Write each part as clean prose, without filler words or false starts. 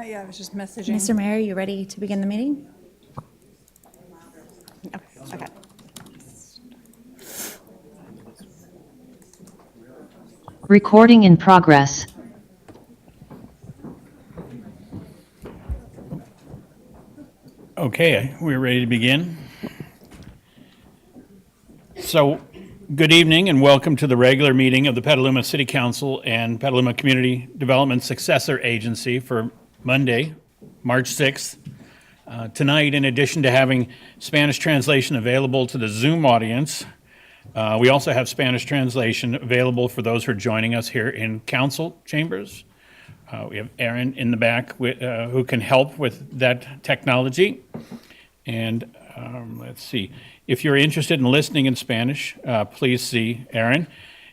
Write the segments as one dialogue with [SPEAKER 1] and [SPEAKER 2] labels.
[SPEAKER 1] Yeah, I was just messaging.
[SPEAKER 2] Mr. Mayor, you ready to begin the meeting? Okay.
[SPEAKER 3] Recording in progress.
[SPEAKER 4] Okay, we're ready to begin. So, good evening and welcome to the regular meeting of the Petaluma City Council and Petaluma Community Development Successor Agency for Monday, March 6th. Tonight, in addition to having Spanish translation available to the Zoom audience, we also have Spanish translation available for those who are joining us here in council chambers. We have Aaron in the back who can help with that technology. And let's see, if you're interested in listening in Spanish, please see Aaron.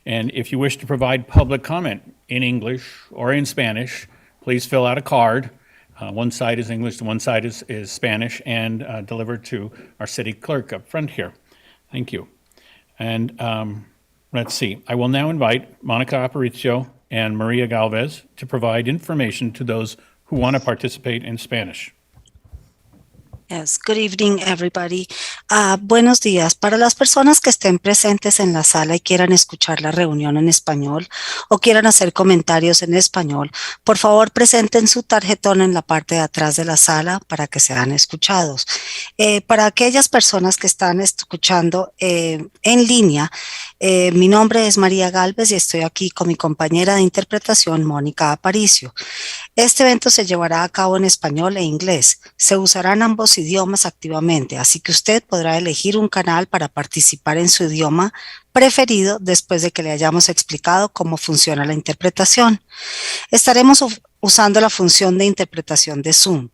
[SPEAKER 4] And if you wish to provide public comment in English or in Spanish, please fill out a card. One side is English, one side is Spanish, and deliver to our city clerk up front here. Thank you. And let's see, I will now invite Monica Aparicio and Maria Galvez to provide information to those who want to participate in Spanish.
[SPEAKER 5] Yes, good evening, everybody. Buenos días. Para las personas que estén presentes en la sala y quieran escuchar la reunión en español o quieran hacer comentarios en español, por favor presenten su tarjetón en la parte de atrás de la sala para que sean escuchados. Para aquellas personas que están escuchando en línea, mi nombre es María Galvez y estoy aquí con mi compañera de interpretación, Mónica Aparicio. Este evento se llevará a cabo en español e inglés. Se usarán ambos idiomas activamente, así que usted podrá elegir un canal para participar en su idioma preferido después de que le hayamos explicado cómo funciona la interpretación. Estaremos usando la función de interpretación de Zoom.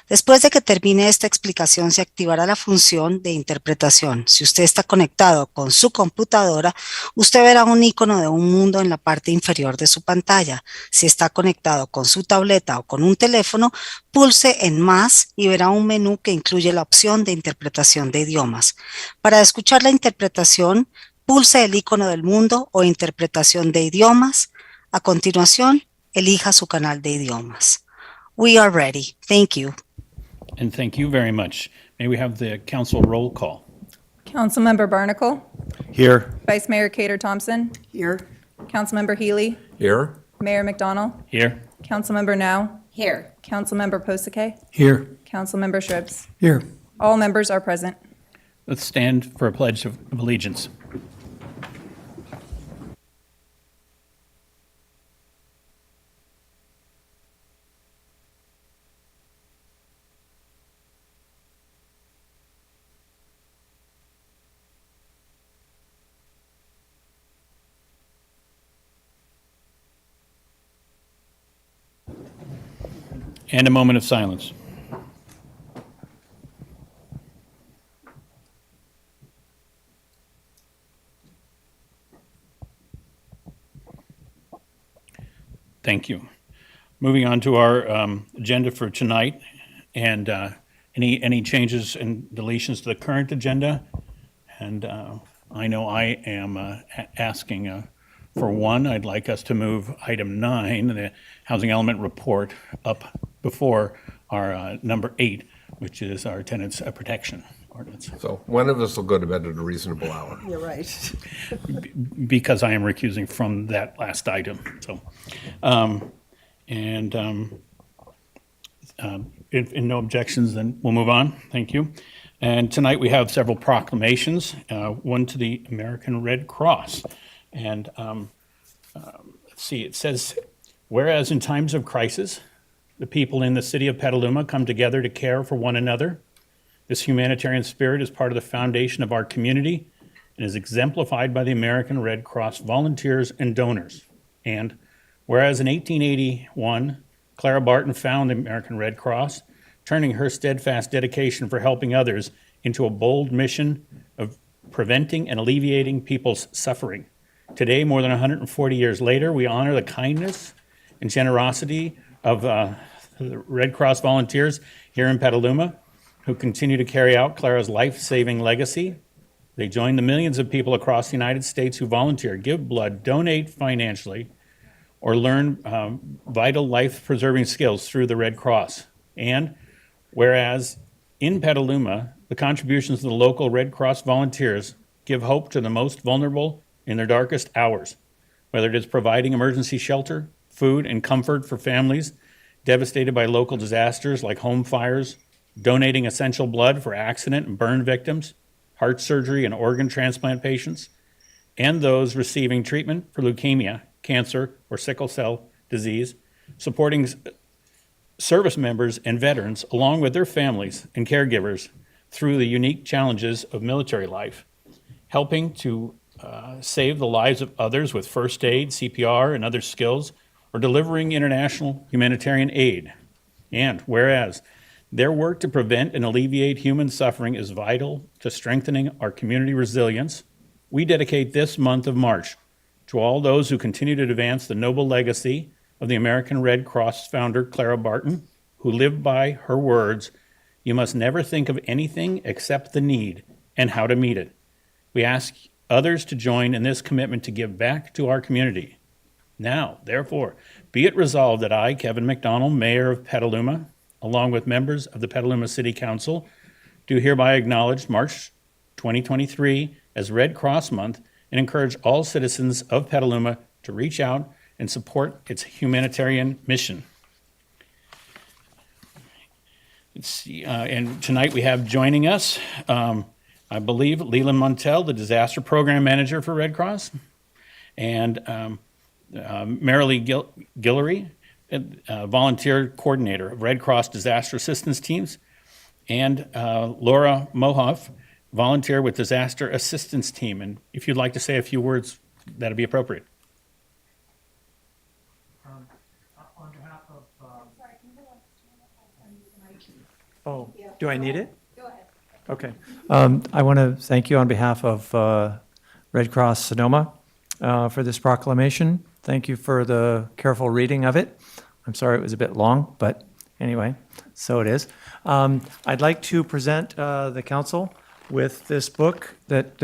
[SPEAKER 5] Después de que termine esta explicación, se activará la función de interpretación. Si usted está conectado con su computadora, usted verá un icono de un mundo en la parte inferior de su pantalla. Si está conectado con su tableta o con un teléfono, pulse en más y verá un menú que incluye la opción de interpretación de idiomas. Para escuchar la interpretación, pulse el icono del mundo o interpretación de idiomas. A continuación, elija su canal de idiomas. We are ready. Thank you.
[SPEAKER 4] And thank you very much. May we have the council roll call?
[SPEAKER 1] Councilmember Barnacle,
[SPEAKER 6] Here.
[SPEAKER 1] Vice Mayor Cater Thompson,
[SPEAKER 7] Here.
[SPEAKER 1] Councilmember Healy,
[SPEAKER 6] Here.
[SPEAKER 1] Mayor McDonald,
[SPEAKER 4] Here.
[SPEAKER 1] Councilmember Now,
[SPEAKER 7] Here.
[SPEAKER 1] Councilmember Posake,
[SPEAKER 6] Here.
[SPEAKER 1] Councilmember Shribs.
[SPEAKER 6] Here.
[SPEAKER 1] All members are present.
[SPEAKER 4] Let's stand for a pledge of allegiance. And a moment of silence. Thank you. Moving on to our agenda for tonight, and any changes and deletions to the current agenda? And I know I am asking for one. I'd like us to move item 9, the housing element report, up before our number 8, which is our tenants protection ordinance.
[SPEAKER 6] So one of us will go to bed at a reasonable hour.
[SPEAKER 7] You're right.
[SPEAKER 4] Because I am recusing from that last item. So, if no objections, then we'll move on. Thank you. And tonight we have several proclamations, one to the American Red Cross. And let's see, it says, whereas in times of crisis, the people in the city of Petaluma come together to care for one another. This humanitarian spirit is part of the foundation of our community and is exemplified by the American Red Cross volunteers and donors. And whereas in 1881, Clara Barton found the American Red Cross, turning her steadfast dedication for helping others into a bold mission of preventing and alleviating people's suffering. Today, more than 140 years later, we honor the kindness and generosity of the Red Cross volunteers here in Petaluma who continue to carry out Clara's life-saving legacy. They join the millions of people across the United States who volunteer, give blood, donate financially, or learn vital life-preserving skills through the Red Cross. And whereas in Petaluma, the contributions of the local Red Cross volunteers give hope to the most vulnerable in their darkest hours, whether it is providing emergency shelter, food, and comfort for families devastated by local disasters like home fires, donating essential blood for accident and burn victims, heart surgery and organ transplant patients, and those receiving treatment for leukemia, cancer, or sickle cell disease, supporting service members and veterans along with their families and caregivers through the unique challenges of military life, helping to save the lives of others with first aid, CPR, and other skills, or delivering international humanitarian aid. And whereas their work to prevent and alleviate human suffering is vital to strengthening our community resilience, we dedicate this month of March to all those who continue to advance the noble legacy of the American Red Cross founder Clara Barton, who lived by her words, "You must never think of anything except the need and how to meet it." We ask others to join in this commitment to give back to our community. Now, therefore, be it resolved that I, Kevin McDonald, Mayor of Petaluma, along with members of the Petaluma City Council, do hereby acknowledge March 2023 as Red Cross Month and encourage all citizens of Petaluma to reach out and support its humanitarian mission. Let's see, and tonight we have joining us, I believe, Leland Montel, the Disaster Program Manager for Red Cross, and Marilee Guillory, Volunteer Coordinator of Red Cross Disaster Assistance Teams, and Laura Mohoff, Volunteer with Disaster Assistance Team. And if you'd like to say a few words, that'd be appropriate.
[SPEAKER 7] On behalf of, oh, do I need it? Go ahead. Okay. I want to thank you on behalf of Red Cross Sonoma for this proclamation. Thank you for the careful reading of it. I'm sorry it was a bit long, but anyway, so it is. I'd like to present the council with this book that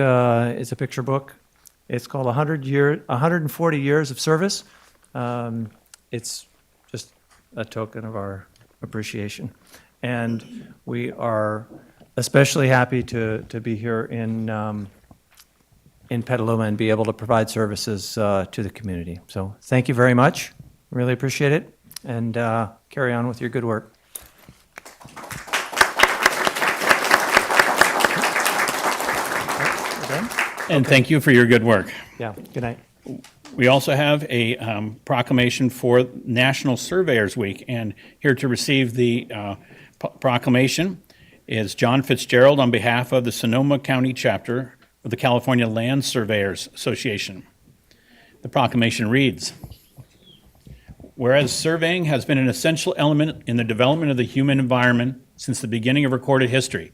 [SPEAKER 7] is a picture book. It's called 140 Years of Service. It's just a token of our appreciation. And we are especially happy to be here in Petaluma and be able to provide services to the community. So thank you very much. Really appreciate it. And carry on with your good work.
[SPEAKER 4] And thank you for your good work.
[SPEAKER 7] Yeah, good night.
[SPEAKER 4] We also have a proclamation for National Surveyors Week, and here to receive the proclamation is John Fitzgerald on behalf of the Sonoma County chapter of the California Land Surveyors Association. The proclamation reads, whereas surveying has been an essential element in the development of the human environment since the beginning of recorded history,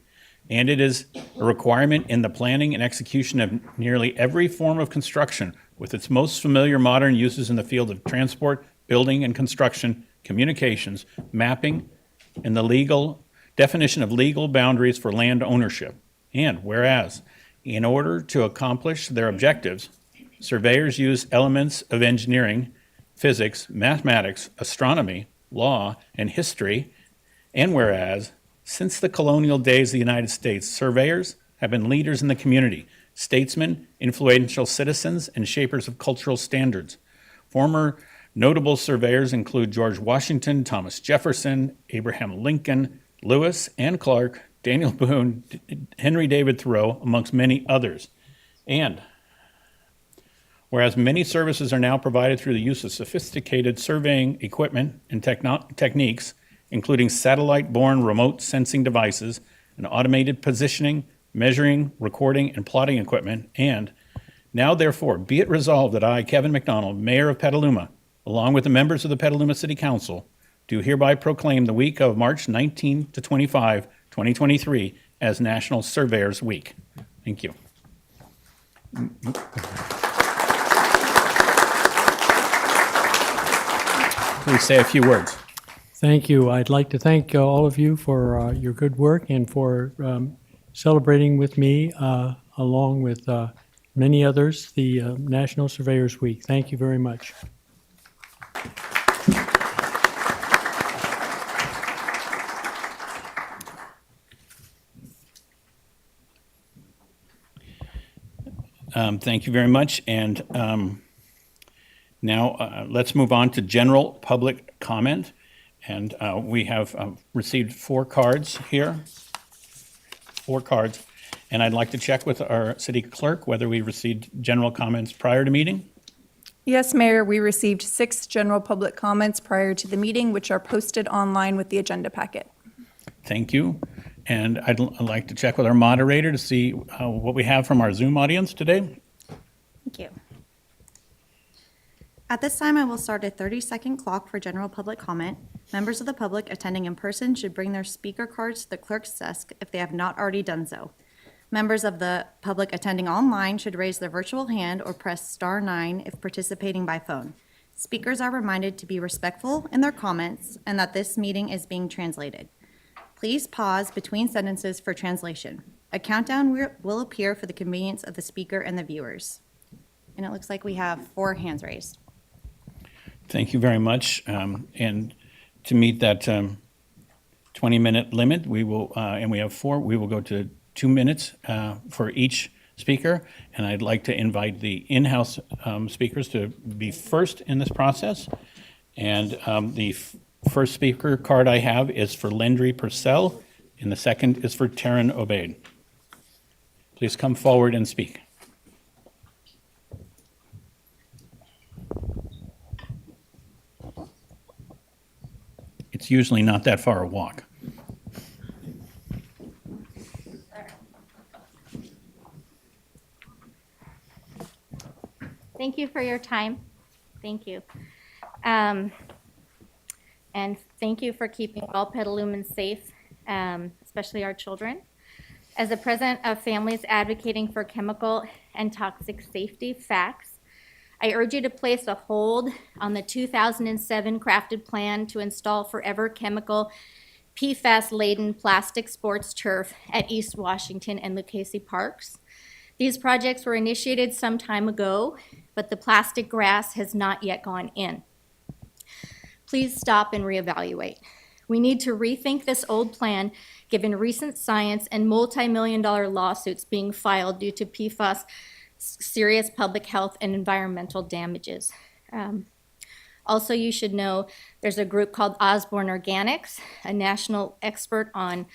[SPEAKER 4] and it is a requirement in the planning and execution of nearly every form of construction, with its most familiar modern uses in the field of transport, building and construction, communications, mapping, and the legal definition of legal boundaries for land ownership. And whereas, in order to accomplish their objectives, surveyors use elements of engineering, physics, mathematics, astronomy, law, and history, and whereas, since the colonial days of the United States, surveyors have been leaders in the community, statesmen, influential citizens, and shapers of cultural standards. Former notable surveyors include George Washington, Thomas Jefferson, Abraham Lincoln, Lewis and Clark, Daniel Boone, Henry David Thoreau, amongst many others. And whereas many services are now provided through the use of sophisticated surveying equipment and techniques, including satellite-borne remote sensing devices and automated positioning, measuring, recording, and plotting equipment. And now, therefore, be it resolved that I, Kevin McDonald, Mayor of Petaluma, along with the members of the Petaluma City Council, do hereby proclaim the week of March 19 to 25, 2023 as National Surveyors Week. Thank you. Please say a few words.
[SPEAKER 7] Thank you. I'd like to thank all of you for your good work and for celebrating with me, along with many others, the National Surveyors Week. Thank you very much.
[SPEAKER 4] Thank you very much. And now let's move on to general public comment. And we have received 4 cards here. 4 cards. And I'd like to check with our city clerk whether we received general comments prior to meeting.
[SPEAKER 1] Yes, Mayor, we received 6 general public comments prior to the meeting, which are posted online with the agenda packet.
[SPEAKER 4] Thank you. And I'd like to check with our moderator to see what we have from our Zoom audience today.
[SPEAKER 2] Thank you. At this time, I will start a 30-second clock for general public comment. Members of the public attending in person should bring their speaker cards to the clerk's desk if they have not already done so. Members of the public attending online should raise their virtual hand or press *9 if participating by phone. Speakers are reminded to be respectful in their comments and that this meeting is being translated. Please pause between sentences for translation. A countdown will appear for the convenience of the speaker and the viewers. And it looks like we have 4 hands raised.
[SPEAKER 4] Thank you very much. And to meet that 20-minute limit, we will, and we have 4, we will go to 2 minutes for each speaker. And I'd like to invite the in-house speakers to be first in this process. And the first speaker card I have is for Lendry Purcell, and the second is for Taryn Obaid. Please come forward and speak. It's usually not that far a walk.
[SPEAKER 8] Thank you for your time. Thank you. And thank you for keeping all Petalumans safe, especially our children. As the president of Families Advocating for Chemical and Toxic Safety, FACTS, I urge you to place a hold on the 2007 crafted plan to install forever chemical PFAS-laden plastic sports turf at East Washington and Lucchese Parks. These projects were initiated some time ago, but the plastic grass has not yet gone in. Please stop and reevaluate. We need to rethink this old plan given recent science and multi-million-dollar lawsuits being filed due to PFAS serious public health and environmental damages. Also, you should know there's a group called Osborne Organics, a national expert on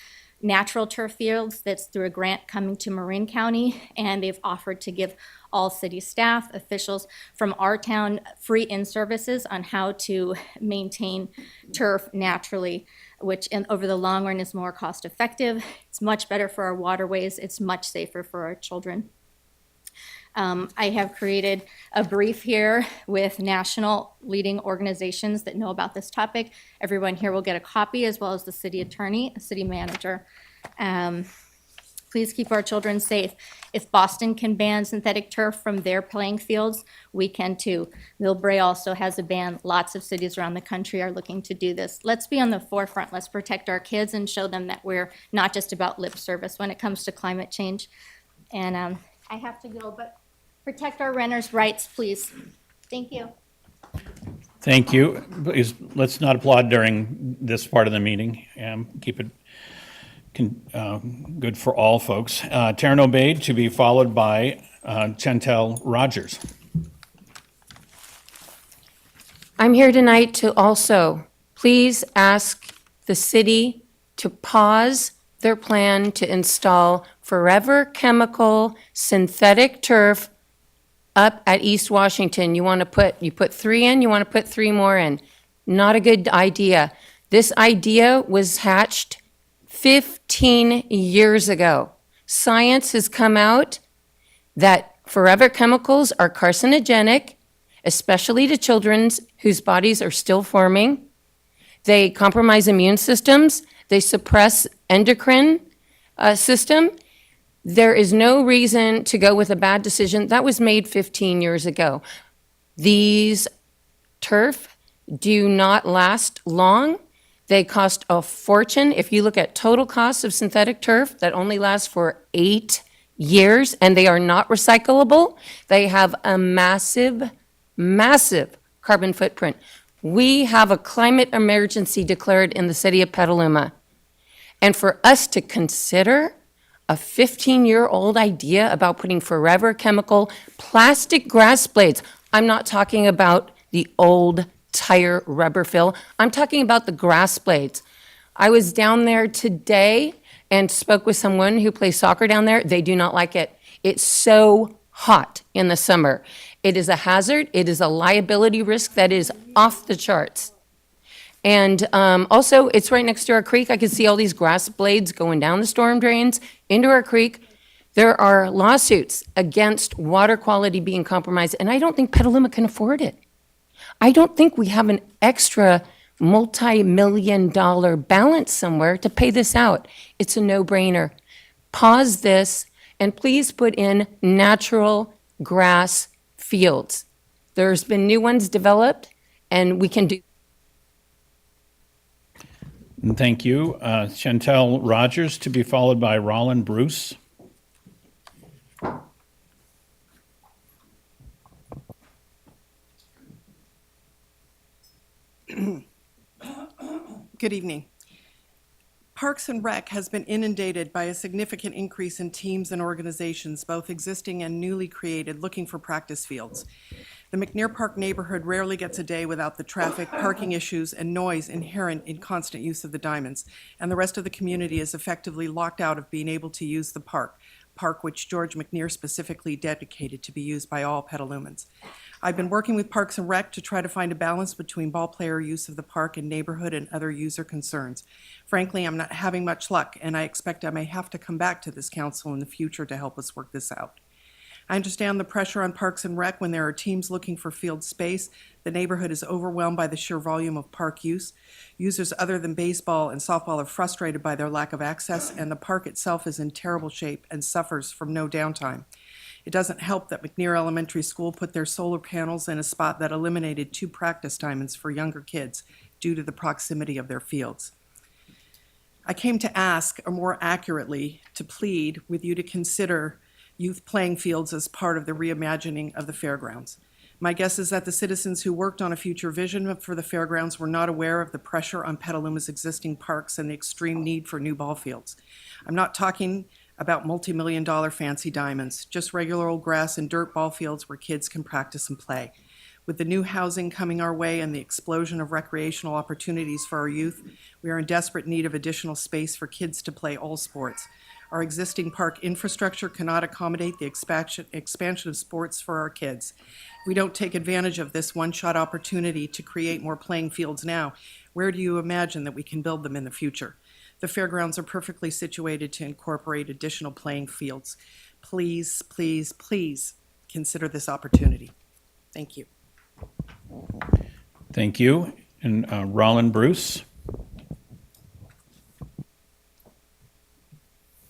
[SPEAKER 8] natural turf fields that's through a grant coming to Marin County, and they've offered to give all city staff, officials from our town free in-services on how to maintain turf naturally, which over the long run is more cost effective. It's much better for our waterways. It's much safer for our children. I have created a brief here with national leading organizations that know about this topic. Everyone here will get a copy, as well as the city attorney, city manager. Please keep our children safe. If Boston can ban synthetic turf from their playing fields, we can too. Millbrae also has a ban. Lots of cities around the country are looking to do this. Let's be on the forefront. Let's protect our kids and show them that we're not just about lip service when it comes to climate change. And I have to go, but protect our renters' rights, please. Thank you.
[SPEAKER 4] Thank you. Please, let's not applaud during this part of the meeting. Keep it good for all folks. Taryn Obaid to be followed by Chantel Rogers.
[SPEAKER 9] I'm here tonight to also please ask the city to pause their plan to install forever chemical synthetic turf up at East Washington. You put 3 in, you want to put 3 more in. Not a good idea. This idea was hatched 15 years ago. Science has come out that forever chemicals are carcinogenic, especially to children whose bodies are still forming. They compromise immune systems. They suppress endocrine system. There is no reason to go with a bad decision. That was made 15 years ago. These turf do not last long. They cost a fortune. If you look at total costs of synthetic turf, that only lasts for 8 years, and they are not recyclable. They have a massive, massive carbon footprint. We have a climate emergency declared in the city of Petaluma. And for us to consider a 15-year-old idea about putting forever chemical plastic grass blades, I'm not talking about the old tire rubber fill, I'm talking about the grass blades. I was down there today and spoke with someone who plays soccer down there. They do not like it. It's so hot in the summer. It is a hazard. It is a liability risk that is off the charts. And also, it's right next to our creek. I can see all these grass blades going down the storm drains into our creek. There are lawsuits against water quality being compromised, and I don't think Petaluma can afford it. I don't think we have an extra multi-million-dollar balance somewhere to pay this out. It's a no-brainer. Pause this, and please put in natural grass fields. There's been new ones developed, and we can do.
[SPEAKER 4] And thank you. Chantel Rogers, to be followed by Roland Bruce.
[SPEAKER 10] Good evening. Parks and Rec has been inundated by a significant increase in teams and organizations, both existing and newly created, looking for practice fields. The McNair Park neighborhood rarely gets a day without the traffic, parking issues, and noise inherent in constant use of the diamonds, and the rest of the community is effectively locked out of being able to use the park which George McNair specifically dedicated to be used by all Petalumans. I've been working with Parks and Rec to try to find a balance between ball player use of the park and neighborhood and other user concerns. Frankly, I'm not having much luck, and I expect I may have to come back to this council in the future to help us work this out. I understand the pressure on Parks and Rec when there are teams looking for field space. The neighborhood is overwhelmed by the sheer volume of park use. Users other than baseball and softball are frustrated by their lack of access, and the park itself is in terrible shape and suffers from no downtime. It doesn't help that McNair Elementary School put their solar panels in a spot that eliminated 2 practice diamonds for younger kids due to the proximity of their fields. I came to ask, or more accurately, to plead with you to consider youth playing fields as part of the reimagining of the fairgrounds. My guess is that the citizens who worked on a future vision for the fairgrounds were not aware of the pressure on Petaluma's existing parks and the extreme need for new ball fields. I'm not talking about multi-million-dollar fancy diamonds, just regular old grass and dirt ball fields where kids can practice and play. With the new housing coming our way and the explosion of recreational opportunities for our youth, we are in desperate need of additional space for kids to play all sports. Our existing park infrastructure cannot accommodate the expansion of sports for our kids. If we don't take advantage of this one-shot opportunity to create more playing fields now, where do you imagine that we can build them in the future? The fairgrounds are perfectly situated to incorporate additional playing fields. Please, please, please consider this opportunity. Thank you.
[SPEAKER 4] Thank you. And Roland Bruce.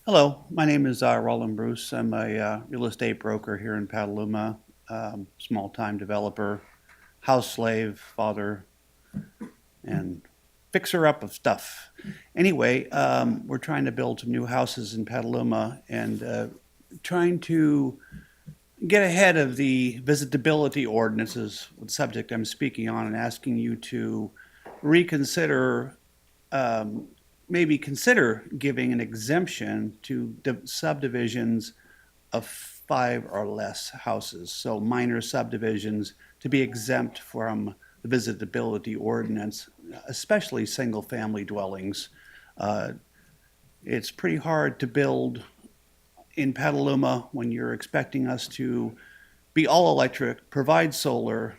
[SPEAKER 11] Hello, my name is Roland Bruce. I'm a real estate broker here in Petaluma, small-time developer, house slave, father, and fixer-up of stuff. Anyway, we're trying to build some new houses in Petaluma and trying to get ahead of the visitability ordinances, the subject I'm speaking on, and asking you to reconsider maybe consider giving an exemption to subdivisions of 5 or less houses. So minor subdivisions to be exempt from the visitability ordinance, especially single-family dwellings. It's pretty hard to build in Petaluma when you're expecting us to be all electric, provide solar,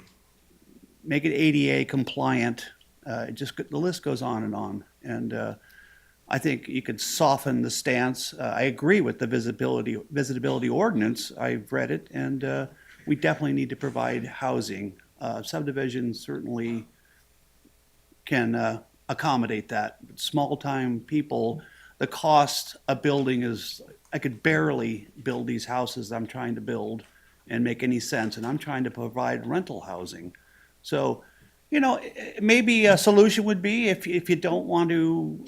[SPEAKER 11] make it ADA compliant. The list goes on and on. And I think you could soften the stance. I agree with the visitability ordinance. I've read it, and we definitely need to provide housing. Subdivisions certainly can accommodate that. But small-time people, the cost of building is, I could barely build these houses I'm trying to build and make any sense, and I'm trying to provide rental housing. So, maybe a solution would be if you don't want to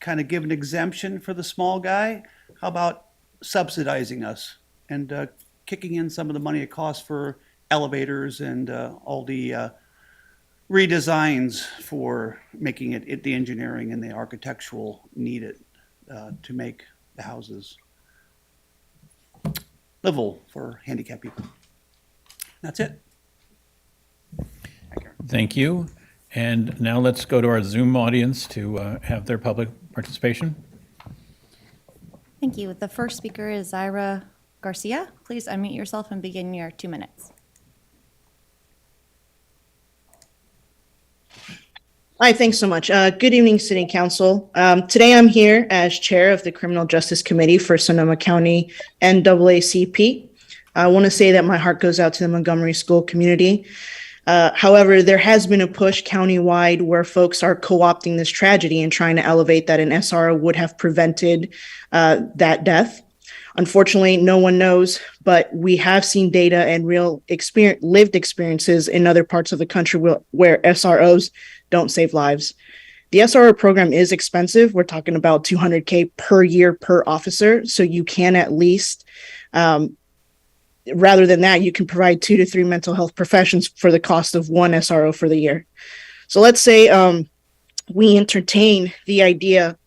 [SPEAKER 11] kind of give an exemption for the small guy, how about subsidizing us and kicking in some of the money it costs for elevators and all the redesigns for making it the engineering and the architectural needed to make the houses livable for handicapped people. That's it.
[SPEAKER 4] Thank you. And now let's go to our Zoom audience to have their public participation.
[SPEAKER 2] Thank you. The first speaker is Zaira Garcia. Please unmute yourself and begin your 2 minutes.
[SPEAKER 12] Hi, thanks so much. Good evening, City Council. Today I'm here as Chair of the Criminal Justice Committee for Sonoma County NAACP. I want to say that my heart goes out to the Montgomery School community. However, there has been a push countywide where folks are co-opting this tragedy and trying to elevate that an SRO would have prevented that death. Unfortunately, no one knows, but we have seen data and real lived experiences in other parts of the country where SROs don't save lives. The SRO program is expensive. We're talking about $200K per year per officer. So you can at least, rather than that, you can provide 2 to 3 mental health professions for the cost of one SRO for the year. So let's say we entertain the idea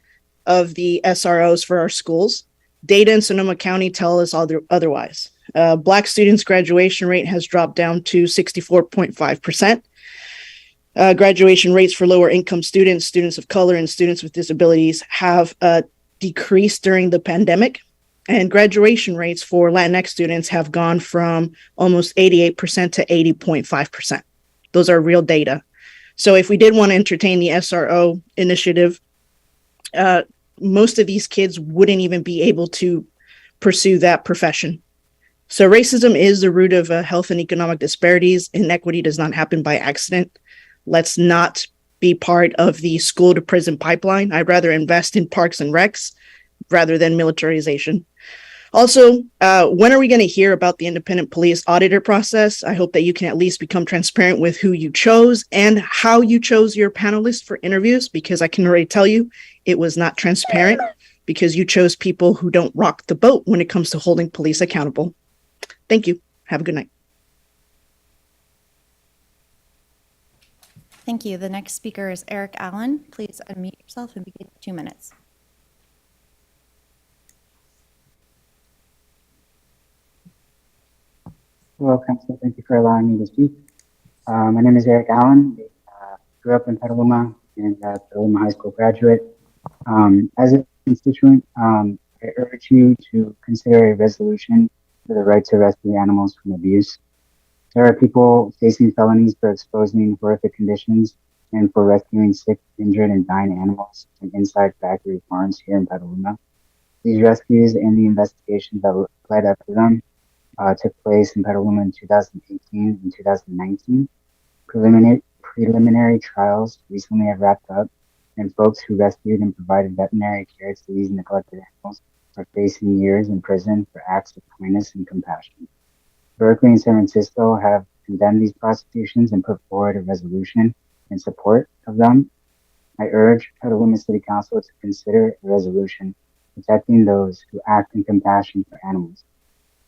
[SPEAKER 12] of the SROs for our schools. Data in Sonoma County tell us otherwise. Black students' graduation rate has dropped down to 64.5%. Graduation rates for lower income students, students of color, and students with disabilities have decreased during the pandemic. And graduation rates for Latinx students have gone from almost 88% to 80.5%. Those are real data. So if we did want to entertain the SRO initiative, most of these kids wouldn't even be able to pursue that profession. So racism is the root of health and economic disparities. Inequity does not happen by accident. Let's not be part of the school to prison pipeline. I'd rather invest in parks and recs rather than militarization. Also, when are we going to hear about the independent police auditor process? I hope that you can at least become transparent with who you chose and how you chose your panelists for interviews, because I can already tell you it was not transparent because you chose people who don't rock the boat when it comes to holding police accountable. Thank you. Have a good night.
[SPEAKER 2] Thank you. The next speaker is Eric Allen. Please unmute yourself and begin 2 minutes.
[SPEAKER 13] Hello, Council. Thank you for allowing me to speak. My name is Eric Allen. Grew up in Petaluma and Petaluma High School graduate. As a constituent, I urge you to consider a resolution for the right to rescue animals from abuse. There are people facing felonies for exposing horrific conditions and for rescuing sick, injured, and dying animals from inside factory farms here in Petaluma. These rescues and the investigations that led up to them took place in Petaluma in 2018 and 2019. Preliminary trials recently have wrapped up, and folks who rescued and provided veterinary care to these neglected animals are facing years in prison for acts of kindness and compassion. Berkeley and San Francisco have condemned these prosecutions and put forward a resolution in support of them. I urge Petaluma City Council to consider a resolution protecting those who act in compassion for animals.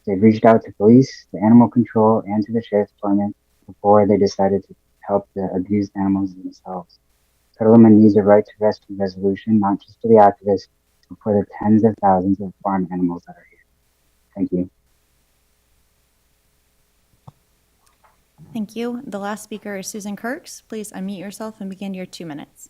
[SPEAKER 13] They've reached out to police, to animal control, and to the sheriff's department before they decided to help the abused animals themselves. Petaluma needs a right to rescue resolution, not just for the activists, but for the tens of thousands of farm animals that are here. Thank you.
[SPEAKER 2] Thank you. The last speaker is Susan Kirks. Please unmute yourself and begin your 2 minutes.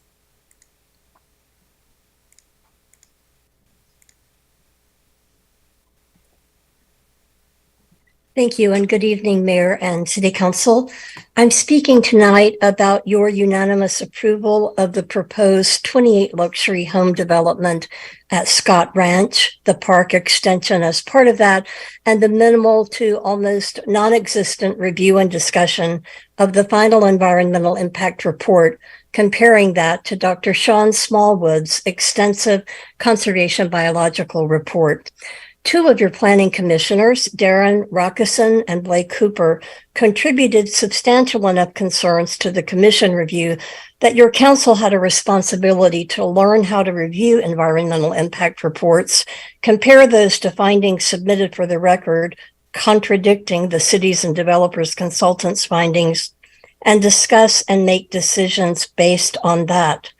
[SPEAKER 14] Thank you, and good evening, Mayor and City Council. I'm speaking tonight about your unanimous approval of the proposed 28 luxury home development at Scott Ranch, the park extension as part of that, and the minimal to almost non-existent review and discussion of the final environmental impact report, comparing that to Dr. Sean Smallwood's extensive conservation biological report. Two of your planning commissioners, Darren Rockison and Blake Cooper, contributed substantial enough concerns to the commission review that your council had a responsibility to learn how to review environmental impact reports, compare those to findings submitted for the record, contradicting the cities and developers consultants' findings, and discuss and make decisions based on that.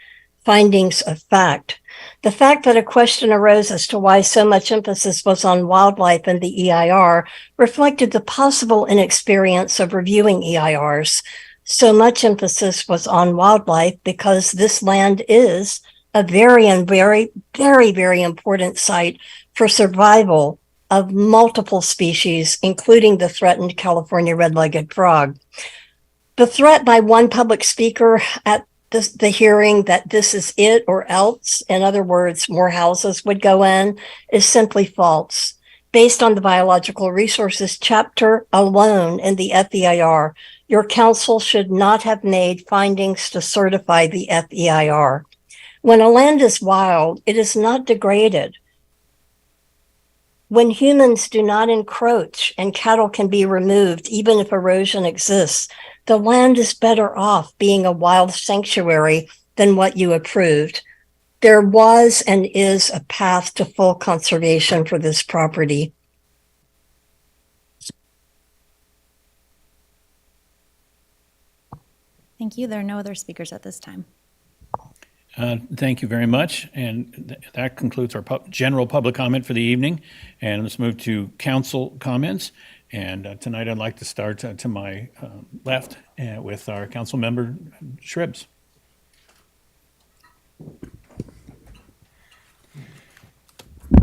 [SPEAKER 14] Findings of fact. The fact that a question arose as to why so much emphasis was on wildlife in the EIR reflected the possible inexperience of reviewing EIRs. So much emphasis was on wildlife because this land is a very important site for survival of multiple species, including the threatened California red-legged frog. The threat by one public speaker at the hearing that this is it or else, in other words, more houses would go in, is simply false. Based on the biological resources chapter alone in the FEIR, your council should not have made findings to certify the FEIR. When a land is wild, it is not degraded. When humans do not encroach and cattle can be removed, even if erosion exists, the land is better off being a wild sanctuary than what you approved. There was and is a path to full conservation for this property.
[SPEAKER 2] Thank you. There are no other speakers at this time.
[SPEAKER 4] Thank you very much. And that concludes our general public comment for the evening. And let's move to council comments. And tonight I'd like to start to my left with our council member, Shribs.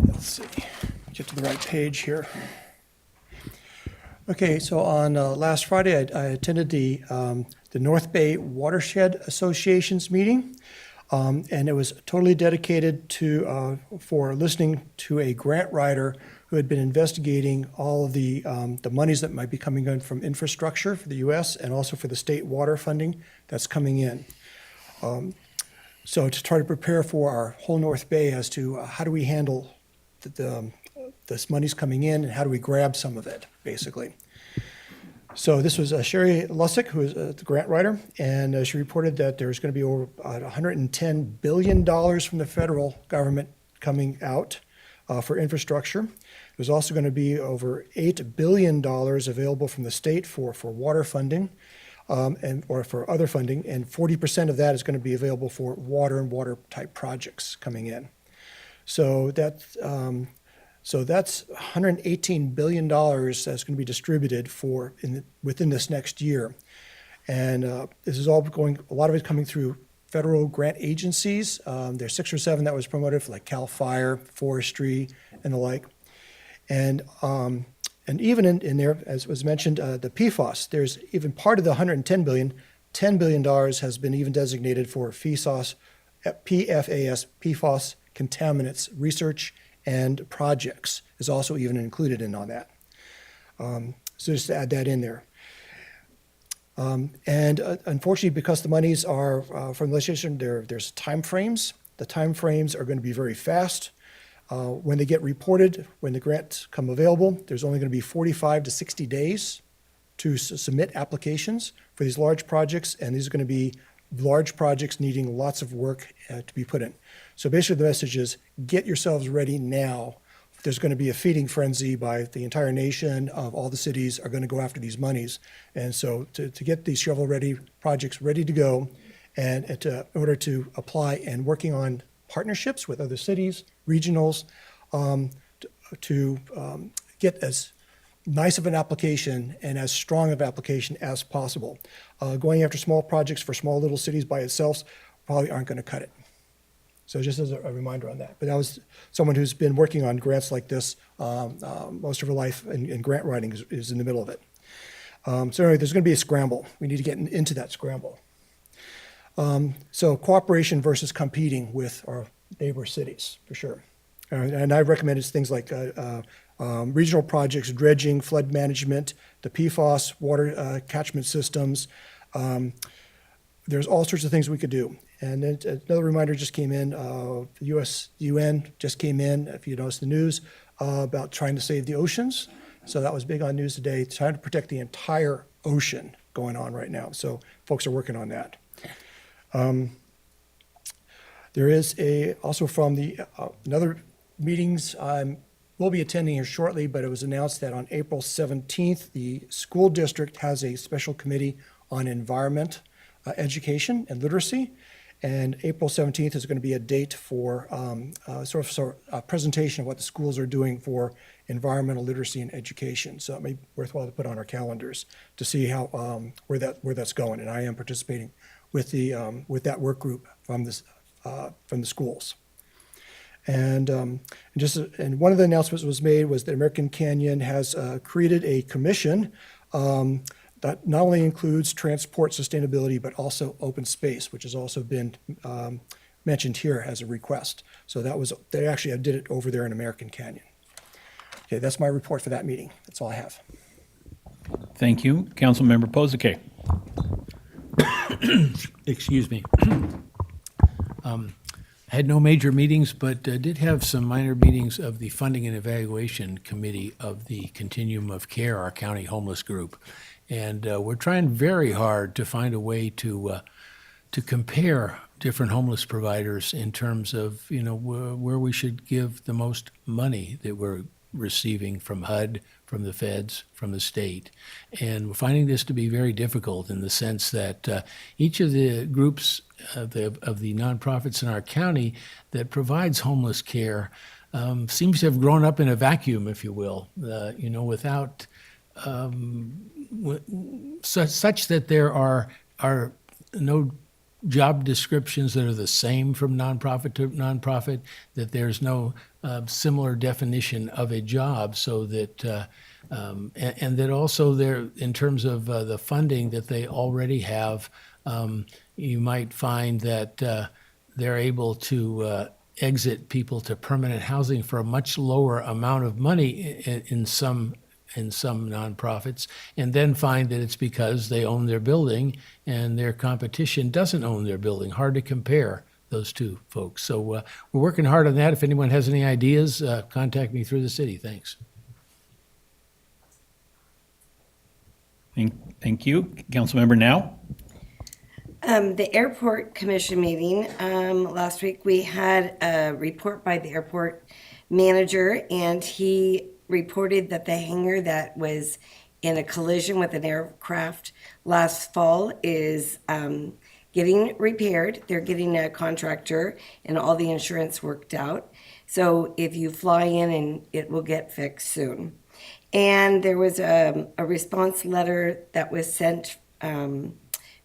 [SPEAKER 15] Let's see, get to the right page here. Okay, so on last Friday, I attended the North Bay Watershed Association's meeting. And it was totally dedicated to for listening to a grant writer who had been investigating all of the monies that might be coming in from infrastructure for the U.S. and also for the state water funding that's coming in. So to try to prepare for our whole North Bay as to how do we handle this money's coming in and how do we grab some of it, basically. So this was Sherry Lussick, who is the grant writer, and she reported that there's going to be over $110 billion from the federal government coming out for infrastructure. There's also going to be over $8 billion available from the state for water funding or for other funding, and 40% of that is going to be available for water and water-type projects coming in. So that's $118 billion that's going to be distributed within this next year. And this is all going, a lot of it coming through federal grant agencies. There's 6 or 7 that was promoted for like CAL FIRE, forestry, and the like. And even in there, as was mentioned, the PFAS, there's even part of the $110 billion, $10 billion has been even designated for PFAS contaminants research and projects is also even included in on that. So just to add that in there. And unfortunately, because the monies are from the legislation, there's time frames. The time frames are going to be very fast. When they get reported, when the grants come available, there's only going to be 45 to 60 days to submit applications for these large projects, and these are going to be large projects needing lots of work to be put in. So basically the message is get yourselves ready now. There's going to be a feeding frenzy by the entire nation of all the cities are going to go after these monies. And so to get these shovel-ready projects ready to go and in order to apply and working on partnerships with other cities, regionals, to get as nice of an application and as strong of application as possible. Going after small projects for small little cities by itself probably aren't going to cut it. So just as a reminder on that. But that was someone who's been working on grants like this most of her life, and grant writing is in the middle of it. So anyway, there's going to be a scramble. We need to get into that scramble. So cooperation versus competing with our neighbor cities, for sure. And I recommended things like regional projects, dredging, flood management, the PFAS, water catchment systems. There's all sorts of things we could do. And then another reminder just came in, the UN just came in, if you noticed the news, about trying to save the oceans. So that was big on news today, trying to protect the entire ocean going on right now. So folks are working on that. There is also from the another meetings we'll be attending here shortly, but it was announced that on April 17th, the school district has a special committee on environment education and literacy. And April 17th is going to be a date for a presentation of what the schools are doing for environmental literacy and education. So it may be worthwhile to put on our calendars to see how where that's going. And I am participating with that work group from the schools. And one of the announcements was made was that American Canyon has created a commission that not only includes transport sustainability, but also open space, which has also been mentioned here as a request. So they actually did it over there in American Canyon. Okay, that's my report for that meeting. That's all I have.
[SPEAKER 4] Thank you. Councilmember Posake.
[SPEAKER 16] Excuse me. Had no major meetings, but did have some minor meetings of the Funding and Evaluation Committee of the Continuum of Care, our county homeless group. And we're trying very hard to find a way to compare different homeless providers in terms of, where we should give the most money that we're receiving from HUD, from the feds, from the state. And we're finding this to be very difficult in the sense that each of the groups of the nonprofits in our county that provides homeless care seems to have grown up in a vacuum, if you will, without such that there are no job descriptions that are the same from nonprofit to nonprofit, that there's no similar definition of a job, so that and that also there, in terms of the funding that they already have, you might find that they're able to exit people to permanent housing for a much lower amount of money in some nonprofits, and then find that it's because they own their building and their competition doesn't own their building. Hard to compare those two folks. So we're working hard on that. If anyone has any ideas, contact me through the city. Thanks.
[SPEAKER 4] Thank you. Councilmember Now.
[SPEAKER 17] The airport commission meeting last week, we had a report by the airport manager, and he reported that the hangar that was in a collision with an aircraft last fall is getting repaired. They're getting a contractor and all the insurance worked out. So if you fly in, and it will get fixed soon. And there was a response letter that was sent from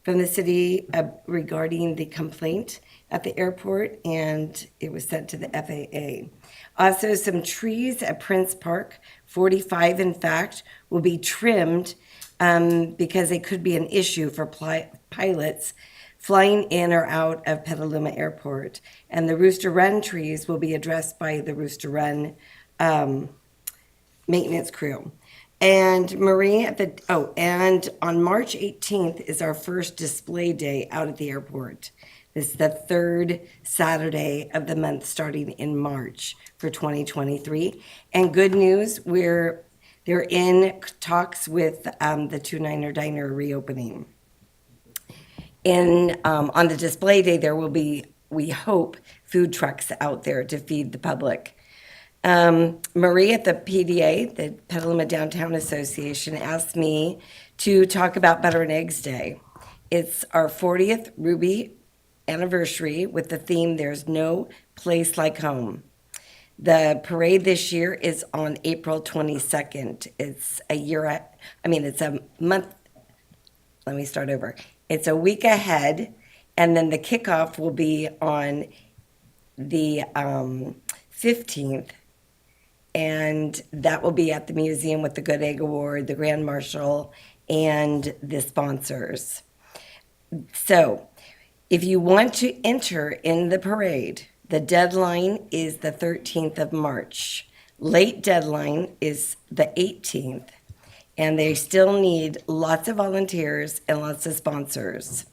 [SPEAKER 17] the city regarding the complaint at the airport, and it was sent to the FAA. Also, some trees at Prince Park, 45 in fact, will be trimmed because they could be an issue for pilots flying in or out of Petaluma Airport. And the Rooster Run trees will be addressed by the Rooster Run maintenance crew. And Marie, and on March 18th is our first display day out at the airport. This is the third Saturday of the month starting in March for 2023. And good news, they're in talks with the Two Niner Diner reopening. On the display day, there will be, we hope, food trucks out there to feed the public. Marie at the PDA, the Petaluma Downtown Association, asked me to talk about Butter and Eggs Day. It's our 40th Ruby anniversary with the theme, There's No Place Like Home. The parade this year is on April 22nd. It's a month. Let me start over. It's a week ahead, and then the kickoff will be on the 15th. And that will be at the museum with the Good Egg Award, the Grand Marshal, and the sponsors. So if you want to enter in the parade, the deadline is the 13th of March. Late deadline is the 18th, and they still need lots of volunteers and lots of sponsors.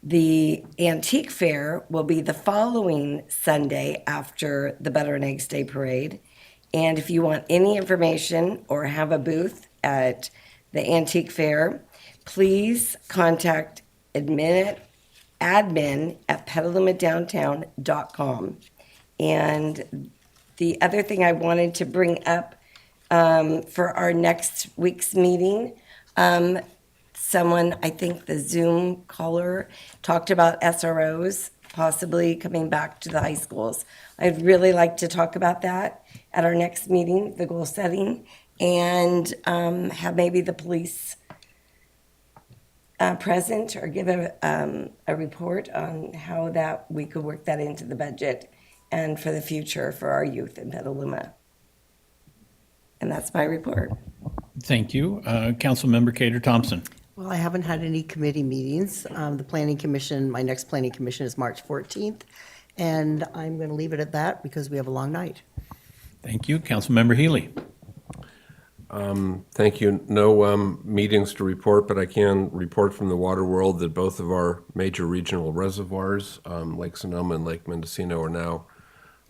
[SPEAKER 17] The Antique Fair will be the following Sunday after the Butter and Eggs Day Parade. And if you want any information or have a booth at the Antique Fair, please contact admin at petalumadowntown.com. And the other thing I wanted to bring up for our next week's meeting, someone, I think the Zoom caller talked about SROs possibly coming back to the high schools. I'd really like to talk about that at our next meeting, the goal setting, and have maybe the police present or give a report on how that we could work that into the budget and for the future for our youth in Petaluma. And that's my report.
[SPEAKER 4] Thank you. Councilmember Cater Thompson.
[SPEAKER 18] Well, I haven't had any committee meetings. The Planning Commission, my next Planning Commission is March 14th, and I'm going to leave it at that because we have a long night.
[SPEAKER 4] Thank you. Councilmember Healy.
[SPEAKER 6] Thank you. No meetings to report, but I can report from the water world that both of our major regional reservoirs, Lake Sonoma and Lake Mendocino, are now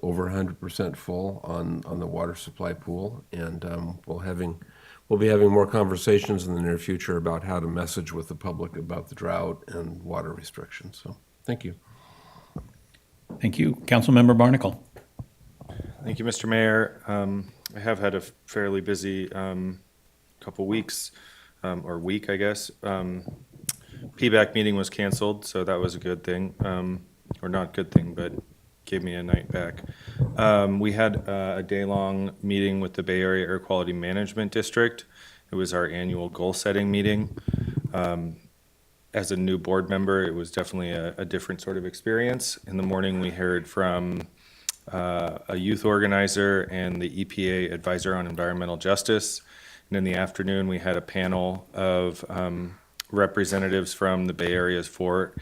[SPEAKER 6] over 100% full on the water supply pool, and we'll be having more conversations in the near future about how to message with the public about the drought and water restrictions. So, thank you.
[SPEAKER 4] Thank you. Councilmember Barnacle.
[SPEAKER 19] Thank you, Mr. Mayor. I have had a fairly busy couple weeks, or week, I guess. PBAC meeting was canceled, so that was a good thing, or not good thing, but gave me a night back. We had a day-long meeting with the Bay Area Air Quality Management District. It was our annual goal-setting meeting. As a new board member, it was definitely a different sort of experience. In the morning, we heard from a youth organizer and the EPA advisor on environmental justice. And in the afternoon, we had a panel of representatives from the Bay Area's 4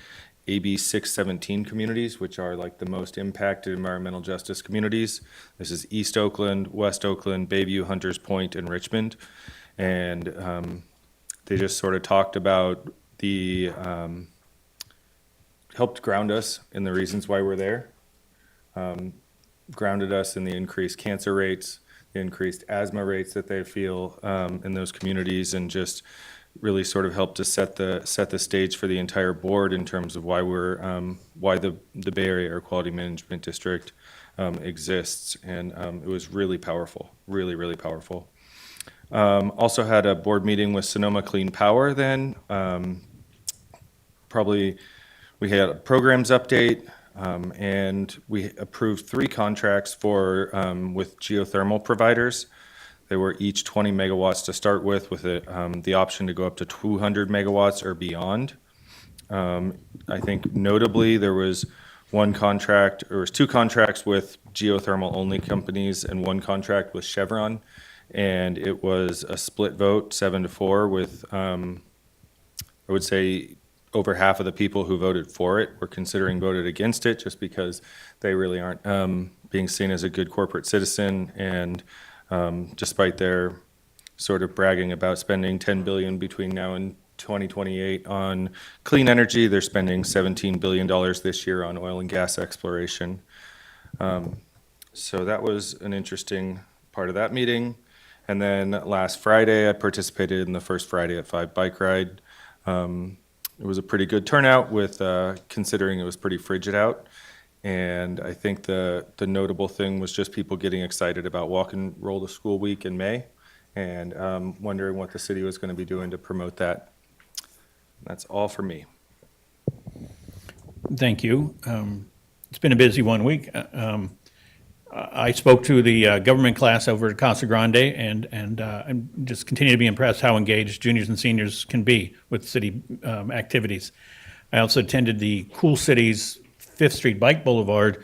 [SPEAKER 19] AB 617 communities, which are like the most impacted environmental justice communities. This is East Oakland, West Oakland, Bayview, Hunters Point, and Richmond. And they just sort of talked about the, helped ground us in the reasons why we're there. Grounded us in the increased cancer rates, the increased asthma rates that they feel in those communities, and just really sort of helped to set the stage for the entire board in terms of why why the Bay Area Air Quality Management District exists. And it was really powerful, really, really powerful. Also had a board meeting with Sonoma Clean Power then. We had a programs update. And we approved 3 contracts with geothermal providers. They were each 20 megawatts to start with the option to go up to 200 megawatts or beyond. I think notably there was 2 contracts with geothermal only companies and 1 contract with Chevron, and it was a split vote, 7-4, with I would say over half of the people who voted for it were considering voted against it just because they really aren't being seen as a good corporate citizen. And despite their sort of bragging about spending $10 billion between now and 2028 on clean energy, they're spending $17 billion this year on oil and gas exploration. So that was an interesting part of that meeting. And then last Friday, I participated in the first Friday at 5 bike ride. It was a pretty good turnout with considering it was pretty frigid out. And I think the notable thing was just people getting excited about Walk and Roll to School Week in May and wondering what the city was going to be doing to promote that. That's all for me.
[SPEAKER 4] Thank you. It's been a busy 1 week. I spoke to the government class over at Casa Grande, and I just continue to be impressed how engaged juniors and seniors can be with city activities. I also attended the Cool Cities 5th Street Bike Boulevard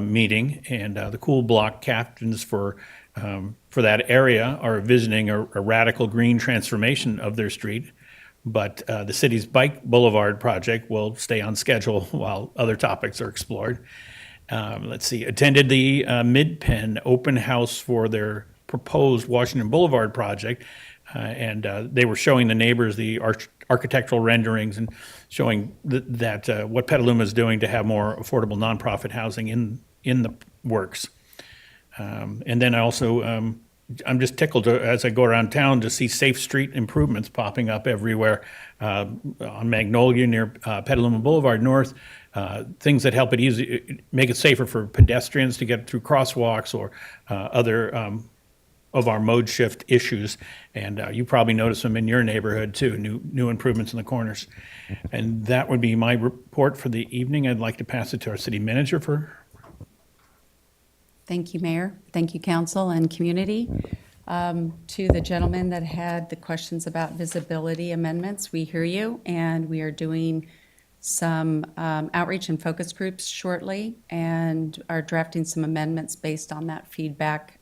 [SPEAKER 4] meeting, and the Cool Block captains for that area are visiting a radical green transformation of their street. But the city's Bike Boulevard project will stay on schedule while other topics are explored. Attended the Mid-Penn open house for their proposed Washington Boulevard project, and they were showing the neighbors the architectural renderings and showing that what Petaluma is doing to have more affordable nonprofit housing in the works. And then I also, I'm just tickled as I go around town to see Safe Street improvements popping up everywhere on Magnolia near Petaluma Boulevard North. Things that help make it safer for pedestrians to get through crosswalks or other of our mode shift issues. And you probably notice them in your neighborhood too, new improvements in the corners. And that would be my report for the evening. I'd like to pass it to our city manager for.
[SPEAKER 20] Thank you, Mayor. Thank you, council and community. To the gentleman that had the questions about visibility amendments, we hear you, and we are doing some outreach and focus groups shortly and are drafting some amendments based on that feedback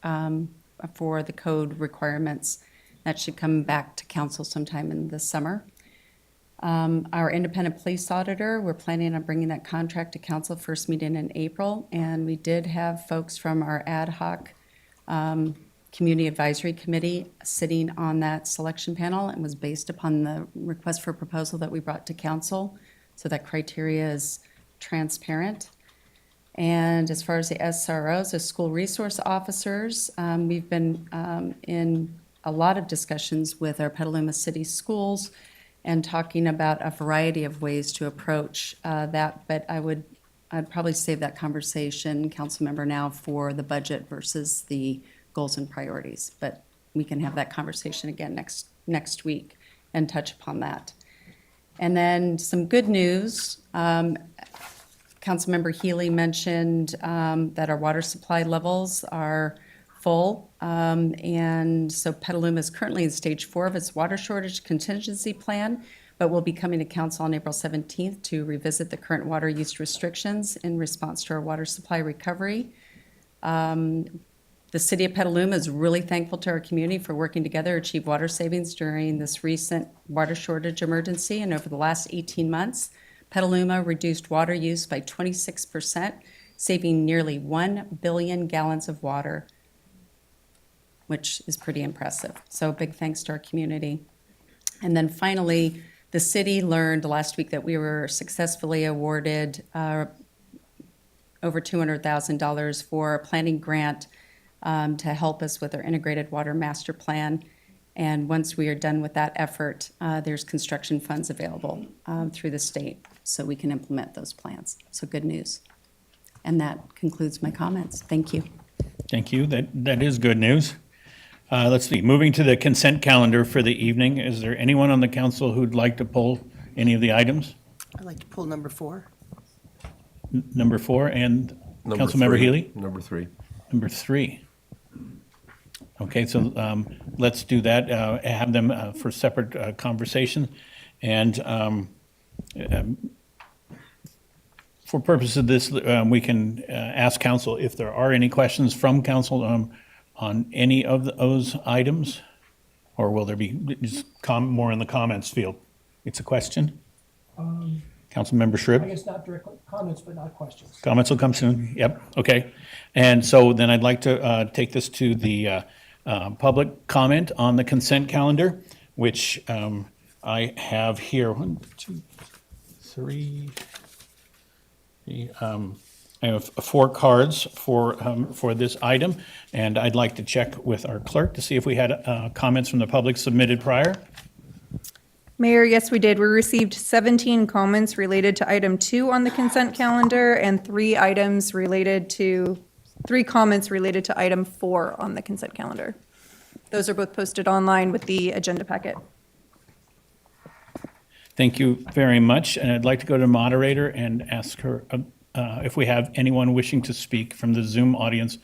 [SPEAKER 20] for the code requirements. That should come back to council sometime in the summer. Our independent police auditor, we're planning on bringing that contract to council first meeting in April, and we did have folks from our ad hoc Community Advisory Committee sitting on that selection panel, and was based upon the request for proposal that we brought to council. So that criteria is transparent. And as far as the SROs, the school resource officers, we've been in a lot of discussions with our Petaluma City schools and talking about a variety of ways to approach that. But I'd probably save that conversation, Councilmember, now for the budget versus the goals and priorities. But we can have that conversation again next week and touch upon that. And then some good news. Councilmember Healy mentioned that our water supply levels are full. And so Petaluma is currently in stage 4 of its water shortage contingency plan, but we'll be coming to council on April 17th to revisit the current water use restrictions in response to our water supply recovery. The city of Petaluma is really thankful to our community for working together to achieve water savings during this recent water shortage emergency. And over the last 18 months, Petaluma reduced water use by 26%, saving nearly 1 billion gallons of water, which is pretty impressive. So big thanks to our community. And then finally, the city learned last week that we were successfully awarded over $200,000 for a planning grant to help us with our integrated water master plan. And once we are done with that effort, there's construction funds available through the state so we can implement those plans. So good news. And that concludes my comments. Thank you.
[SPEAKER 4] Thank you. That is good news. Let's see, moving to the consent calendar for the evening. Is there anyone on the council who'd like to pull any of the items?
[SPEAKER 18] I'd like to pull number 4.
[SPEAKER 4] Number 4 and
[SPEAKER 6] Number
[SPEAKER 4] Councilmember
[SPEAKER 6] 3.
[SPEAKER 4] Healy?
[SPEAKER 6] Number 3.
[SPEAKER 4] Number 3. Okay, so let's do that, have them for separate conversation. And for purpose of this, we can ask council if there are any questions from council on any of those items, or will there be just more in the comments field? It's a question? Councilmember Shrib?
[SPEAKER 15] I guess not direct comments, but not questions.
[SPEAKER 4] Comments will come soon, yep, okay. And so then I'd like to take this to the public comment on the consent calendar, which I have here, 1, 2, 3, I have 4 cards for this item, and I'd like to check with our clerk to see if we had comments from the public submitted prior.
[SPEAKER 1] Mayor, yes, we did. We received 17 comments related to item 2 on the consent calendar and 3 comments related to item 4 on the consent calendar. Those are both posted online with the agenda packet.
[SPEAKER 4] Thank you very much, and I'd like to go to the moderator and ask her if we have anyone wishing to speak from the Zoom audience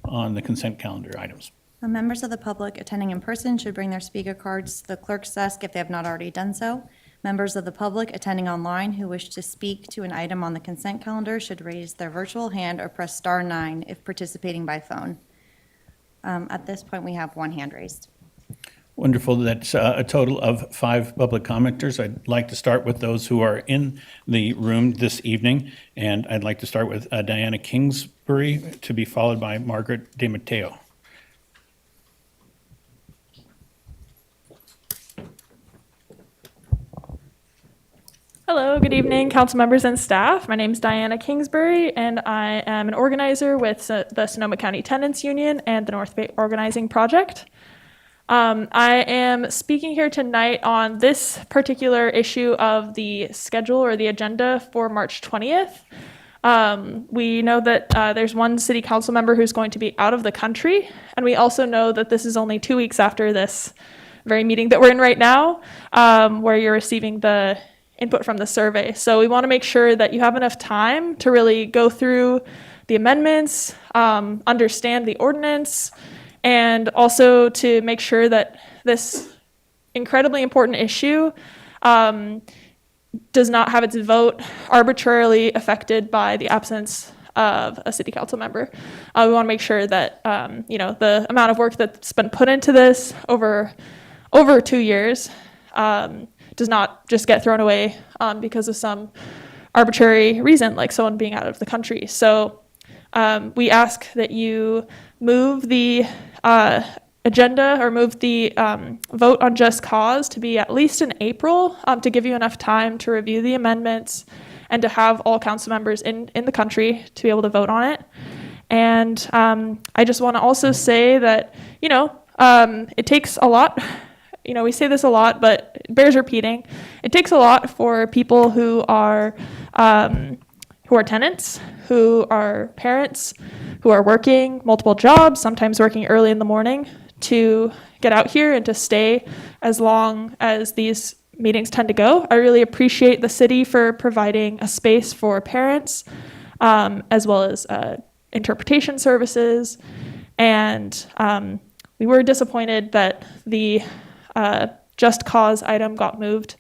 [SPEAKER 4] on the consent calendar items.
[SPEAKER 2] The members of the public attending in person should bring their speaker cards to the clerk's desk if they have not already done so. Members of the public attending online who wish to speak to an item on the consent calendar should raise their virtual hand or press star 9 if participating by phone. At this point, we have 1 hand raised.
[SPEAKER 4] Wonderful. That's a total of 5 public commenters. I'd like to start with those who are in the room this evening, and I'd like to start with Diana Kingsbury, to be followed by Margaret DeMatteo.
[SPEAKER 21] Hello, good evening, council members and staff. My name is Diana Kingsbury, and I am an organizer with the Sonoma County Tenants Union and the North Bay Organizing Project. I am speaking here tonight on this particular issue of the schedule or the agenda for March 20th. We know that there's one city council member who's going to be out of the country, and we also know that this is only 2 weeks after this very meeting that we're in right now, where you're receiving the input from the survey. So we want to make sure that you have enough time to really go through the amendments, understand the ordinance, and also to make sure that this incredibly important issue does not have its vote arbitrarily affected by the absence of a city council member. We want to make sure that the amount of work that's been put into this over 2 years does not just get thrown away because of some arbitrary reason, like someone being out of the country. So we ask that you move the agenda or move the vote on just cause to be at least in April to give you enough time to review the amendments and to have all council members in the country to be able to vote on it. And I just want to also say that, it takes a lot. We say this a lot, but it bears repeating. It takes a lot for people who are tenants, who are parents, who are working multiple jobs, sometimes working early in the morning, to get out here and to stay as long as these meetings tend to go. I really appreciate the city for providing a space for parents, as well as interpretation services. And we were disappointed that the just cause item got moved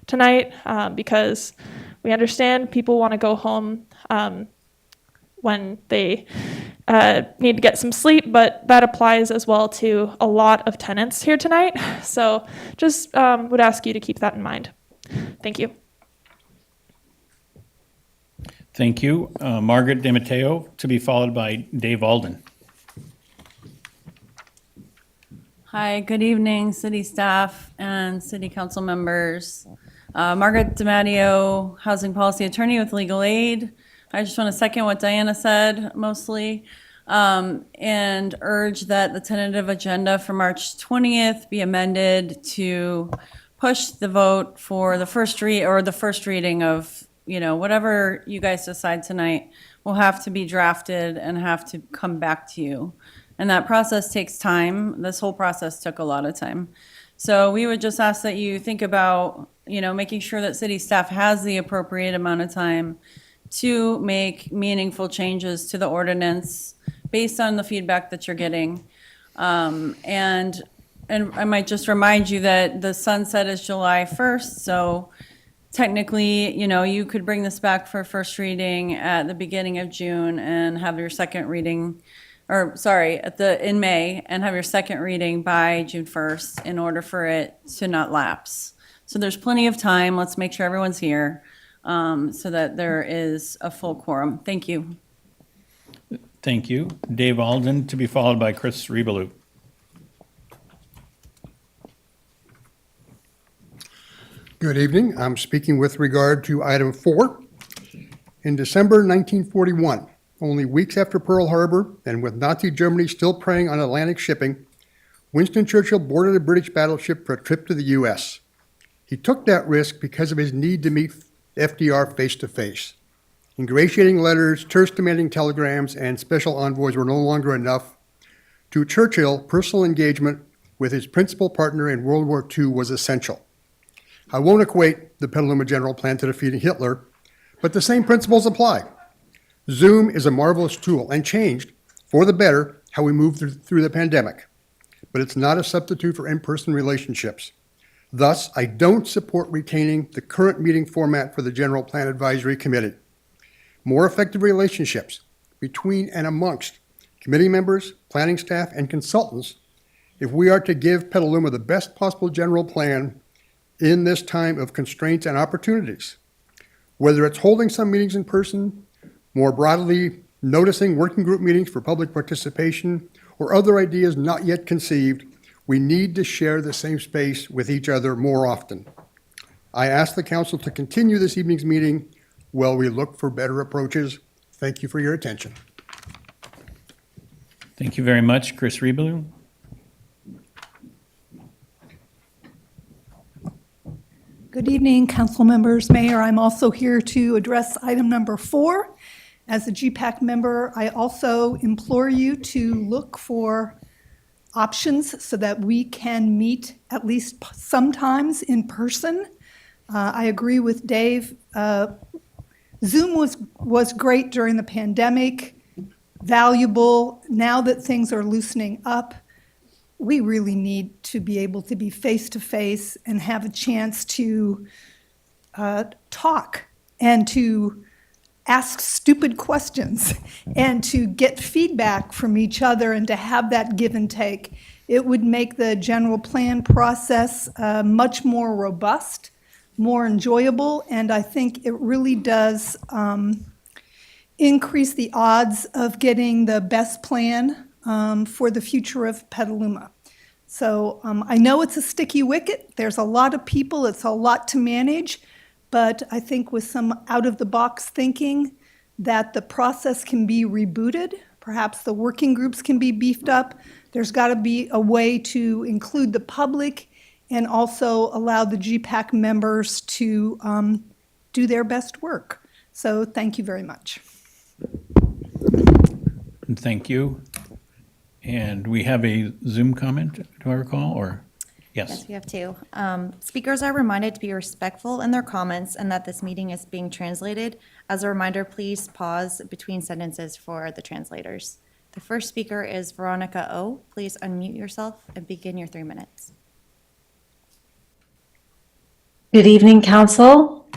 [SPEAKER 21] tonight because we understand people want to go home when they need to get some sleep, but that applies as well to a lot of tenants here tonight. So just would ask you to keep that in mind. Thank you.
[SPEAKER 4] Thank you. Margaret DeMatteo, to be followed by Dave Alden.
[SPEAKER 3] Hi, good evening, city staff and city council members. Margaret DeMatteo, housing policy attorney with Legal Aid. I just want to second what Diana said mostly, and urge that the tentative agenda for March 20th be amended to push the vote for the first reading of, whatever you guys decide tonight will have to be drafted and have to come back to you. And that process takes time. This whole process took a lot of time. So we would just ask that you think about, making sure that city staff has the appropriate amount of time to make meaningful changes to the ordinance based on the feedback that you're getting. And I might just remind you that the sunset is July 1st. So technically, you could bring this back for first reading at the beginning of June and have your second reading in May, and have your second reading by June 1st in order for it to not lapse. So there's plenty of time. Let's make sure everyone's here so that there is a full quorum. Thank you.
[SPEAKER 4] Thank you. Dave Alden, to be followed by Chris Rebelou.
[SPEAKER 22] Good evening. I'm speaking with regard to item 4. In December 1941, only weeks after Pearl Harbor, and with Nazi Germany still preying on Atlantic shipping, Winston Churchill boarded a British battleship for a trip to the U.S. He took that risk because of his need to meet FDR face to face. Ingratiating letters, terse demanding telegrams, and special envoys were no longer enough. To Churchill, personal engagement with his principal partner in World War II was essential. I won't equate the Petaluma General Plan to defeating Hitler, but the same principles apply. Zoom is a marvelous tool and changed, for the better, how we moved through the pandemic. But it's not a substitute for in-person relationships. Thus, I don't support retaining the current meeting format for the General Plan Advisory Committee. More effective relationships between and amongst committee members, planning staff, and consultants if we are to give Petaluma the best possible general plan in this time of constraints and opportunities. Whether it's holding some meetings in person, more broadly noticing working group meetings for public participation, or other ideas not yet conceived, we need to share the same space with each other more often. I ask the council to continue this evening's meeting while we look for better approaches. Thank you for your attention.
[SPEAKER 4] Thank you very much, Chris Rebelou.
[SPEAKER 23] Good evening, council members, mayor. I'm also here to address item number 4.
[SPEAKER 5] As a GPAC member, I also implore you to look for options so that we can meet at least sometimes in person. I agree with Dave. Zoom was great during the pandemic, valuable. Now that things are loosening up, we really need to be able to be face-to-face and have a chance to talk and to ask stupid questions and to get feedback from each other and to have that give and take. It would make the general plan process much more robust, more enjoyable, and I think it really does increase the odds of getting the best plan for the future of Petaluma. So I know it's a sticky wicket. There's a lot of people. It's a lot to manage. But I think with some out-of-the-box thinking that the process can be rebooted. Perhaps the working groups can be beefed up. There's got to be a way to include the public and also allow the GPAC members to do their best work. So thank you very much.
[SPEAKER 4] Thank you. And we have a Zoom comment, do I recall, or?
[SPEAKER 2] Yes, we have two. Speakers are reminded to be respectful in their comments and that this meeting is being translated. As a reminder, please pause between sentences for the translators. The first speaker is Veronica O. Please unmute yourself and begin your 3 minutes.
[SPEAKER 7] Good evening, council,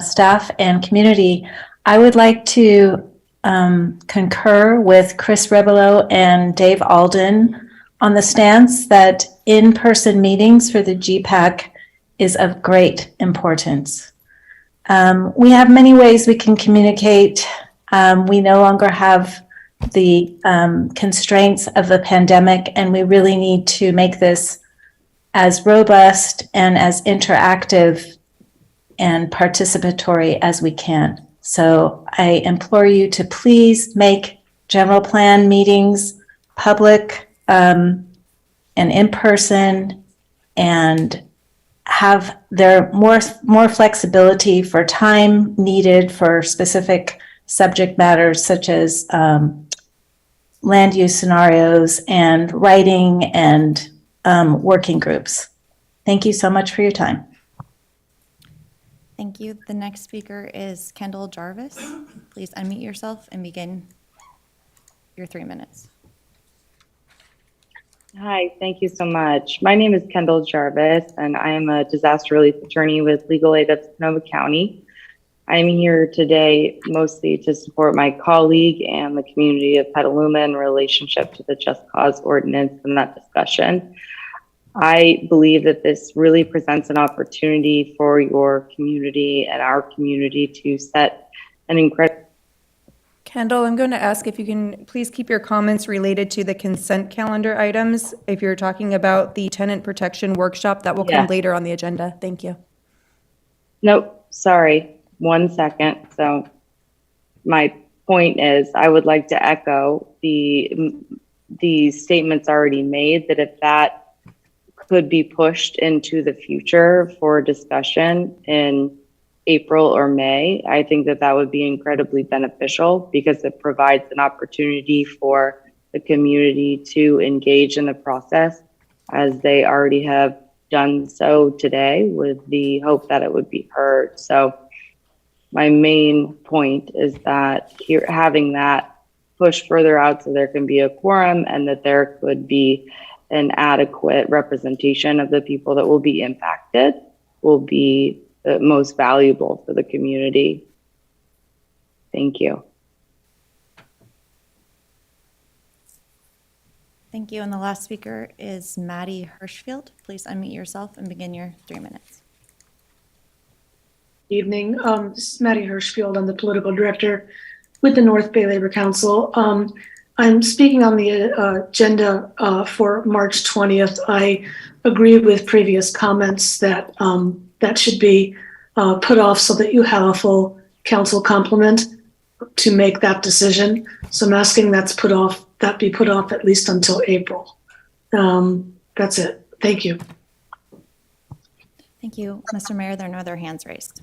[SPEAKER 7] staff, and community. I would like to concur with Chris Rebelo and Dave Alden on the stance that in-person meetings for the GPAC is of great importance. We have many ways we can communicate. We no longer have the constraints of the pandemic, and we really need to make this as robust and as interactive and participatory as we can. So I implore you to please make general plan meetings public and in person, and have there more flexibility for time needed for specific subject matters such as land use scenarios and writing and working groups. Thank you so much for your time.
[SPEAKER 2] Thank you. The next speaker is Kendall Jarvis. Please unmute yourself and begin your 3 minutes.
[SPEAKER 23] Hi, thank you so much. My name is Kendall Jarvis, and I am a disaster relief attorney with Legal Aid of Sonoma County. I'm here today mostly to support my colleague and the community of Petaluma in relationship to the Just Cause Ordinance and that discussion. I believe that this really presents an opportunity for your community and our community to set an incredible.
[SPEAKER 1] Kendall, I'm going to ask if you can please keep your comments related to the consent calendar items. If you're talking about the tenant protection workshop, that will come later on the agenda. Thank you.
[SPEAKER 23] Nope, sorry, 1 second. So my point is, I would like to echo the statements already made that if that could be pushed into the future for discussion in April or May, I think that that would be incredibly beneficial because it provides an opportunity for the community to engage in the process as they already have done so today with the hope that it would be heard. So my main point is that here having that push further out so there can be a quorum and that there could be an adequate representation of the people that will be impacted will be the most valuable for the community. Thank you.
[SPEAKER 2] Thank you. And the last speaker is Maddie Hirschfield. Please unmute yourself and begin your 3 minutes.
[SPEAKER 24] Evening. This is Maddie Hirschfield. I'm the political director with the North Bay Labor Council. I'm speaking on the agenda for March 20th. I agree with previous comments that that should be put off so that you have a full council complement to make that decision. So I'm asking that be put off at least until April. That's it. Thank you.
[SPEAKER 2] Thank you. Mr. Mayor, there are no other hands raised.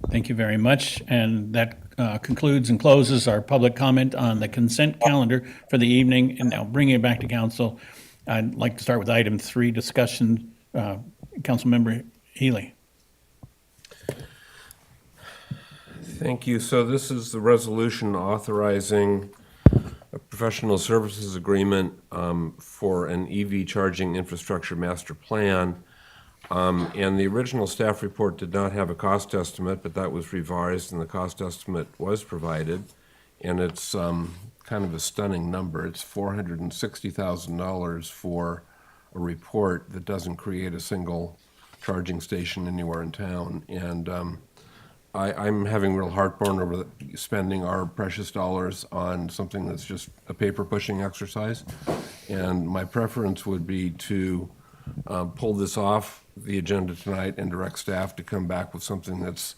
[SPEAKER 4] Thank you very much. And that concludes and closes our public comment on the consent calendar for the evening. And now bringing it back to council, I'd like to start with item 3, discussion. Councilmember Healy.
[SPEAKER 6] Thank you. So this is the resolution authorizing a professional services agreement for an EV charging infrastructure master plan. And the original staff report did not have a cost estimate, but that was revised and the cost estimate was provided. And it's kind of a stunning number. It's $460,000 for a report that doesn't create a single charging station anywhere in town. And I'm having real heartburn over spending our precious dollars on something that's just a paper pushing exercise. And my preference would be to pull this off the agenda tonight and direct staff to come back with something that's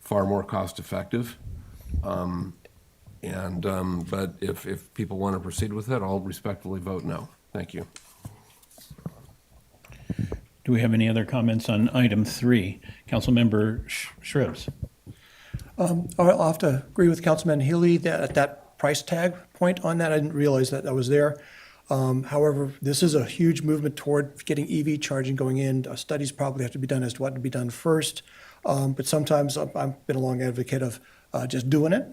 [SPEAKER 6] far more cost effective. But if people want to proceed with it, I'll respectfully vote no. Thank you.
[SPEAKER 4] Do we have any other comments on item 3? Councilmember Shribs.
[SPEAKER 15] I'll have to agree with Councilman Healy that at that price tag point on that, I didn't realize that that was there. However, this is a huge movement toward getting EV charging going in. Studies probably have to be done as to what to be done first. But sometimes I've been a long advocate of just doing it.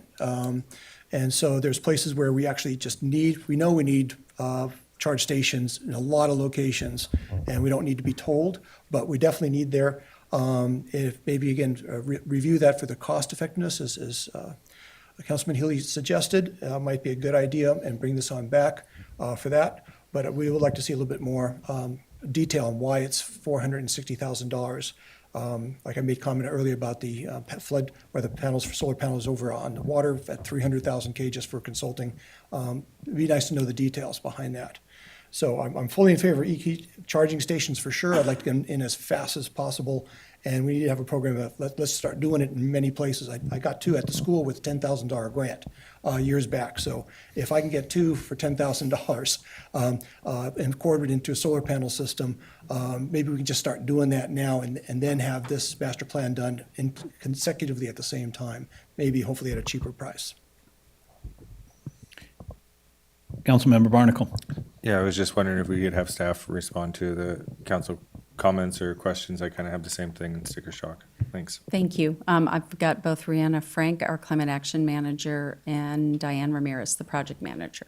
[SPEAKER 15] And so there's places where we actually just we know we need charge stations in a lot of locations, and we don't need to be told, but we definitely need there. If maybe again, review that for the cost effectiveness as Councilman Healy suggested, might be a good idea, and bring this on back for that. But we would like to see a little bit more detail on why it's $460,000. Like I made comment earlier about the flood, where the panels for solar panels over on the water at 300,000K just for consulting. It'd be nice to know the details behind that. So I'm fully in favor of charging stations for sure. I'd like to get them in as fast as possible. And we need to have a program that let's start doing it in many places. I got 2 at the school with $10,000 grant years back. So if I can get 2 for $10,000 and incorporate it into a solar panel system, maybe we can just start doing that now and then have this master plan done consecutively at the same time, maybe hopefully at a cheaper price.
[SPEAKER 4] Councilmember Barnacle.
[SPEAKER 19] Yeah, I was just wondering if we could have staff respond to the council comments or questions. I kind of have the same thing in sticker shock. Thanks.
[SPEAKER 20] Thank you. I've got both Rihanna Frank, our Climate Action Manager, and Diane Ramirez, the Project Manager.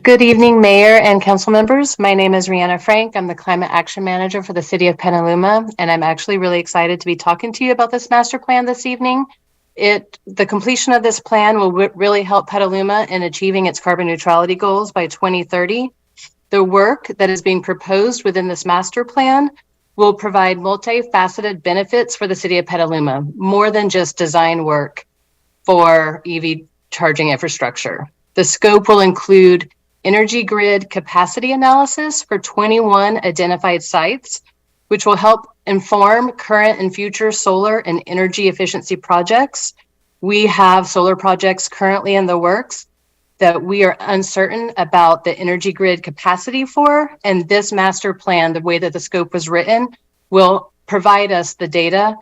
[SPEAKER 8] Good evening, Mayor and council members. My name is Rihanna Frank. I'm the Climate Action Manager for the City of Petaluma, and I'm actually really excited to be talking to you about this master plan this evening. The completion of this plan will really help Petaluma in achieving its carbon neutrality goals by 2030. The work that is being proposed within this master plan will provide multifaceted benefits for the City of Petaluma, more than just design work for EV charging infrastructure. The scope will include energy grid capacity analysis for 21 identified sites, which will help inform current and future solar and energy efficiency projects. We have solar projects currently in the works that we are uncertain about the energy grid capacity for, and this master plan, the way that the scope was written, will provide us the data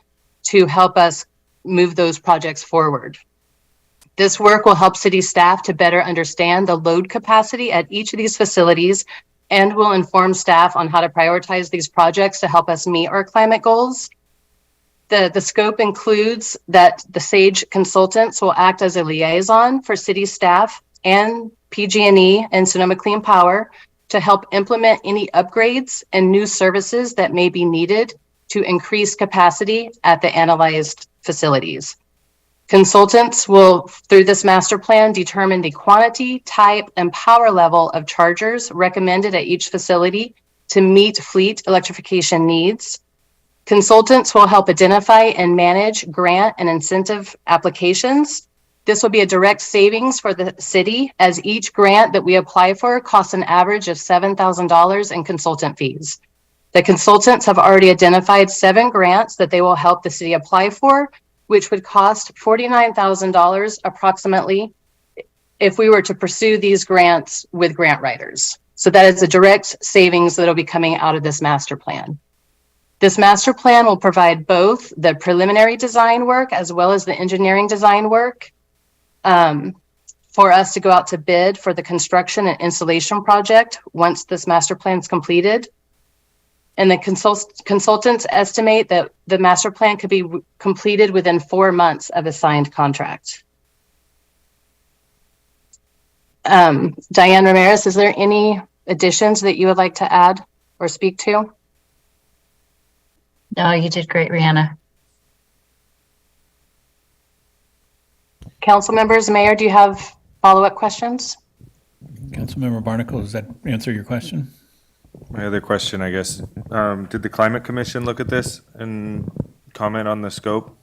[SPEAKER 8] to help us move those projects forward. This work will help city staff to better understand the load capacity at each of these facilities and will inform staff on how to prioritize these projects to help us meet our climate goals. The scope includes that the SAGE consultants will act as a liaison for city staff and PG&E and Sonoma Clean Power to help implement any upgrades and new services that may be needed to increase capacity at the analyzed facilities. Consultants will, through this master plan, determine the quantity, type, and power level of chargers recommended at each facility to meet fleet electrification needs. Consultants will help identify and manage grant and incentive applications. This will be a direct savings for the city, as each grant that we apply for costs an average of $7,000 in consultant fees. The consultants have already identified 7 grants that they will help the city apply for, which would cost $49,000 approximately if we were to pursue these grants with grant writers. So that is a direct savings that will be coming out of this master plan. This master plan will provide both the preliminary design work as well as the engineering design work for us to go out to bid for the construction and installation project once this master plan is completed. And the consultants estimate that the master plan could be completed within 4 months of a signed contract. Diane Ramirez, is there any additions that you would like to add or speak to?
[SPEAKER 7] No, you did great, Rihanna.
[SPEAKER 8] Council members, Mayor, do you have follow-up questions?
[SPEAKER 4] Councilmember Barnacle, does that answer your question?
[SPEAKER 19] My other question, I guess, did the Climate Commission look at this and comment on the scope?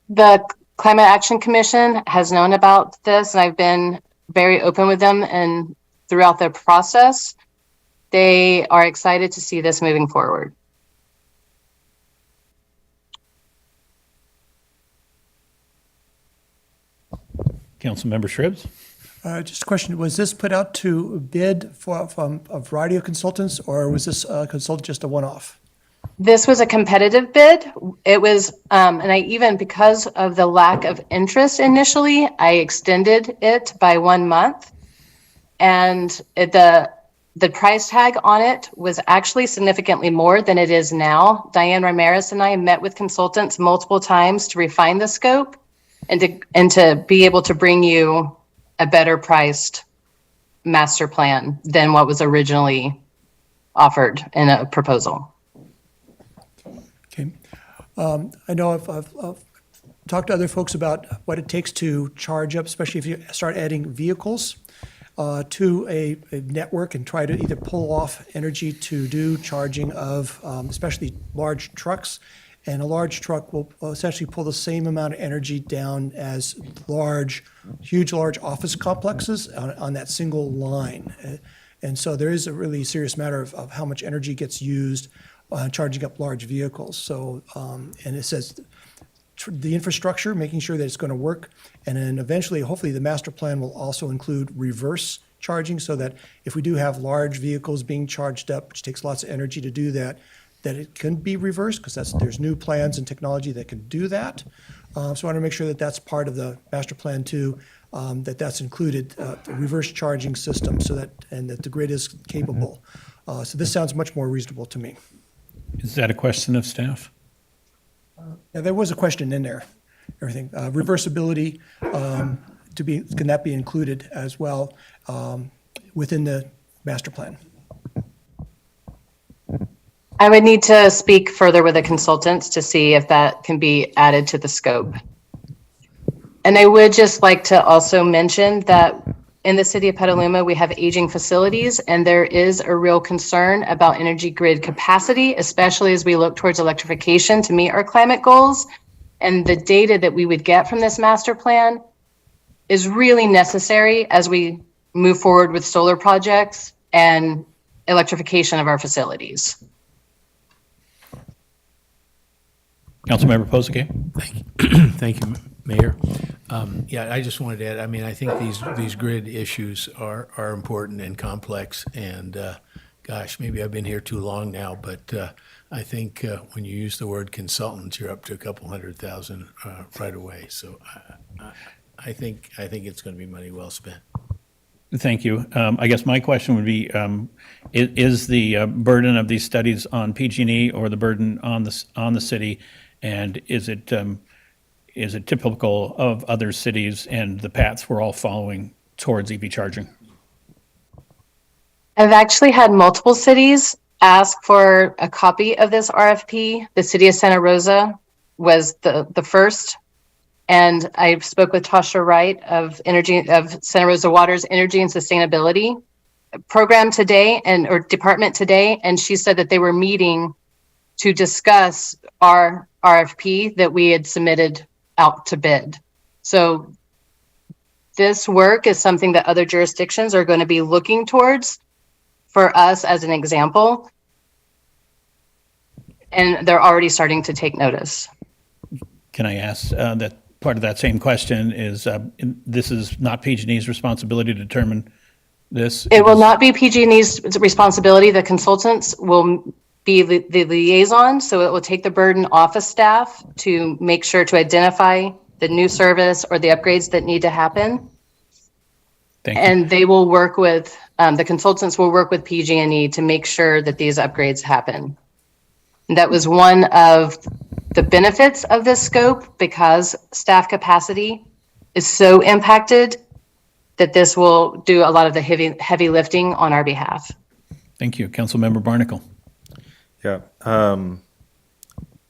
[SPEAKER 8] The Climate Action Commission has known about this, and I've been very open with them and throughout the process. They are excited to see this moving forward.
[SPEAKER 4] Councilmember Shribs?
[SPEAKER 15] Just a question, was this put out to bid from a variety of consultants, or was this consultant just a one-off?
[SPEAKER 8] This was a competitive bid. It was, and I even, because of the lack of interest initially, I extended it by 1 month. And the price tag on it was actually significantly more than it is now. Diane Ramirez and I met with consultants multiple times to refine the scope and to be able to bring you a better priced master plan than what was originally offered in a proposal.
[SPEAKER 15] Okay. I know I've talked to other folks about what it takes to charge up, especially if you start adding vehicles to a network and try to either pull off energy to do charging of especially large trucks. And a large truck will essentially pull the same amount of energy down as huge large office complexes on that single line. And so there is a really serious matter of how much energy gets used charging up large vehicles. So, and it says the infrastructure, making sure that it's going to work. And then eventually, hopefully, the master plan will also include reverse charging so that if we do have large vehicles being charged up, which takes lots of energy to do that it can be reversed, because there's new plans and technology that can do that. So I want to make sure that that's part of the master plan too, that's included, the reverse charging system, and that the grid is capable. So this sounds much more reasonable to me.
[SPEAKER 4] Is that a question of staff?
[SPEAKER 15] Yeah, there was a question in there, everything. Reversibility, can that be included as well within the master plan?
[SPEAKER 8] I would need to speak further with the consultants to see if that can be added to the scope. And I would just like to also mention that in the city of Petaluma, we have aging facilities, and there is a real concern about energy grid capacity, especially as we look towards electrification to meet our climate goals. And the data that we would get from this master plan is really necessary as we move forward with solar projects and electrification of our facilities.
[SPEAKER 4] Councilmember Posake?
[SPEAKER 16] Thank you, Mayor. Yeah, I just wanted to add, I mean, I think these grid issues are important and complex, and gosh, maybe I've been here too long now, but I think when you use the word consultants, you're up to a couple 100,000 right away. So I think it's going to be money well spent.
[SPEAKER 4] Thank you. I guess my question would be, is the burden of these studies on PG&E or the burden on the city? And is it typical of other cities and the paths we're all following towards EV charging?
[SPEAKER 8] I've actually had multiple cities ask for a copy of this RFP. The city of Santa Rosa was the first. And I spoke with Tasha Wright of Santa Rosa Water's Energy and Sustainability program today or department today. And she said that they were meeting to discuss our RFP that we had submitted out to bid. So this work is something that other jurisdictions are going to be looking towards for us as an example. And they're already starting to take notice.
[SPEAKER 4] Can I ask that part of that same question is, this is not PG&E's responsibility to determine this?
[SPEAKER 8] It will not be PG&E's responsibility. The consultants will be the liaison, so it will take the burden off of staff to make sure to identify the new service or the upgrades that need to happen.
[SPEAKER 4] Thank you.
[SPEAKER 8] And they will work with, the consultants will work with PG&E to make sure that these upgrades happen. And that was one of the benefits of this scope, because staff capacity is so impacted that this will do a lot of the heavy lifting on our behalf.
[SPEAKER 4] Thank you. Councilmember Barnacle.
[SPEAKER 19] Yeah,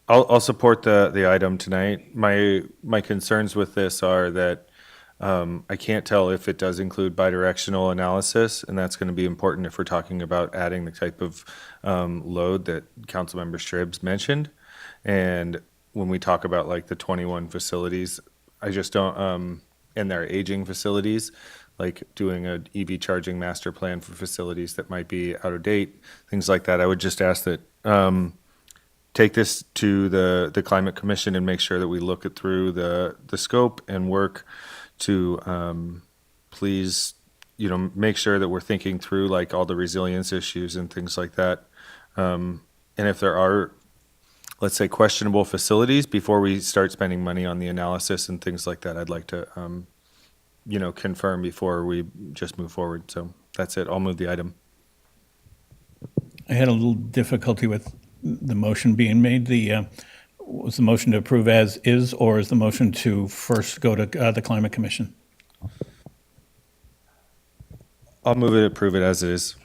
[SPEAKER 19] I'll support the item tonight. My concerns with this are that I can't tell if it does include bidirectional analysis, and that's going to be important if we're talking about adding the type of load that Councilmember Stribbs mentioned. And when we talk about like the 21 facilities, I just don't, and their aging facilities, like doing a EV charging master plan for facilities that might be out of date, things like that. I would just ask that take this to the Climate Commission and make sure that we look it through the scope and work to please, make sure that we're thinking through like all the resilience issues and things like that. And if there are, let's say, questionable facilities, before we start spending money on the analysis and things like that, I'd like to, confirm before we just move forward. So that's it. I'll move the item.
[SPEAKER 4] I had a little difficulty with the motion being made. Was the motion to approve as is, or is the motion to first go to the Climate Commission?
[SPEAKER 19] I'll move it, approve it as is.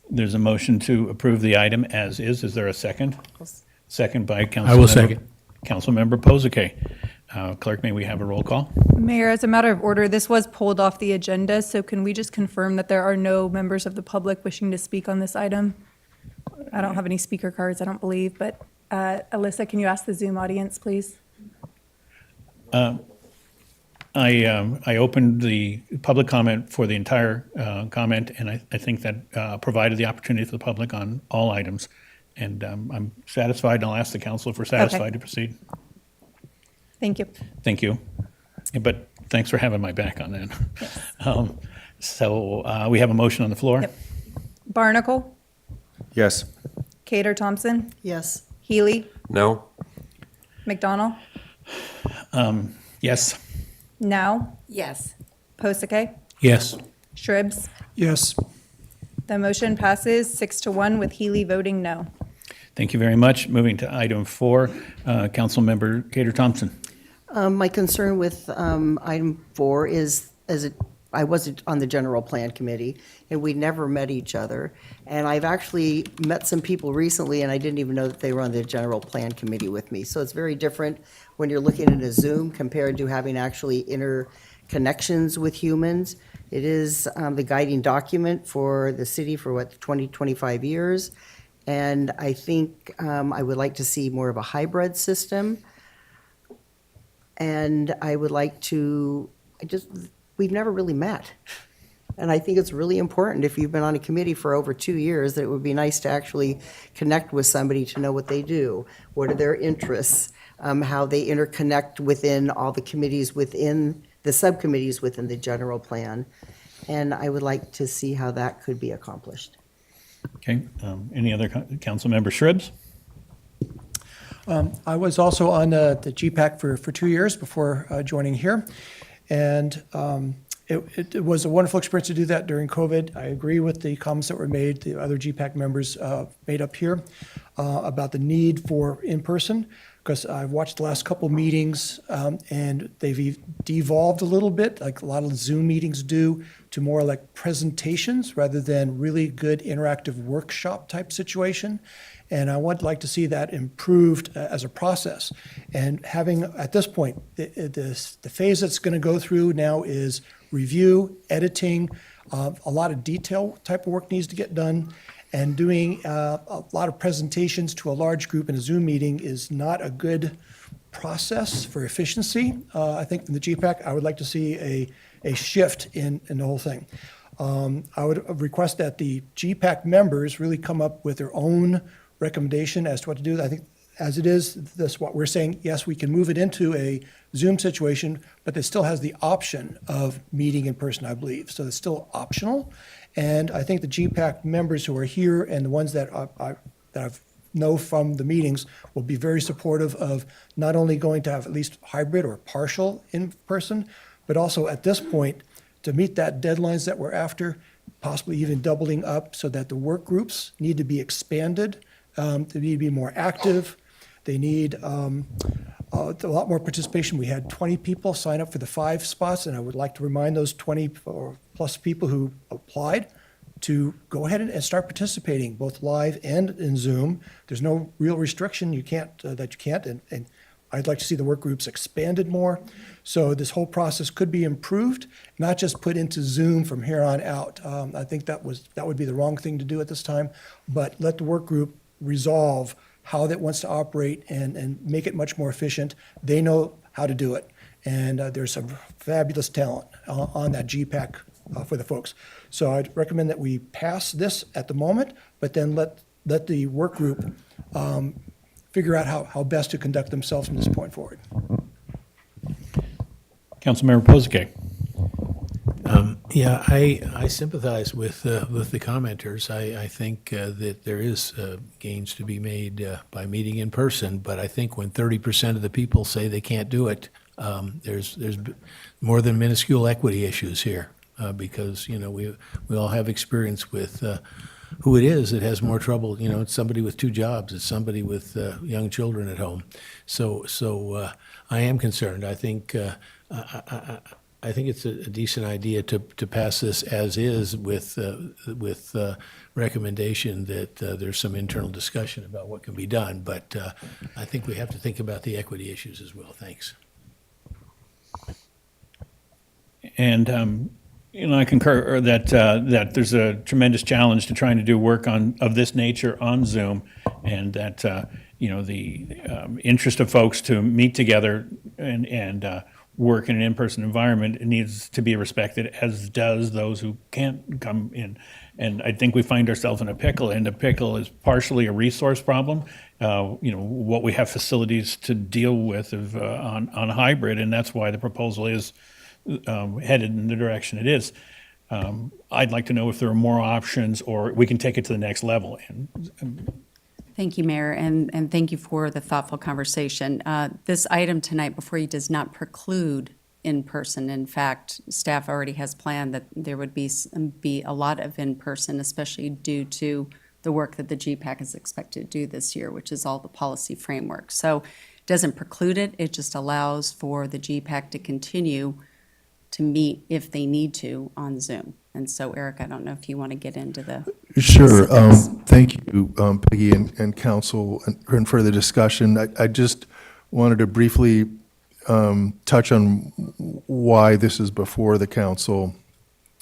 [SPEAKER 4] There's a motion to approve the item as is. Is there a second? Second by Councilmember.
[SPEAKER 16] I will second.
[SPEAKER 4] Councilmember Posake. Clerk, may we have a roll call?
[SPEAKER 1] Mayor, as a matter of order, this was pulled off the agenda, so can we just confirm that there are no members of the public wishing to speak on this item? I don't have any speaker cards, I don't believe, but Alyssa, can you ask the Zoom audience, please?
[SPEAKER 4] I opened the public comment for the entire comment, and I think that provided the opportunity for the public on all items. And I'm satisfied, and I'll ask the council if we're satisfied to proceed.
[SPEAKER 1] Thank you.
[SPEAKER 4] Thank you. But thanks for having my back on that.
[SPEAKER 1] Yes.
[SPEAKER 4] So we have a motion on the floor.
[SPEAKER 1] Yep. Barnacle,
[SPEAKER 19] Yes.
[SPEAKER 1] Cater Thompson,
[SPEAKER 18] Yes.
[SPEAKER 1] Healy,
[SPEAKER 6] No?
[SPEAKER 1] McDonald,
[SPEAKER 4] Yes.
[SPEAKER 1] Now,
[SPEAKER 17] Yes.
[SPEAKER 1] Posake,
[SPEAKER 16] Yes.
[SPEAKER 1] Stribbs.
[SPEAKER 15] Yes.
[SPEAKER 1] The motion passes 6-1 with Healy voting no.
[SPEAKER 4] Thank you very much. Moving to item 4, Councilmember Cater Thompson.
[SPEAKER 18] My concern with item 4 is, I wasn't on the general plan committee, and we never met each other. And I've actually met some people recently, and I didn't even know that they were on the general plan committee with me. So it's very different when you're looking at a Zoom compared to having actually interconnections with humans. It is the guiding document for the city for 20, 25 years. And I think I would like to see more of a hybrid system. And I would like to, we've never really met. And I think it's really important, if you've been on a committee for over 2 years, that it would be nice to actually connect with somebody to know what they do, what are their interests, how they interconnect within all the committees within, the subcommittees within the general plan. And I would like to see how that could be accomplished.
[SPEAKER 4] Okay. Any other council member? Stribbs?
[SPEAKER 15] I was also on the GPAC for 2 years before joining here. And it was a wonderful experience to do that during COVID. I agree with the comments that were made, the other GPAC members made up here about the need for in-person, because I've watched the last couple meetings and they've devolved a little bit, like a lot of Zoom meetings do, to more like presentations rather than really good interactive workshop type situation. And I would like to see that improved as a process. And having, at this point, the phase that's going to go through now is review, editing, a lot of detail type of work needs to get done. And doing a lot of presentations to a large group in a Zoom meeting is not a good process for efficiency. I think in the GPAC, I would like to see a shift in the whole thing. I would request that the GPAC members really come up with their own recommendation as to what to do. I think as it is, this what we're saying, yes, we can move it into a Zoom situation, but it still has the option of meeting in person, I believe. So it's still optional. And I think the GPAC members who are here and the ones that I've know from the meetings will be very supportive of not only going to have at least hybrid or partial in person, but also at this point to meet that deadlines that we're after, possibly even doubling up so that the work groups need to be expanded, they need to be more active. They need a lot more participation. We had 20 people sign up for the 5 spots, and I would like to remind those 20 or plus people who applied to go ahead and start participating, both live and in Zoom. There's no real restriction you can't, and I'd like to see the work groups expanded more. So this whole process could be improved, not just put into Zoom from here on out. I think that would be the wrong thing to do at this time, but let the work group resolve how it wants to operate and make it much more efficient. They know how to do it, and there's some fabulous talent on that GPAC for the folks. So I'd recommend that we pass this at the moment, but then let the work group figure out how best to conduct themselves from this point forward.
[SPEAKER 4] Councilmember Pozike.
[SPEAKER 16] Yeah, I sympathize with the commenters. I think that there is gains to be made by meeting in person, but I think when 30% of the people say they can't do it, there's more than minuscule equity issues here, because we all have experience with who it is that has more trouble. It's somebody with 2 jobs, it's somebody with young children at home. So I am concerned. I think it's a decent idea to pass this as is with recommendation that there's some internal discussion about what can be done. But I think we have to think about the equity issues as well. Thanks.
[SPEAKER 4] And I concur that there's a tremendous challenge to trying to do work of this nature on Zoom, and that the interest of folks to meet together and work in an in-person environment needs to be respected, as does those who can't come in. And I think we find ourselves in a pickle, and the pickle is partially a resource problem. What we have facilities to deal with on hybrid, and that's why the proposal is headed in the direction it is. I'd like to know if there are more options, or we can take it to the next level.
[SPEAKER 20] Thank you, Mayor, and thank you for the thoughtful conversation. This item tonight before you does not preclude in-person. In fact, staff already has planned that there would be a lot of in-person, especially due to the work that the GPAC is expected to do this year, which is all the policy framework. So it doesn't preclude it, it just allows for the GPAC to continue to meet if they need to on Zoom. And so, Eric, I don't know if you want to get into the
[SPEAKER 9] Sure. Thank you, Peggy and Council, and for the discussion. I just wanted to briefly touch on why this is before the Council,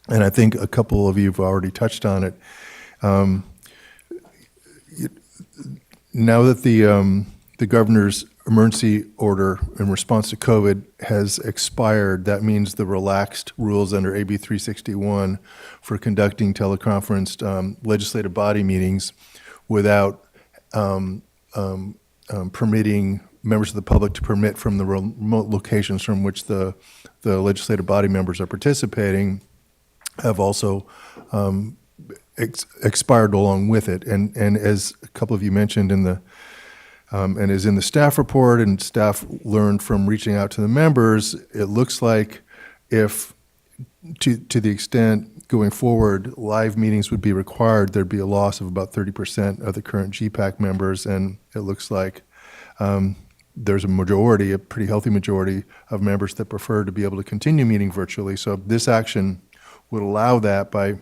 [SPEAKER 9] and I think a couple of you have already touched on it. Now that the governor's emergency order in response to COVID has expired, that means the relaxed rules under AB 361 for conducting teleconferenced legislative body meetings without permitting members of the public to permit from the remote locations from which the legislative body members are participating have also expired along with it. And as a couple of you mentioned in the and is in the staff report, and staff learned from reaching out to the members, it looks like if, to the extent going forward, live meetings would be required, there'd be a loss of about 30% of the current GPAC members, and it looks like there's a pretty healthy majority of members that prefer to be able to continue meeting virtually. So this action would allow that by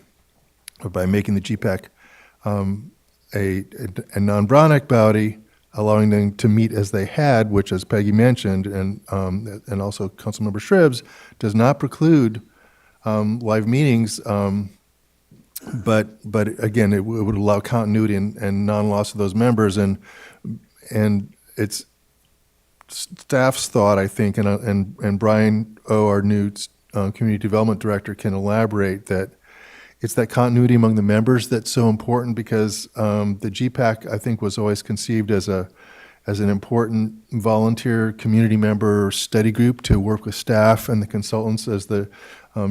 [SPEAKER 9] making the GPAC a non-Bronick body, allowing them to meet as they had, which, as Peggy mentioned, and also Councilmember Shribs, does not preclude live meetings, but again, it would allow continuity and non-loss of those members, and it's staff's thought, I think, and Brian O, our new Community Development Director, can elaborate that it's that continuity among the members that's so important, because the GPAC, I think, was always conceived as as an important volunteer community member study group to work with staff and the consultants as the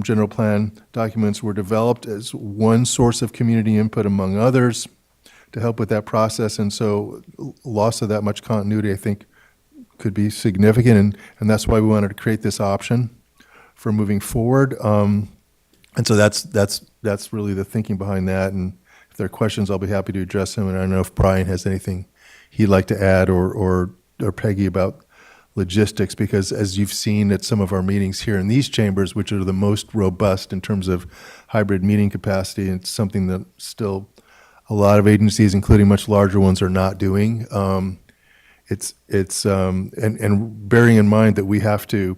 [SPEAKER 9] general plan documents were developed as one source of community input among others to help with that process. And so loss of that much continuity, I think, could be significant, and that's why we wanted to create this option for moving forward. And so that's really the thinking behind that. And if there are questions, I'll be happy to address them. And I don't know if Brian has anything he'd like to add, or Peggy, about logistics, because as you've seen at some of our meetings here in these chambers, which are the most robust in terms of hybrid meeting capacity, it's something that still a lot of agencies, including much larger ones, are not doing. And bearing in mind that we have to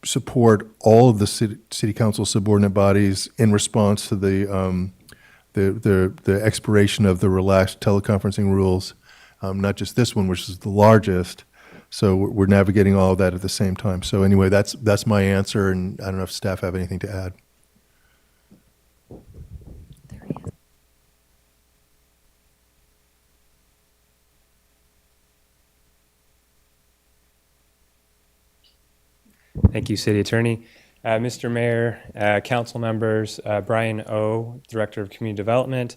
[SPEAKER 9] support all of the city council subordinate bodies in response to the expiration of the relaxed teleconferencing rules, not just this one, which is the largest. So we're navigating all of that at the same time. So anyway, that's my answer, and I don't know if staff have anything to add.
[SPEAKER 10] Thank you, City Attorney. Mr. Mayor, council members, Brian O., Director of Community Development.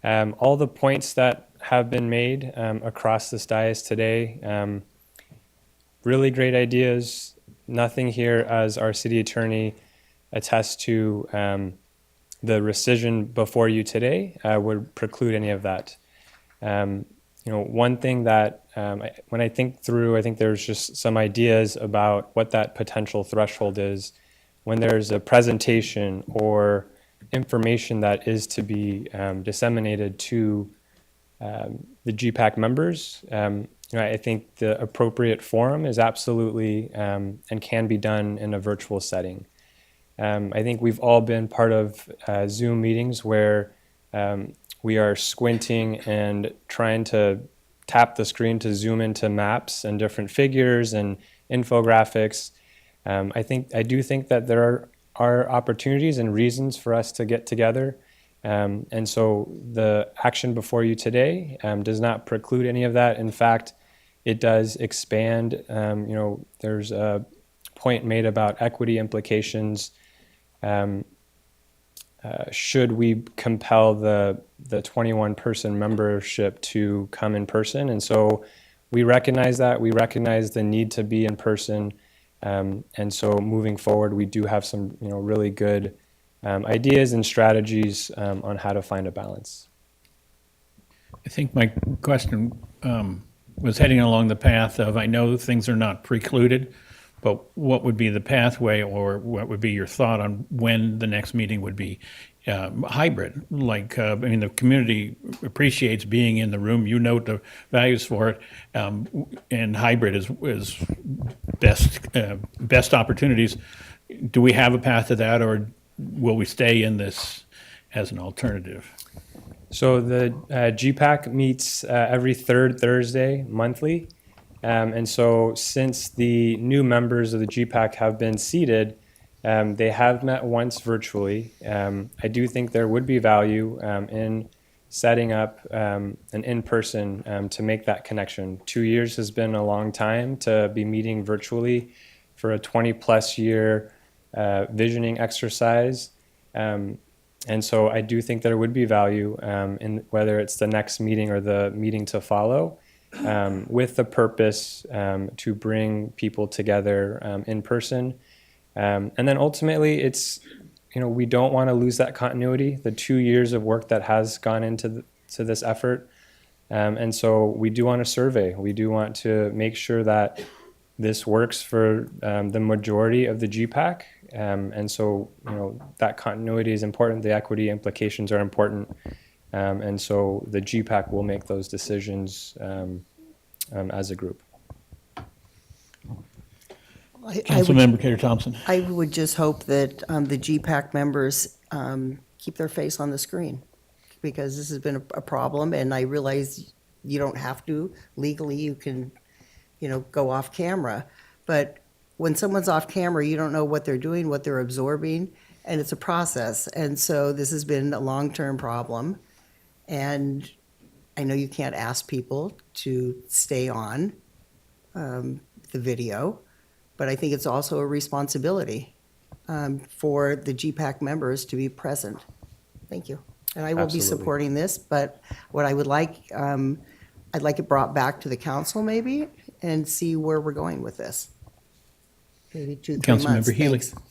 [SPEAKER 10] All the points that have been made across this dais today, really great ideas. Nothing here, as our City Attorney attests to, the rescission before you today would preclude any of that. One thing that when I think through, I think there's just some ideas about what that potential threshold is when there's a presentation or information that is to be disseminated to the GPAC members. I think the appropriate forum is absolutely and can be done in a virtual setting. I think we've all been part of Zoom meetings where we are squinting and trying to tap the screen to zoom into maps and different figures and infographics. I do think that there are opportunities and reasons for us to get together. And so the action before you today does not preclude any of that. In fact, it does expand. There's a point made about equity implications. Should we compel the 21-person membership to come in person? And so we recognize that. We recognize the need to be in person. And so moving forward, we do have some really good ideas and strategies on how to find a balance.
[SPEAKER 4] I think my question was heading along the path of, I know things are not precluded, but what would be the pathway, or what would be your thought on when the next meeting would be hybrid? The community appreciates being in the room. You note the values for it, and hybrid is best opportunities. Do we have a path to that, or will we stay in this as an alternative?
[SPEAKER 10] So the GPAC meets every third Thursday monthly. And so since the new members of the GPAC have been seated, they have met once virtually. I do think there would be value in setting up an in-person to make that connection. 2 years has been a long time to be meeting virtually for a 20-plus year visioning exercise. And so I do think there would be value in whether it's the next meeting or the meeting to follow, with the purpose to bring people together in person. And then ultimately, it's, we don't want to lose that continuity, the 2 years of work that has gone into this effort. And so we do want to survey. We do want to make sure that this works for the majority of the GPAC. And so, that continuity is important. The equity implications are important. And so the GPAC will make those decisions as a group.
[SPEAKER 4] Councilmember Kader Thompson.
[SPEAKER 18] I would just hope that the GPAC members keep their face on the screen, because this has been a problem, and I realize you don't have to. Legally, you can, go off camera. But when someone's off camera, you don't know what they're doing, what they're absorbing, and it's a process. And so this has been a long-term problem. And I know you can't ask people to stay on the video, but I think it's also a responsibility for the GPAC members to be present. Thank you. And I will be
[SPEAKER 6] Absolutely.
[SPEAKER 18] supporting this, but what I would like, I'd like it brought back to the council maybe and see where we're going with this. Maybe 2-3 months.
[SPEAKER 4] Councilmember Healy.
[SPEAKER 18] Thanks.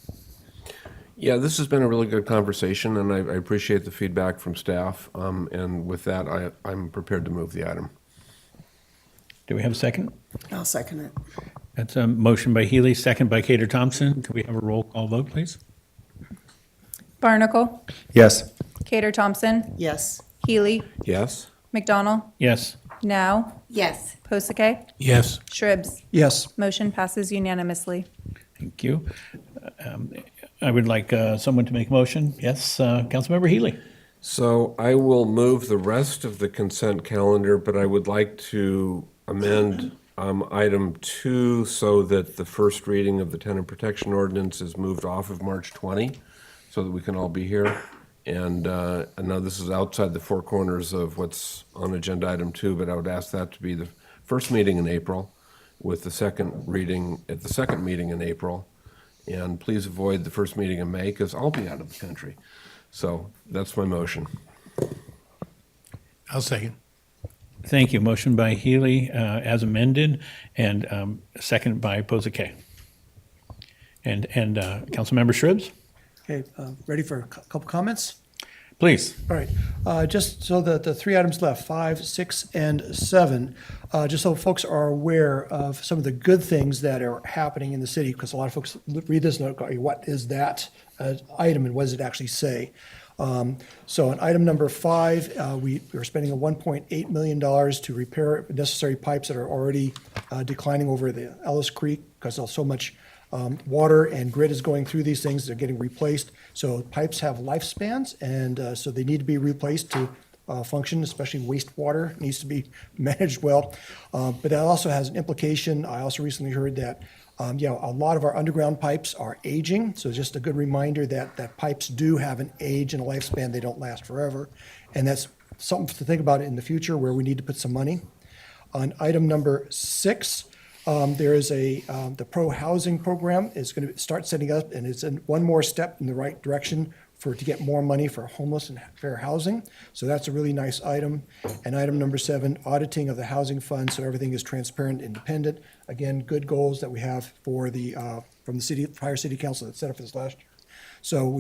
[SPEAKER 6] Yeah, this has been a really good conversation, and I appreciate the feedback from staff. And with that, I'm prepared to move the item.
[SPEAKER 4] Do we have a second?
[SPEAKER 18] I'll second it.
[SPEAKER 4] That's a motion by Healy, second by Cater Thompson. Can we have a roll call vote, please?
[SPEAKER 1] Barnacle,
[SPEAKER 10] Yes.
[SPEAKER 1] Cater Thompson,
[SPEAKER 18] Yes.
[SPEAKER 1] Healy,
[SPEAKER 6] Yes?
[SPEAKER 1] McDonald,
[SPEAKER 4] Yes.
[SPEAKER 1] Now,
[SPEAKER 17] Yes.
[SPEAKER 1] Posake,
[SPEAKER 16] Yes.
[SPEAKER 1] Shribs.
[SPEAKER 15] Yes.
[SPEAKER 1] Motion passes unanimously.
[SPEAKER 4] Thank you. I would like someone to make a motion. Yes, Councilmember Healy.
[SPEAKER 6] So I will move the rest of the consent calendar, but I would like to amend item 2 so that the first reading of the tenant protection ordinance is moved off of March 20, so that we can all be here. And I know this is outside the four corners of what's on agenda item 2, but I would ask that to be the first meeting in April with the second reading at the second meeting in April. And please avoid the first meeting in May because I'll be out of the country. So that's my motion.
[SPEAKER 16] I'll second.
[SPEAKER 4] Thank you. Motion by Healy as amended, and second by Posake. And Councilmember Shribs,
[SPEAKER 15] Okay, ready for a couple comments?
[SPEAKER 4] please.
[SPEAKER 15] All right, just so that the 3 items left, 5, 6, and 7, just so folks are aware of some of the good things that are happening in the city, because a lot of folks read this and go, what is that item and what does it actually say? So on item number 5, we are spending a $1.8 million to repair necessary pipes that are already declining over the Ellis Creek because there's so much water and grid is going through these things. They're getting replaced. So pipes have lifespans, and so they need to be replaced to function, especially wastewater needs to be managed well. But that also has an implication. I also recently heard that a lot of our underground pipes are aging. So just a good reminder that pipes do have an age and a lifespan. They don't last forever. And that's something to think about in the future where we need to put some money. On item number 6, there is the Pro Housing Program is going to start setting up, and it's one more step in the right direction to get more money for homeless and fair housing. So that's a really nice item. And item number 7, auditing of the housing fund so everything is transparent, independent. Again, good goals that we have for from the prior city council that set up for this last year. So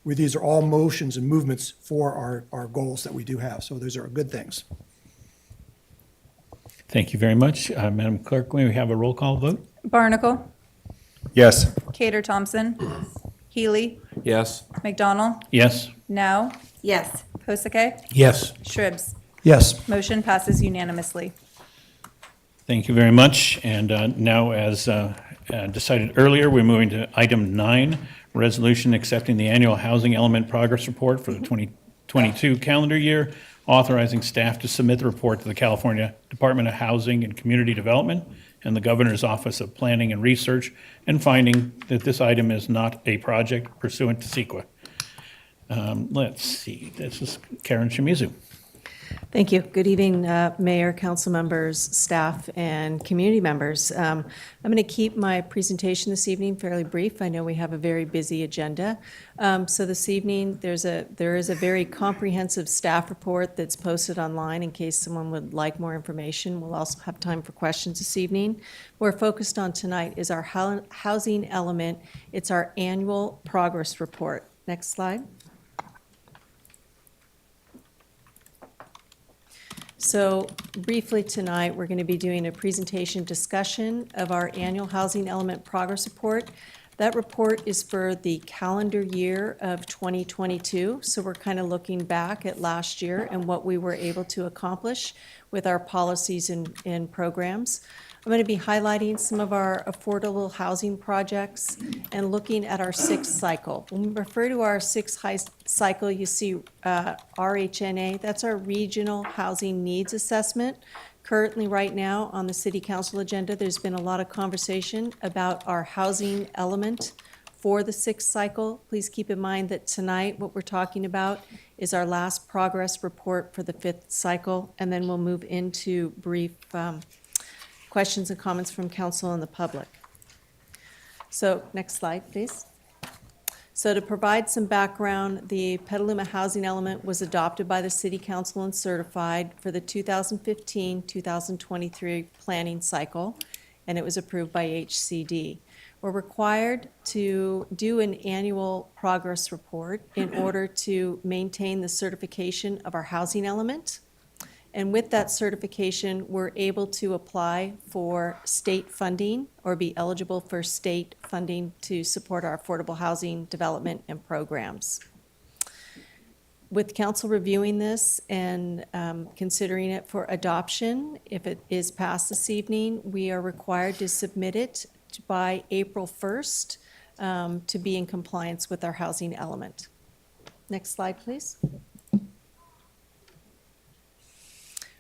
[SPEAKER 15] these are all motions and movements for our goals that we do have. So those are good things.
[SPEAKER 4] Thank you very much. Madam Clerk, may we have a roll call vote?
[SPEAKER 1] Barnacle,
[SPEAKER 10] Yes.
[SPEAKER 1] Cater Thompson, Healy,
[SPEAKER 6] Yes?
[SPEAKER 1] McDonald,
[SPEAKER 4] Yes.
[SPEAKER 1] Now,
[SPEAKER 17] Yes.
[SPEAKER 1] Posake,
[SPEAKER 16] Yes.
[SPEAKER 1] Shribs.
[SPEAKER 15] Yes.
[SPEAKER 1] Motion passes unanimously.
[SPEAKER 4] Thank you very much. And now, as decided earlier, we're moving to item 9, resolution accepting the annual housing element progress report for the 2022 calendar year, authorizing staff to submit the report to the California Department of Housing and Community Development and the Governor's Office of Planning and Research, and finding that this item is not a project pursuant to CEQA. Let's see, this is Karen Shimizu.
[SPEAKER 11] Thank you. Good evening, Mayor, council members, staff, and community members. I'm going to keep my presentation this evening fairly brief. I know we have a very busy agenda. So this evening, there is a very comprehensive staff report that's posted online in case someone would like more information. We'll also have time for questions this evening. What we're focused on tonight is our housing element. It's our annual progress report. Next slide. So briefly tonight, we're going to be doing a presentation discussion of our annual housing element progress report. That report is for the calendar year of 2022. So we're kind of looking back at last year and what we were able to accomplish with our policies and programs. I'm going to be highlighting some of our affordable housing projects and looking at our 6th cycle. When we refer to our 6th cycle, you see RHNA, that's our Regional Housing Needs Assessment. Currently, right now, on the City Council agenda, there's been a lot of conversation about our housing element for the 6th cycle. Please keep in mind that tonight, what we're talking about is our last progress report for the 5th cycle, and then we'll move into brief questions and comments from council and the public. So next slide, please. So to provide some background, the Petaluma Housing Element was adopted by the City Council and certified for the 2015-2023 planning cycle, and it was approved by HCD. We're required to do an annual progress report in order to maintain the certification of our housing element. And with that certification, we're able to apply for state funding or be eligible for state funding to support our affordable housing development and programs. With council reviewing this and considering it for adoption, if it is passed this evening, we are required to submit it by April 1st to be in compliance with our housing element. Next slide, please.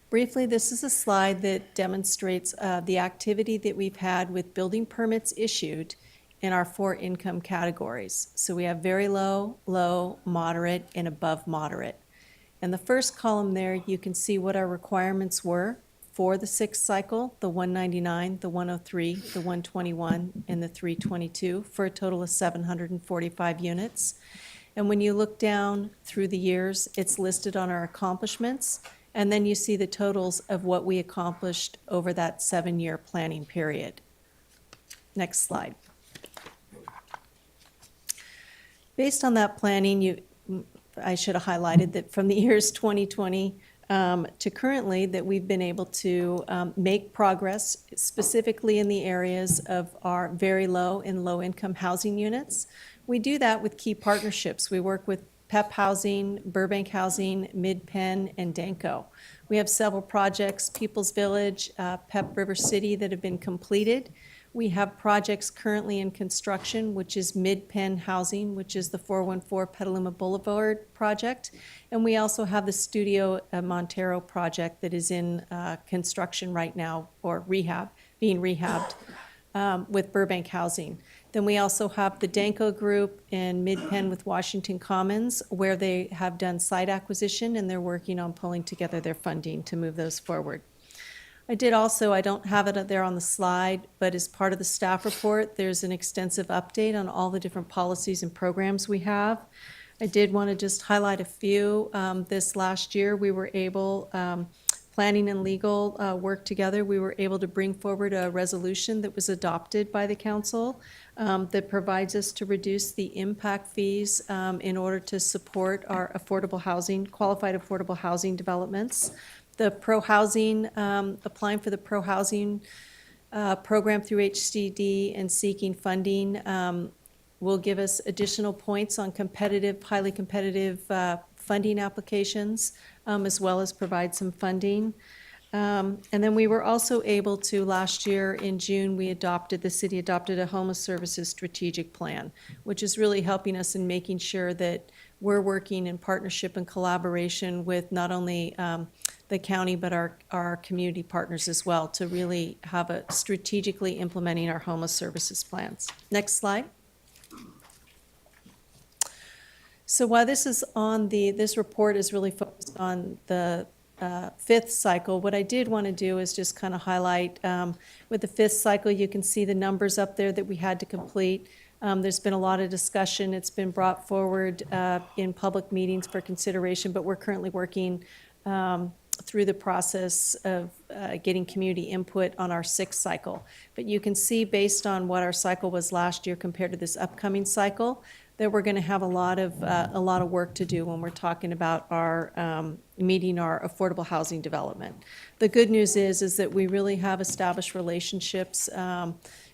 [SPEAKER 11] Briefly, this is a slide that demonstrates the activity that we've had with building permits issued in our 4 income categories. So we have very low, low, moderate, and above moderate. In the first column there, you can see what our requirements were for the 6th cycle, the 199, the 103, the 121, and the 322, for a total of 745 units. And when you look down through the years, it's listed on our accomplishments, and then you see the totals of what we accomplished over that 7-year planning period. Next slide. Based on that planning, I should have highlighted that from the years 2020 to currently, that we've been able to make progress specifically in the areas of our very low and low income housing units. We do that with key partnerships. We work with PEP Housing, Burbank Housing, Mid-Penn, and Danco. We have several projects, People's Village, PEP River City, that have been completed. We have projects currently in construction, which is Mid-Penn Housing, which is the 414 Petaluma Boulevard project. And we also have the Studio Montero project that is in construction right now, or being rehabbed with Burbank Housing. Then we also have the Danco Group in Mid-Penn with Washington Commons, where they have done site acquisition and they're working on pulling together their funding to move those forward. I don't have it there on the slide, but as part of the staff report, there's an extensive update on all the different policies and programs we have. I did want to just highlight a few. This last year, we were able, planning and legal worked together. We were able to bring forward a resolution that was adopted by the council that provides us to reduce the impact fees in order to support our affordable housing, qualified affordable housing developments. The pro-housing, applying for the pro-housing program through HCD and seeking funding will give us additional points on highly competitive funding applications, as well as provide some funding. And then we were also able to, last year in June, the city adopted a homeless services strategic plan, which is really helping us in making sure that we're working in partnership and collaboration with not only the county, but our community partners as well, to really have a strategically implementing our homeless services plans. Next slide. So while this is on this report is really focused on the 5th cycle, what I did want to do is just kind of highlight, with the 5th cycle, you can see the numbers up there that we had to complete. There's been a lot of discussion. It's been brought forward in public meetings for consideration, but we're currently working through the process of getting community input on our 6th cycle. But you can see, based on what our cycle was last year compared to this upcoming cycle, that we're going to have a lot of work to do when we're talking about our meeting our affordable housing development. The good news is that we really have established relationships.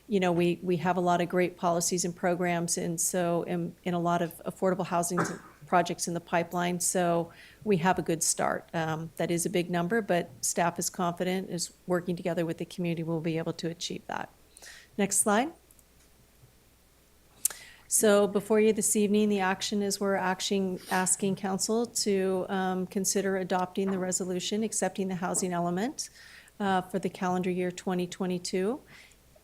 [SPEAKER 11] We have a lot of great policies and programs, and so in a lot of affordable housing projects in the pipeline, so we have a good start. That is a big number, but staff is confident, is working together with the community, we'll be able to achieve that. Next slide. So before you this evening, the action is we're asking council to consider adopting the resolution accepting the housing element for the calendar year 2022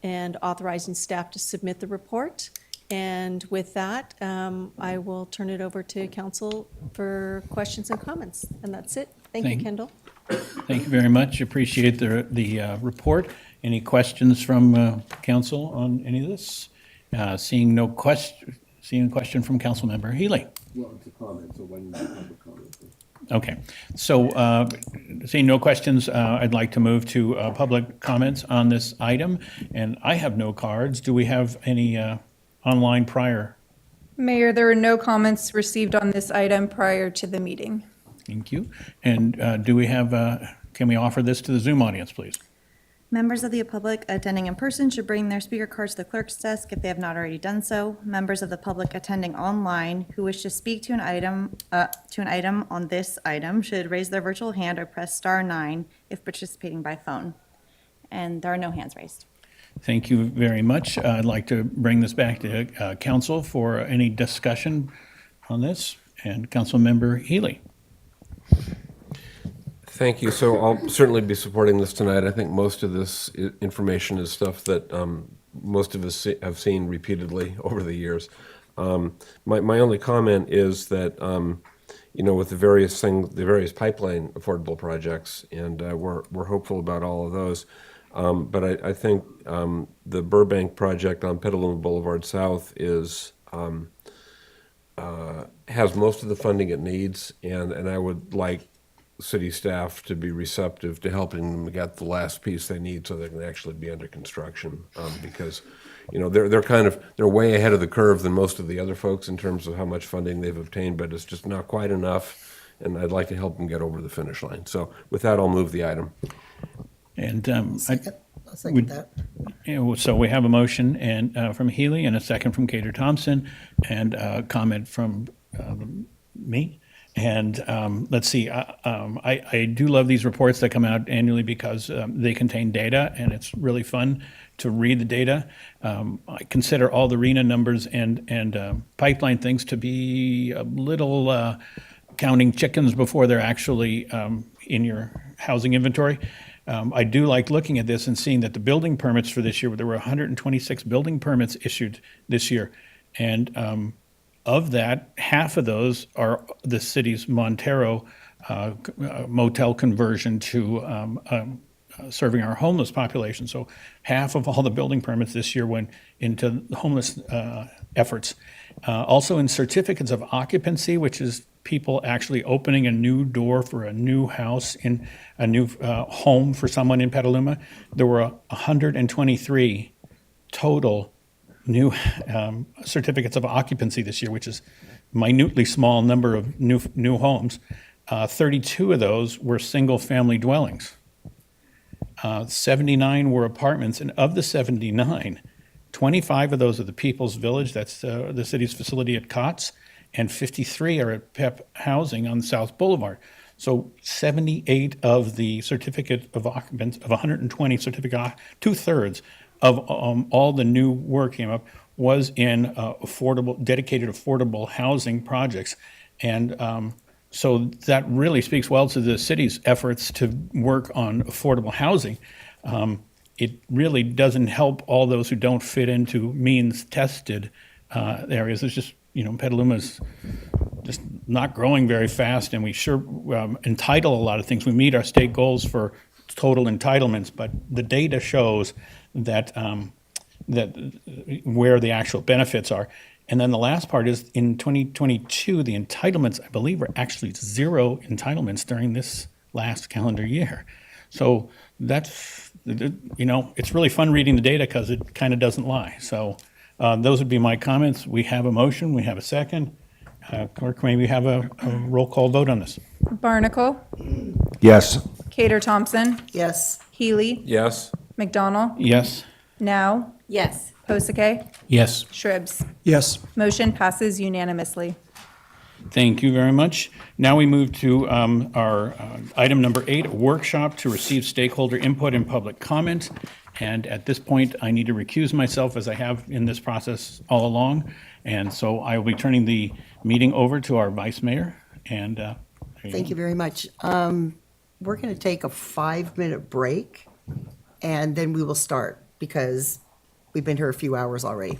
[SPEAKER 11] and authorizing staff to submit the report. And with that, I will turn it over to council for questions and comments. And that's it. Thank you, Kendall.
[SPEAKER 4] Thank you very much. Appreciate the report. Any questions from council on any of this? Seeing no question, seeing a question from Councilmember Healy.
[SPEAKER 6] Well, it's a comment, so when you have a comment.
[SPEAKER 4] Okay, so seeing no questions, I'd like to move to public comments on this item. And I have no cards. Do we have any online prior?
[SPEAKER 1] Mayor, there were no comments received on this item prior to the meeting.
[SPEAKER 4] Thank you. And do we have, can we offer this to the Zoom audience, please?
[SPEAKER 2] Members of the public attending in person should bring their speaker cards to the clerk's desk if they have not already done so. Members of the public attending online who wish to speak to an item on this item should raise their virtual hand or press *9 if participating by phone. And there are no hands raised.
[SPEAKER 4] Thank you very much. I'd like to bring this back to council for any discussion on this. And Councilmember Healy.
[SPEAKER 6] Thank you. So I'll certainly be supporting this tonight. I think most of this information is stuff that most of us have seen repeatedly over the years. My only comment is that, with the various pipeline affordable projects, and we're hopeful about all of those. But I think the Burbank project on Petaluma Boulevard South has most of the funding it needs, and I would like city staff to be receptive to helping them get the last piece they need so they can actually be under construction. Because, they're way ahead of the curve than most of the other folks in terms of how much funding they've obtained, but it's just not quite enough. And I'd like to help them get over the finish line. So with that, I'll move the item.
[SPEAKER 4] And
[SPEAKER 18] I'll second that.
[SPEAKER 4] So we have a motion and from Healy and a second from Cater Thompson and a comment from me. And let's see, I do love these reports that come out annually because they contain data and it's really fun to read the data. I consider all the RENA numbers and pipeline things to be a little counting chickens before they're actually in your housing inventory. I do like looking at this and seeing that the building permits for this year, there were 126 building permits issued this year. And of that, half of those are the city's Montero motel conversion to serving our homeless population. So half of all the building permits this year went into the homeless efforts. Also in certificates of occupancy, which is people actually opening a new door for a new house in a new home for someone in Petaluma, there were 123 total new certificates of occupancy this year, which is minutely small number of new homes. 32 of those were single-family dwellings. 79 were apartments, and of the 79, 25 of those are the People's Village, that's the city's facility at Cots, and 53 are at PEP Housing on South Boulevard. So 78 of the certificate of occupants, of 120 certificate, 2/3 of all the new work came up was in dedicated affordable housing projects. And so that really speaks well to the city's efforts to work on affordable housing. It really doesn't help all those who don't fit into means-tested areas. It's just, Petaluma's just not growing very fast, and we sure entitle a lot of things. We meet our state goals for total entitlements, but the data shows that where the actual benefits are. And then the last part is in 2022, the entitlements, I believe, were actually 0 entitlements during this last calendar year. So that's, it's really fun reading the data because it kind of doesn't lie. So those would be my comments. We have a motion, we have a second. Clerk, may we have a roll call vote on this?
[SPEAKER 1] Barnacle,
[SPEAKER 6] Yes.
[SPEAKER 1] Cater Thompson,
[SPEAKER 18] Yes.
[SPEAKER 1] Healy,
[SPEAKER 6] Yes.
[SPEAKER 1] McDonald,
[SPEAKER 4] Yes.
[SPEAKER 1] Now,
[SPEAKER 11] Yes.
[SPEAKER 1] Posake,
[SPEAKER 16] Yes.
[SPEAKER 1] Shribs.
[SPEAKER 15] Yes.
[SPEAKER 1] Motion passes unanimously.
[SPEAKER 4] Thank you very much. Now we move to our item number 8, a workshop to receive stakeholder input and public comment. And at this point, I need to recuse myself as I have in this process all along. And so I will be turning the meeting over to our vice mayor. And
[SPEAKER 18] Thank you very much. We're going to take a 5-minute break, and then we will start because we've been here a few hours already.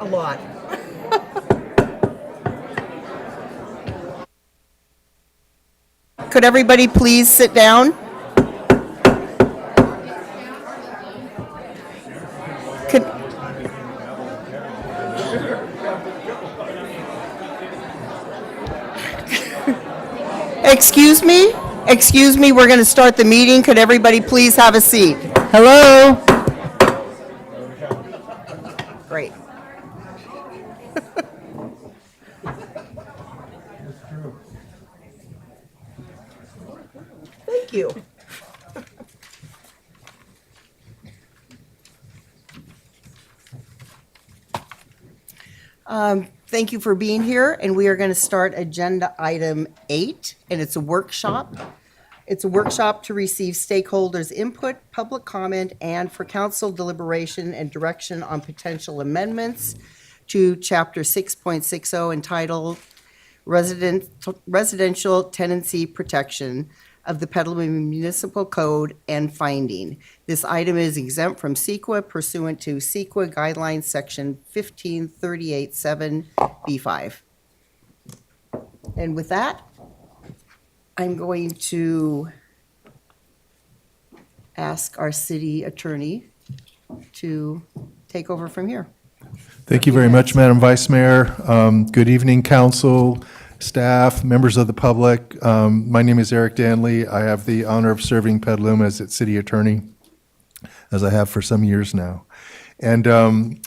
[SPEAKER 18] A lot. Could everybody please sit down? Could, excuse me, we're going to start the meeting. Could everybody please have a seat? Hello? Great. Thank you. Thank you for being here, and we are going to start agenda item 8, and it's a workshop. It's a workshop to receive stakeholders' input, public comment, and for council deliberation and direction on potential amendments to Chapter 6.60 entitled Residential Tenancy Protection of the Petaluma Municipal Code and Finding. This item is exempt from CEQA pursuant to CEQA Guidelines Section 15387B5. And with that, I'm going to ask our city attorney to take over from here.
[SPEAKER 9] Thank you very much, Madam Vice Mayor. Good evening, council, staff, members of the public. My name is Eric Danley. I have the honor of serving Petaluma as its city attorney, as I have for some years now. And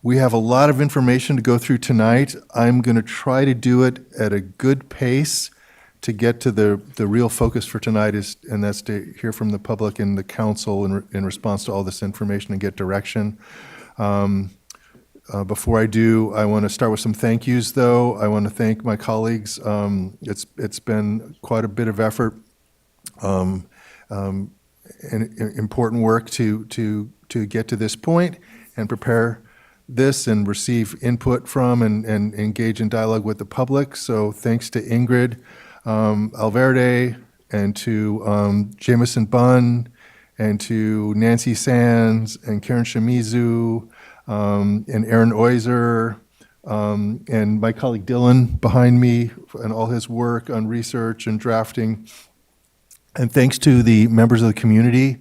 [SPEAKER 9] we have a lot of information to go through tonight. I'm going to try to do it at a good pace to get to the real focus for tonight, and that's to hear from the public and the council in response to all this information and get direction. Before I do, I want to start with some thank yous, though. I want to thank my colleagues. It's been quite a bit of effort and important work to get to this point and prepare this and receive input from and engage in dialogue with the public. So thanks to Ingrid Alverde and to Jameson Bunn and to Nancy Sands and Karen Shimizu and Aaron Oizer, and my colleague Dylan behind me and all his work on research and drafting. And thanks to the members of the community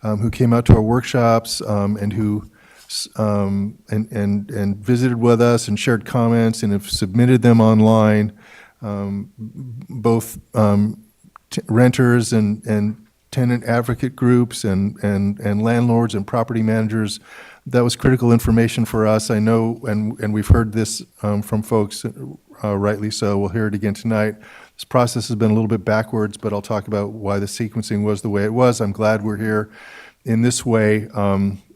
[SPEAKER 9] who came out to our workshops and who and visited with us and shared comments and have submitted them online, both renters and tenant advocate groups and landlords and property managers. That was critical information for us. I know, and we've heard this from folks, rightly so. We'll hear it again tonight. This process has been a little bit backwards, but I'll talk about why the sequencing was the way it was. I'm glad we're here in this way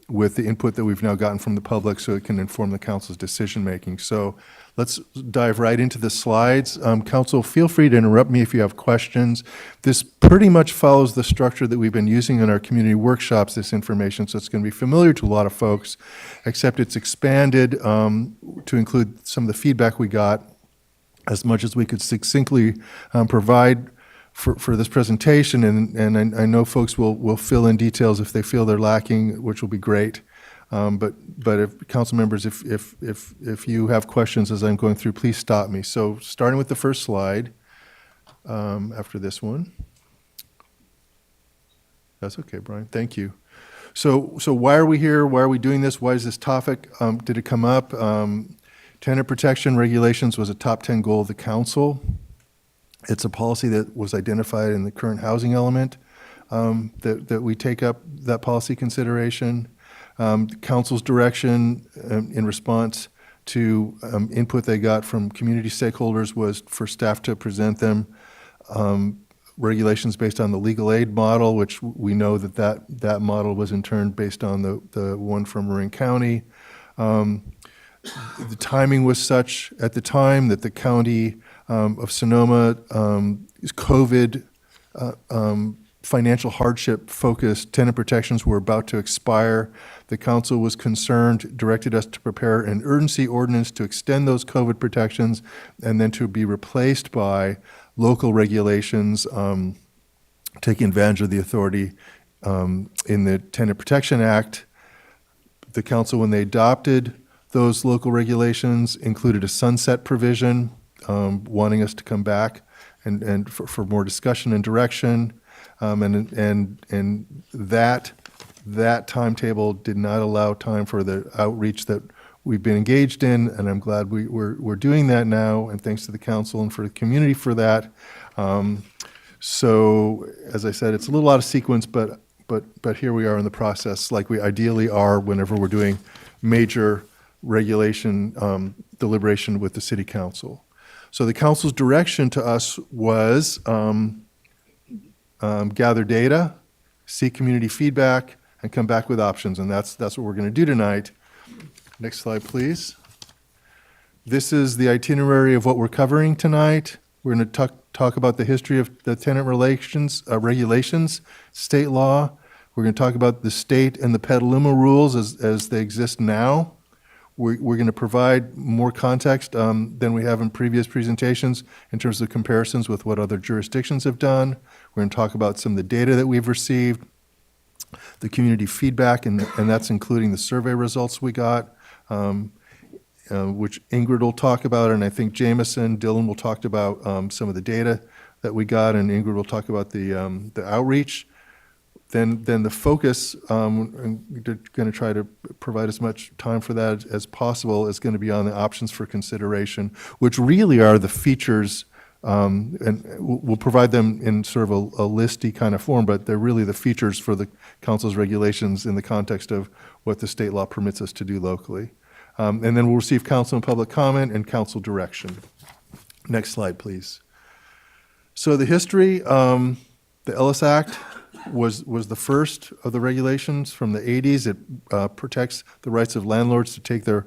[SPEAKER 9] with the input that we've now gotten from the public so it can inform the council's decision-making. So let's dive right into the slides. Council, feel free to interrupt me if you have questions. This pretty much follows the structure that we've been using in our community workshops, this information, so it's going to be familiar to a lot of folks, except it's expanded to include some of the feedback we got as much as we could succinctly provide for this presentation, and I know folks will fill in details if they feel they're lacking, which will be great. But if council members, if you have questions as I'm going through, please stop me. So starting with the first slide, after this one. That's okay, Brian. Thank you. So why are we here? Why are we doing this? Why is this topic? Did it come up? Tenant protection regulations was a top 10 goal of the council. It's a policy that was identified in the current housing element, that we take up that policy consideration. The council's direction in response to input they got from community stakeholders was for staff to present them regulations based on the legal aid model, which we know that model was in turn based on the one from Marin County. The timing was such at the time that the county of Sonoma COVID financial hardship focused tenant protections were about to expire. The council was concerned, directed us to prepare an urgency ordinance to extend those COVID protections and then to be replaced by local regulations taking advantage of the authority in the Tenant Protection Act. The council, when they adopted those local regulations included a sunset provision, wanting us to come back and for more discussion and direction. And that timetable did not allow time for the outreach that we've been engaged in, and I'm glad we're doing that now, and thanks to the council and for the community for that. So, as I said, it's a little out of sequence, but here we are in the process, like we ideally are whenever we're doing major regulation deliberation with the city council. So the council's direction to us was gather data, seek community feedback, and come back with options, and that's what we're going to do tonight. Next slide, please. This is the itinerary of what we're covering tonight. We're going to talk about the history of the tenant regulations, state law. We're going to talk about the state and the Petaluma rules as they exist now. We're going to provide more context than we have in previous presentations in terms of comparisons with what other jurisdictions have done. We're going to talk about some of the data that we've received, the community feedback, and that's including the survey results we got, which Ingrid will talk about, and I think Jameson, Dylan will talk about some of the data that we got, and Ingrid will talk about the outreach. Then the focus, and we're going to try to provide as much time for that as possible, is going to be on the options for consideration, which really are the features, and we'll provide them in sort of a listy kind of form, but they're really the features for the council's regulations in the context of what the state law permits us to do locally. And then we'll receive council and public comment and council direction. Next slide, please. So the history, the Ellis Act was the first of the regulations from the 80s. It protects the rights of landlords to take their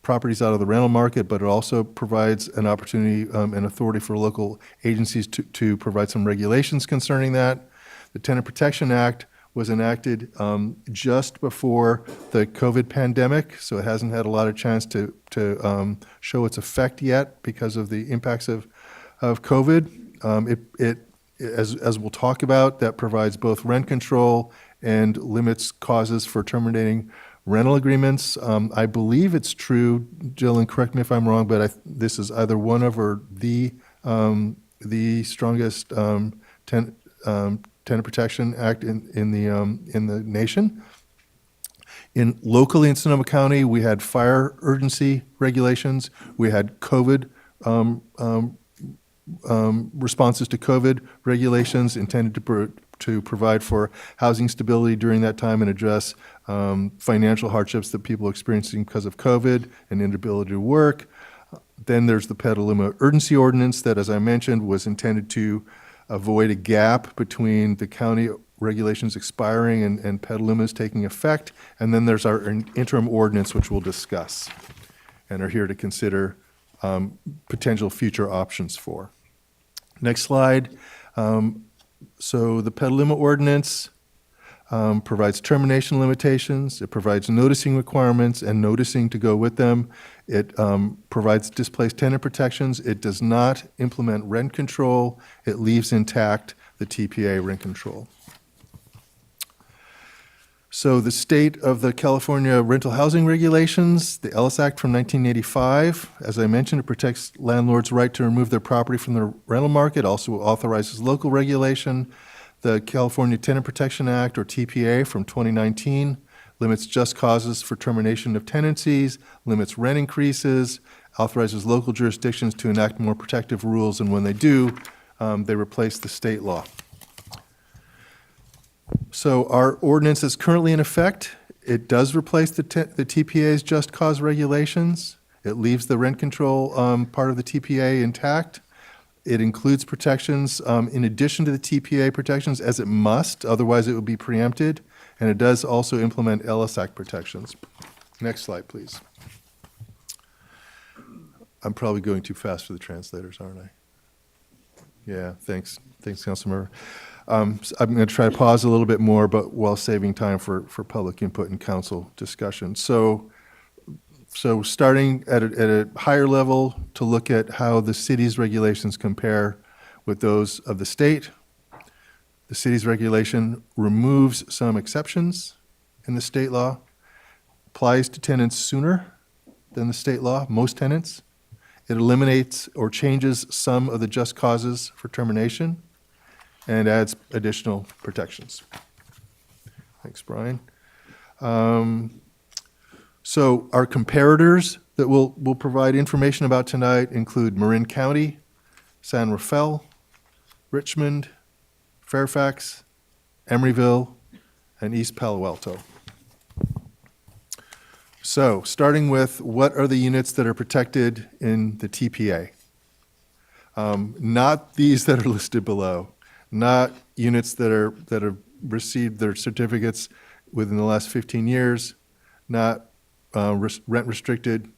[SPEAKER 9] properties out of the rental market, but it also provides an opportunity and authority for local agencies to provide some regulations concerning that. The Tenant Protection Act was enacted just before the COVID pandemic, so it hasn't had a lot of chance to show its effect yet because of the impacts of COVID. As we'll talk about, that provides both rent control and limits causes for terminating rental agreements. I believe it's true, Jill, and correct me if I'm wrong, but this is either one of or the strongest tenant protection act in the nation. Locally in Sonoma County, we had fire urgency regulations. We had COVID responses to COVID regulations intended to provide for housing stability during that time and address financial hardships that people are experiencing because of COVID and inability to work. Then there's the Petaluma Urgency Ordinance that, as I mentioned, was intended to avoid a gap between the county regulations expiring and Petaluma's taking effect. And then there's our interim ordinance, which we'll discuss and are here to consider potential future options for. Next slide. So the Petaluma ordinance provides termination limitations. It provides noticing requirements and noticing to go with them. It provides displaced tenant protections. It does not implement rent control. It leaves intact the TPA rent control. So the state of the California rental housing regulations, the Ellis Act from 1985, as I mentioned, it protects landlords' right to remove their property from the rental market, also authorizes local regulation. The California Tenant Protection Act, or TPA, from 2019, limits just causes for termination of tenancies, limits rent increases, authorizes local jurisdictions to enact more protective rules, and when they do, they replace the state law. So our ordinance is currently in effect. It does replace the TPA's just cause regulations. It leaves the rent control part of the TPA intact. It includes protections in addition to the TPA protections, as it must, otherwise it would be preempted. And it does also implement Ellis Act protections. Next slide, please. I'm probably going too fast for the translators, aren't I? Yeah, thanks. Thanks, Councilmember. So I'm going to try to pause a little bit more, but while saving time for public input and council discussion. So starting at a higher level to look at how the city's regulations compare with those of the state. The city's regulation removes some exceptions in the state law, applies to tenants sooner than the state law, most tenants. It eliminates or changes some of the just causes for termination and adds additional protections. Thanks, Brian. So our comparators that we'll provide information about tonight include Marin County, San Rafael, Richmond, Fairfax, Emeryville, and East Palo Alto. So, starting with what are the units that are protected in the TPA? Not these that are listed below, not units that have received their certificates within the last 15 years, not rent-restricted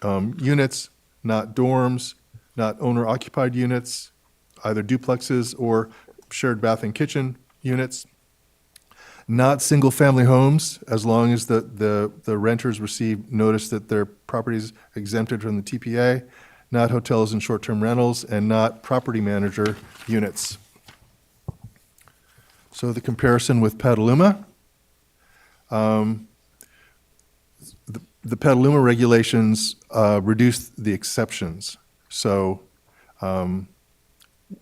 [SPEAKER 9] units, not dorms, not owner-occupied units, either duplexes or shared bath and kitchen units, not single-family homes, as long as the renters receive notice that their property is exempted from the TPA, not hotels and short-term rentals, and not property manager units. So the comparison with Petaluma. The Petaluma regulations reduce the exceptions. So the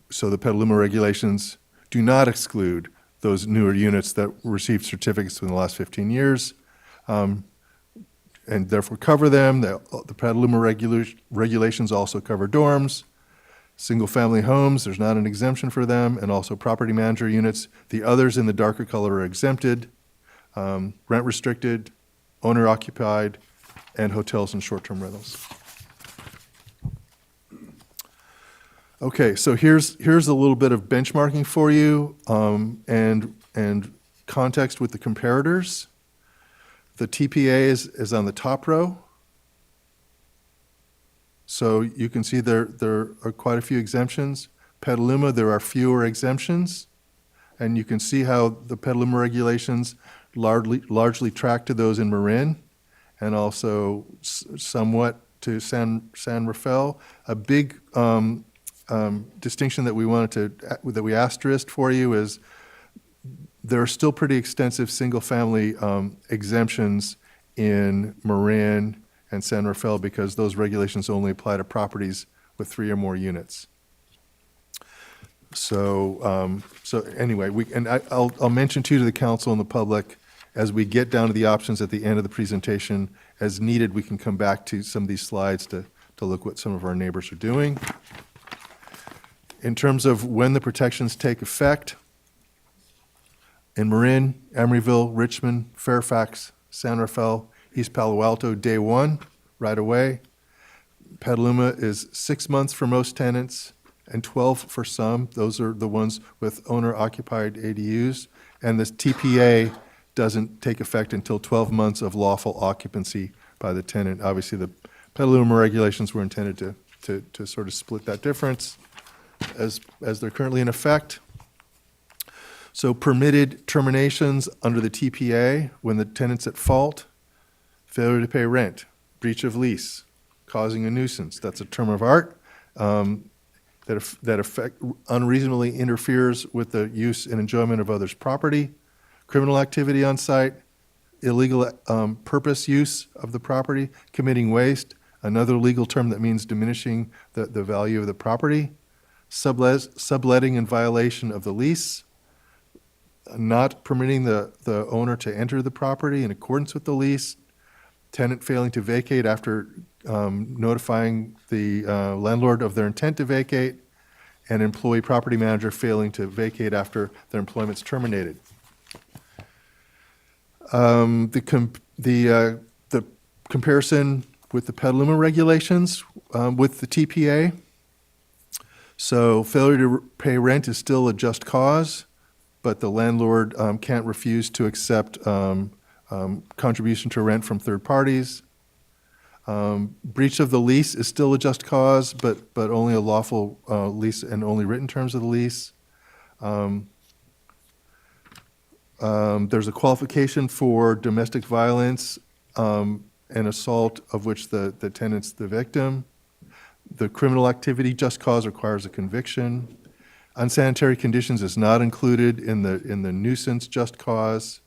[SPEAKER 9] Petaluma regulations do not exclude those newer units that received certificates in the last 15 years, and therefore cover them. The Petaluma regulations also cover dorms, single-family homes, there's not an exemption for them, and also property manager units. The others in the darker color are exempted, rent-restricted, owner-occupied, and hotels and short-term rentals. Okay, so here's a little bit of benchmarking for you, and context with the comparators. The TPA is on the top row. So you can see there are quite a few exemptions. Petaluma, there are fewer exemptions, and you can see how the Petaluma regulations largely track to those in Marin, and also somewhat to San Rafael. A big distinction that we asterisked for you is there are still pretty extensive single-family exemptions in Marin and San Rafael because those regulations only apply to properties with 3 or more units. So anyway, I'll mention to the council and the public as we get down to the options at the end of the presentation. As needed, we can come back to some of these slides to look what some of our neighbors are doing. In terms of when the protections take effect, in Marin, Emeryville, Richmond, Fairfax, San Rafael, East Palo Alto, day one, right away. Petaluma is 6 months for most tenants and 12 for some. Those are the ones with owner-occupied ADUs. And this TPA doesn't take effect until 12 months of lawful occupancy by the tenant. Obviously, the Petaluma regulations were intended to sort of split that difference as they're currently in effect. So permitted terminations under the TPA when the tenant's at fault: failure to pay rent, breach of lease, causing a nuisance. That's a term of art that unreasonably interferes with the use and enjoyment of others' property, criminal activity on site, illegal purpose use of the property, committing waste, another legal term that means diminishing the value of the property, subletting in violation of the lease, not permitting the owner to enter the property in accordance with the lease, tenant failing to vacate after notifying the landlord of their intent to vacate, and employee property manager failing to vacate after their employment's terminated. The comparison with the Petaluma regulations with the TPA. So failure to pay rent is still a just cause, but the landlord can't refuse to accept contribution to rent from third parties. Breach of the lease is still a just cause, but only a lawful lease and only written terms of the lease. There's a qualification for domestic violence and assault of which the tenant's the victim. The criminal activity just cause requires a conviction. Unsanitary conditions is not included in the nuisance just cause.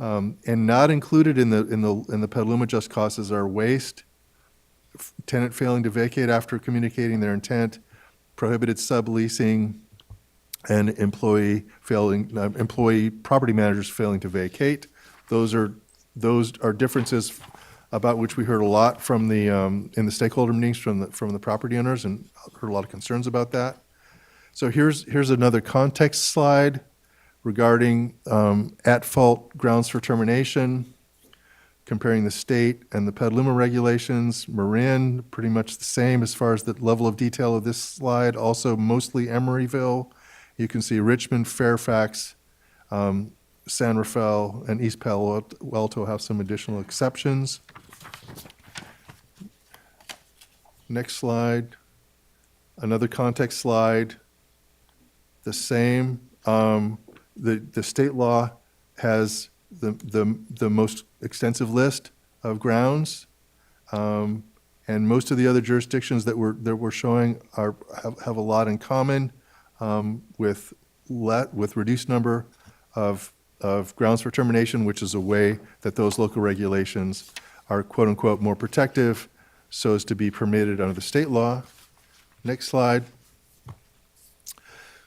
[SPEAKER 9] And not included in the Petaluma just causes are waste, tenant failing to vacate after communicating their intent, prohibited subleasing, and employee property managers failing to vacate. Those are differences about which we heard a lot from the in the stakeholder meetings from the property owners, and heard a lot of concerns about that. So here's another context slide regarding at-fault grounds for termination, comparing the state and the Petaluma regulations. Marin, pretty much the same as far as the level of detail of this slide. Also mostly Emeryville. You can see Richmond, Fairfax, San Rafael, and East Palo Alto have some additional exceptions. Next slide. Another context slide. The same. The state law has the most extensive list of grounds, and most of the other jurisdictions that we're showing have a lot in common, with reduced number of grounds for termination, which is a way that those local regulations are quote unquote more protective, so as to be permitted under the state law. Next slide.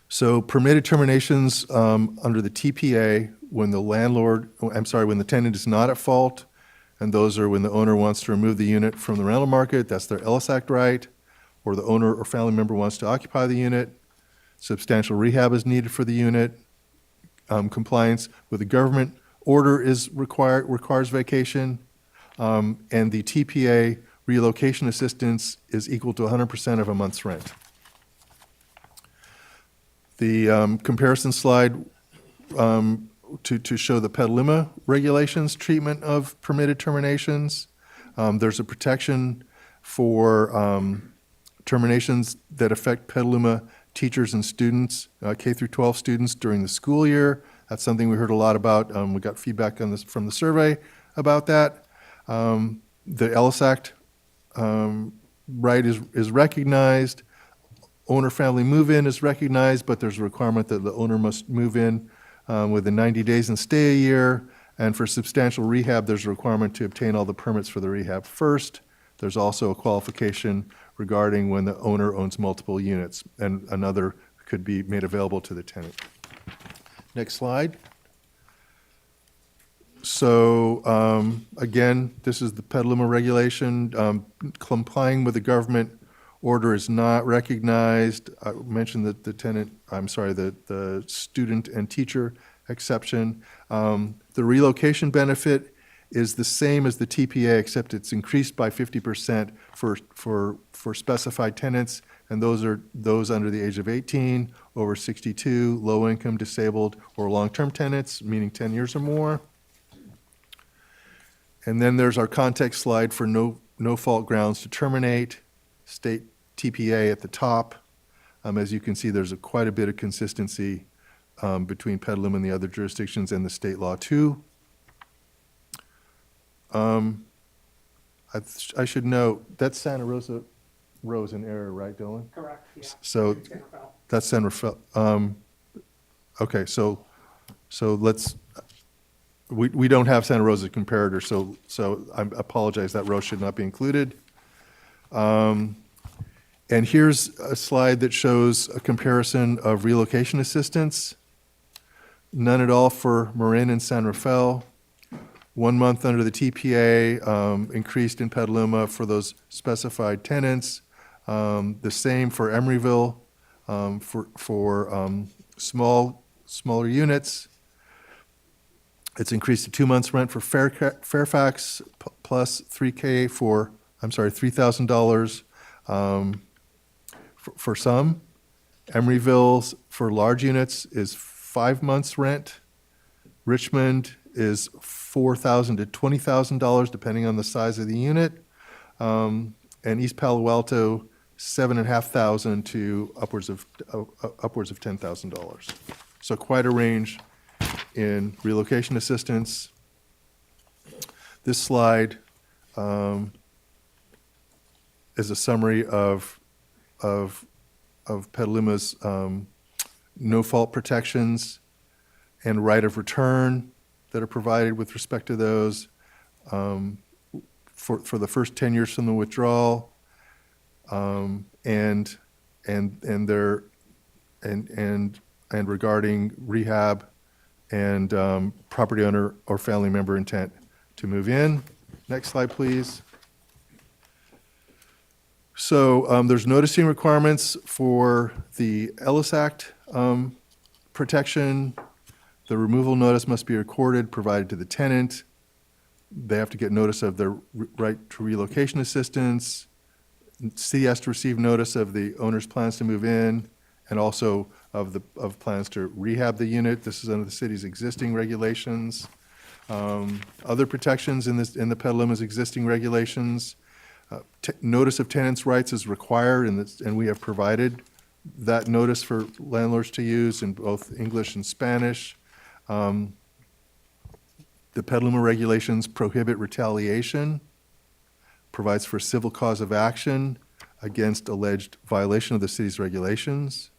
[SPEAKER 9] So permitted terminations under the TPA when the tenant is not at fault, and those are when the owner wants to remove the unit from the rental market, that's their Ellis Act right, or the owner or family member wants to occupy the unit, substantial rehab is needed for the unit, compliance with the government order requires vacation, and the TPA relocation assistance is equal to 100% of a month's rent. The comparison slide to show the Petaluma regulations treatment of permitted terminations. There's a protection for terminations that affect Petaluma teachers and students, K through 12 students during the school year. That's something we heard a lot about. We got feedback on this from the survey about that. The Ellis Act right is recognized. Owner family move-in is recognized, but there's a requirement that the owner must move in within 90 days and stay a year. And for substantial rehab, there's a requirement to obtain all the permits for the rehab first. There's also a qualification regarding when the owner owns multiple units, and another could be made available to the tenant. Next slide. So again, this is the Petaluma regulation. Complying with the government order is not recognized. I mentioned that the student and teacher exception. The relocation benefit is the same as the TPA, except it's increased by 50% for specified tenants, and those are those under the age of 18, over 62, low income, disabled, or long-term tenants, meaning 10 years or more. And then there's our context slide for no fault grounds to terminate. State TPA at the top. As you can see, there's quite a bit of consistency between Petaluma and the other jurisdictions and the state law too. I should note, that's Santa Rosa Rose in error, right, Dylan?
[SPEAKER 15] Correct, yeah.
[SPEAKER 9] So that's San Rafael. Okay, so let's, we don't have Santa Rosa comparator, so I apologize, that row should not be included. And here's a slide that shows a comparison of relocation assistance. None at all for Marin and San Rafael. 1 month under the TPA, increased in Petaluma for those specified tenants. The same for Emeryville, for smaller units. It's increased to 2 months rent for Fairfax, plus $3,000 for some. Emeryville for large units is 5 months rent. Richmond is $4,000 to $20,000 depending on the size of the unit. And East Palo Alto, $7,500 to upwards of $10,000. So quite a range in relocation assistance. This slide is a summary of Petaluma's no-fault protections and right of return that are provided with respect to those for the first 10 years from the withdrawal, and regarding rehab and property owner or family member intent to move in. Next slide, please. So there's noticing requirements for the Ellis Act protection. The removal notice must be recorded, provided to the tenant. They have to get notice of their right to relocation assistance. City has to receive notice of the owner's plans to move in and also of plans to rehab the unit. This is under the city's existing regulations. Other protections in the Petaluma's existing regulations. Notice of tenants' rights is required, and we have provided that notice for landlords to use in both English and Spanish. The Petaluma regulations prohibit retaliation, provides for civil cause of action against alleged violation of the city's regulations.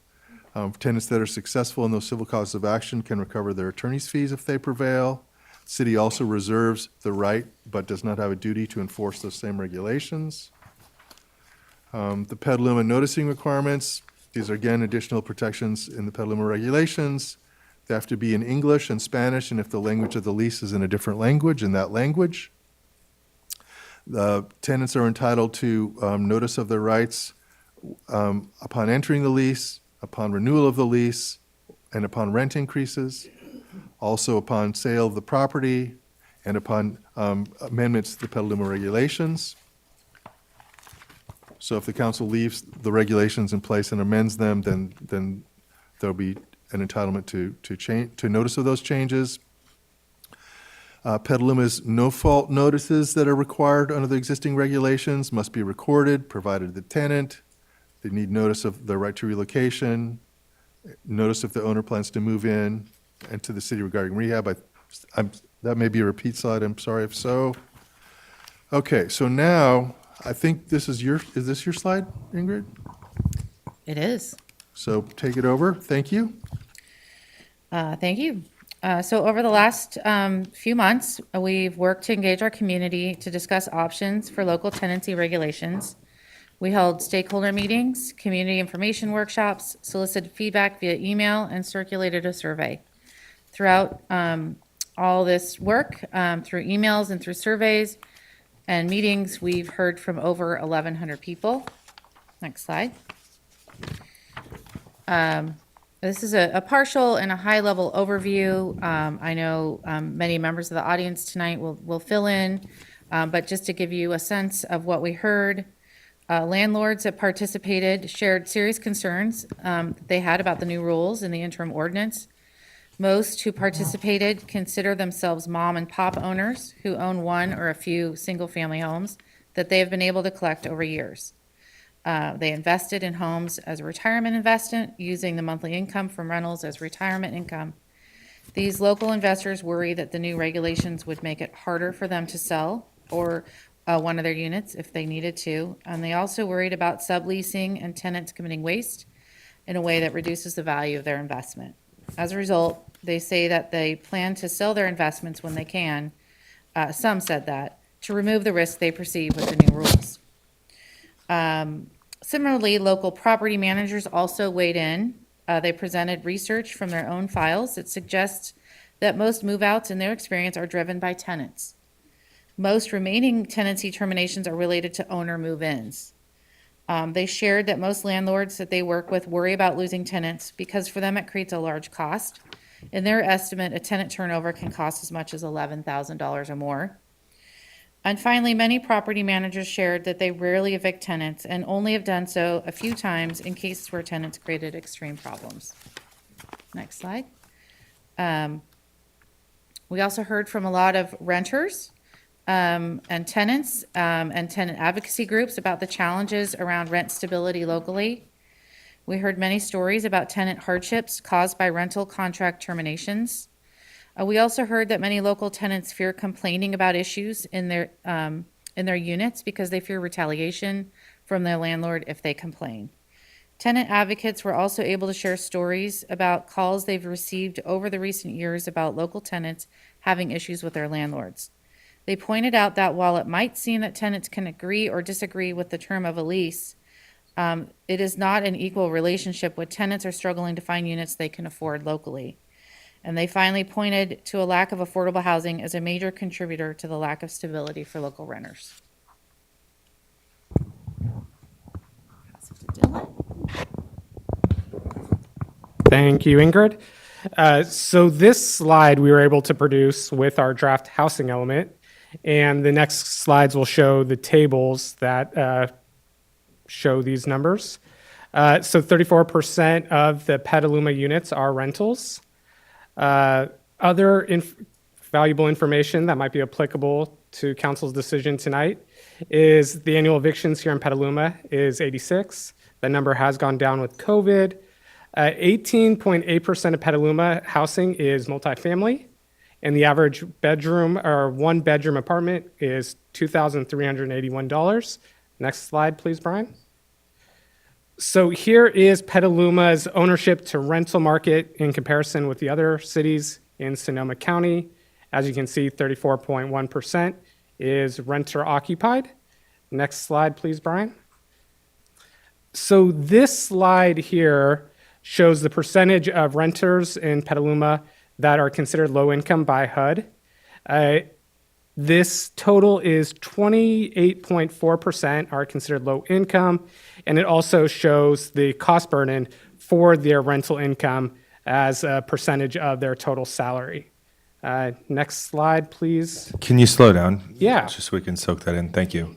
[SPEAKER 9] Tenants that are successful in those civil causes of action can recover their attorney's fees if they prevail. City also reserves the right, but does not have a duty to enforce those same regulations. The Petaluma noticing requirements, these are again additional protections in the Petaluma regulations. They have to be in English and Spanish, and if the language of the lease is in a different language, in that language. The tenants are entitled to notice of their rights upon entering the lease, upon renewal of the lease, and upon rent increases, also upon sale of the property, and upon amendments to the Petaluma regulations. So if the council leaves the regulations in place and amends them, then there'll be an entitlement to notice of those changes. Petaluma's no-fault notices that are required under the existing regulations must be recorded, provided to the tenant. They need notice of their right to relocation, notice if the owner plans to move in, and to the city regarding rehab. That may be a repeat slide, I'm sorry if so. Okay, so now, I think is this your slide, Ingrid?
[SPEAKER 12] It is.
[SPEAKER 9] So take it over, thank you.
[SPEAKER 12] Thank you. So over the last few months, we've worked to engage our community to discuss options for local tenancy regulations. We held stakeholder meetings, community information workshops, solicited feedback via email, and circulated a survey. Throughout all this work, through emails and through surveys and meetings, we've heard from over 1,100 people. Next slide. This is a partial and a high-level overview. I know many members of the audience tonight will fill in, but just to give you a sense of what we heard, landlords that participated shared serious concerns they had about the new rules in the interim ordinance. Most who participated consider themselves mom and pop owners who own one or a few single-family homes that they have been able to collect over years. They invested in homes as a retirement investment, using the monthly income from rentals as retirement income. These local investors worry that the new regulations would make it harder for them to sell or one of their units if they needed to. And they also worried about subleasing and tenants committing waste in a way that reduces the value of their investment. As a result, they say that they plan to sell their investments when they can. Some said that, to remove the risk they perceive with the new rules. Similarly, local property managers also weighed in. They presented research from their own files that suggests that most move-outs in their experience are driven by tenants. Most remaining tenancy terminations are related to owner move-ins. They shared that most landlords that they work with worry about losing tenants because for them it creates a large cost. In their estimate, a tenant turnover can cost as much as $11,000 or more. And finally, many property managers shared that they rarely evict tenants and only have done so a few times in cases where tenants created extreme problems. Next slide. We also heard from a lot of renters and tenants and tenant advocacy groups about the challenges around rent stability locally. We heard many stories about tenant hardships caused by rental contract terminations. We also heard that many local tenants fear complaining about issues in their units because they fear retaliation from their landlord if they complain. Tenant advocates were also able to share stories about calls they've received over the recent years about local tenants having issues with their landlords. They pointed out that while it might seem that tenants can agree or disagree with the term of a lease, it is not an equal relationship when tenants are struggling to find units they can afford locally. And they finally pointed to a lack of affordable housing as a major contributor to the lack of stability for local renters. Pass it to Dylan.
[SPEAKER 3] Thank you, Ingrid. So this slide we were able to produce with our draft housing element, and the next slides will show the tables that show these numbers. So 34% of the Petaluma units are rentals. Other valuable information that might be applicable to council's decision tonight is the annual evictions here in Petaluma is 86. That number has gone down with COVID. 18.8% of Petaluma housing is multifamily, and the average bedroom or one bedroom apartment is $2,381. Next slide, please, Brian. So here is Petaluma's ownership to rental market in comparison with the other cities in Sonoma County. As you can see, 34.1% is renter occupied. Next slide, please, Brian. So this slide here shows the percentage of renters in Petaluma that are considered low income by HUD. This total is 28.4% are considered low income, and it also shows the cost burden for their rental income as a percentage of their total salary. Next slide, please.
[SPEAKER 19] Can you slow down?
[SPEAKER 3] Yeah.
[SPEAKER 19] Just so we can soak that in. Thank you.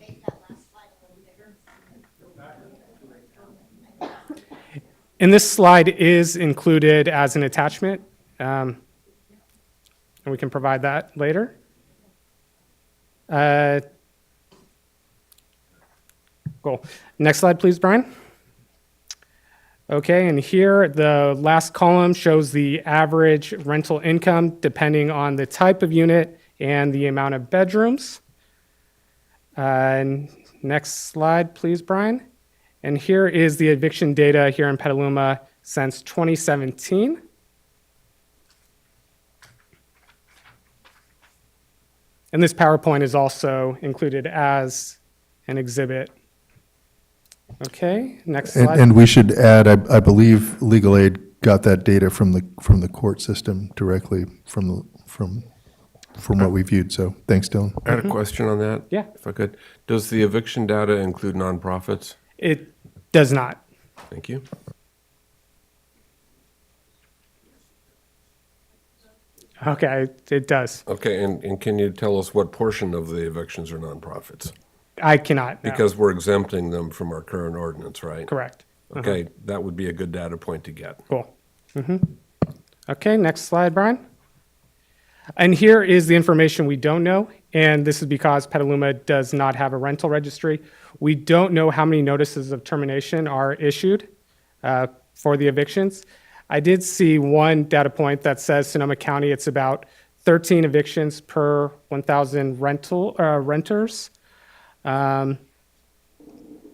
[SPEAKER 3] And this slide is included as an attachment, and we can provide that later. Cool. Next slide, please, Brian. Okay, and here the last column shows the average rental income depending on the type of unit and the amount of bedrooms. Next slide, please, Brian. And here is the eviction data here in Petaluma since 2017. And this PowerPoint is also included as an exhibit. Okay, next slide.
[SPEAKER 9] And we should add, I believe legal aid got that data from the court system directly from what we viewed. So thanks, Dylan.
[SPEAKER 6] I had a question on that.
[SPEAKER 3] Yeah.
[SPEAKER 6] If I could. Does the eviction data include nonprofits?
[SPEAKER 3] It does not.
[SPEAKER 6] Thank you.
[SPEAKER 3] Okay, it does.
[SPEAKER 6] Okay, and can you tell us what portion of the evictions are nonprofits?
[SPEAKER 3] I cannot. No.
[SPEAKER 6] Because we're exempting them from our current ordinance, right?
[SPEAKER 3] Correct.
[SPEAKER 6] Okay, that would be a good data point to get.
[SPEAKER 3] Cool. Okay, next slide, Brian. And here is the information we don't know, and this is because Petaluma does not have a rental registry. We don't know how many notices of termination are issued for the evictions. I did see one data point that says Sonoma County, it's about 13 evictions per 1,000 renters.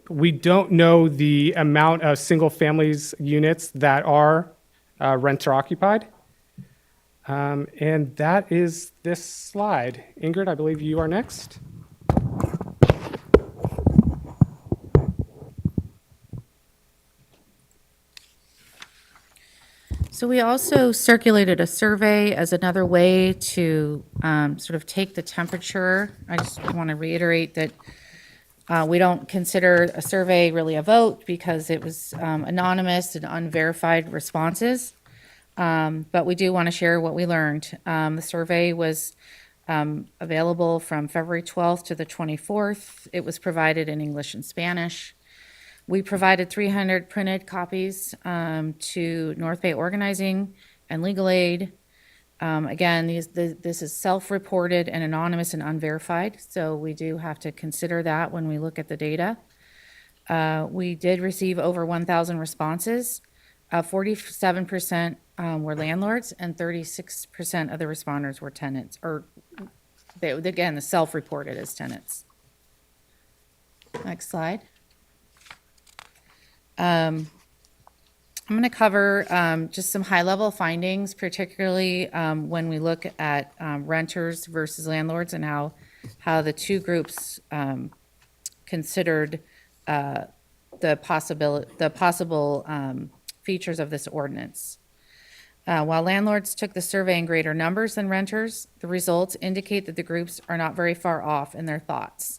[SPEAKER 3] We don't know the amount of single families units that are renter occupied. And that is this slide. Ingrid, I believe you are next.
[SPEAKER 12] So we also circulated a survey as another way to sort of take the temperature. I just want to reiterate that we don't consider a survey really a vote because it was anonymous and unverified responses. But we do want to share what we learned. The survey was available from February 12th to the 24th. It was provided in English and Spanish. We provided 300 printed copies to North Bay Organizing and Legal Aid. Again, this is self-reported and anonymous and unverified, so we do have to consider that when we look at the data. We did receive over 1,000 responses. 47% were landlords and 36% of the responders were tenants, or again, the self-reported as tenants. Next slide. I'm going to cover just some high-level findings, particularly when we look at renters versus landlords and how the two groups considered the possible features of this ordinance. While landlords took the survey in greater numbers than renters, the results indicate that the groups are not very far off in their thoughts.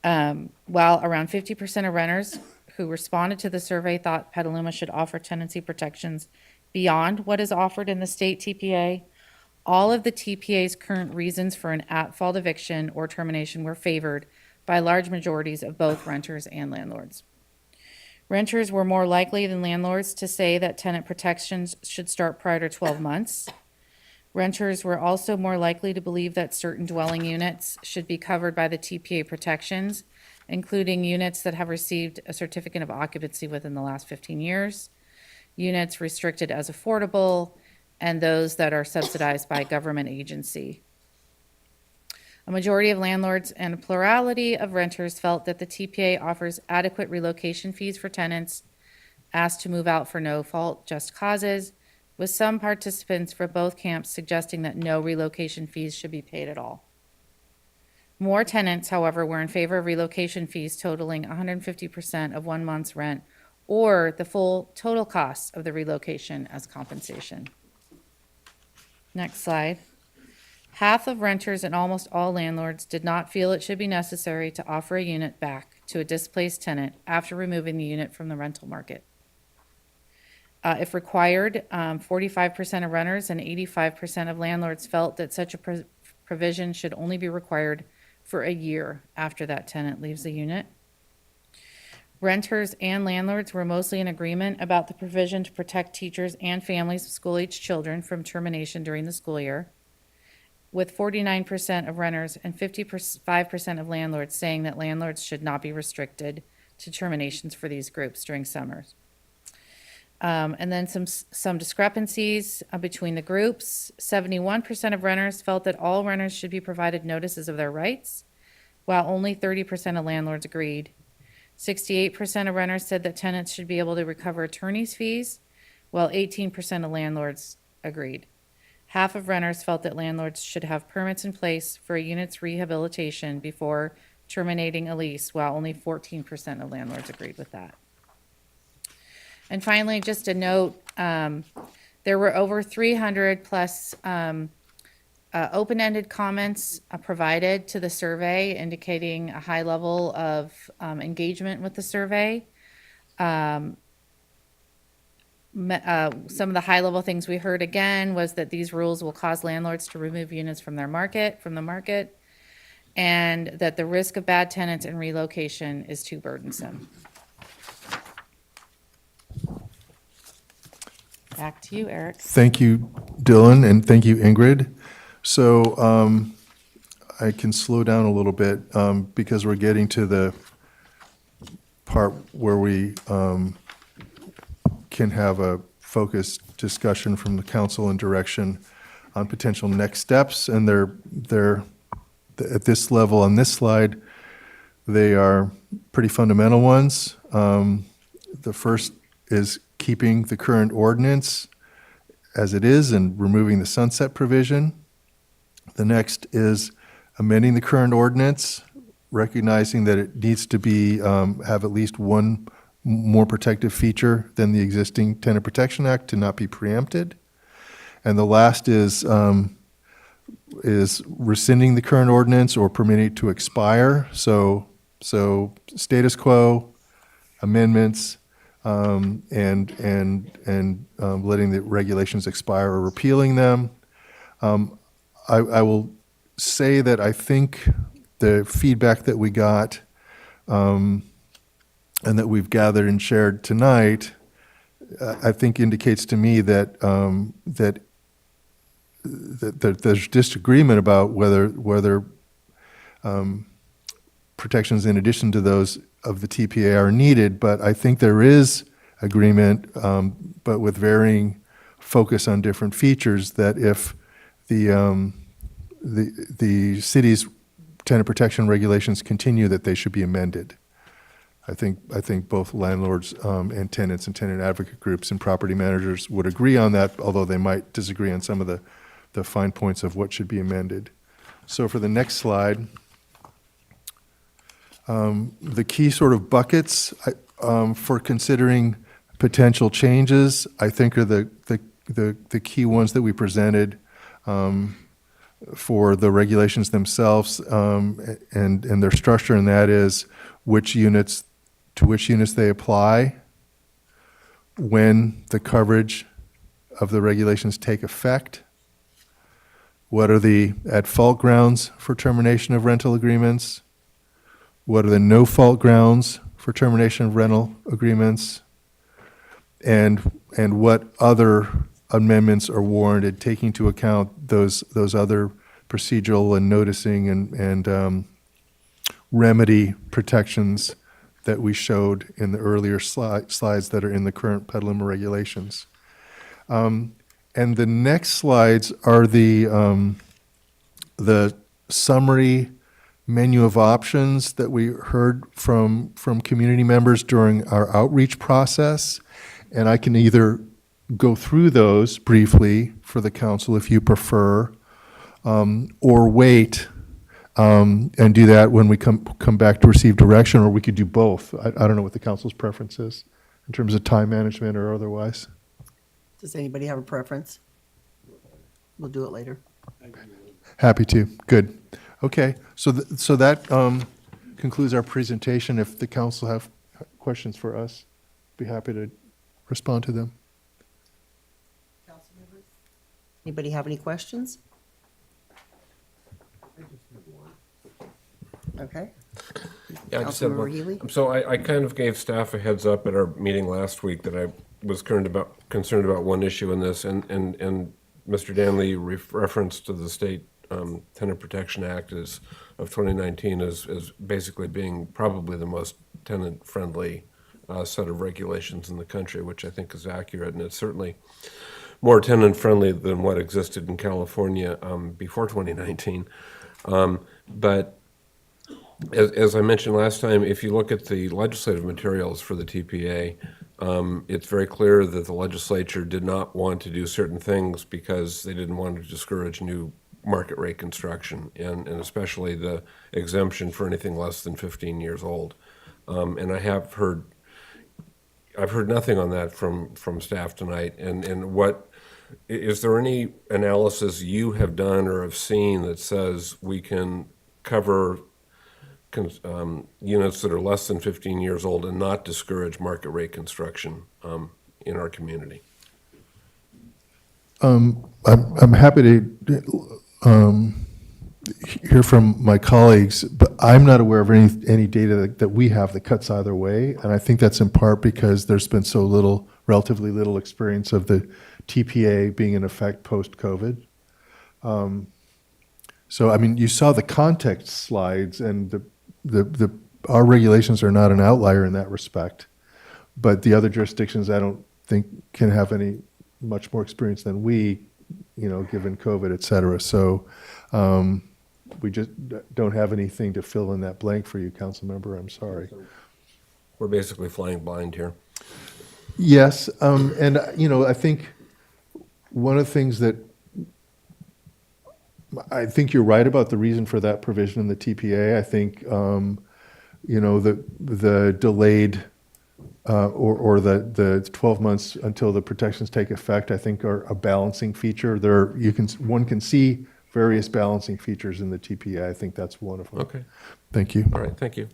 [SPEAKER 12] While around 50% of renters who responded to the survey thought Petaluma should offer tenancy protections beyond what is offered in the state TPA, all of the TPA's current reasons for an at-fault eviction or termination were favored by large majorities of both renters and landlords. Renters were more likely than landlords to say that tenant protections should start prior to 12 months. Renters were also more likely to believe that certain dwelling units should be covered by the TPA protections, including units that have received a certificate of occupancy within the last 15 years, units restricted as affordable, and those that are subsidized by a government agency. A majority of landlords and a plurality of renters felt that the TPA offers adequate relocation fees for tenants asked to move out for no fault, just causes, with some participants for both camps suggesting that no relocation fees should be paid at all. More tenants, however, were in favor of relocation fees totaling 150% of 1 month's rent or the full total cost of the relocation as compensation. Next slide. Half of renters and almost all landlords did not feel it should be necessary to offer a unit back to a displaced tenant after removing the unit from the rental market. If required, 45% of renters and 85% of landlords felt that such a provision should only be required for a year after that tenant leaves the unit. Renters and landlords were mostly in agreement about the provision to protect teachers and families of school-aged children from termination during the school year, with 49% of renters and 55% of landlords saying that landlords should not be restricted to terminations for these groups during summers. And then some discrepancies between the groups. 71% of renters felt that all renters should be provided notices of their rights, while only 30% of landlords agreed. 68% of renters said that tenants should be able to recover attorney's fees, while 18% of landlords agreed. Half of renters felt that landlords should have permits in place for a unit's rehabilitation before terminating a lease, while only 14% of landlords agreed with that. And finally, just a note, there were over 300 plus open-ended comments provided to the survey, indicating a high level of engagement with the survey. Some of the high-level things we heard again was that these rules will cause landlords to remove units from the market, and that the risk of bad tenants and relocation is too burdensome. Back to you, Eric.
[SPEAKER 9] Thank you, Dylan, and thank you, Ingrid. So I can slow down a little bit because we're getting to the part where we can have a focused discussion from the council and direction on potential next steps. And they're at this level on this slide, they are pretty fundamental ones. The first is keeping the current ordinance as it is and removing the sunset provision. The next is amending the current ordinance, recognizing that it needs to be have at least one more protective feature than the existing Tenant Protection Act to not be preempted. And the last is rescinding the current ordinance or permitting it to expire. So status quo, amendments, and letting the regulations expire or repealing them. I will say that I think the feedback that we got and that we've gathered and shared tonight, I think indicates to me that that there's disagreement about whether protections in addition to those of the TPA are needed, but I think there is agreement, but with varying focus on different features, that if the city's tenant protection regulations continue, that they should be amended. I think both landlords and tenants and tenant advocate groups and property managers would agree on that, although they might disagree on some of the fine points of what should be amended. So for the next slide, the key sort of buckets for considering potential changes, I think, are the key ones that we presented for the regulations themselves and their structure, and that is to which units they apply, when the coverage of the regulations take effect, what are the at-fault grounds for termination of rental agreements, what are the no-fault grounds for termination of rental agreements, and what other amendments are warranted, taking into account those other procedural and noticing and remedy protections that we showed in the earlier slides that are in the current Petaluma regulations. And the next slides are the summary menu of options that we heard from community members during our outreach process. And I can either go through those briefly for the council if you prefer, or wait and do that when we come back to receive direction, or we could do both. I don't know what the council's preference is in terms of time management or otherwise.
[SPEAKER 18] Does anybody have a preference? We'll do it later.
[SPEAKER 9] Happy to. Good. Okay. So that concludes our presentation. If the council have questions for us, be happy to respond to them.
[SPEAKER 18] Anybody have any questions? Okay.
[SPEAKER 6] Yeah, I just had
[SPEAKER 18] Councilmember
[SPEAKER 6] one.
[SPEAKER 18] Healy?
[SPEAKER 6] So I kind of gave staff a heads up at our meeting last week that I was concerned about one issue in this, and Mr. Danley referenced to the State Tenant Protection Act of 2019 as basically being probably the most tenant-friendly set of regulations in the country, which I think is accurate, and it's certainly more tenant-friendly than what existed in California before 2019. But as I mentioned last time, if you look at the legislative materials for the TPA, it's very clear that the legislature did not want to do certain things because they didn't want to discourage new market rate construction, and especially the exemption for anything less than 15 years old. And I've heard nothing on that from staff tonight. And what is there any analysis you have done or have seen that says we can cover units that are less than 15 years old and not discourage market rate construction in our community?
[SPEAKER 9] I'm happy to hear from my colleagues, but I'm not aware of any data that we have that cuts either way, and I think that's in part because there's been relatively little experience of the TPA being in effect post-COVID. So, I mean, you saw the context slides, and our regulations are not an outlier in that respect, but the other jurisdictions I don't think can have any much more experience than we, given COVID, et cetera. So we just don't have anything to fill in that blank for you, council member. I'm sorry.
[SPEAKER 6] We're basically flying blind here.
[SPEAKER 9] Yes, and I think one of the things that I think you're right about the reason for that provision in the TPA. I think the delayed or the 12 months until the protections take effect, I think, are a balancing feature. One can see various balancing features in the TPA. I think that's one of them.
[SPEAKER 6] Okay.
[SPEAKER 9] Thank you.
[SPEAKER 6] All right, thank you.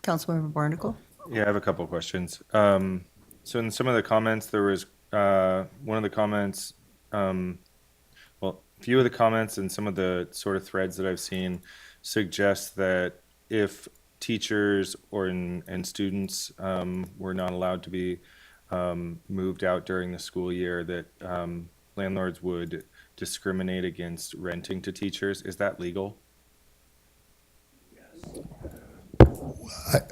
[SPEAKER 18] Councilmember Barnacle?
[SPEAKER 19] Yeah, I have a couple of questions. So in some of the comments, there was one of the comments, a few of the comments and some of the sort of threads that I've seen suggest that if teachers and students were not allowed to be moved out during the school year, that landlords would discriminate against renting to teachers. Is that legal?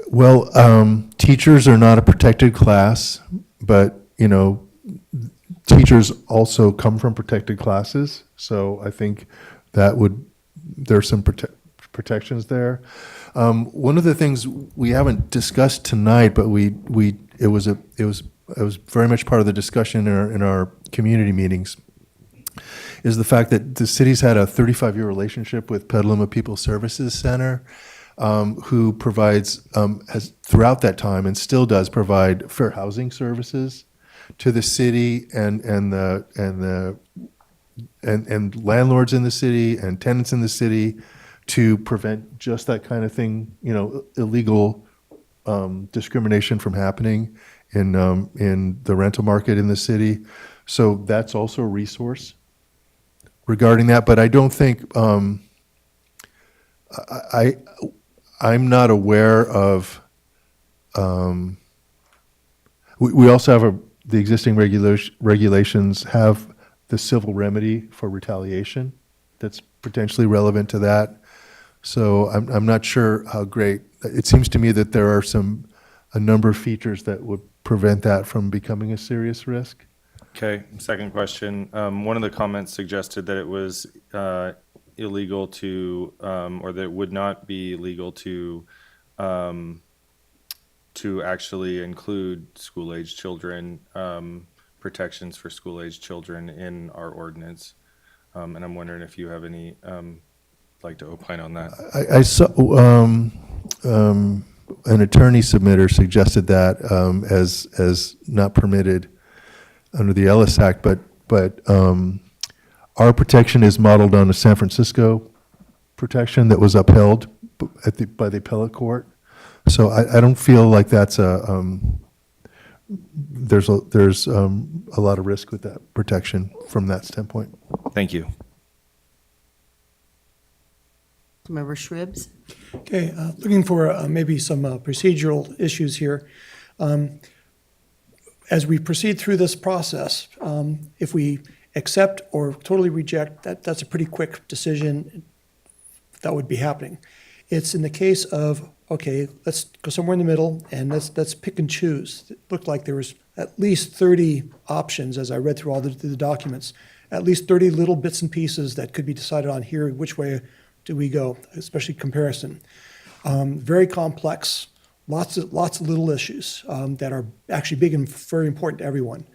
[SPEAKER 9] Well, teachers are not a protected class, but, teachers also come from protected classes. So I think that there's some protections there. One of the things we haven't discussed tonight, but it was very much part of the discussion in our community meetings, is the fact that the city's had a 35-year relationship with Petaluma People Services Center, who provides, has throughout that time and still does provide fair housing services to the city and landlords in the city and tenants in the city to prevent just that kind of thing, illegal discrimination from happening in the rental market in the city. So that's also a resource regarding that. But I don't think I'm not aware of. We also have the existing regulations have the civil remedy for retaliation that's potentially relevant to that. So I'm not sure how great. It seems to me that there are a number of features that would prevent that from becoming a serious risk.
[SPEAKER 19] Okay, second question. One of the comments suggested that it was illegal to, or that it would not be legal to actually include school-age children, protections for school-age children in our ordinance. And I'm wondering if you have any, like to opine on that.
[SPEAKER 9] I saw an attorney submitter suggested that as not permitted under the Ellis Act, but our protection is modeled on a San Francisco protection that was upheld by the appellate court. So I don't feel like that's there's a lot of risk with that protection from that standpoint.
[SPEAKER 19] Thank you.
[SPEAKER 18] Member Shribs?
[SPEAKER 15] Okay, looking for maybe some procedural issues here. As we proceed through this process, if we accept or totally reject, that's a pretty quick decision that would be happening. It's in the case of, okay, let's go somewhere in the middle and let's pick and choose. It looked like there was at least 30 options as I read through all the documents, at least 30 little bits and pieces that could be decided on here, which way do we go, especially comparison. Very complex, lots of little issues that are actually big and very important to everyone.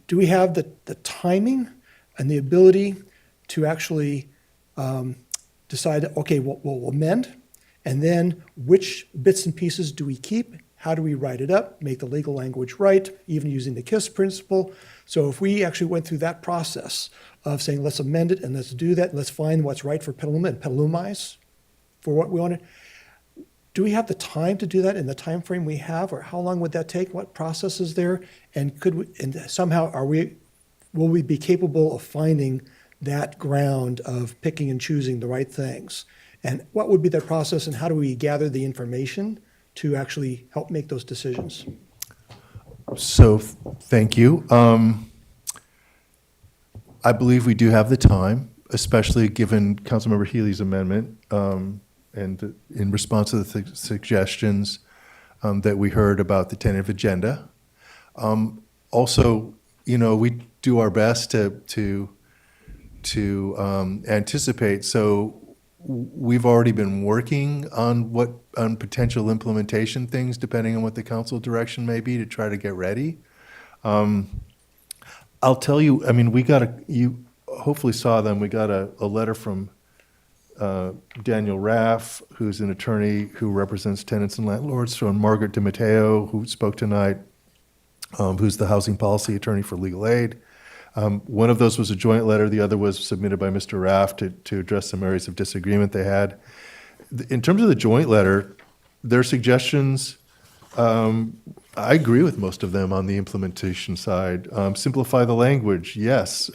[SPEAKER 15] Do we have the timing and the ability to actually decide, okay, we'll amend, and then which bits and pieces do we keep? How do we write it up, make the legal language right, even using the KISS principle? So if we actually went through that process of saying, let's amend it and let's do that, let's find what's right for Petaluma and Petalumize for what we want to, do we have the time to do that in the time frame we have, or how long would that take? What process is there? And could we, and somehow will we be capable of finding that ground of picking and choosing the right things? And what would be that process, and how do we gather the information to actually help make those decisions?
[SPEAKER 9] So, thank you. I believe we do have the time, especially given Councilmember Healy's amendment, and in response to the suggestions that we heard about the tentative agenda. Also, we do our best to anticipate. So we've already been working on potential implementation things, depending on what the council direction may be, to try to get ready. I'll tell you, you hopefully saw them. We got a letter from Daniel Raff, who's an attorney who represents tenants and landlords, from Margaret DiMatteo, who spoke tonight, who's the housing policy attorney for Legal Aid. One of those was a joint letter. The other was submitted by Mr. Raff to address some areas of disagreement they had. In terms of the joint letter, their suggestions, I agree with most of them on the implementation side. Simplify the language, yes.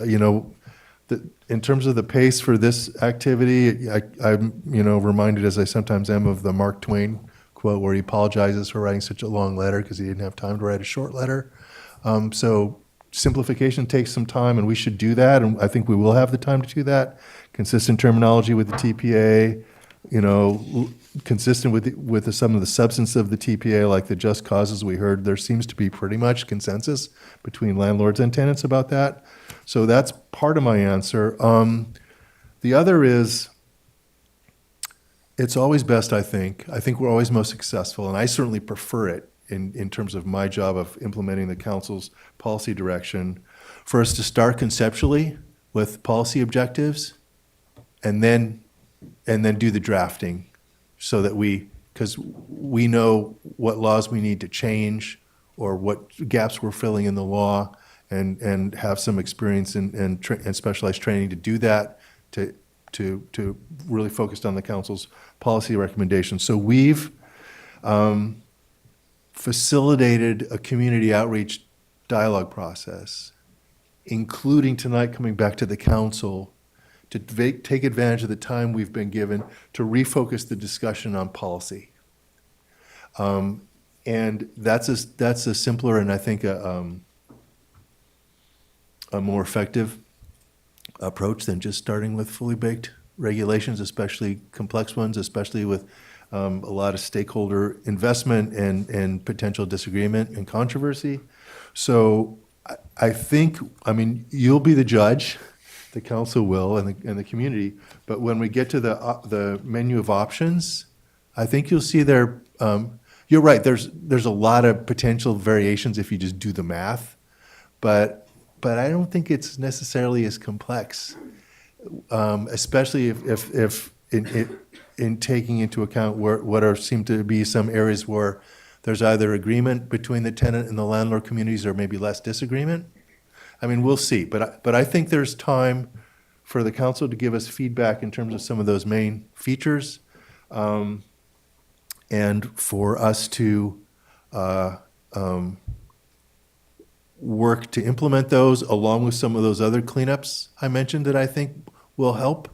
[SPEAKER 9] In terms of the pace for this activity, I'm reminded, as I sometimes am, of the Mark Twain quote where he apologizes for writing such a long letter because he didn't have time to write a short letter. So simplification takes some time, and we should do that, and I think we will have the time to do that. Consistent terminology with the TPA, consistent with some of the substance of the TPA, like the just causes we heard. There seems to be pretty much consensus between landlords and tenants about that. So that's part of my answer. The other is, it's always best, I think. I think we're always most successful, and I certainly prefer it in terms of my job of implementing the council's policy direction, for us to start conceptually with policy objectives and then do the drafting so that because we know what laws we need to change or what gaps we're filling in the law, and have some experience and specialized training to do that, to really focus on the council's policy recommendations. So we've facilitated a community outreach dialogue process, including tonight coming back to the council to take advantage of the time we've been given to refocus the discussion on policy. And that's a simpler and I think a more effective approach than just starting with fully baked regulations, especially complex ones, especially with a lot of stakeholder investment and potential disagreement and controversy. So I think, you'll be the judge, the council will, and the community. But when we get to the menu of options, I think you'll see there. You're right. There's a lot of potential variations if you just do the math, but I don't think it's necessarily as complex, especially if in taking into account what seem to be some areas where there's either agreement between the tenant and the landlord communities or maybe less disagreement. We'll see, but I think there's time for the council to give us feedback in terms of some of those main features, and for us to work to implement those along with some of those other cleanups I mentioned that I think will help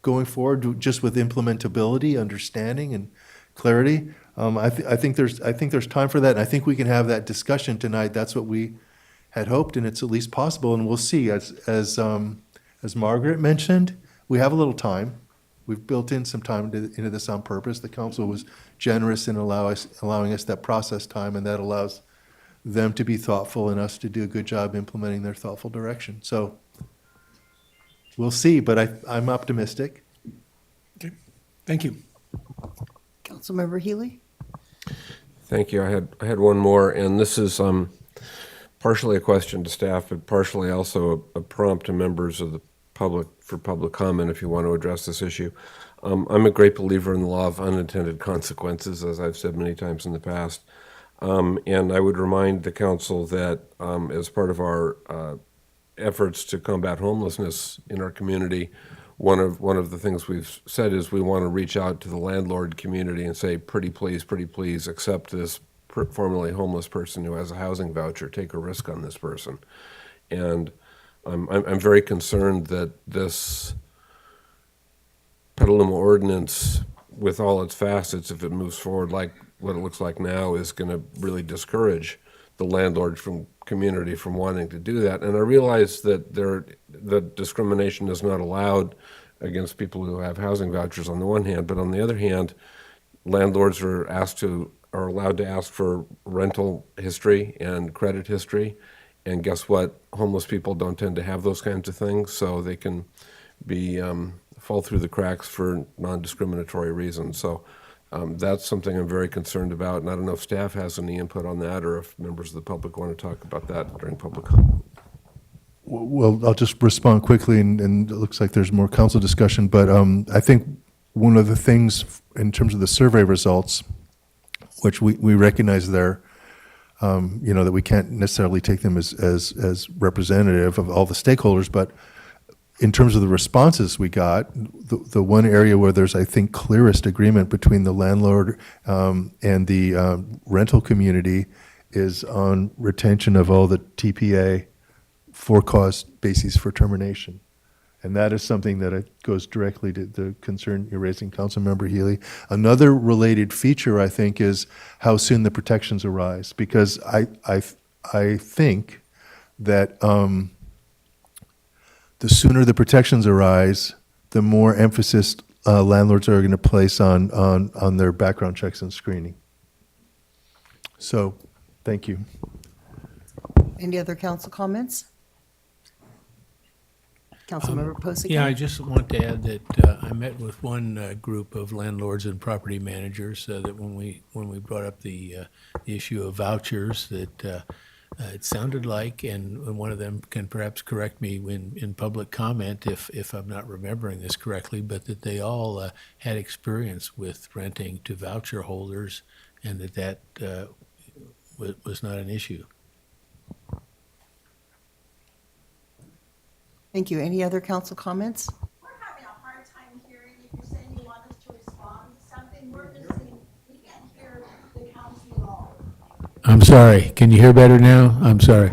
[SPEAKER 9] going forward, just with implementability, understanding, and clarity. I think there's time for that, and I think we can have that discussion tonight. That's what we had hoped, and it's at least possible, and we'll see. As Margaret mentioned, we have a little time. We've built in some time into this on purpose. The council was generous in allowing us that process time, and that allows them to be thoughtful and us to do a good job implementing their thoughtful direction. So we'll see, but I'm optimistic.
[SPEAKER 15] Okay, thank you.
[SPEAKER 18] Councilmember Healy?
[SPEAKER 6] Thank you. I had one more, and this is partially a question to staff, but partially also a prompt to members of the public for public comment if you want to address this issue. I'm a great believer in the law of unintended consequences, as I've said many times in the past. And I would remind the council that as part of our efforts to combat homelessness in our community, one of the things we've said is we want to reach out to the landlord community and say, pretty please accept this formerly homeless person who has a housing voucher. Take a risk on this person. And I'm very concerned that this Petaluma ordinance, with all its facets, if it moves forward like what it looks like now, is going to really discourage the landlord community from wanting to do that. And I realize that the discrimination is not allowed against people who have housing vouchers on the one hand, but on the other hand, landlords are allowed to ask for rental history and credit history. And guess what? Homeless people don't tend to have those kinds of things, so they can be fall through the cracks for non-discriminatory reasons. So that's something I'm very concerned about, and I don't know if staff has any input on that or if members of the public want to talk about that during public comment.
[SPEAKER 9] Well, I'll just respond quickly, and it looks like there's more council discussion, but I think one of the things in terms of the survey results, which we recognize there, that we can't necessarily take them as representative of all the stakeholders, but in terms of the responses we got, the one area where there's, I think, clearest agreement between the landlord and the rental community is on retention of all the TPA for-cause bases for termination. And that is something that goes directly to the concern you're raising, Councilmember Healy. Another related feature, I think, is how soon the protections arise, because I think that the sooner the protections arise, the more emphasis landlords are going to place on their background checks and screening. So, thank you.
[SPEAKER 18] Any other council comments? Councilmember Posick?
[SPEAKER 16] Yeah, I just want to add that I met with one group of landlords and property managers that when we brought up the issue of vouchers, that it sounded like, and one of them can perhaps correct me in public comment if I'm not remembering this correctly, but that they all had experience with renting to voucher holders, and that was not an issue.
[SPEAKER 18] Thank you. Any other council comments?
[SPEAKER 13] We're having a hard time hearing if you're saying you want us to respond to something. We're missing, we can't hear the council at all.
[SPEAKER 16] I'm sorry. Can you hear better now? I'm sorry.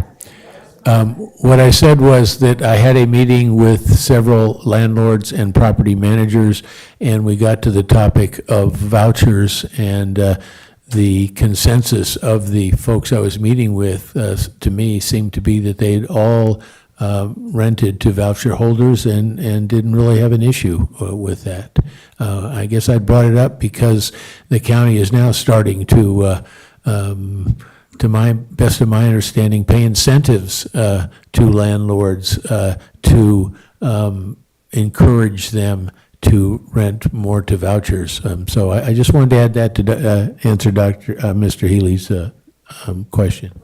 [SPEAKER 16] What I said was that I had a meeting with several landlords and property managers, and we got to the topic of vouchers, and the consensus of the folks I was meeting with, to me, seemed to be that they'd all rented to voucher holders and didn't really have an issue with that. I guess I brought it up because the county is now starting to my best of my understanding, pay incentives to landlords to encourage them to rent more to vouchers. So I just wanted to add that to answer Mr. Healy's question.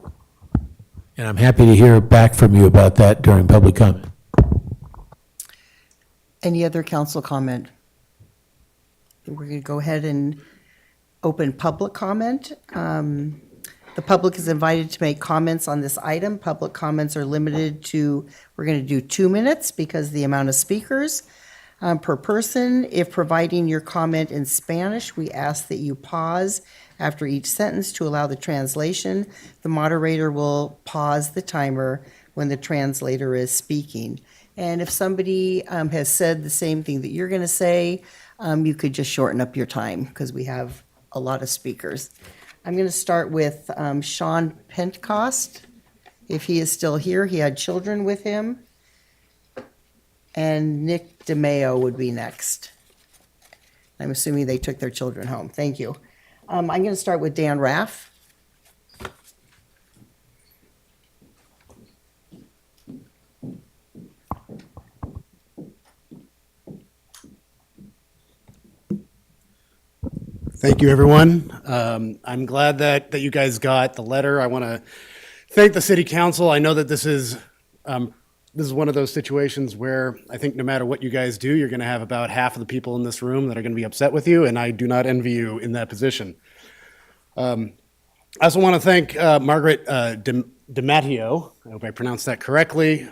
[SPEAKER 16] And I'm happy to hear back from you about that during public comment.
[SPEAKER 18] Any other council comment? We're going to go ahead and open public comment. The public is invited to make comments on this item. Public comments are limited to, we're going to do 2 minutes because of the amount of speakers per person. If providing your comment in Spanish, we ask that you pause after each sentence to allow the translation. The moderator will pause the timer when the translator is speaking. And if somebody has said the same thing that you're going to say, you could just shorten up your time because we have a lot of speakers. I'm going to start with Sean Pentecost, if he is still here. He had children with him. And Nick DeMeo would be next. I'm assuming they took their children home. Thank you. I'm going to start with Dan Raff.
[SPEAKER 14] Thank you, everyone. I'm glad that you guys got the letter. I want to thank the city council. I know that this is one of those situations where I think no matter what you guys do, you're going to have about half of the people in this room that are going to be upset with you, and I do not envy you in that position. I also want to thank Margaret DiMatteo, I hope I pronounced that correctly,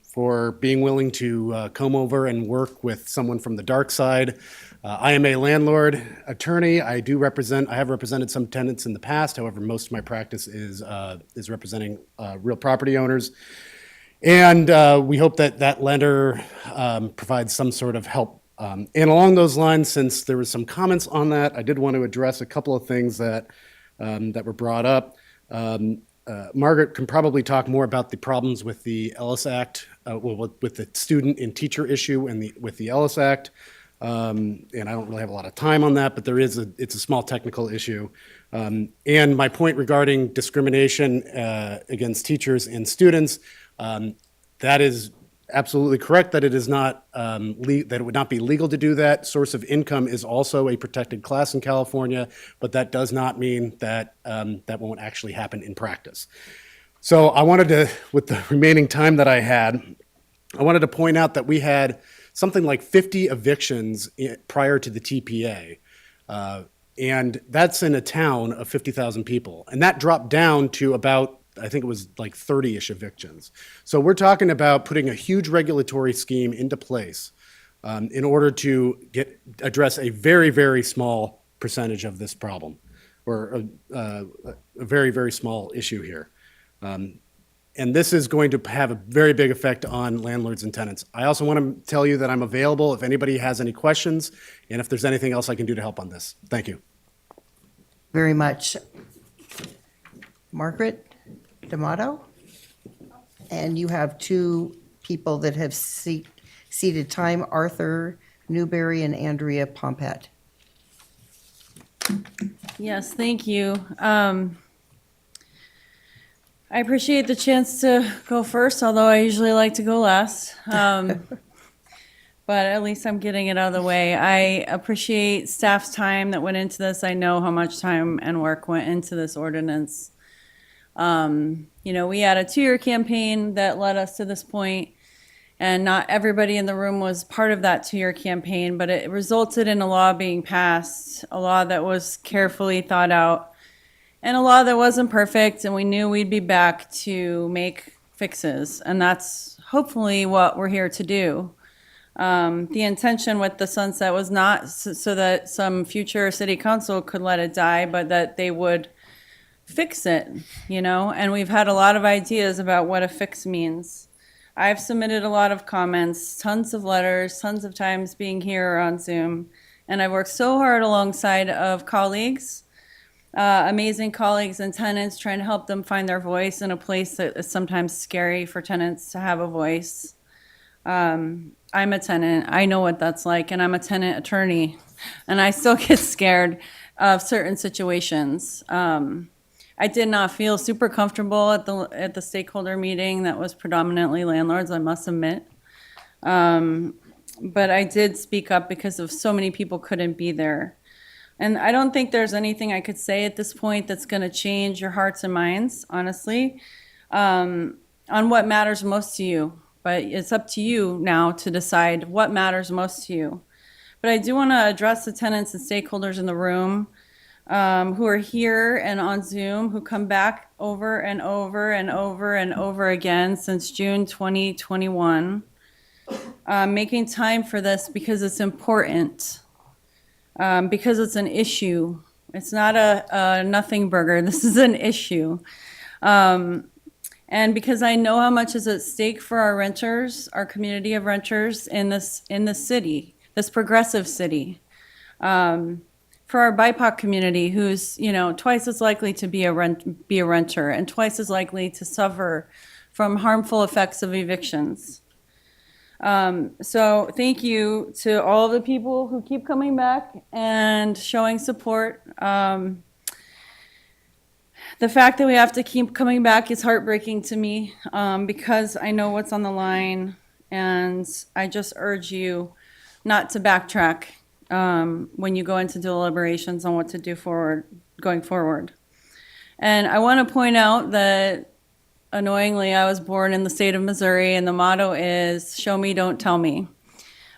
[SPEAKER 14] for being willing to come over and work with someone from the dark side. I am a landlord attorney. I have represented some tenants in the past. However, most of my practice is representing real property owners. And we hope that letter provides some sort of help. And along those lines, since there was some comments on that, I did want to address a couple of things that were brought up. Margaret can probably talk more about the problems with the Ellis Act, with the student and teacher issue and with the Ellis Act. And I don't really have a lot of time on that, but it's a small technical issue. And my point regarding discrimination against teachers and students, that is absolutely correct, that it is not that it would not be legal to do that. Source of income is also a protected class in California, but that does not mean that that won't actually happen in practice. So I wanted to, with the remaining time that I had, I wanted to point out that we had something like 50 evictions prior to the TPA. And that's in a town of 50,000 people. And that dropped down to about, I think it was like 30-ish evictions. So we're talking about putting a huge regulatory scheme into place in order to address a very, very small percentage of this problem, or a very, very small issue here. And this is going to have a very big effect on landlords and tenants. I also want to tell you that I'm available if anybody has any questions, and if there's anything else I can do to help on this. Thank you.
[SPEAKER 18] Very much. Margaret D'Amato? And you have two people that have ceded time, Arthur Newberry and Andrea Pompett.
[SPEAKER 21] Yes, thank you.
[SPEAKER 5] I appreciate the chance to go first, although I usually like to go last. But at least I'm getting it out of the way. I appreciate staff's time that went into this. I know how much time and work went into this ordinance. You know, we had a 2-year campaign that led us to this point, and not everybody in the room was part of that 2-year campaign, but it resulted in a law being passed, a law that was carefully thought out, and a law that wasn't perfect, and we knew we'd be back to make fixes, and that's hopefully what we're here to do. The intention with the sunset was not so that some future city council could let it die, but that they would fix it, you know? And we've had a lot of ideas about what a fix means. I've submitted a lot of comments, tons of letters, tons of times being here or on Zoom. And I've worked so hard alongside of colleagues, amazing colleagues and tenants, trying to help them find their voice in a place that is sometimes scary for tenants to have a voice. I'm a tenant. I know what that's like, and I'm a tenant attorney, and I still get scared of certain situations. I did not feel super comfortable at the stakeholder meeting that was predominantly landlords, I must admit. But I did speak up because of so many people couldn't be there. And I don't think there's anything I could say at this point that's going to change your hearts and minds, honestly, on what matters most to you. But it's up to you now to decide what matters most to you. But I do want to address the tenants and stakeholders in the room who are here and on Zoom, who come back over and over and over and over again since June 2021, making time for this because it's important, because it's an issue. It's not a nothing burger. This is an issue. And because I know how much is at stake for our renters, our community of renters in this city, this progressive city, for our BIPOC community, who's twice as likely to be a renter and twice as likely to suffer from harmful effects of evictions. So thank you to all of the people who keep coming back and showing support. The fact that we have to keep coming back is heartbreaking to me because I know what's on the line, and I just urge you not to backtrack when you go into deliberations on what to do going forward. And I want to point out that, annoyingly, I was born in the state of Missouri, and the motto is, show me, don't tell me.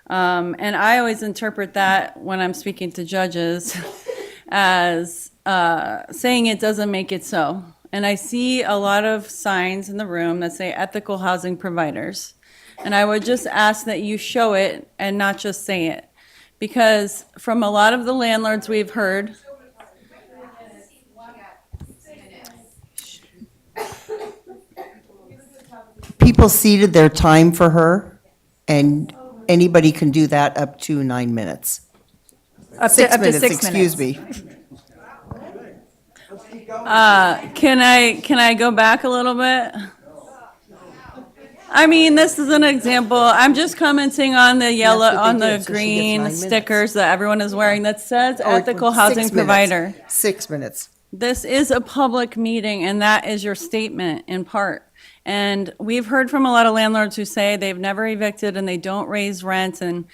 [SPEAKER 5] And I always interpret that when I'm speaking to judges as saying it doesn't make it so. And I see a lot of signs in the room that say ethical housing providers. And I would just ask that you show it and not just say it. Because from a lot of the landlords we've heard,
[SPEAKER 18] people ceded their time for her, and anybody can do that up to 9 minutes.
[SPEAKER 1] Up to 6 minutes.
[SPEAKER 18] Excuse me.
[SPEAKER 5] Can I go back a little bit? I mean, this is an example. I'm just commenting on the yellow, on the green stickers that everyone is wearing that says ethical housing provider.
[SPEAKER 18] 6 minutes.
[SPEAKER 5] This is a public meeting, and that is your statement in part. And we've heard from a lot of landlords who say they've never evicted and they don't raise rent. And,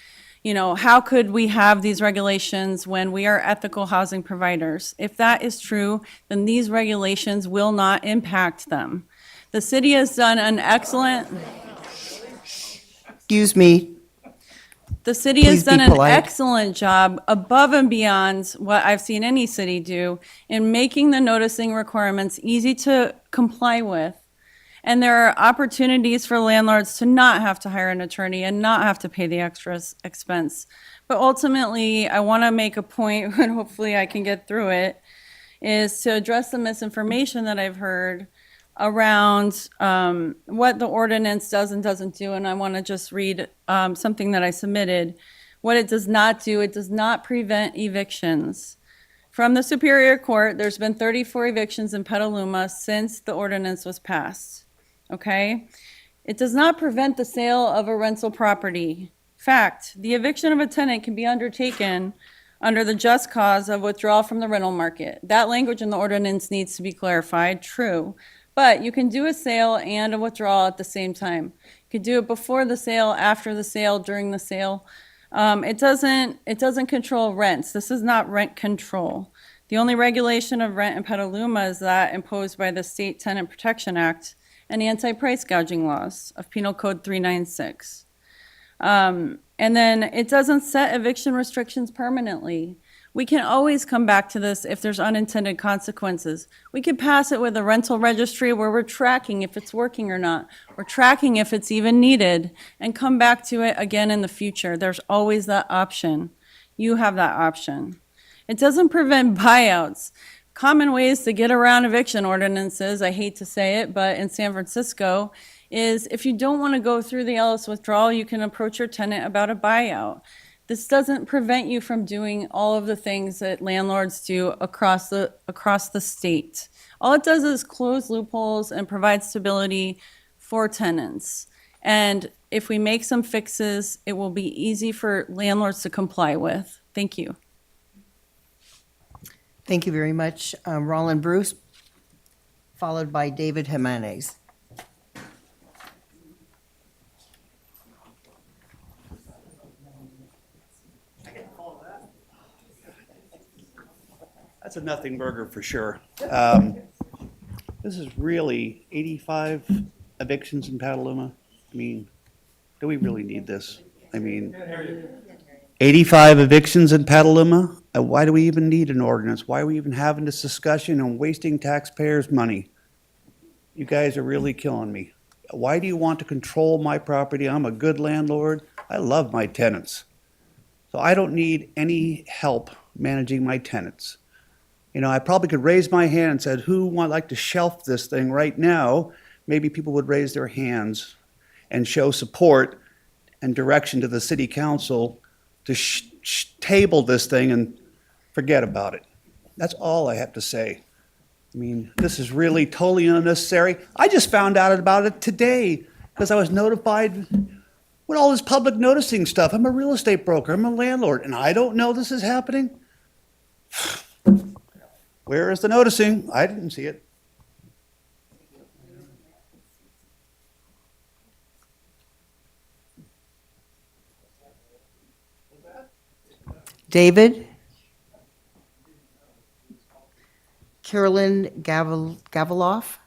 [SPEAKER 5] how could we have these regulations when we are ethical housing providers? If that is true, then these regulations will not impact them. The city has done an excellent...
[SPEAKER 18] Excuse me.
[SPEAKER 5] The city has done an
[SPEAKER 18] polite.
[SPEAKER 5] excellent job, above and beyond what I've seen any city do, in making the noticing requirements easy to comply with. And there are opportunities for landlords to not have to hire an attorney and not have to pay the extra expense. But ultimately, I want to make a point, and hopefully I can get through it, is to address the misinformation that I've heard around what the ordinance does and doesn't do. And I want to just read something that I submitted. What it does not do, it does not prevent evictions. From the Superior Court, there's been 34 evictions in Petaluma since the ordinance was passed. Okay? It does not prevent the sale of a rental property. Fact, the eviction of a tenant can be undertaken under the just cause of withdrawal from the rental market. That language in the ordinance needs to be clarified, true. But you can do a sale and a withdrawal at the same time. You could do it before the sale, after the sale, during the sale. It doesn't control rents. This is not rent control. The only regulation of rent in Petaluma is that imposed by the State Tenant Protection Act and anti-price gouging laws of Penal Code 396. And then it doesn't set eviction restrictions permanently. We can always come back to this if there's unintended consequences. We could pass it with a rental registry where we're tracking if it's working or not. We're tracking if it's even needed and come back to it again in the future. There's always that option. You have that option. It doesn't prevent buyouts. Common ways to get around eviction ordinances, I hate to say it, but in San Francisco, is if you don't want to go through the Ellis withdrawal, you can approach your tenant about a buyout. This doesn't prevent you from doing all of the things that landlords do across the state. All it does is close loopholes and provide stability for tenants. And if we make some fixes, it will be easy for landlords to comply with. Thank you.
[SPEAKER 18] Thank you very much. Roland Bruce, followed by David Jimenez.
[SPEAKER 21] That's a nothing burger for sure. This is really 85 evictions in Petaluma. I mean, do we really need this? I mean, 85 evictions in Petaluma? Why do we even need an ordinance? Why are we even having this discussion and wasting taxpayers' money? You guys are really killing me. Why do you want to control my property? I'm a good landlord. I love my tenants. So I don't need any help managing my tenants. You know, I probably could raise my hand and said, who would like to shelf this thing right now? Maybe people would raise their hands and show support and direction to the city council to table this thing and forget about it. That's all I have to say. I mean, this is really totally unnecessary. I just found out about it today because I was notified with all this public noticing stuff. I'm a real estate broker, I'm a landlord, and I don't know this is happening? Where is the noticing? I didn't see it.
[SPEAKER 18] David? Carolyn Gavaloff?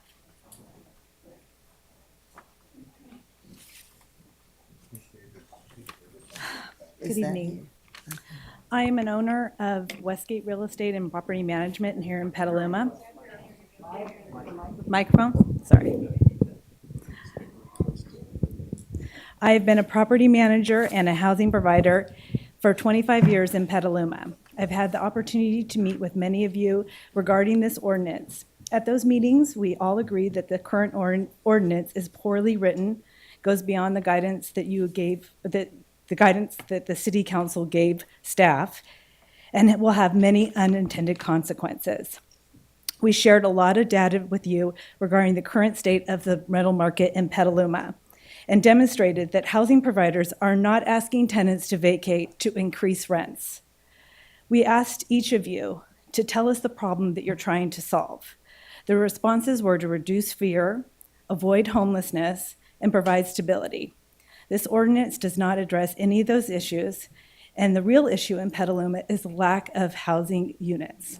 [SPEAKER 22] Good evening. I am an owner of Westgate Real Estate and Property Management here in Petaluma. Microphone? Sorry. I have been a property manager and a housing provider for 25 years in Petaluma. I've had the opportunity to meet with many of you regarding this ordinance. At those meetings, we all agreed that the current ordinance is poorly written, goes beyond the guidance that you gave, the guidance that the city council gave staff, and it will have many unintended consequences. We shared a lot of data with you regarding the current state of the rental market in Petaluma and demonstrated that housing providers are not asking tenants to vacate to increase rents. We asked each of you to tell us the problem that you're trying to solve. The responses were to reduce fear, avoid homelessness, and provide stability. This ordinance does not address any of those issues, and the real issue in Petaluma is lack of housing units.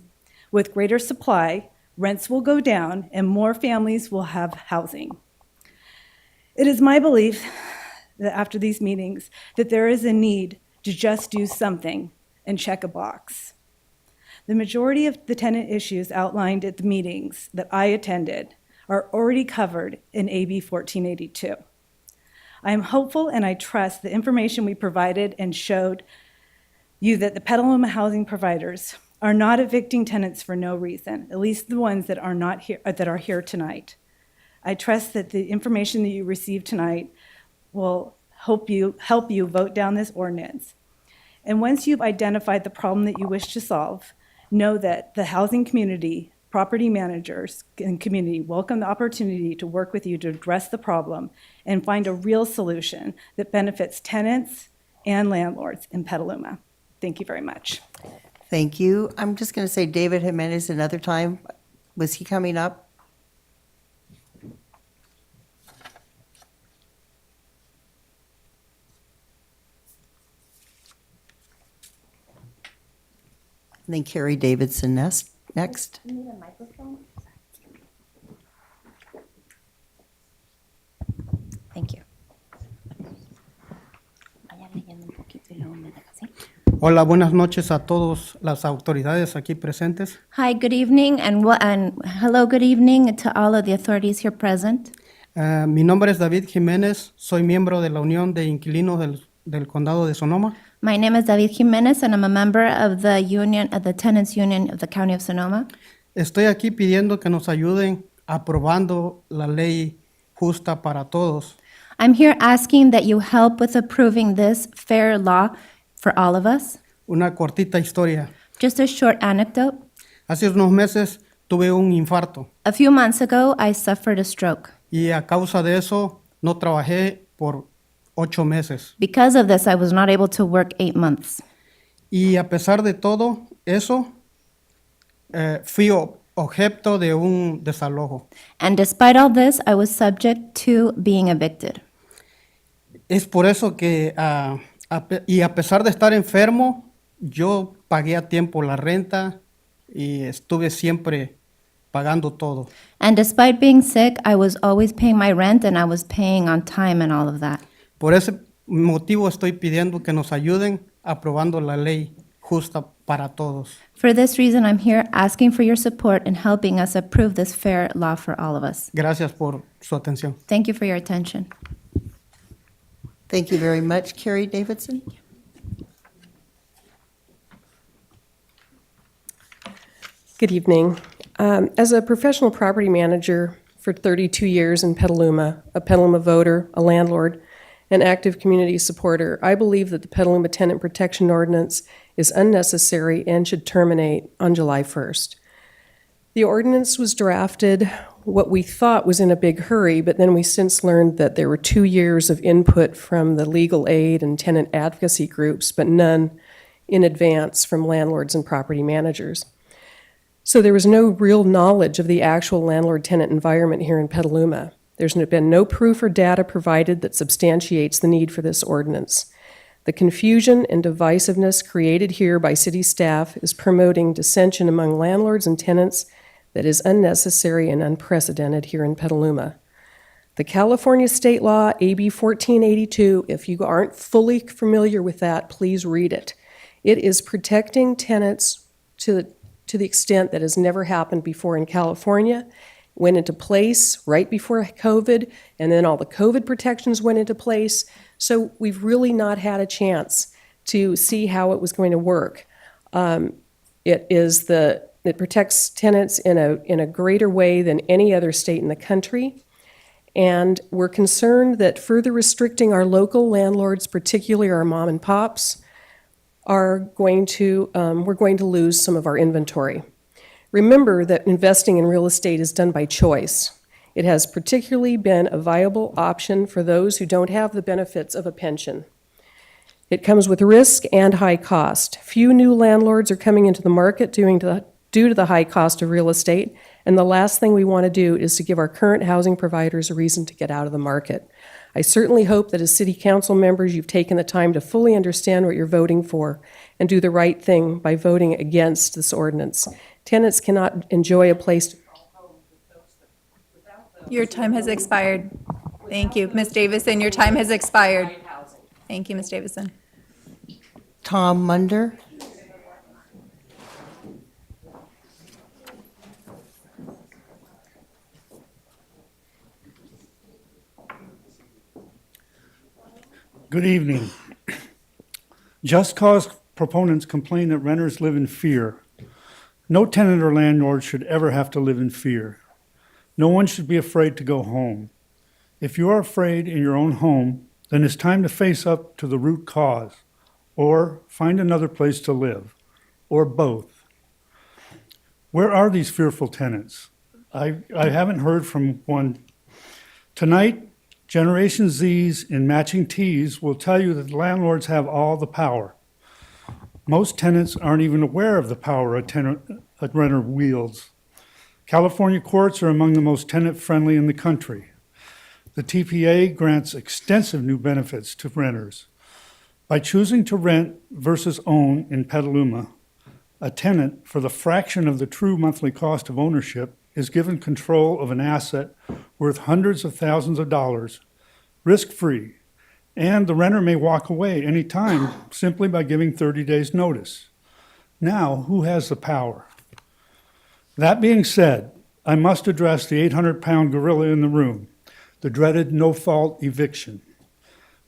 [SPEAKER 22] With greater supply, rents will go down and more families will have housing. It is my belief that after these meetings, that there is a need to just do something and check a box. The majority of the tenant issues outlined at the meetings that I attended are already covered in AB 1482. I am hopeful and I trust the information we provided and showed you that the Petaluma housing providers are not evicting tenants for no reason, at least the ones that are not here, that are here tonight. I trust that the information that you received tonight will help you vote down this ordinance. And once you've identified the problem that you wish to solve, know that the housing community, property managers, and community welcome the opportunity to work with you to address the problem and find a real solution that benefits tenants and landlords in Petaluma. Thank you very much.
[SPEAKER 18] Thank you. I'm just going to say David Jimenez another time. Was he coming up? And then Carrie Davidson next.
[SPEAKER 2] Thank you.
[SPEAKER 7] Hola, buenas noches a todos las autoridades aquí presentes.
[SPEAKER 8] Hi, good evening, and hello, good evening to all of the authorities here present.
[SPEAKER 7] Mi nombre es David Jiménez, soy miembro de la Unión de Inquilinos del Condado de Sonoma.
[SPEAKER 8] My name is David Jimenez, and I'm a member of the Tenants Union of the County of Sonoma.
[SPEAKER 7] Estoy aquí pidiendo que nos ayuden aprobando la ley justa para todos.
[SPEAKER 8] I'm here asking that you help with approving this fair law for all of us.
[SPEAKER 7] Una cortita historia.
[SPEAKER 8] Just a short anecdote.
[SPEAKER 7] Hace unos meses tuve un infarto
[SPEAKER 8] A few months ago, I suffered a stroke.
[SPEAKER 7] y a causa de eso no trabajé por 8 meses.
[SPEAKER 8] Because of this, I was not able to work 8 months.
[SPEAKER 7] Y a pesar de todo eso, fui objeto de un desalojo.
[SPEAKER 8] And despite all this, I was subject to being evicted.
[SPEAKER 7] Es por eso que, y a pesar de estar enfermo, yo pagué a tiempo la renta y estuve siempre pagando todo.
[SPEAKER 8] And despite being sick, I was always paying my rent and I was paying on time and all of that.
[SPEAKER 7] Por ese motivo estoy pidiendo que nos ayuden aprobando la ley justa para todos.
[SPEAKER 8] For this reason, I'm here asking for your support in helping us approve this fair law for all of us.
[SPEAKER 7] Gracias por su atención.
[SPEAKER 8] Thank you for your attention.
[SPEAKER 18] Thank you very much, Carrie Davidson.
[SPEAKER 23] Good evening. As a professional property manager for 32 years in Petaluma, a Petaluma voter, a landlord, an active community supporter, I believe that the Petaluma Tenant Protection Ordinance is unnecessary and should terminate on July 1st. The ordinance was drafted what we thought was in a big hurry, but then we since learned that there were 2 years of input from the legal aid and tenant advocacy groups, but none in advance from landlords and property managers. So there was no real knowledge of the actual landlord-tenant environment here in Petaluma. There's been no proof or data provided that substantiates the need for this ordinance. The confusion and divisiveness created here by city staff is promoting dissension among landlords and tenants that is unnecessary and unprecedented here in Petaluma. The California state law, AB 1482, if you aren't fully familiar with that, please read it. It is protecting tenants to the extent that has never happened before in California. Went into place right before COVID, and then all the COVID protections went into place. So we've really not had a chance to see how it was going to work. It protects tenants in a greater way than any other state in the country. And we're concerned that further restricting our local landlords, particularly our mom and pops, we're going to lose some of our inventory. Remember that investing in real estate is done by choice. It has particularly been a viable option for those who don't have the benefits of a pension. It comes with risk and high cost. Few new landlords are coming into the market due to the high cost of real estate, and the last thing we want to do is to give our current housing providers a reason to get out of the market. I certainly hope that as city council members, you've taken the time to fully understand what you're voting for and do the right thing by voting against this ordinance. Tenants cannot enjoy a place.
[SPEAKER 1] Your time has expired. Thank you. Ms. Davison, your time has expired. Thank you, Ms. Davison.
[SPEAKER 18] Tom Munder.
[SPEAKER 24] Good evening. Just cause proponents complain that renters live in fear. No tenant or landlord should ever have to live in fear. No one should be afraid to go home. If you are afraid in your own home, then it's time to face up to the root cause, or find another place to live, or both. Where are these fearful tenants? I haven't heard from one. Tonight, Generation Zs in matching tees will tell you that landlords have all the power. Most tenants aren't even aware of the power a renter wields. California courts are among the most tenant-friendly in the country. The TPA grants extensive new benefits to renters. By choosing to rent versus own in Petaluma, A tenant, for the fraction of the true monthly cost of ownership, is given control of an asset worth hundreds of thousands of dollars, risk-free, and the renter may walk away any time simply by giving 30 days' notice. Now, who has the power? That being said, I must address the 800-pound gorilla in the room, the dreaded no-fault eviction.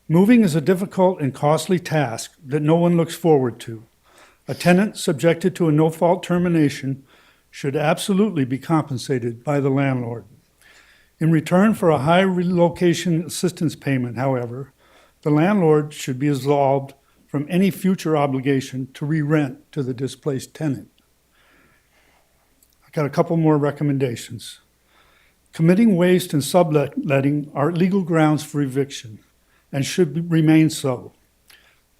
[SPEAKER 24] Moving is a difficult and costly task that no one looks forward to. A tenant subjected to a no-fault termination should absolutely be compensated by the landlord. In return for a high relocation assistance payment, however, the landlord should be absolved from any future obligation to re-rent to the displaced tenant. I've got a couple more recommendations. Committing waste and subletting are legal grounds for eviction and should remain so.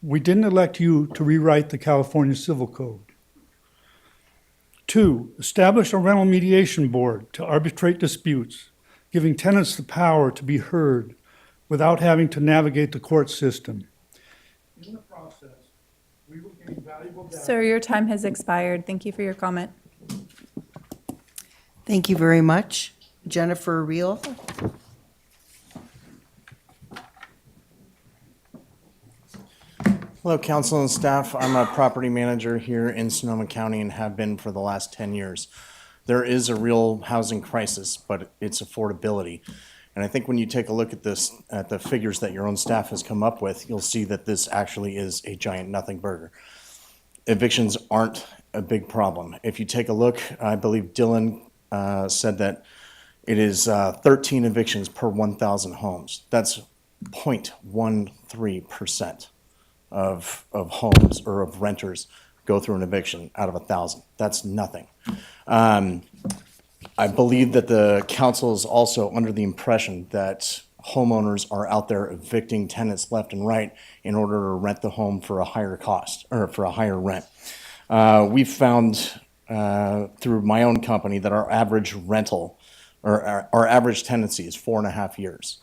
[SPEAKER 24] We didn't elect you to rewrite the California Civil Code. 2, establish a rental mediation board to arbitrate disputes, giving tenants the power to be heard without having to navigate the court system. In the process, we will gain valuable data.
[SPEAKER 1] Sir, your time has expired. Thank you for your comment.
[SPEAKER 18] Thank you very much. Jennifer Reel.
[SPEAKER 10] Hello, council and staff. I'm a property manager here in Sonoma County and have been for the last 10 years. There is a real housing crisis, but it's affordability. And I think when you take a look at this, at the figures that your own staff has come up with, you'll see that this actually is a giant nothing burger. Evictions aren't a big problem. If you take a look, I believe Dylan said that it is 13 evictions per 1,000 homes. That's 0.13% of homes or of renters go through an eviction out of 1,000. That's nothing. I believe that the council is also under the impression that homeowners are out there evicting tenants left and right in order to rent the home for a higher cost or for a higher rent. We've found through my own company that our average rental or our average tenancy is 4.5 years.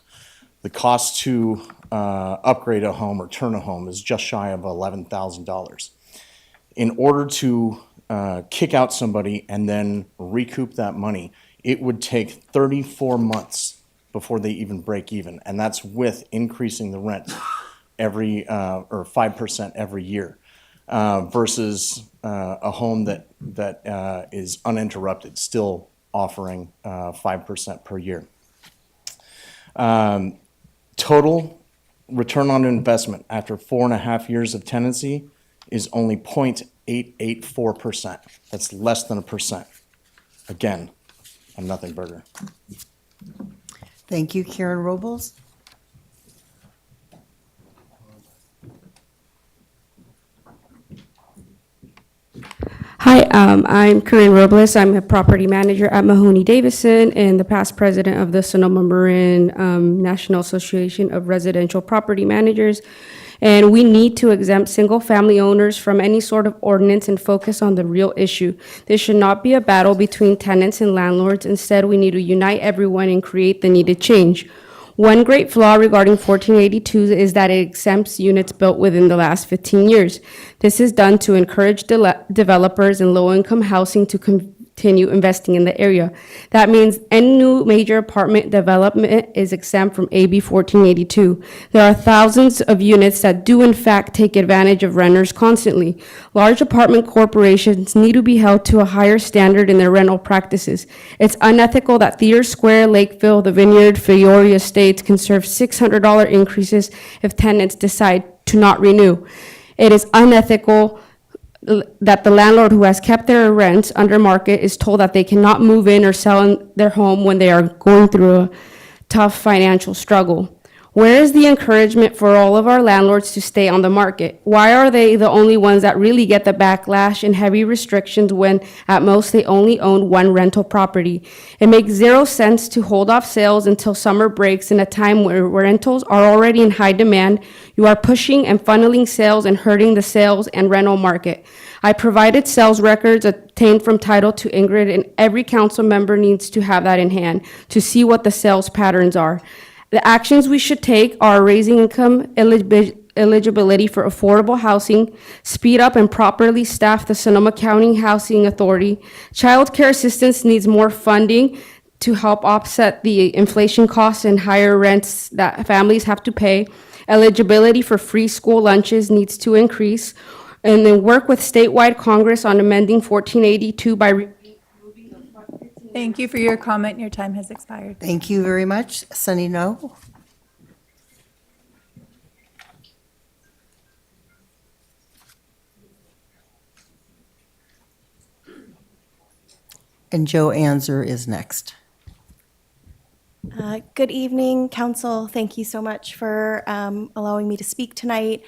[SPEAKER 10] The cost to upgrade a home or turn a home is just shy of $11,000. In order to kick out somebody and then recoup that money, it would take 34 months before they even break even. And that's with increasing the rent every, or 5% every year, versus a home that is uninterrupted, still offering 5% per year. Total return on investment after 4.5 years of tenancy is only 0.884%. That's less than 1%. Again, a nothing burger.
[SPEAKER 18] Thank you, Karen Robles.
[SPEAKER 11] Hi, I'm Corinne Robles. I'm a property manager at Mahoney Davidson and the past president of the Sonoma Marin National Association of Residential Property Managers. And we need to exempt single-family owners from any sort of ordinance and focus on the real issue. This should not be a battle between tenants and landlords. Instead, we need to unite everyone and create the needed change. One great flaw regarding 1482 is that it exempts units built within the last 15 years. This is done to encourage developers and low-income housing to continue investing in the area. That means any new major apartment development is exempt from AB 1482. There are thousands of units that do in fact take advantage of renters constantly. Large apartment corporations need to be held to a higher standard in their rental practices. It's unethical that Theater Square, Lakeville, the Vineyard, Fiore Estates can serve $600 increases if tenants decide to not renew. It is unethical that the landlord who has kept their rents under market is told that they cannot move in or sell their home when they are going through a tough financial struggle. Where is the encouragement for all of our landlords to stay on the market? Why are they the only ones that really get the backlash and heavy restrictions when at most they only own one rental property? It makes zero sense to hold off sales until summer breaks in a time where rentals are already in high demand. You are pushing and funneling sales and hurting the sales and rental market. I provided sales records obtained from title to Ingrid, and every council member needs to have that in hand to see what the sales patterns are. The actions we should take are raising income eligibility for affordable housing, speed up and properly staff the Sonoma County Housing Authority. Child care assistance needs more funding to help offset the inflation costs and higher rents that families have to pay. Eligibility for free school lunches needs to increase. And then work with statewide Congress on amending 1482 by
[SPEAKER 1] Thank you for your comment. Your time has expired.
[SPEAKER 18] Thank you very much. Sunny, no? And Joe Anzer is next.
[SPEAKER 3] Good evening, council. Thank you so much for allowing me to speak tonight.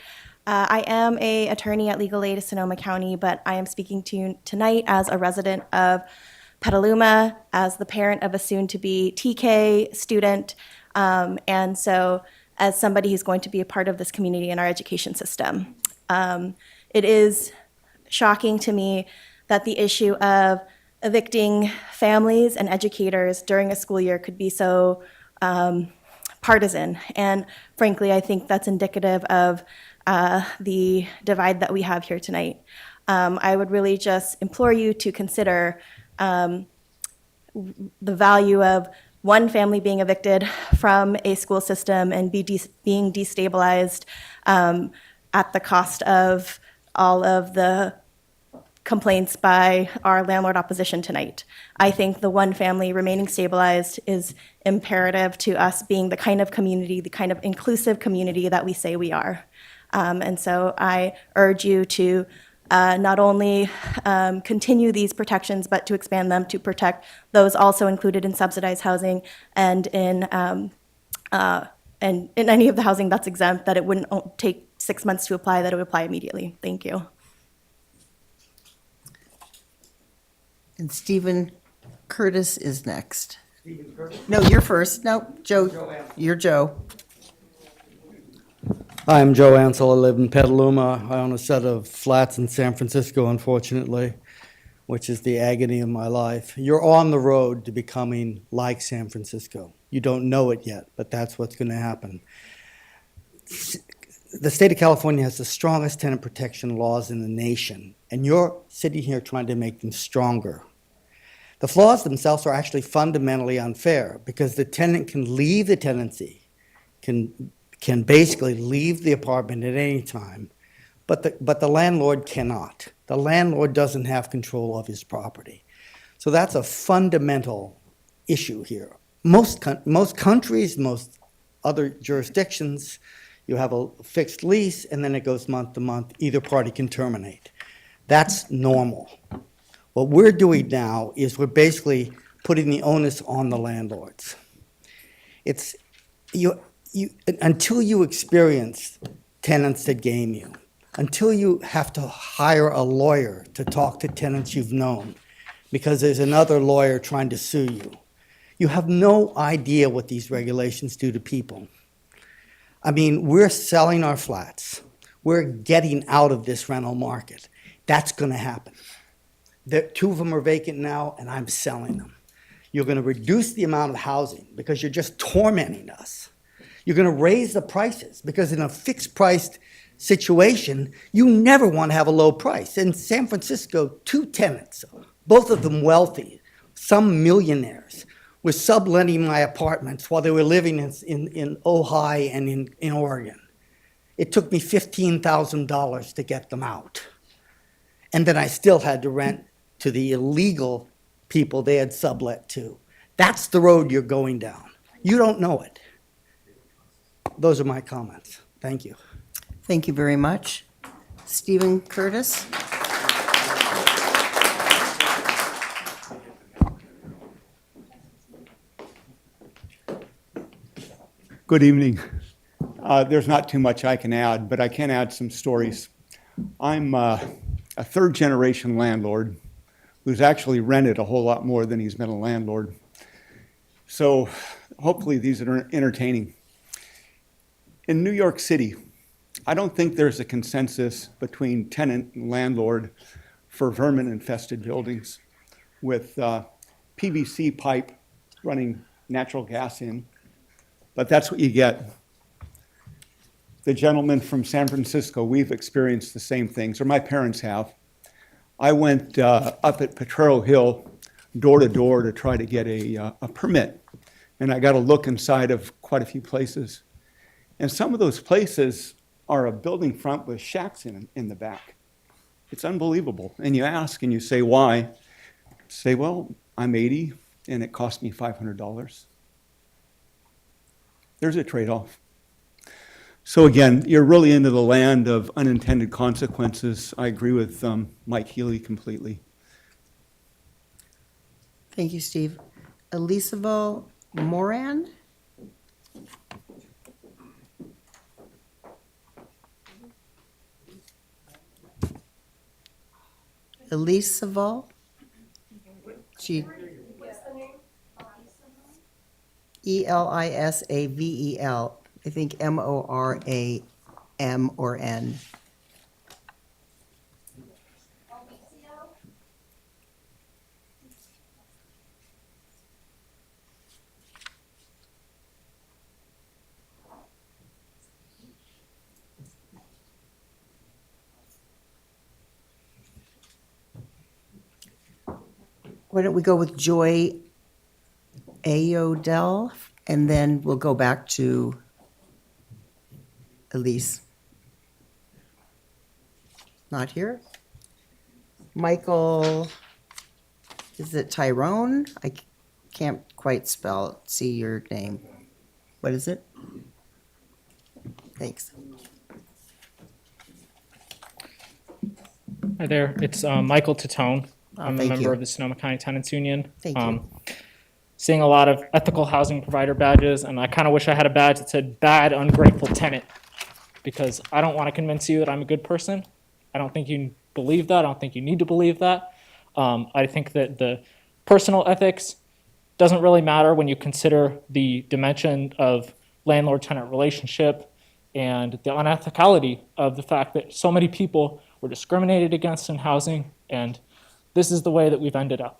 [SPEAKER 3] I am an attorney at Legal Aid of Sonoma County, but I am speaking to you tonight as a resident of Petaluma, as the parent of a soon-to-be TK student, and so as somebody who's going to be a part of this community in our education system. It is shocking to me that the issue of evicting families and educators during a school year could be so partisan. And frankly, I think that's indicative of the divide that we have here tonight. I would really just implore you to consider the value of one family being evicted from a school system and being destabilized at the cost of all of the complaints by our landlord opposition tonight. I think the one family remaining stabilized is imperative to us being the kind of community, the kind of inclusive community that we say we are. And so I urge you to not only continue these protections, but to expand them to protect those also included in subsidized housing and in any of the housing that's exempt, that it wouldn't take 6 months to apply, that it would apply immediately. Thank you.
[SPEAKER 18] And Stephen Curtis is next. No, you're first. No, Joe. You're Joe.
[SPEAKER 4] Hi, I'm Joe Ansel. I live in Petaluma. I own a set of flats in San Francisco, unfortunately, which is the agony of my life. You're on the road to becoming like San Francisco. You don't know it yet, but that's what's going to happen. The state of California has the strongest tenant protection laws in the nation, and you're sitting here trying to make them stronger. The flaws themselves are actually fundamentally unfair because the tenant can leave the tenancy, can basically leave the apartment at any time, but the landlord cannot. The landlord doesn't have control of his property. So that's a fundamental issue here. Most countries, most other jurisdictions, you have a fixed lease and then it goes month to month. Either party can terminate. That's normal. What we're doing now is we're basically putting the onus on the landlords. It's until you experience tenants that game you, until you have to hire a lawyer to talk to tenants you've known because there's another lawyer trying to sue you, you have no idea what these regulations do to people. I mean, we're selling our flats. We're getting out of this rental market. That's going to happen. Two of them are vacant now, and I'm selling them. You're going to reduce the amount of housing because you're just tormenting us. You're going to raise the prices because in a fixed-priced situation, you never want to have a low price. In San Francisco, 2 tenants, both of them wealthy, some millionaires, were subletting my apartments while they were living in Ojai and in Oregon. It took me $15,000 to get them out. And then I still had to rent to the illegal people they had sublet to. That's the road you're going down. You don't know it. Those are my comments. Thank you.
[SPEAKER 18] Thank you very much. Stephen Curtis.
[SPEAKER 17] Good evening. There's not too much I can add, but I can add some stories. I'm a third-generation landlord who's actually rented a whole lot more than he's been a landlord. So hopefully these are entertaining. In New York City, I don't think there's a consensus between tenant and landlord for vermin-infested buildings with PVC pipe running natural gas in, but that's what you get. the gentleman from San Francisco, we've experienced the same things, or my parents have. I went up at Potrero Hill, door to door, to try to get a permit. And I got a look inside of quite a few places. And some of those places are a building front with shacks in the back. It's unbelievable. And you ask and you say, why? Say, well, I'm 80 and it cost me $500. There's a trade-off. So again, you're really into the land of unintended consequences. I agree with Mike Healy completely.
[SPEAKER 18] Thank you, Steve. Elisabel Moran? Elisabel? She. Elisavel. I think Moram or N. Why don't we go with Joy Ayodele, and then we'll go back to Elise. Not here. Michael, is it Tyrone? I can't quite see your name. What is it? Thanks.
[SPEAKER 12] Hi there, it's Michael Tatone. I'm a
[SPEAKER 18] thank
[SPEAKER 12] member
[SPEAKER 18] you.
[SPEAKER 12] of the Sonoma County Tenants Union.
[SPEAKER 18] Thank you.
[SPEAKER 12] Seeing a lot of ethical housing provider badges, and I kind of wish I had a badge that said bad, ungrateful tenant, because I don't want to convince you that I'm a good person. I don't think you believe that. I don't think you need to believe that. I think that the personal ethics doesn't really matter when you consider the dimension of landlord-tenant relationship and the unethicality of the fact that so many people were discriminated against in housing, and this is the way that we've ended up.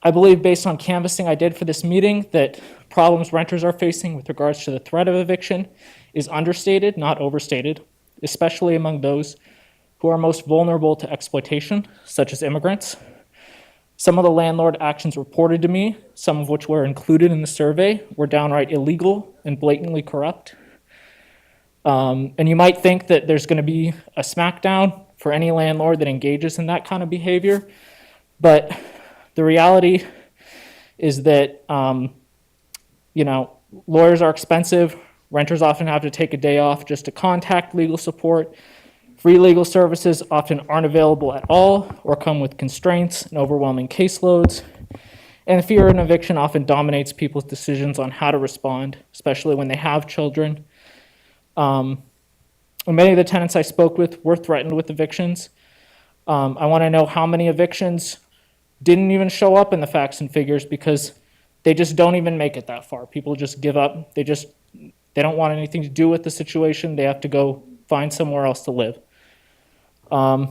[SPEAKER 12] I believe, based on canvassing I did for this meeting, that problems renters are facing with regards to the threat of eviction is understated, not overstated, especially among those who are most vulnerable to exploitation, such as immigrants. Some of the landlord actions reported to me, some of which were included in the survey, were downright illegal and blatantly corrupt. And you might think that there's going to be a smackdown for any landlord that engages in that kind of behavior, but the reality is that, lawyers are expensive. Renters often have to take a day off just to contact legal support. Free legal services often aren't available at all or come with constraints and overwhelming caseloads. And the fear of an eviction often dominates people's decisions on how to respond, especially when they have children. Many of the tenants I spoke with were threatened with evictions. I want to know how many evictions didn't even show up in the facts and figures because they just don't even make it that far. People just give up. They don't want anything to do with the situation. They have to go find somewhere else to live. I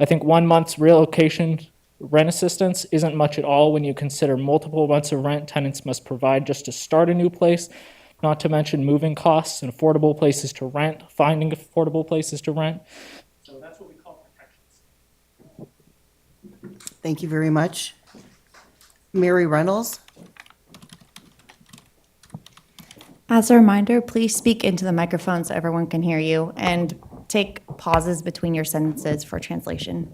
[SPEAKER 12] think 1 month's relocation rent assistance isn't much at all when you consider multiple months of rent tenants must provide just to start a new place, not to mention moving costs and affordable places to rent, finding affordable places to rent. So that's what we call protections.
[SPEAKER 18] Thank you very much. Mary Reynolds?
[SPEAKER 2] As a reminder, please speak into the microphone so everyone can hear you, and take pauses between your sentences for translation.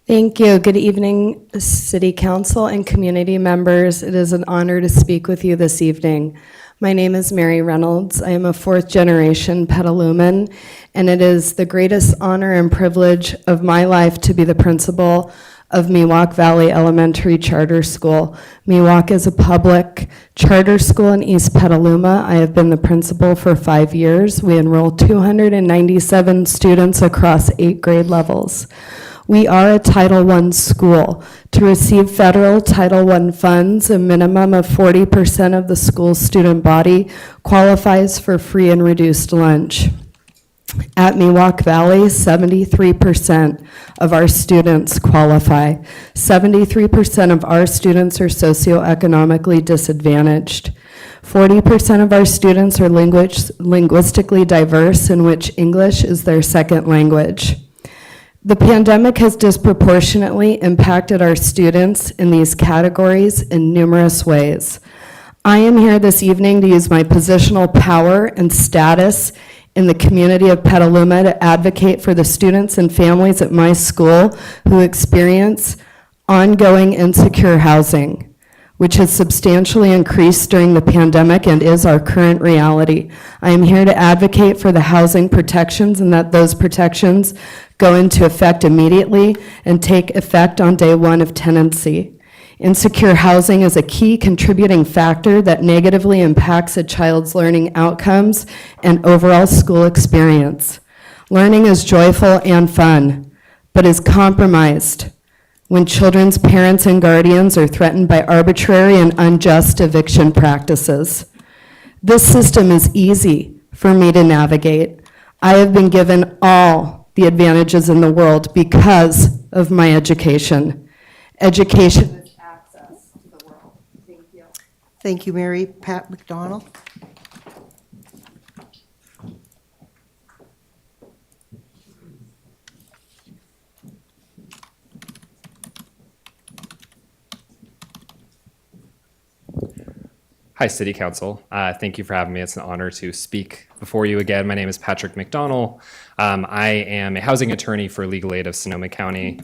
[SPEAKER 15] Thank you. Good evening, City Council and community members. It is an honor to speak with you this evening. My name is Mary Reynolds. I am a fourth-generation Petaluman, and it is the greatest honor and privilege of my life to be the principal of Miwok Valley Elementary Charter School. Miwok is a public charter school in East Petaluma. I have been the principal for 5 years. We enroll 297 students across 8 grade levels. We are a Title I school. To receive federal Title I funds, a minimum of 40% of the school's student body qualifies for free and reduced lunch. At Miwok Valley, 73% of our students qualify. 73% of our students are socioeconomically disadvantaged. 40% of our students are linguistically diverse, in which English is their second language. The pandemic has disproportionately impacted our students in these categories in numerous ways. I am here this evening to use my positional power and status in the community of Petaluma to advocate for the students and families at my school who experience ongoing insecure housing, which has substantially increased during the pandemic and is our current reality. I am here to advocate for the housing protections and that those protections go into effect immediately and take effect on day one of tenancy. Insecure housing is a key contributing factor that negatively impacts a child's learning outcomes and overall school experience. Learning is joyful and fun, but is compromised when children's parents and guardians are threatened by arbitrary and unjust eviction practices. This system is easy for me to navigate. I have been given all the advantages in the world because of my education. Education is access to the world. Thank you.
[SPEAKER 18] Thank you, Mary. Pat McDonald.
[SPEAKER 6] Hi, City Council. Thank you for having me. It's an honor to speak before you again. My name is Patrick McDonald. I am a housing attorney for Legal Aid of Sonoma County.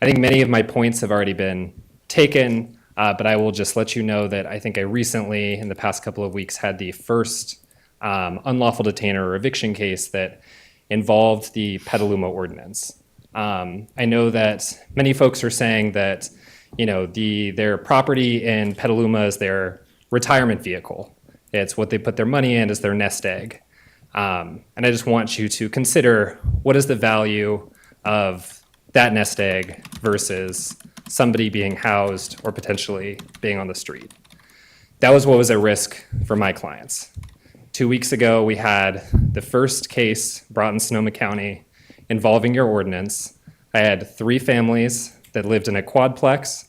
[SPEAKER 6] I think many of my points have already been taken, but I will just let you know that I think I recently, in the past couple of weeks, had the first unlawful detainer or eviction case that involved the Petaluma ordinance. I know that many folks are saying that, you know, their property in Petaluma is their retirement vehicle. It's what they put their money in as their nest egg. And I just want you to consider what is the value of that nest egg versus somebody being housed or potentially being on the street. That was what was at risk for my clients. 2 weeks ago, we had the first case brought in Sonoma County involving your ordinance. I had 3 families that lived in a quadplex.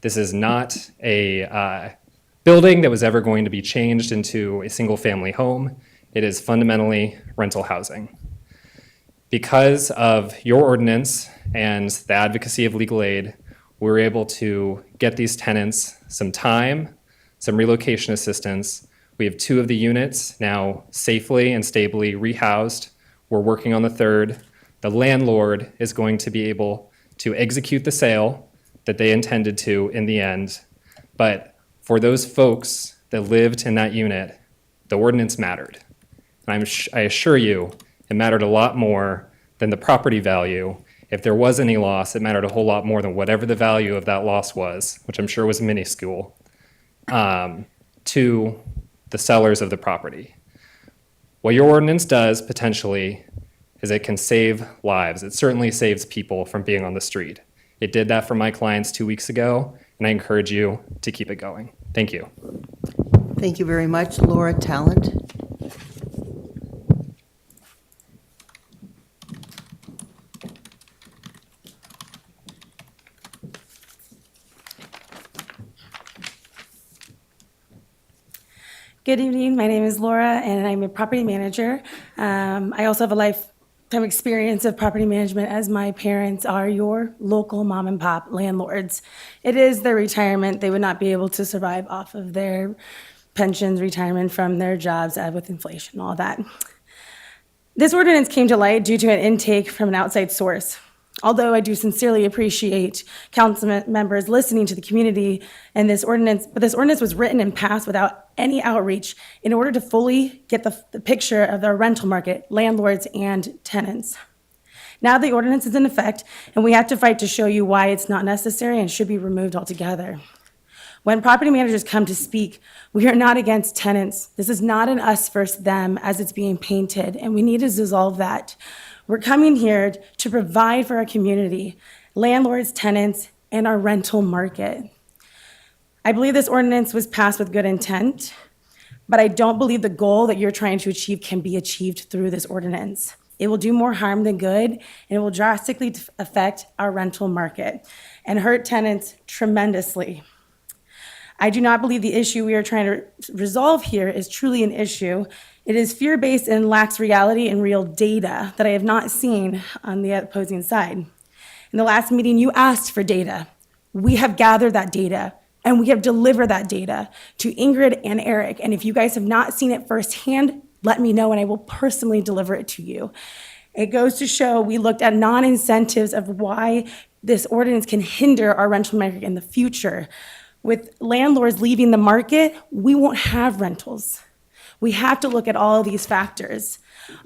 [SPEAKER 6] This is not a building that was ever going to be changed into a single-family home. It is fundamentally rental housing. Because of your ordinance and the advocacy of Legal Aid, we were able to get these tenants some time, some relocation assistance. We have 2 of the units now safely and stably rehoused. We're working on the 3rd. The landlord is going to be able to execute the sale that they intended to in the end. But for those folks that lived in that unit, the ordinance mattered. And I assure you, it mattered a lot more than the property value. If there was any loss, it mattered a whole lot more than whatever the value of that loss was, which I'm sure was minuscule, to the sellers of the property. What your ordinance does, potentially, is it can save lives. It certainly saves people from being on the street. It did that for my clients 2 weeks ago, and I encourage you to keep it going. Thank you.
[SPEAKER 18] Thank you very much. Laura Talent.
[SPEAKER 9] Good evening. My name is Laura, and I'm a property manager. I also have a lifetime experience of property management as my parents are your local mom and pop landlords. It is their retirement. They would not be able to survive off of their pensions, retirement from their jobs with inflation, all that. This ordinance came to light due to an intake from an outside source. Although I do sincerely appreciate council members listening to the community and this ordinance, but this ordinance was written and passed without any outreach in order to fully get the picture of the rental market, landlords and tenants. Now the ordinance is in effect, and we have to fight to show you why it's not necessary and should be removed altogether. When property managers come to speak, we are not against tenants. This is not an us versus them as it's being painted, and we need to dissolve that. We're coming here to provide for our community, landlords, tenants, and our rental market. I believe this ordinance was passed with good intent, but I don't believe the goal that you're trying to achieve can be achieved through this ordinance. It will do more harm than good, and it will drastically affect our rental market and hurt tenants tremendously. I do not believe the issue we are trying to resolve here is truly an issue. It is fear-based and lacks reality and real data that I have not seen on the opposing side. In the last meeting, you asked for data. We have gathered that data, and we have delivered that data to Ingrid and Eric. And if you guys have not seen it firsthand, let me know, and I will personally deliver it to you. It goes to show we looked at non-incentives of why this ordinance can hinder our rental market in the future. With landlords leaving the market, we won't have rentals. We have to look at all of these factors.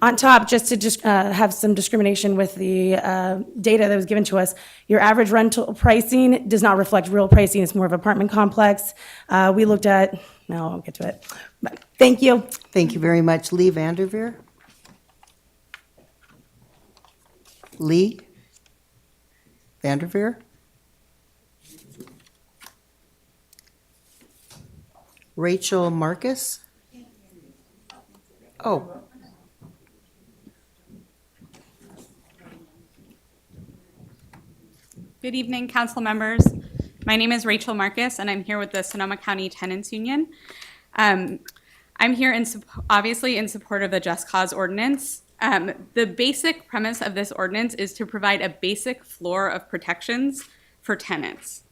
[SPEAKER 9] On top, just to have some discrimination with the data that was given to us, your average rental pricing does not reflect real pricing. It's more of an apartment complex. We looked at, no, I'll get to it. But thank you.
[SPEAKER 18] Thank you very much. Lee Vanderveer? Lee Vanderveer? Rachel Marcus? Oh.
[SPEAKER 13] Good evening, council members. My name is Rachel Marcus, and I'm here with the Sonoma County Tenants Union. I'm here obviously in support of the Just Cause ordinance. The basic premise of this ordinance is to provide a basic floor of protections for tenants.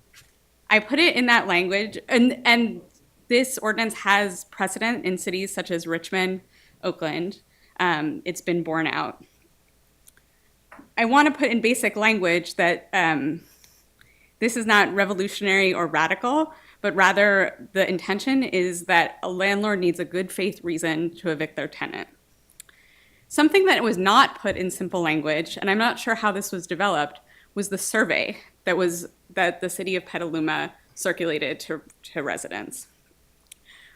[SPEAKER 13] I put it in that language, and this ordinance has precedent in cities such as Richmond, Oakland. It's been borne out. I want to put in basic language that this is not revolutionary or radical, but rather the intention is that a landlord needs a good faith reason to evict their tenant. Something that was not put in simple language, and I'm not sure how this was developed, was the survey that the city of Petaluma circulated to residents.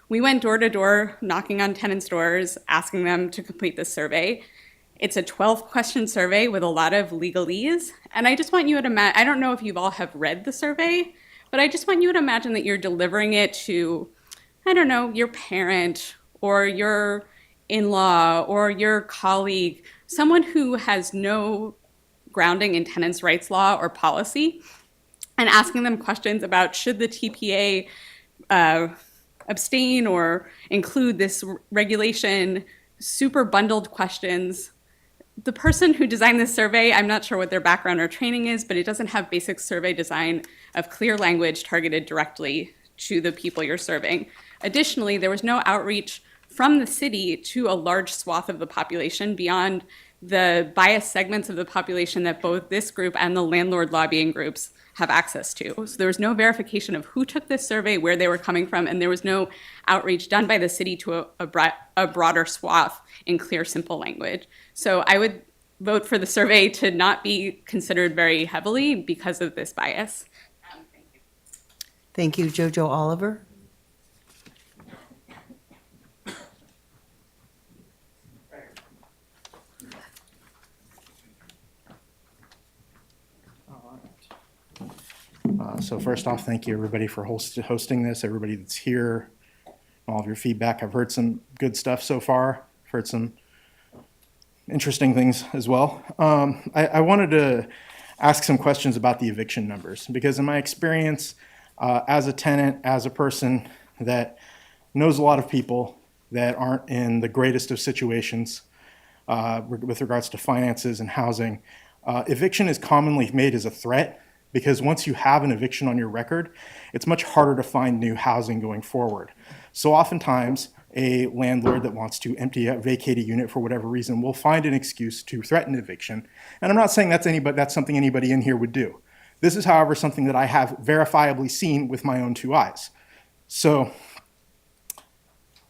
[SPEAKER 13] We went door to door, knocking on tenants' doors, asking them to complete this survey. It's a 12-question survey with a lot of legalese, and I just want you to imagine, I don't know if you all have read the survey, but I just want you to imagine that you're delivering it to, I don't know, your parent or your in-law or your colleague, someone who has no grounding in tenants' rights law or policy, and asking them questions about should the TPA abstain or include this regulation, super bundled questions. The person who designed this survey, I'm not sure what their background or training is, but it doesn't have basic survey design of clear language targeted directly to the people you're serving. Additionally, there was no outreach from the city to a large swath of the population beyond the biased segments of the population that both this group and the landlord lobbying groups have access to. So there was no verification of who took this survey, where they were coming from, and there was no outreach done by the city to a broader swath in clear, simple language. So I would vote for the survey to not be considered very heavily because of this bias.
[SPEAKER 18] Thank you. Jojo Oliver?
[SPEAKER 10] So first off, thank you everybody for hosting this, everybody that's here, all of your feedback. I've heard some good stuff so far. I've heard some interesting things as well. I wanted to ask some questions about the eviction numbers, because in my experience as a tenant, as a person that knows a lot of people that aren't in the greatest of situations with regards to finances and housing, eviction is commonly made as a threat. Because once you have an eviction on your record, it's much harder to find new housing going forward. So oftentimes, a landlord that wants to vacate a unit for whatever reason will find an excuse to threaten eviction. And I'm not saying that's something anybody in here would do. This is, however, something that I have verifiably seen with my own two eyes. So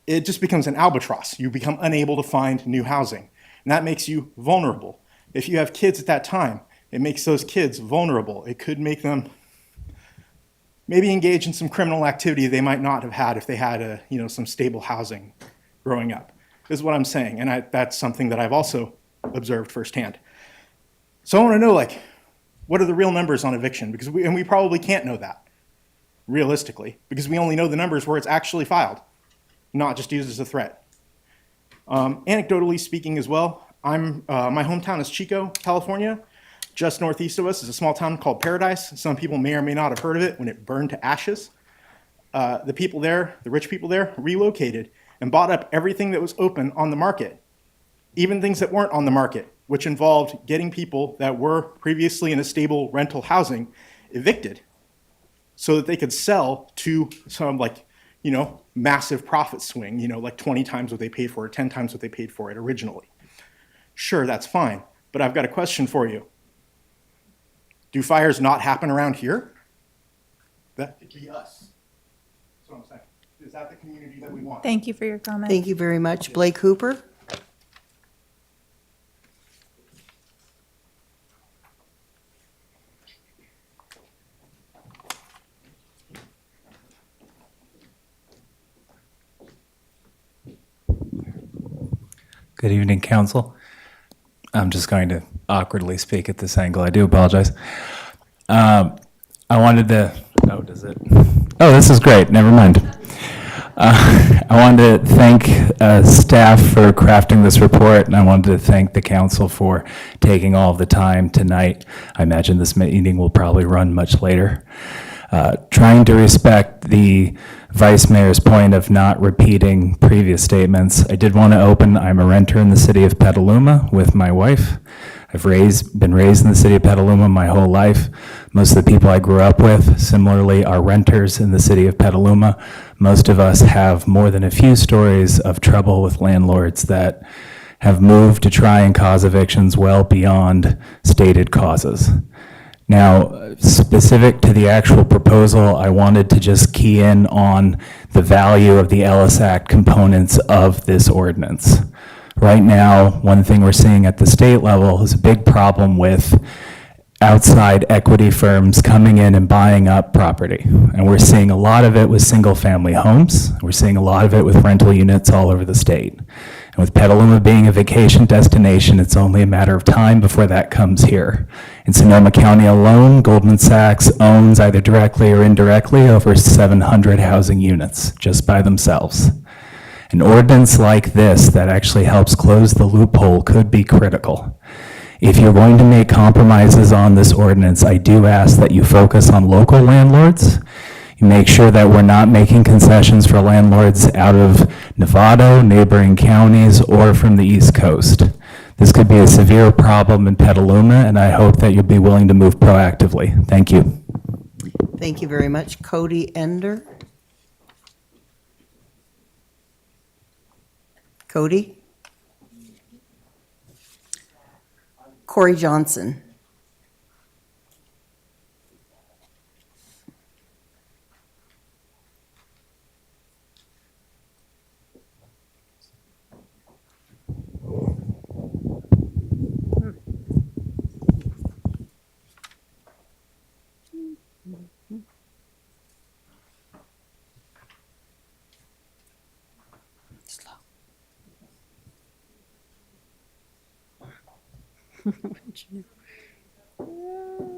[SPEAKER 10] it just becomes an albatross. You become unable to find new housing. And that makes you vulnerable. If you have kids at that time, it makes those kids vulnerable. It could make them maybe engage in some criminal activity they might not have had if they had some stable housing growing up, is what I'm saying. And that's something that I've also observed firsthand. So I want to know, what are the real numbers on eviction? Because we probably can't know that realistically, because we only know the numbers where it's actually filed, not just used as a threat. Anecdotally speaking as well, my hometown is Chico, California. Just northeast of us is a small town called Paradise. Some people may or may not have heard of it when it burned to ashes.
[SPEAKER 14] the people there, the rich people there, relocated and bought up everything that was open on the market, even things that weren't on the market, which involved getting people that were previously in a stable rental housing evicted so that they could sell to some massive profit swing, like 20 times what they paid for it, 10 times what they paid for it originally. Sure, that's fine, but I've got a question for you. Do fires not happen around here? That could be us. That's what I'm saying. Is that the community that we want?
[SPEAKER 1] Thank you for your comment.
[SPEAKER 18] Thank you very much. Blake Hooper?
[SPEAKER 16] Good evening, council. I'm just going to awkwardly speak at this angle. I do apologize. I wanted to, oh, this is great. Never mind. I wanted to thank staff for crafting this report, and I wanted to thank the council for taking all of the time tonight. I imagine this meeting will probably run much later. Trying to respect the Vice Mayor's point of not repeating previous statements, I did want to open, I'm a renter in the city of Petaluma with my wife. I've been raised in the city of Petaluma my whole life. Most of the people I grew up with, similarly, are renters in the city of Petaluma. Most of us have more than a few stories of trouble with landlords that have moved to try and cause evictions well beyond stated causes. Now, specific to the actual proposal, I wanted to just key in on the value of the Ellis Act components of this ordinance. Right now, one thing we're seeing at the state level is a big problem with outside equity firms coming in and buying up property. And we're seeing a lot of it with single-family homes. We're seeing a lot of it with rental units all over the state. And with Petaluma being a vacation destination, it's only a matter of time before that comes here. In Sonoma County alone, Goldman Sachs owns either directly or indirectly over 700 housing units just by themselves. An ordinance like this that actually helps close the loophole could be critical. If you're going to make compromises on this ordinance, I do ask that you focus on local landlords. You make sure that we're not making concessions for landlords out of Nevada, neighboring counties, or from the East Coast. This could be a severe problem in Petaluma, and I hope that you'll be willing to move proactively. Thank you.
[SPEAKER 18] Thank you very much. Cody Ender? Cody? Corey Johnson?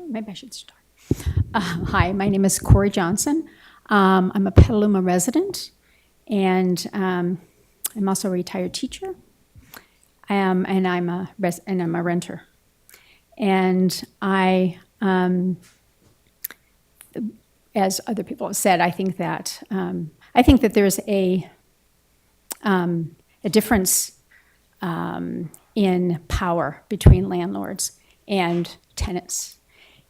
[SPEAKER 19] Maybe I should start. Hi, my name is Corey Johnson. I'm a Petaluma resident, and I'm also a retired teacher. And I'm a renter. And I, as other people have said, I think that there's a difference in power between landlords and tenants.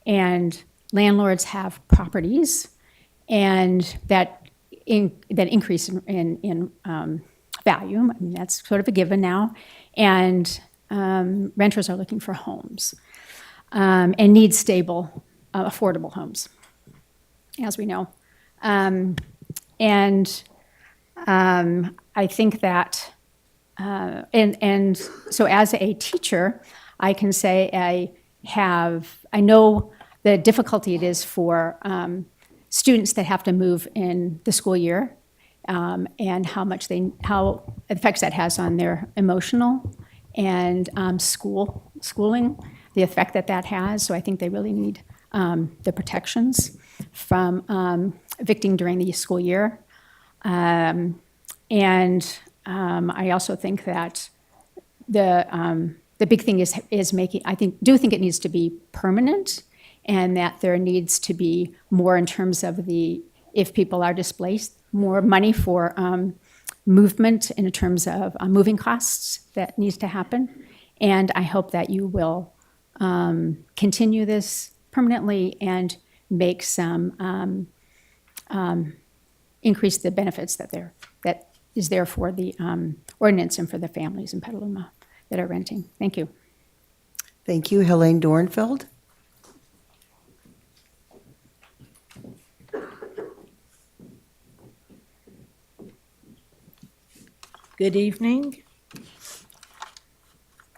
[SPEAKER 19] And landlords have properties, and that increase in value. I mean, that's sort of a given now. And renters are looking for homes and need stable, affordable homes, as we know. I think that, and so as a teacher, I can say I know the difficulty it is for students that have to move in the school year, and how effects that has on their emotional and schooling, the effect that has. So I think they really need the protections from evicting during the school year. I also think that the big thing is making, do think it needs to be permanent, and that there needs to be more in terms of the if people are displaced, more money for movement in terms of moving costs that needs to happen. And I hope that you will continue this permanently and make some increase the benefits that is there for the ordinance and for the families in Petaluma that are renting. Thank you.
[SPEAKER 18] Thank you. Helene Dornfeld?
[SPEAKER 5] Good evening.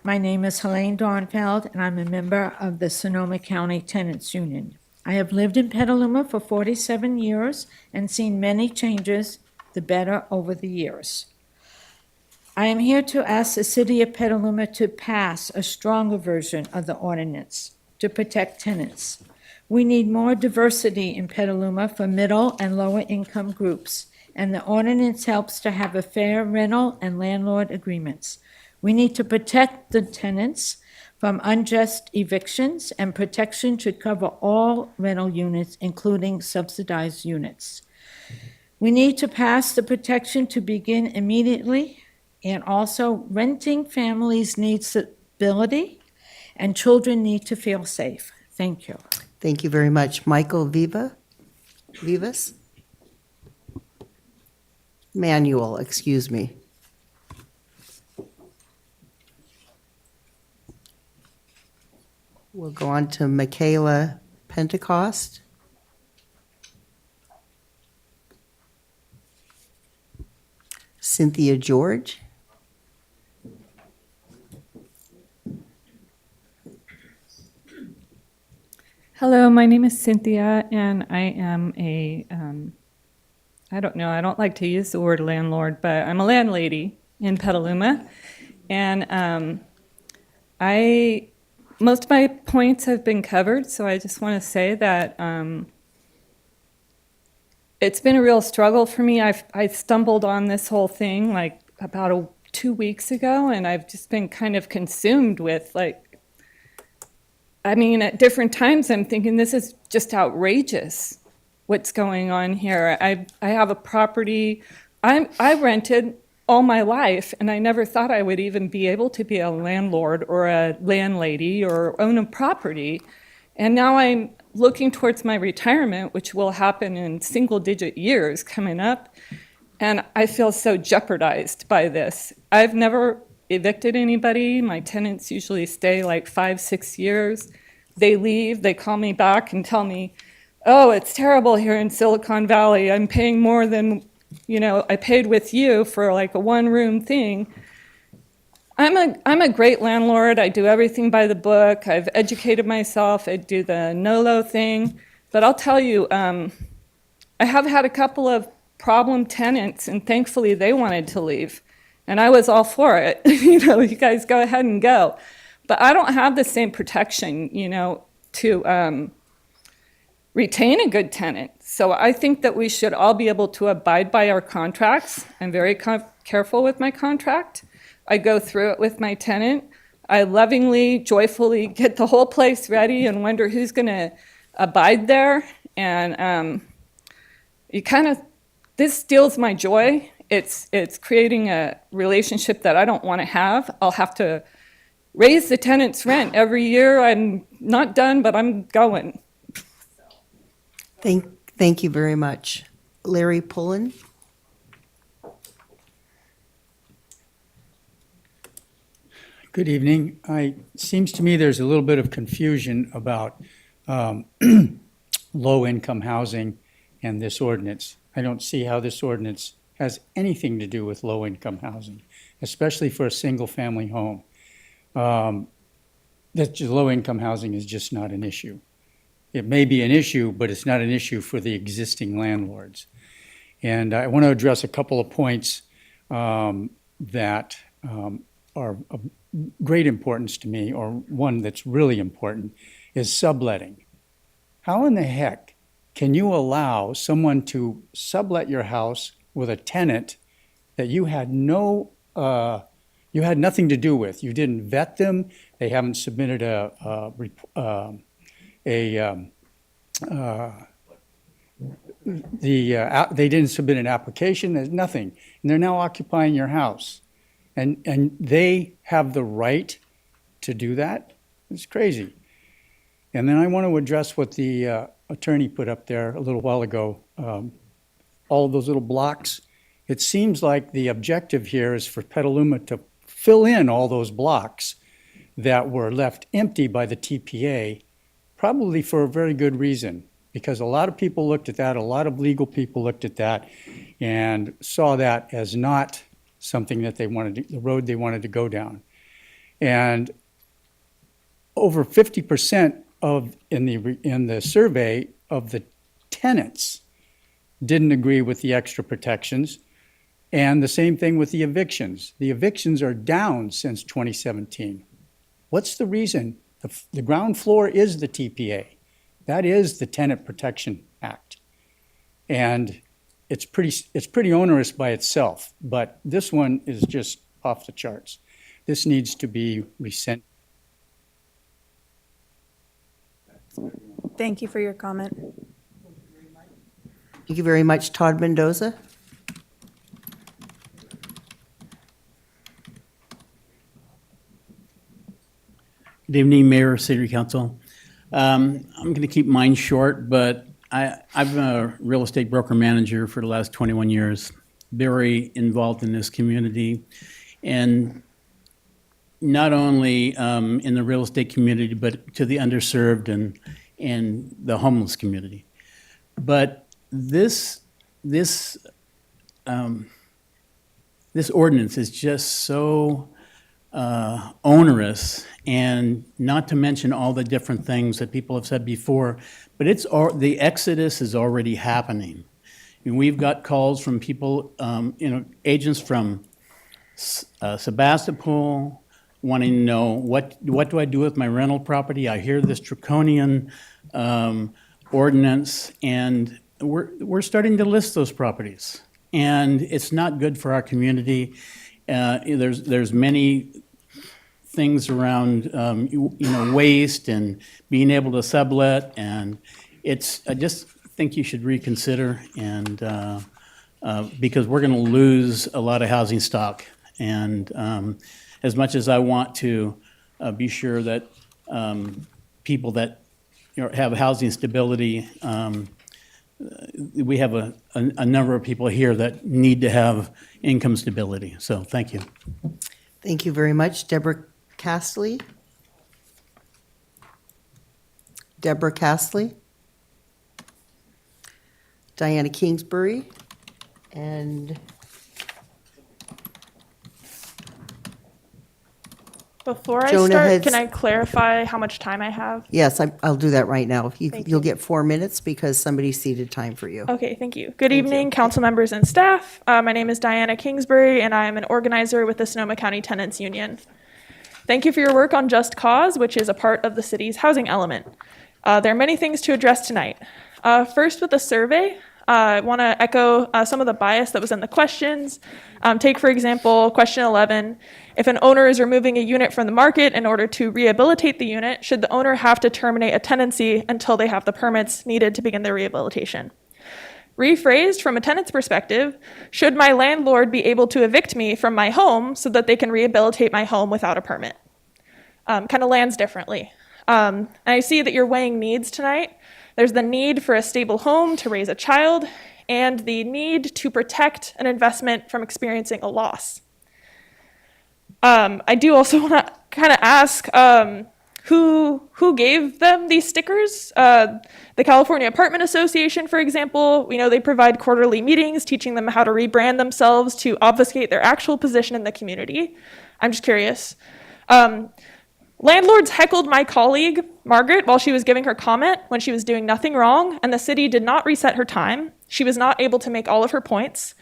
[SPEAKER 5] My name is Helene Dornfeld, and I'm a member of the Sonoma County Tenants Union. I have lived in Petaluma for 47 years and seen many changes, the better over the years. I am here to ask the City of Petaluma to pass a stronger version of the ordinance to protect tenants. We need more diversity in Petaluma for middle and lower income groups, and the ordinance helps to have a fair rental and landlord agreements. We need to protect the tenants from unjust evictions, and protection should cover all rental units, including subsidized units. We need to pass the protection to begin immediately, and also renting families need stability, and children need to feel safe. Thank you.
[SPEAKER 18] Thank you very much. Michael Vivas? Manuel, excuse me. We'll go on to Michaela Pentecost. Cynthia George.
[SPEAKER 20] Hello, my name is Cynthia, and I am I don't know, I don't like to use the word landlord, but I'm a landlady in Petaluma. And most of my points have been covered, so I just want to say that it's been a real struggle for me. I stumbled on this whole thing like about 2 weeks ago, and I've just been kind of consumed with at different times I'm thinking this is just outrageous what's going on here. I have a property, I rented all my life, and I never thought I would even be able to be a landlord or a landlady or own a property. And now I'm looking towards my retirement, which will happen in single-digit years coming up, and I feel so jeopardized by this. I've never evicted anybody. My tenants usually stay like 5-6 years. They leave, they call me back and tell me, oh, it's terrible here in Silicon Valley. I'm paying more than I paid with you for like a one-room thing. I'm a great landlord. I do everything by the book. I've educated myself. I do the NOLO thing. But I'll tell you, I have had a couple of problem tenants, and thankfully they wanted to leave. And I was all for it. You guys go ahead and go. But I don't have the same protection, to retain a good tenant. So I think that we should all be able to abide by our contracts. I'm very careful with my contract. I go through it with my tenant. I lovingly, joyfully get the whole place ready and wonder who's going to abide there. And this steals my joy. It's creating a relationship that I don't want to have. I'll have to raise the tenant's rent every year. I'm not done, but I'm going.
[SPEAKER 18] Thank you very much. Larry Pullen?
[SPEAKER 24] Good evening. It seems to me there's a little bit of confusion about low-income housing and this ordinance. I don't see how this ordinance has anything to do with low-income housing, especially for a single-family home. That low-income housing is just not an issue. It may be an issue, but it's not an issue for the existing landlords. And I want to address a couple of points that are of great importance to me, or one that's really important, is subletting. How in the heck can you allow someone to sublet your house with a tenant that you had nothing to do with? You didn't vet them. They haven't submitted they didn't submit an application, there's nothing. And they're now occupying your house. And they have the right to do that? It's crazy. And then I want to address what the attorney put up there a little while ago. All of those little blocks. It seems like the objective here is for Petaluma to fill in all those blocks that were left empty by the TPA, probably for a very good reason, because a lot of people looked at that, a lot of legal people looked at that and saw that as not something that they wanted to, the road they wanted to go down. And over 50% in the survey of the tenants didn't agree with the extra protections. And the same thing with the evictions. The evictions are down since 2017. What's the reason? The ground floor is the TPA. That is the Tenant Protection Act. And it's pretty onerous by itself, but this one is just off the charts. This needs to be rescinded.
[SPEAKER 1] Thank you for your comment.
[SPEAKER 18] Thank you very much, Todd Mendoza.
[SPEAKER 7] Good evening, Mayor, City Council. I'm going to keep mine short, but I've been a real estate broker manager for the last 21 years, very involved in this community, and not only in the real estate community, but to the underserved and the homeless community. But this ordinance is just so onerous, and not to mention all the different things that people have said before, but the exodus is already happening. And we've got calls from people, agents from Sebastopol wanting to know, what do I do with my rental property? I hear this draconian ordinance, and we're starting to list those properties. And it's not good for our community. There's many things around waste and being able to sublet, and I just think you should reconsider, and because we're going to lose a lot of housing stock. And as much as I want to be sure that people that have housing stability, we have a number of people here that need to have income stability. So thank you.
[SPEAKER 18] Thank you very much. Deborah Castley? Deborah Castley? Diana Kingsbury? And
[SPEAKER 8] before I
[SPEAKER 18] Jonah
[SPEAKER 8] start,
[SPEAKER 18] Heads-
[SPEAKER 8] can I clarify how much time I have?
[SPEAKER 18] yes, I'll do that right now.
[SPEAKER 8] Thank
[SPEAKER 18] You'll get 4 minutes because somebody ceded time for you.
[SPEAKER 8] Okay, thank you. Good evening, council members and staff. My name is Diana Kingsbury, and I am an organizer with the Sonoma County Tenants Union. Thank you for your work on Just Cause, which is a part of the city's housing element. There are many things to address tonight. First, with the survey, I want to echo some of the bias that was in the questions. Take, for example, question 11. If an owner is removing a unit from the market in order to rehabilitate the unit, should the owner have to terminate a tenancy until they have the permits needed to begin their rehabilitation? Rephrased from a tenant's perspective, should my landlord be able to evict me from my home so that they can rehabilitate my home without a permit? Kind of lands differently. And I see that you're weighing needs tonight. There's the need for a stable home to raise a child, and the need to protect an investment from experiencing a loss. I do also want to kind of ask who gave them these stickers. The California Apartment Association, for example, we know they provide quarterly meetings teaching them how to rebrand themselves to obfuscate their actual position in the community. I'm just curious. Landlords heckled my colleague, Margaret, while she was giving her comment when she was doing nothing wrong, and the city did not reset her time. She was not able to make all of her points.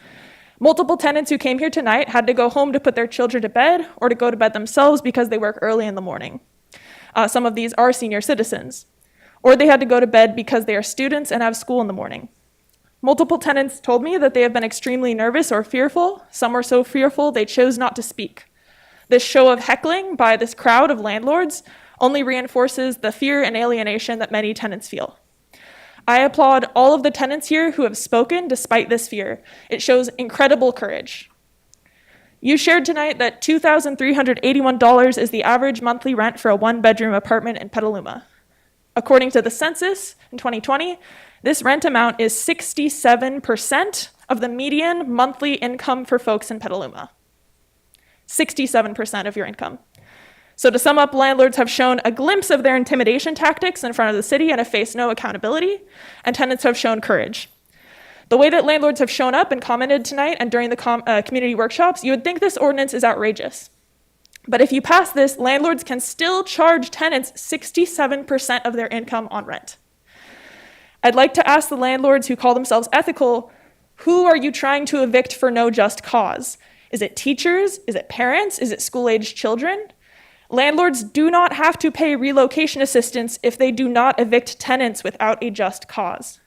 [SPEAKER 8] Multiple tenants who came here tonight had to go home to put their children to bed or to go to bed themselves because they work early in the morning. Some of these are senior citizens. Or they had to go to bed because they are students and have school in the morning. Multiple tenants told me that they have been extremely nervous or fearful. Some were so fearful they chose not to speak. This show of heckling by this crowd of landlords only reinforces the fear and alienation that many tenants feel. I applaud all of the tenants here who have spoken despite this fear. It shows incredible courage. You shared tonight that $2,381 is the average monthly rent for a one-bedroom apartment in Petaluma. According to the census in 2020, this rent amount is 67% of the median monthly income for folks in Petaluma. 67% of your income. So to sum up, landlords have shown a glimpse of their intimidation tactics in front of the city and have faced no accountability, and tenants have shown courage. The way that landlords have shown up and commented tonight and during the community workshops, you would think this ordinance is outrageous. But if you pass this, landlords can still charge tenants 67% of their income on rent. I'd like to ask the landlords who call themselves ethical, who are you trying to evict for no just cause? Is it teachers? Is it parents? Is it school-aged children? Landlords do not have to pay relocation assistance if they do not evict tenants without a just cause.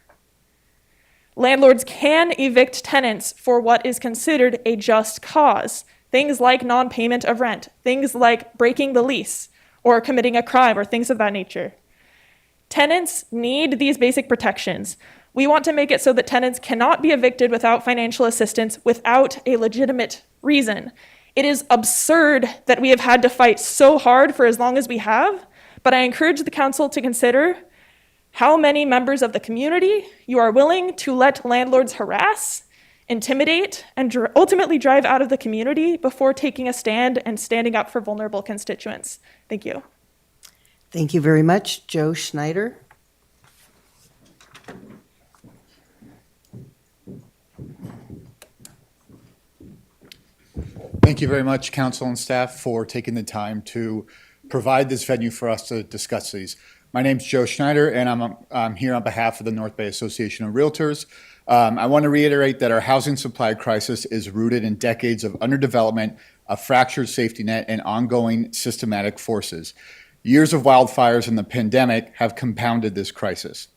[SPEAKER 8] Landlords can evict tenants for what is considered a just cause. Things like non-payment of rent, things like breaking the lease, or committing a crime, or things of that nature. Tenants need these basic protections. We want to make it so that tenants cannot be evicted without financial assistance without a legitimate reason. It is absurd that we have had to fight so hard for as long as we have, but I encourage the council to consider how many members of the community you are willing to let landlords harass, intimidate, and ultimately drive out of the community before taking a stand and standing up for vulnerable constituents. Thank you.
[SPEAKER 18] Thank you very much. Joe Schneider.
[SPEAKER 11] Thank you very much, council and staff, for taking the time to provide this venue for us to discuss these. My name's Joe Schneider, and I'm here on behalf of the North Bay Association of Realtors. I want to reiterate that our housing supply crisis is rooted in decades of underdevelopment, a fractured safety net, and ongoing systematic forces. Years of wildfires and the pandemic have compounded this crisis.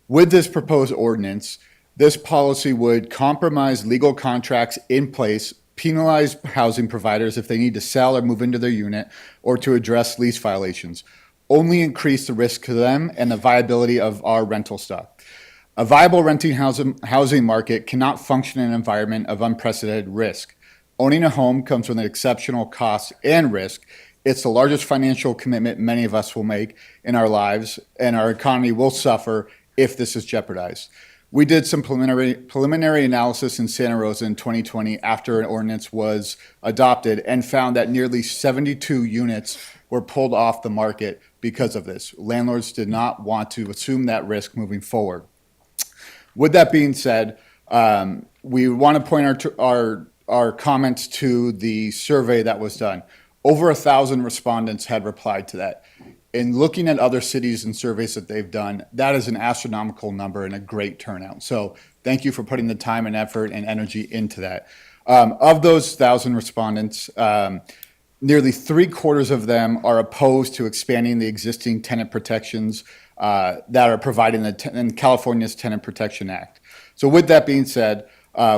[SPEAKER 11] With this proposed ordinance, this policy would compromise legal contracts in place, penalize housing providers if they need to sell or move into their unit, or to address lease violations, only increase the risk to them and the viability of our rental stock. A viable renting housing market cannot function in an environment of unprecedented risk. Owning a home comes with an exceptional cost and risk. It's the largest financial commitment many of us will make in our lives, and our economy will suffer if this is jeopardized. We did some preliminary analysis in Santa Rosa in 2020 after an ordinance was adopted and found that nearly 72 units were pulled off the market because of this. Landlords did not want to assume that risk moving forward. With that being said, we want to point our comments to the survey that was done. Over 1,000 respondents had replied to that. In looking at other cities and surveys that they've done, that is an astronomical number and a great turnout. So thank you for putting the time and effort and energy into that. Of those 1,000 respondents, nearly 3/4 of them are opposed to expanding the existing tenant protections that are provided in California's Tenant Protection Act. So with that being said,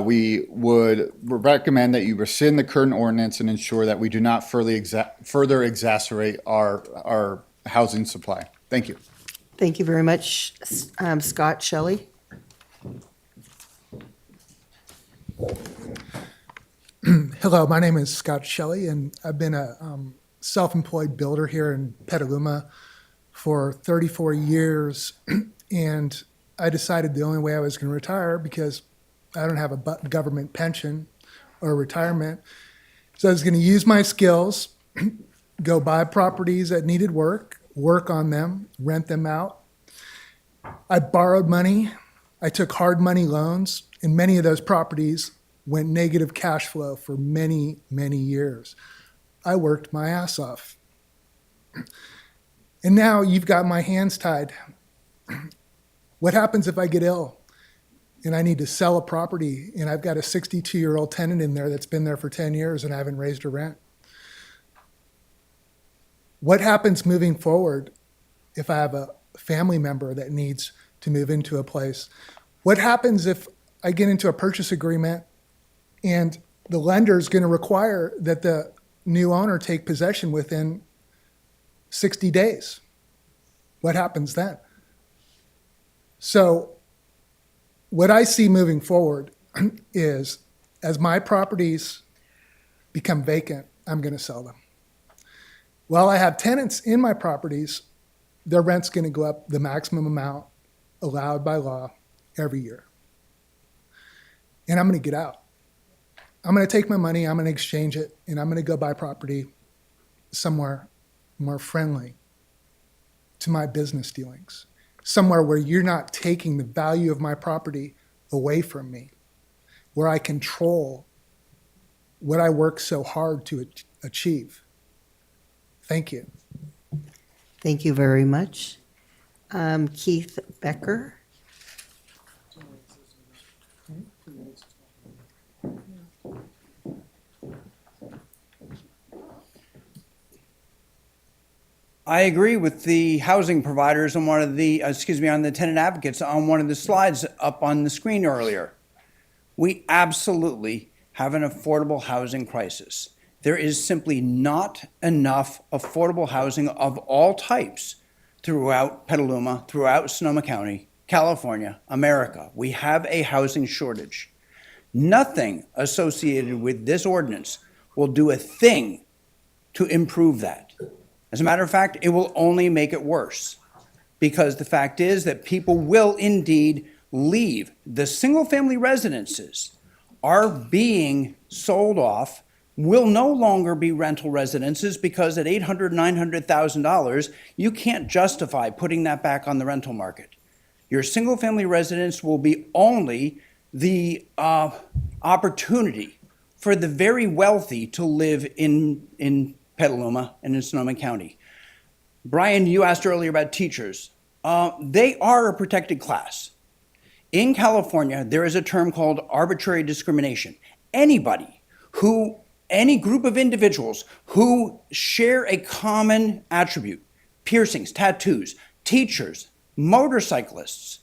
[SPEAKER 11] we would recommend that you rescind the current ordinance and ensure that we do not further exacerbate our housing supply. Thank you.
[SPEAKER 18] Thank you very much. Scott Shelley.
[SPEAKER 21] Hello, my name is Scott Shelley, and I've been a self-employed builder here in Petaluma for 34 years, and I decided the only way I was going to retire, because I don't have a government pension or retirement, so I was going to use my skills, go buy properties that needed work on them, rent them out. I borrowed money. I took hard money loans, and many of those properties went negative cash flow for many, many years. I worked my ass off. And now you've got my hands tied. What happens if I get ill and I need to sell a property and I've got a 62-year-old tenant in there that's been there for 10 years and I haven't raised her rent? What happens moving forward if I have a family member that needs to move into a place? What happens if I get into a purchase agreement and the lender is going to require that the new owner take possession within 60 days? What happens then? So what I see moving forward is as my properties become vacant, I'm going to sell them. While I have tenants in my properties, their rent's going to go up the maximum amount allowed by law every year. And I'm going to get out. I'm going to take my money, I'm going to exchange it, and I'm going to go buy property somewhere more friendly to my business dealings, somewhere where you're not taking the value of my property away from me, where I control what I work so hard to achieve. Thank you.
[SPEAKER 18] Thank you very much. Keith Becker.
[SPEAKER 3] I agree with the housing providers on one of the, on the tenant advocates on one of the slides up on the screen earlier. We absolutely have an affordable housing crisis. There is simply not enough affordable housing of all types throughout Petaluma, throughout Sonoma County, California, America. We have a housing shortage. Nothing associated with this ordinance will do a thing to improve that. As a matter of fact, it will only make it worse, because the fact is that people will indeed leave. The single-family residences are being sold off, will no longer be rental residences, because at $800,000, $900,000, you can't justify putting that back on the rental market. Your single-family residence will be only the opportunity for the very wealthy to live in Petaluma and in Sonoma County. Brian, you asked earlier about teachers. They are a protected class. In California, there is a term called arbitrary discrimination. Any group of individuals who share a common attribute, piercings, tattoos, teachers, motorcyclists,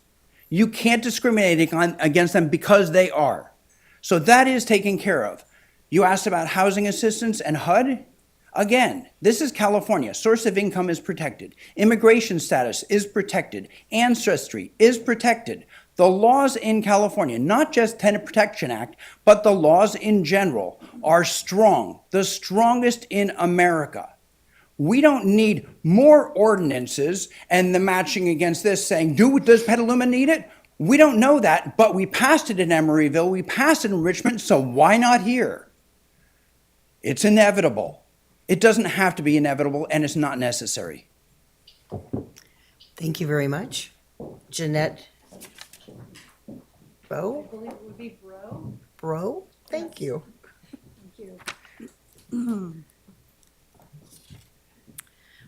[SPEAKER 3] you can't discriminate against them because they are. So that is taken care of. You asked about housing assistance and HUD. Again, this is California. Source of income is protected. Immigration status is protected. Ancestry is protected. The laws in California, not just Tenant Protection Act, but the laws in general are strong, the strongest in America. We don't need more ordinances and the matching against this saying, does Petaluma need it? We don't know that, but we passed it in Emeryville, we passed it in Richmond, so why not here? It's inevitable. It doesn't have to be inevitable, and it's not necessary.
[SPEAKER 18] Thank you very much. Jeanette Bro?
[SPEAKER 4] I believe it would be Bro.
[SPEAKER 18] Bro? Thank you.
[SPEAKER 4] Thank you.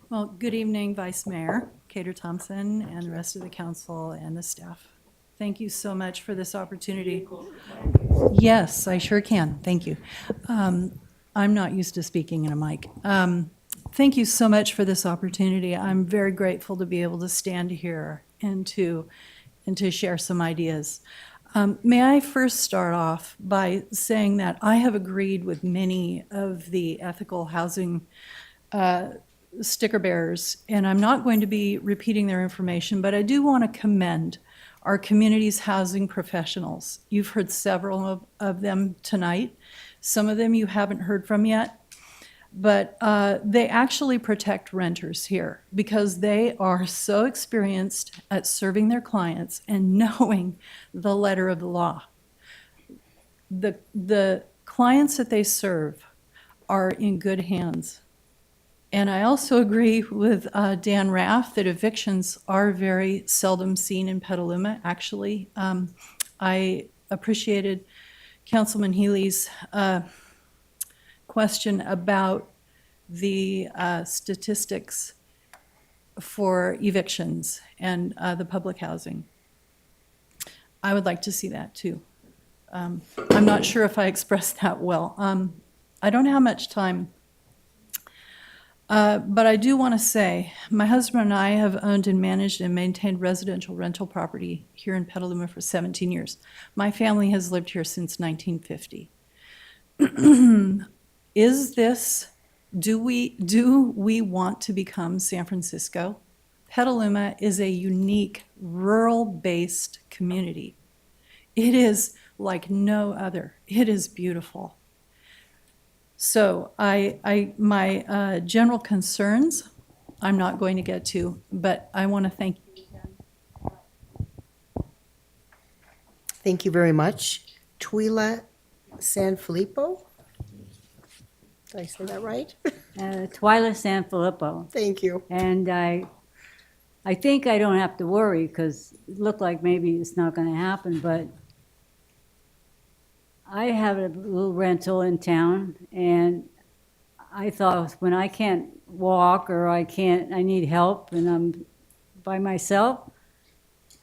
[SPEAKER 4] Well, good evening, Vice Mayor Cater Thompson and the rest of the council and the staff. Thank you so much for this opportunity. Yes, I sure can. Thank you. I'm not used to speaking in a mic. Thank you so much for this opportunity. I'm very grateful to be able to stand here and to share some ideas. May I first start off by saying that I have agreed with many of the ethical housing sticker bearers, and I'm not going to be repeating their information, but I do want to commend our community's housing professionals. You've heard several of them tonight. Some of them you haven't heard from yet, but they actually protect renters here because they are so experienced at serving their clients and knowing the letter of the law. The clients that they serve are in good hands. And I also agree with Dan Raff that evictions are very seldom seen in Petaluma. Actually, I appreciated Councilman Healy's question about the statistics for evictions and the public housing. I would like to see that too. I'm not sure if I expressed that well. I don't have much time. But I do want to say, my husband and I have owned and managed and maintained residential rental property here in Petaluma for 17 years. My family has lived here since 1950. Do we want to become San Francisco? Petaluma is a unique rural-based community. It is like no other. It is beautiful. So my general concerns, I'm not going to get to, but I want to thank you.
[SPEAKER 18] Thank you very much. Twila Sanfilippo? Did I say that right?
[SPEAKER 12] Twyla Sanfilippo.
[SPEAKER 18] Thank you.
[SPEAKER 12] And I think I don't have to worry because it looked like maybe it's not going to happen, but I have a little rental in town, and I thought when I can't walk or I need help and I'm by myself,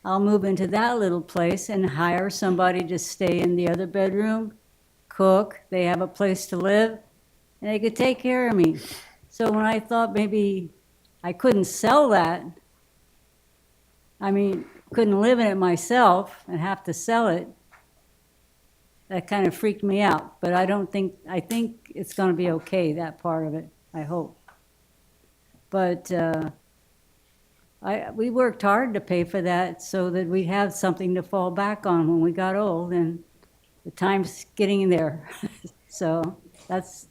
[SPEAKER 12] I'll move into that little place and hire somebody to stay in the other bedroom, cook, they have a place to live, and they could take care of me. So when I thought maybe I couldn't sell that, couldn't live in it myself and have to sell it, that kind of freaked me out. But I think it's going to be okay, that part of it, I hope. But we worked hard to pay for that so that we'd have something to fall back on when we got old, and the time's getting in there. So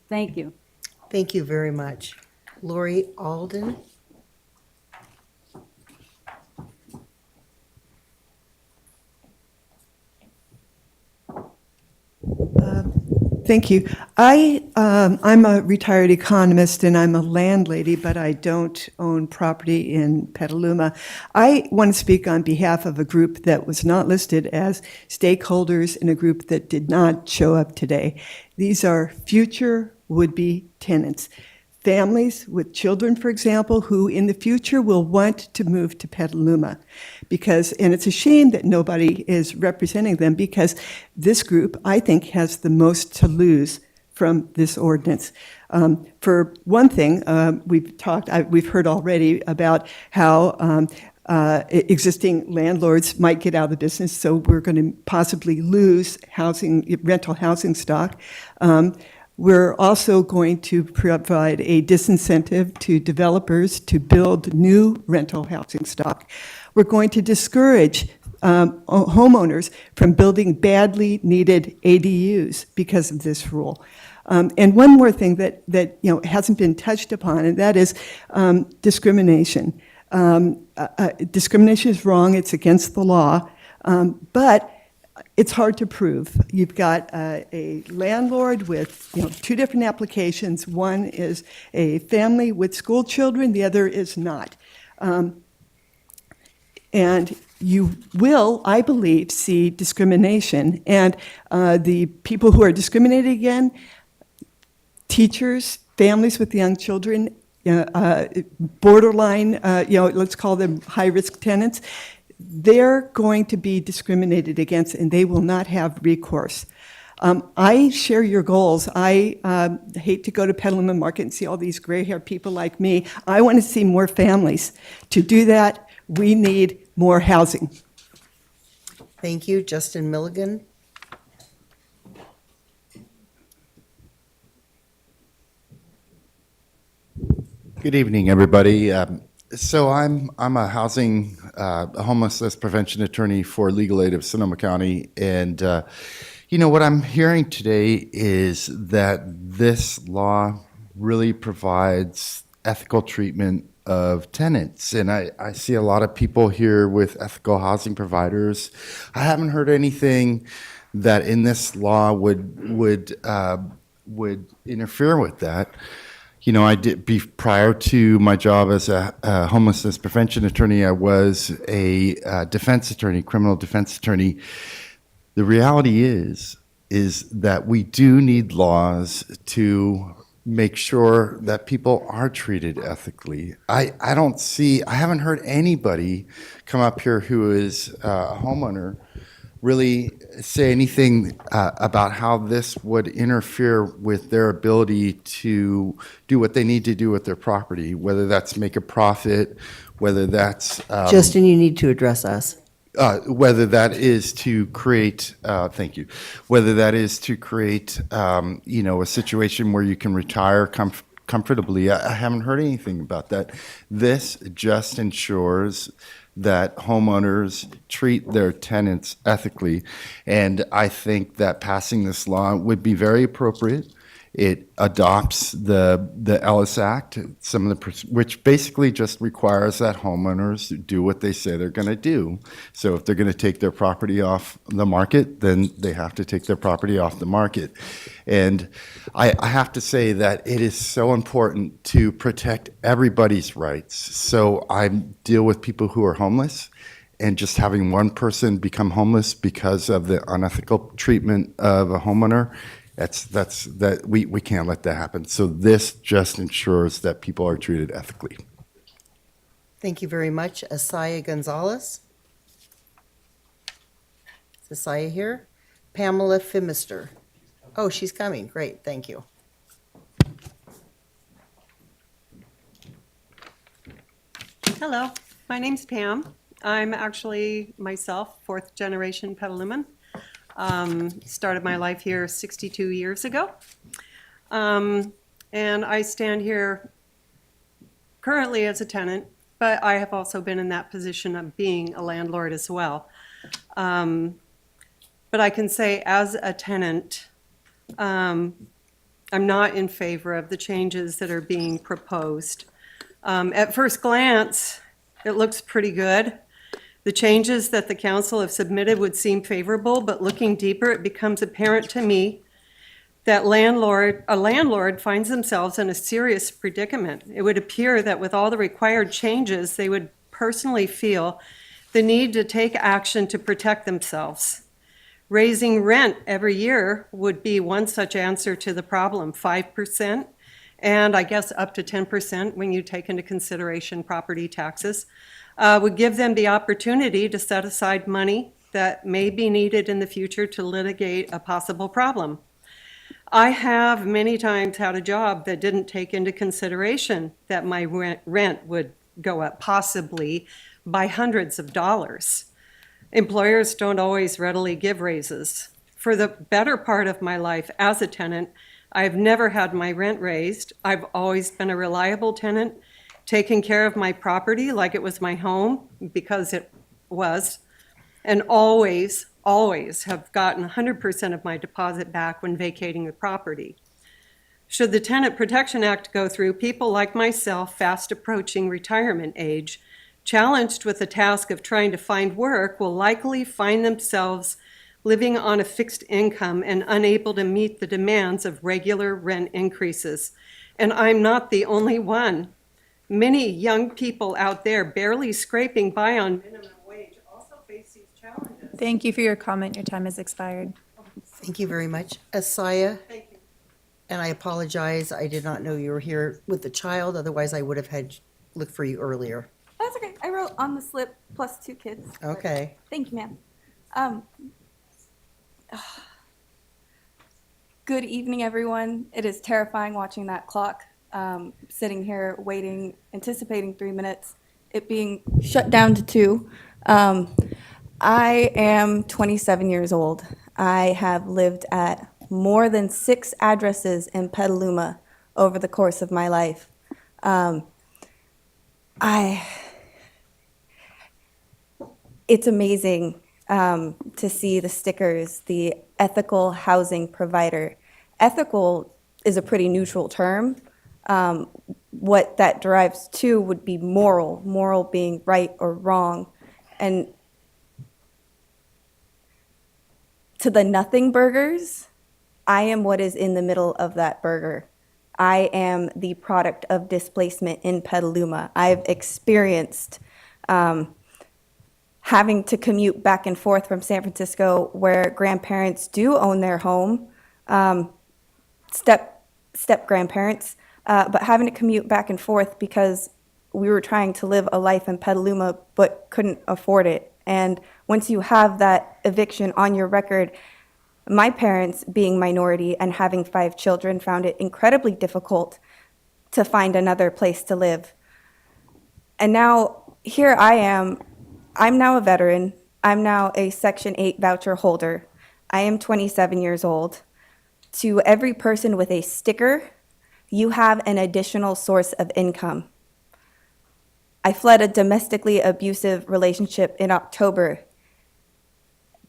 [SPEAKER 12] thank you.
[SPEAKER 18] Thank you very much. Lori Alden?
[SPEAKER 17] Thank you. I'm a retired economist and I'm a landlady, but I don't own property in Petaluma. I want to speak on behalf of a group that was not listed as stakeholders in a group that did not show up today. These are future would-be tenants. Families with children, for example, who in the future will want to move to Petaluma and it's a shame that nobody is representing them because this group, I think, has the most to lose from this ordinance. For one thing, we've heard already about how existing landlords might get out of the business, so we're going to possibly lose rental housing stock. We're also going to provide a disincentive to developers to build new rental housing stock. We're going to discourage homeowners from building badly needed ADUs because of this rule. And one more thing that hasn't been touched upon, and that is discrimination. Discrimination is wrong; it's against the law, but it's hard to prove. You've got a landlord with two different applications. One is a family with school children, the other is not. And you will, I believe, see discrimination. And the people who are discriminated against, teachers, families with young children, borderline, let's call them high-risk tenants, they're going to be discriminated against and they will not have recourse. I share your goals. I hate to go to Petaluma Market and see all these gray-haired people like me. I want to see more families. To do that, we need more housing.
[SPEAKER 18] Thank you. Justin Milligan?
[SPEAKER 22] Good evening, everybody. So I'm a homelessness prevention attorney for Legal Aid of Sonoma County, and what I'm hearing today is that this law really provides ethical treatment of tenants, and I see a lot of people here with ethical housing providers. I haven't heard anything that in this law would interfere with that. Prior to my job as a homelessness prevention attorney, I was a defense attorney, criminal defense attorney. The reality is that we do need laws to make sure that people are treated ethically. I haven't heard anybody come up here who is a homeowner really say anything about how this would interfere with their ability to do what they need to do with their property, whether that's make a profit, whether that's
[SPEAKER 18] Justin, you need to address us.
[SPEAKER 22] Whether that is to create, thank you, whether that is to create, a situation where you can retire comfortably. I haven't heard anything about that. This just ensures that homeowners treat their tenants ethically, and I think that passing this law would be very appropriate. It adopts the Ellis Act, which basically just requires that homeowners do what they say they're going to do. So if they're going to take their property off the market, then they have to take their property off the market. And I have to say that it is so important to protect everybody's rights. So I deal with people who are homeless, and just having one person become homeless because of the unethical treatment of a homeowner, we can't let that happen. So this just ensures that people are treated ethically.
[SPEAKER 18] Thank you very much. Asaya Gonzalez. Is Asaya here? Pamela Phimister. Oh, she's coming. Great, thank you.
[SPEAKER 2] Hello, my name's Pam. I'm actually myself fourth generation Petaluman. Started my life here 62 years ago. And I stand here currently as a tenant, but I have also been in that position of being a landlord as well. But I can say as a tenant, I'm not in favor of the changes that are being proposed. At first glance, it looks pretty good. The changes that the council have submitted would seem favorable, but looking deeper, it becomes apparent to me that a landlord finds themselves in a serious predicament. It would appear that with all the required changes, they would personally feel the need to take action to protect themselves. Raising rent every year would be one such answer to the problem, 5%, and I guess up to 10% when you take into consideration property taxes. Would give them the opportunity to set aside money that may be needed in the future to litigate a possible problem. I have many times had a job that didn't take into consideration that my rent would go up possibly by hundreds of dollars. Employers don't always readily give raises. For the better part of my life as a tenant, I've never had my rent raised. I've always been a reliable tenant, taking care of my property like it was my home, because it was, and always have gotten 100% of my deposit back when vacating the property. Should the Tenant Protection Act go through, people like myself, fast approaching retirement age, challenged with the task of trying to find work, will likely find themselves living on a fixed income and unable to meet the demands of regular rent increases. And I'm not the only one. Many young people out there barely scraping by on minimum wage also face these challenges.
[SPEAKER 1] Thank you for your comment. Your time has expired.
[SPEAKER 18] Thank you very much. Asaya,
[SPEAKER 2] Thank you.
[SPEAKER 18] and I apologize, I did not know you were here with the child, otherwise I would have had looked for you earlier.
[SPEAKER 6] That's okay. I wrote on the slip plus 2 kids.
[SPEAKER 18] Okay.
[SPEAKER 6] Thank you, ma'am. Good evening, everyone. It is terrifying watching that clock, sitting here waiting, anticipating 3 minutes, it being shut down to 2. I am 27 years old. I have lived at more than 6 addresses in Petaluma over the course of my life. It's amazing to see the stickers, the ethical housing provider. Ethical is a pretty neutral term. What that derives to would be moral being right or wrong. And to the nothing burgers, I am what is in the middle of that burger. I am the product of displacement in Petaluma. I've experienced having to commute back and forth from San Francisco, where grandparents do own their home, step-grandparents, but having to commute back and forth because we were trying to live a life in Petaluma but couldn't afford it. And once you have that eviction on your record, my parents, being minority and having 5 children, found it incredibly difficult to find another place to live. And now here I am. I'm now a veteran. I'm now a Section 8 voucher holder. I am 27 years old. To every person with a sticker, you have an additional source of income. I fled a domestically abusive relationship in October.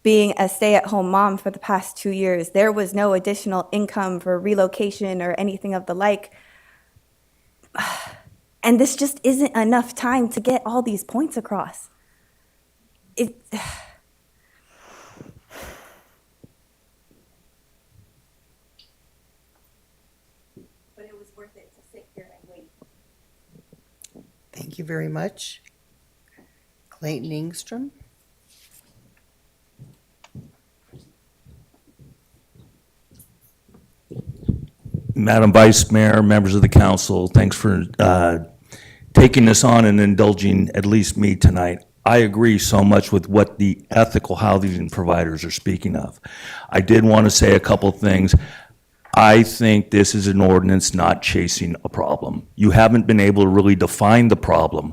[SPEAKER 6] Being a stay-at-home mom for the past 2 years, there was no additional income for relocation or anything of the like. And this just isn't enough time to get all these points across. But it was worth it to sit here and wait.
[SPEAKER 18] Thank you very much. Clayton Ingstrom.
[SPEAKER 9] Madam Vice Mayor, members of the council, thanks for taking this on and indulging at least me tonight. I agree so much with what the ethical housing providers are speaking of. I did want to say a couple things. I think this is an ordinance not chasing a problem. You haven't been able to really define the problem.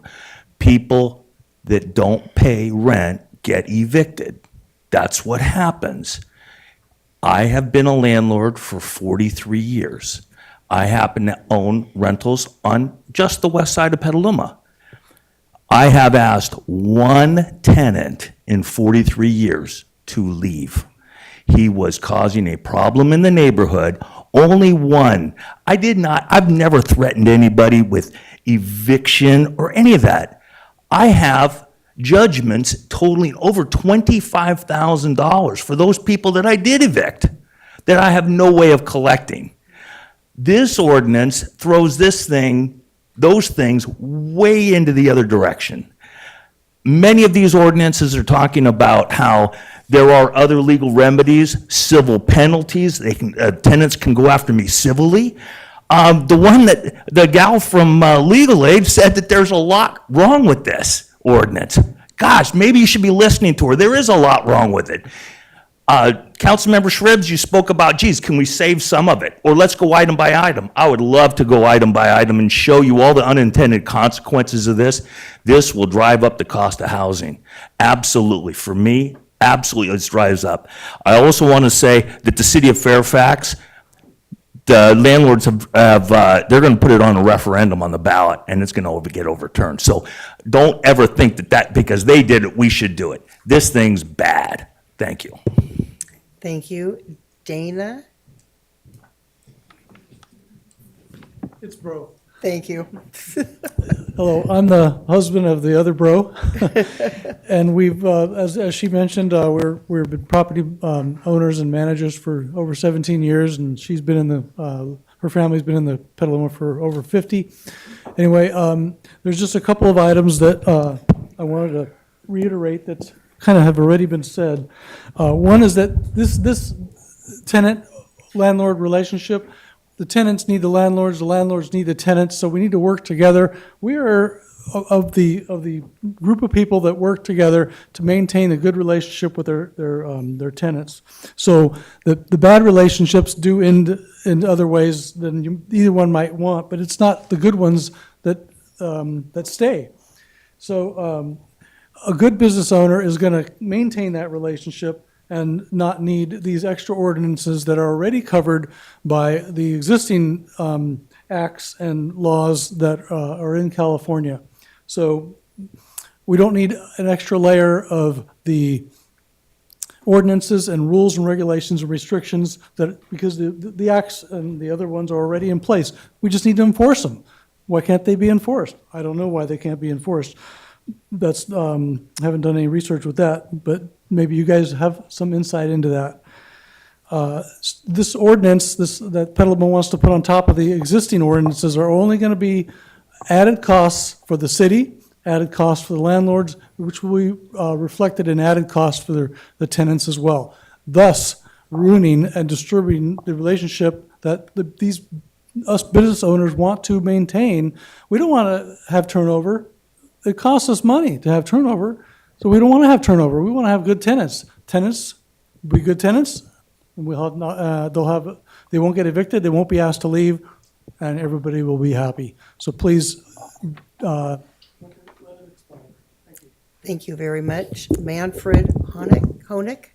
[SPEAKER 9] People that don't pay rent get evicted. That's what happens. I have been a landlord for 43 years. I happen to own rentals on just the west side of Petaluma. I have asked one tenant in 43 years to leave. He was causing a problem in the neighborhood, only one. I've never threatened anybody with eviction or any of that. I have judgments totaling over $25,000 for those people that I did evict, that I have no way of collecting. This ordinance throws those things way into the other direction. Many of these ordinances are talking about how there are other legal remedies, civil penalties. Tenants can go after me civilly. The gal from Legal Aid said that there's a lot wrong with this ordinance. Gosh, maybe you should be listening to her. There is a lot wrong with it. Councilmember Shribs, you spoke about, geez, can we save some of it? Or let's go item by item. I would love to go item by item and show you all the unintended consequences of this. This will drive up the cost of housing. Absolutely. For me, absolutely, it drives up. I also want to say that the city of Fairfax, the landlords they're going to put it on a referendum on the ballot, and it's going to get overturned. So don't ever think that because they did it, we should do it. This thing's bad. Thank you.
[SPEAKER 18] Thank you. Dana?
[SPEAKER 21] It's bro.
[SPEAKER 18] Thank you.
[SPEAKER 21] Hello, I'm the husband of the other bro. And we've, as she mentioned, we've been property owners and managers for over 17 years, and she's been in the, her family's been in the Petaluma for over 50. Anyway, there's just a couple of items that I wanted to reiterate that kind of have already been said. One is that this tenant-landlord relationship, the tenants need the landlords need the tenants, so we need to work together. We are of the group of people that work together to maintain a good relationship with their tenants. So the bad relationships do end in other ways than either one might want, but it's not the good ones that stay. So a good business owner is going to maintain that relationship and not need these extra ordinances that are already covered by the existing acts and laws that are in California. So we don't need an extra layer of the ordinances and rules and regulations and restrictions because the acts and the other ones are already in place. We just need to enforce them. Why can't they be enforced? I don't know why they can't be enforced. That's haven't done any research with that, but maybe you guys have some insight into that. This ordinance, that Petaluma wants to put on top of the existing ordinances are only going to be added costs for the city, added costs for the landlords, which will be reflected in added costs for the tenants as well, thus ruining and disturbing the relationship that us business owners want to maintain. We don't want to have turnover. It costs us money to have turnover, so we don't want to have turnover. We want to have good tenants. Tenants be good tenants, and they won't get evicted. They won't be asked to leave, and everybody will be happy. So please.
[SPEAKER 18] Thank you very much. Manfred Honig?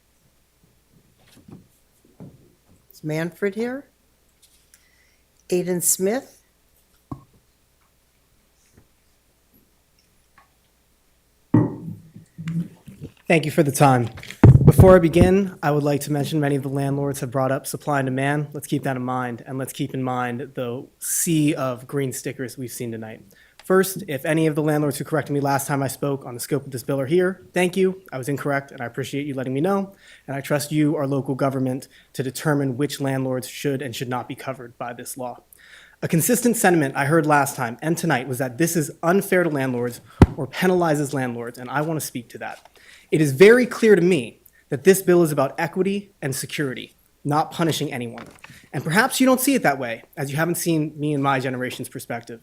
[SPEAKER 18] Is Manfred here? Aiden Smith.
[SPEAKER 10] Thank you for the time. Before I begin, I would like to mention many of the landlords have brought up supply and demand. Let's keep that in mind, and let's keep in mind the sea of green stickers we've seen tonight. First, if any of the landlords who corrected me last time I spoke on the scope of this bill are here, thank you. I was incorrect, and I appreciate you letting me know. And I trust you, our local government, to determine which landlords should and should not be covered by this law. A consistent sentiment I heard last time and tonight was that this is unfair to landlords or penalizes landlords, and I want to speak to that. It is very clear to me that this bill is about equity and security, not punishing anyone. And perhaps you don't see it that way, as you haven't seen me and my generation's perspective.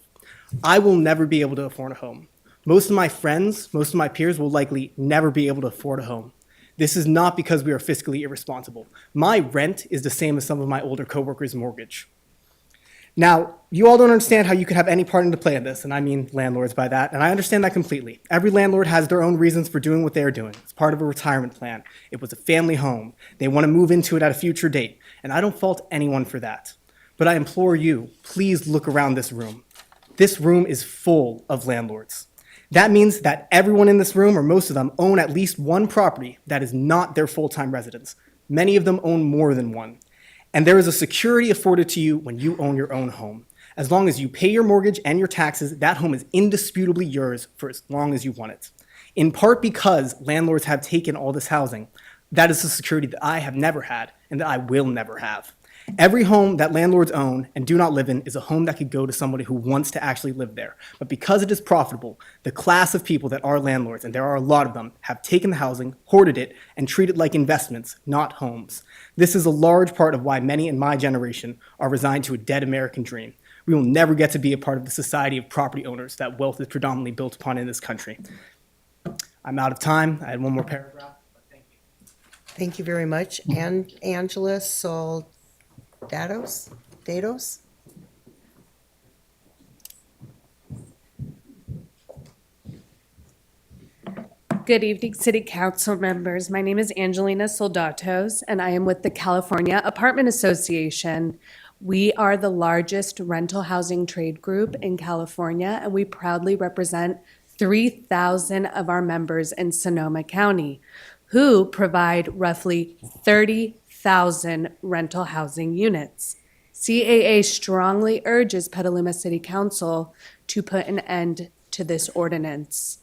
[SPEAKER 10] I will never be able to afford a home. Most of my friends, most of my peers will likely never be able to afford a home. This is not because we are fiscally irresponsible. My rent is the same as some of my older coworkers' mortgage. Now, you all don't understand how you could have any part in the play in this, and I mean landlords by that, and I understand that completely. Every landlord has their own reasons for doing what they're doing. It's part of a retirement plan. It was a family home. They want to move into it at a future date, and I don't fault anyone for that. But I implore you, please look around this room. This room is full of landlords. That means that everyone in this room, or most of them, own at least one property that is not their full-time residence. Many of them own more than one. And there is a security afforded to you when you own your own home. As long as you pay your mortgage and your taxes, that home is indisputably yours for as long as you want it. In part because landlords have taken all this housing, that is the security that I have never had and that I will never have. Every home that landlords own and do not live in is a home that could go to somebody who wants to actually live there. But because it is profitable, the class of people that are landlords, and there are a lot of them, have taken the housing, hoarded it, and treat it like investments, not homes. This is a large part of why many in my generation are resigned to a dead American dream. We will never get to be a part of the society of property owners that wealth is predominantly built upon in this country. I'm out of time. I had one more paragraph, but thank you.
[SPEAKER 18] Thank you very much. And Angela Soldatos? Datos?
[SPEAKER 13] Good evening, City Council members. My name is Angelina Soldatos, and I am with the California Apartment Association. We are the largest rental housing trade group in California, and we proudly represent 3,000 of our members in Sonoma County, who provide roughly 30,000 rental housing units. CAA strongly urges Petaluma City Council to put an end to this ordinance.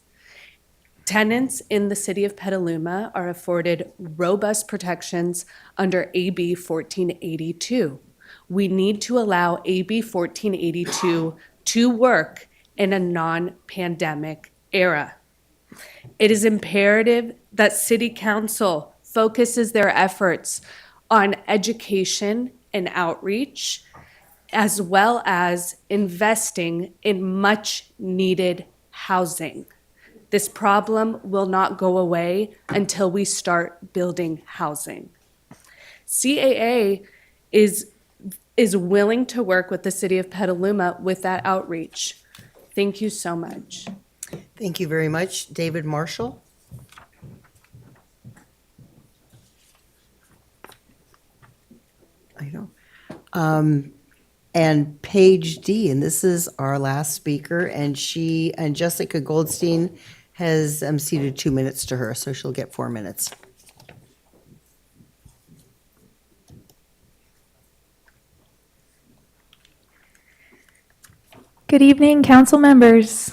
[SPEAKER 13] Tenants in the city of Petaluma are afforded robust protections under AB 1482. We need to allow AB 1482 to work in a non-pandemic era. It is imperative that City Council focuses their efforts on education and outreach, as well as investing in much-needed housing. This problem will not go away until we start building housing. CAA is willing to work with the city of Petaluma with that outreach. Thank you so much.
[SPEAKER 18] Thank you very much. David Marshall? I know. And Paige D, and this is our last speaker, and Jessica Goldstein has ceded 2 minutes to her, so she'll get 4 minutes.
[SPEAKER 15] Good evening, council members.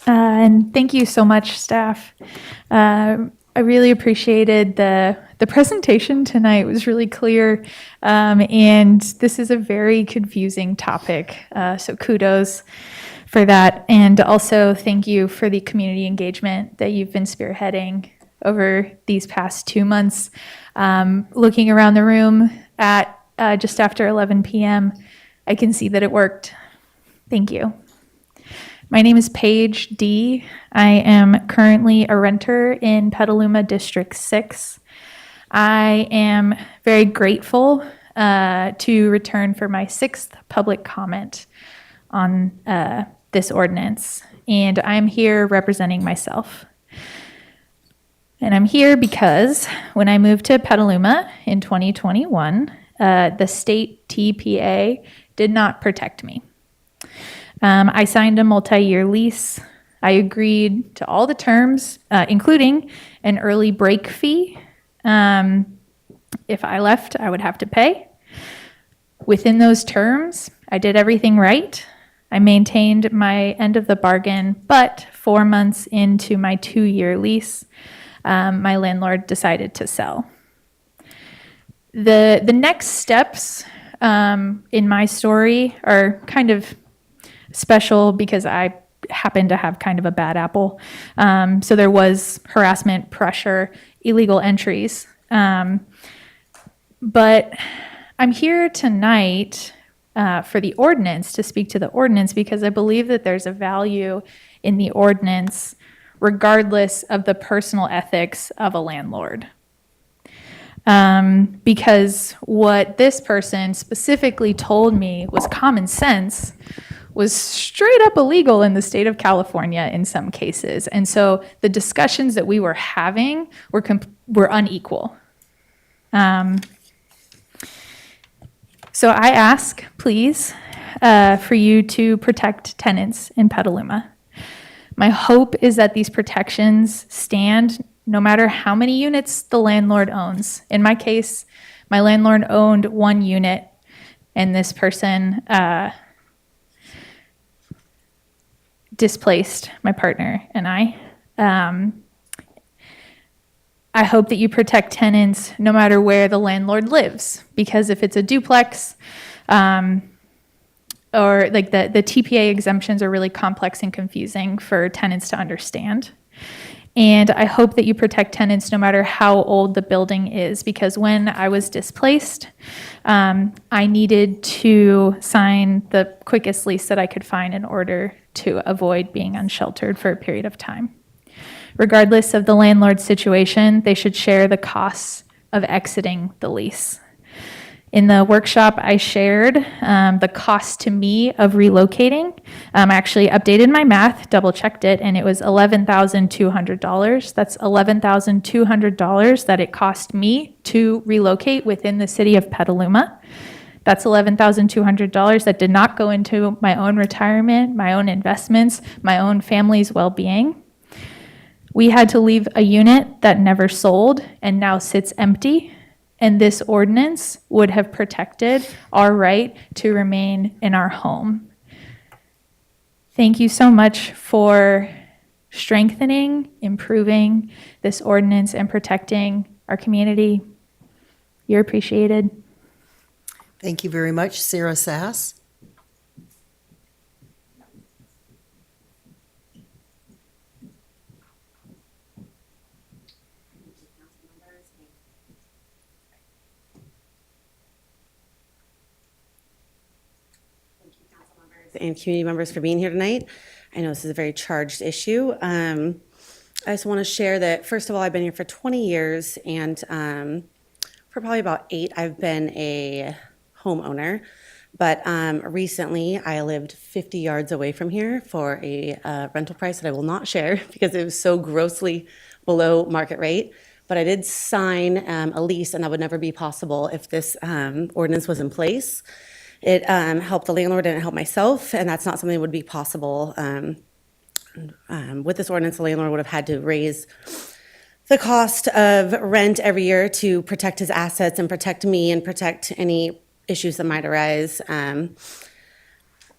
[SPEAKER 15] And thank you so much, staff. I really appreciated the presentation tonight. It was really clear, and this is a very confusing topic, so kudos for that. And also thank you for the community engagement that you've been spearheading over these past 2 months. Looking around the room at just after 11 p.m., I can see that it worked. Thank you. My name is Paige D. I am currently a renter in Petaluma District 6. I am very grateful to return for my 6th public comment on this ordinance, and I'm here representing myself. And I'm here because when I moved to Petaluma in 2021, the state TPA did not protect me. I signed a multi-year lease. I agreed to all the terms, including an early break fee. If I left, I would have to pay. Within those terms, I did everything right. I maintained my end of the bargain, but 4 months into my 2-year lease, my landlord decided to sell. The next steps in my story are kind of special because I happen to have kind of a bad apple. So there was harassment, pressure, illegal entries. But I'm here tonight for the ordinance, to speak to the ordinance, because I believe that there's a value in the ordinance regardless of the personal ethics of a landlord. Because what this person specifically told me was common sense was straight up illegal in the state of California in some cases. And so the discussions that we were having were unequal. So I ask, please, for you to protect tenants in Petaluma. My hope is that these protections stand no matter how many units the landlord owns. In my case, my landlord owned 1 unit, and this person displaced my partner and I. I hope that you protect tenants no matter where the landlord lives, because if it's a duplex, or like the TPA exemptions are really complex and confusing for tenants to understand. And I hope that you protect tenants no matter how old the building is, because when I was displaced, I needed to sign the quickest lease that I could find in order to avoid being unsheltered for a period of time. Regardless of the landlord's situation, they should share the costs of exiting the lease. In the workshop, I shared the cost to me of relocating. I actually updated my math, double-checked it, and it was $11,200. That's $11,200 that it cost me to relocate within the city of Petaluma. That's $11,200 that did not go into my own retirement, my own investments, my own family's well-being. We had to leave a unit that never sold and now sits empty. And this ordinance would have protected our right to remain in our home. Thank you so much for strengthening, improving this ordinance and protecting our community. You're appreciated.
[SPEAKER 18] Thank you very much, Sarah Sass.
[SPEAKER 14] And community members for being here tonight. I know this is a very charged issue. I just want to share that, first of all, I've been here for 20 years, and for probably about 8, I've been a homeowner. But recently, I lived 50 yards away from here for a rental price that I will not share because it was so grossly below market rate. But I did sign a lease, and that would never be possible if this ordinance was in place. It helped the landlord and it helped myself, and that's not something that would be possible. With this ordinance, the landlord would have had to raise the cost of rent every year to protect his assets and protect me and protect any issues that might arise.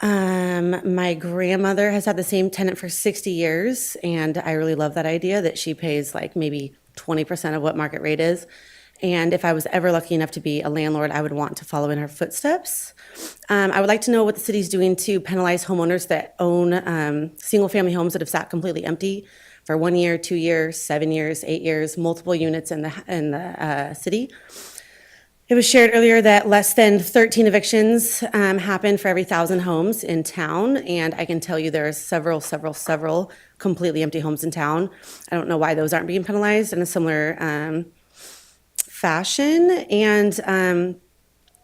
[SPEAKER 14] My grandmother has had the same tenant for 60 years, and I really love that idea that she pays like maybe 20% of what market rate is. And if I was ever lucky enough to be a landlord, I would want to follow in her footsteps. I would like to know what the city's doing to penalize homeowners that own single-family homes that have sat completely empty for 1 year, 2 years, 7 years, 8 years, multiple units in the city. It was shared earlier that less than 13 evictions happen for every 1,000 homes in town, and I can tell you there are several completely empty homes in town. I don't know why those aren't being penalized in a similar fashion. And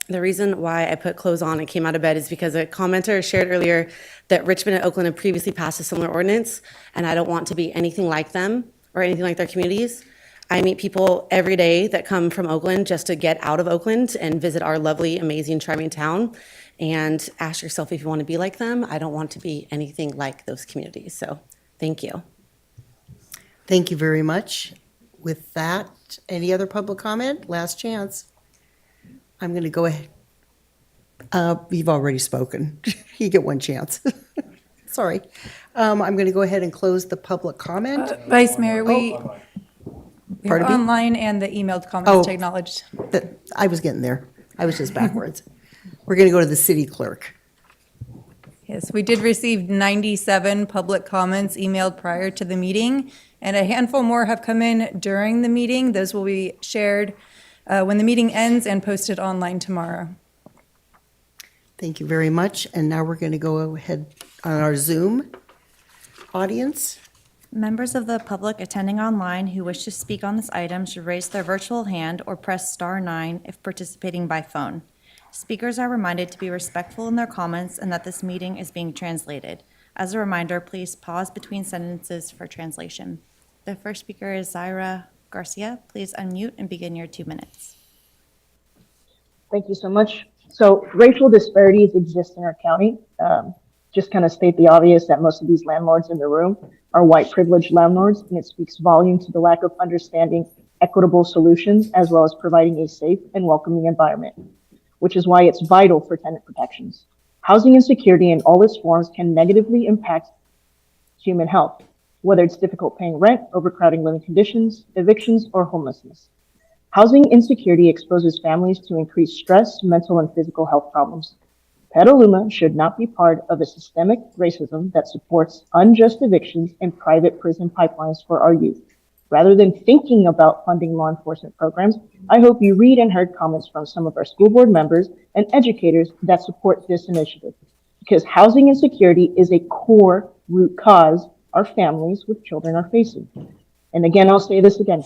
[SPEAKER 14] the reason why I put clothes on and came out of bed is because a commenter shared earlier that Richmond and Oakland have previously passed a similar ordinance, and I don't want to be anything like them or anything like their communities. I meet people every day that come from Oakland just to get out of Oakland and visit our lovely, amazing, charming town. and ask yourself if you want to be like them. I don't want to be anything like those communities. So thank you.
[SPEAKER 18] Thank you very much. With that, any other public comment? Last chance. I'm going to go ahead. You've already spoken. You get one chance. Sorry. I'm going to go ahead and close the public comment.
[SPEAKER 1] Vice Mayor, we have
[SPEAKER 18] Pardon me?
[SPEAKER 1] online and the emailed
[SPEAKER 18] Oh.
[SPEAKER 1] comments to acknowledge.
[SPEAKER 18] I was getting there. I was just backwards. We're going to go to the city clerk.
[SPEAKER 1] Yes, we did receive 97 public comments emailed prior to the meeting, and a handful more have come in during the meeting. Those will be shared when the meeting ends and posted online tomorrow.
[SPEAKER 18] Thank you very much. And now we're going to go ahead on our Zoom audience.
[SPEAKER 5] Members of the public attending online who wish to speak on this item should raise their virtual hand or press *9 if participating by phone. Speakers are reminded to be respectful in their comments and that this meeting is being translated. As a reminder, please pause between sentences for translation. The first speaker is Zaira Garcia. Please unmute and begin your 2 minutes.
[SPEAKER 16] Thank you so much. So racial disparities exist in our county. Just kind of state the obvious that most of these landlords in the room are white privileged landlords, and it speaks volume to the lack of understanding equitable solutions as well as providing a safe and welcoming environment, which is why it's vital for tenant protections. Housing insecurity in all its forms can negatively impact human health, whether it's difficult paying rent, overcrowding living conditions, evictions, or homelessness. Housing insecurity exposes families to increased stress, mental, and physical health problems. Petaluma should not be part of a systemic racism that supports unjust evictions and private prison pipelines for our youth. Rather than thinking about funding law enforcement programs, I hope you read and heard comments from some of our school board members and educators that support this initiative, because housing insecurity is a core root cause our families with children are facing. And again, I'll say this again.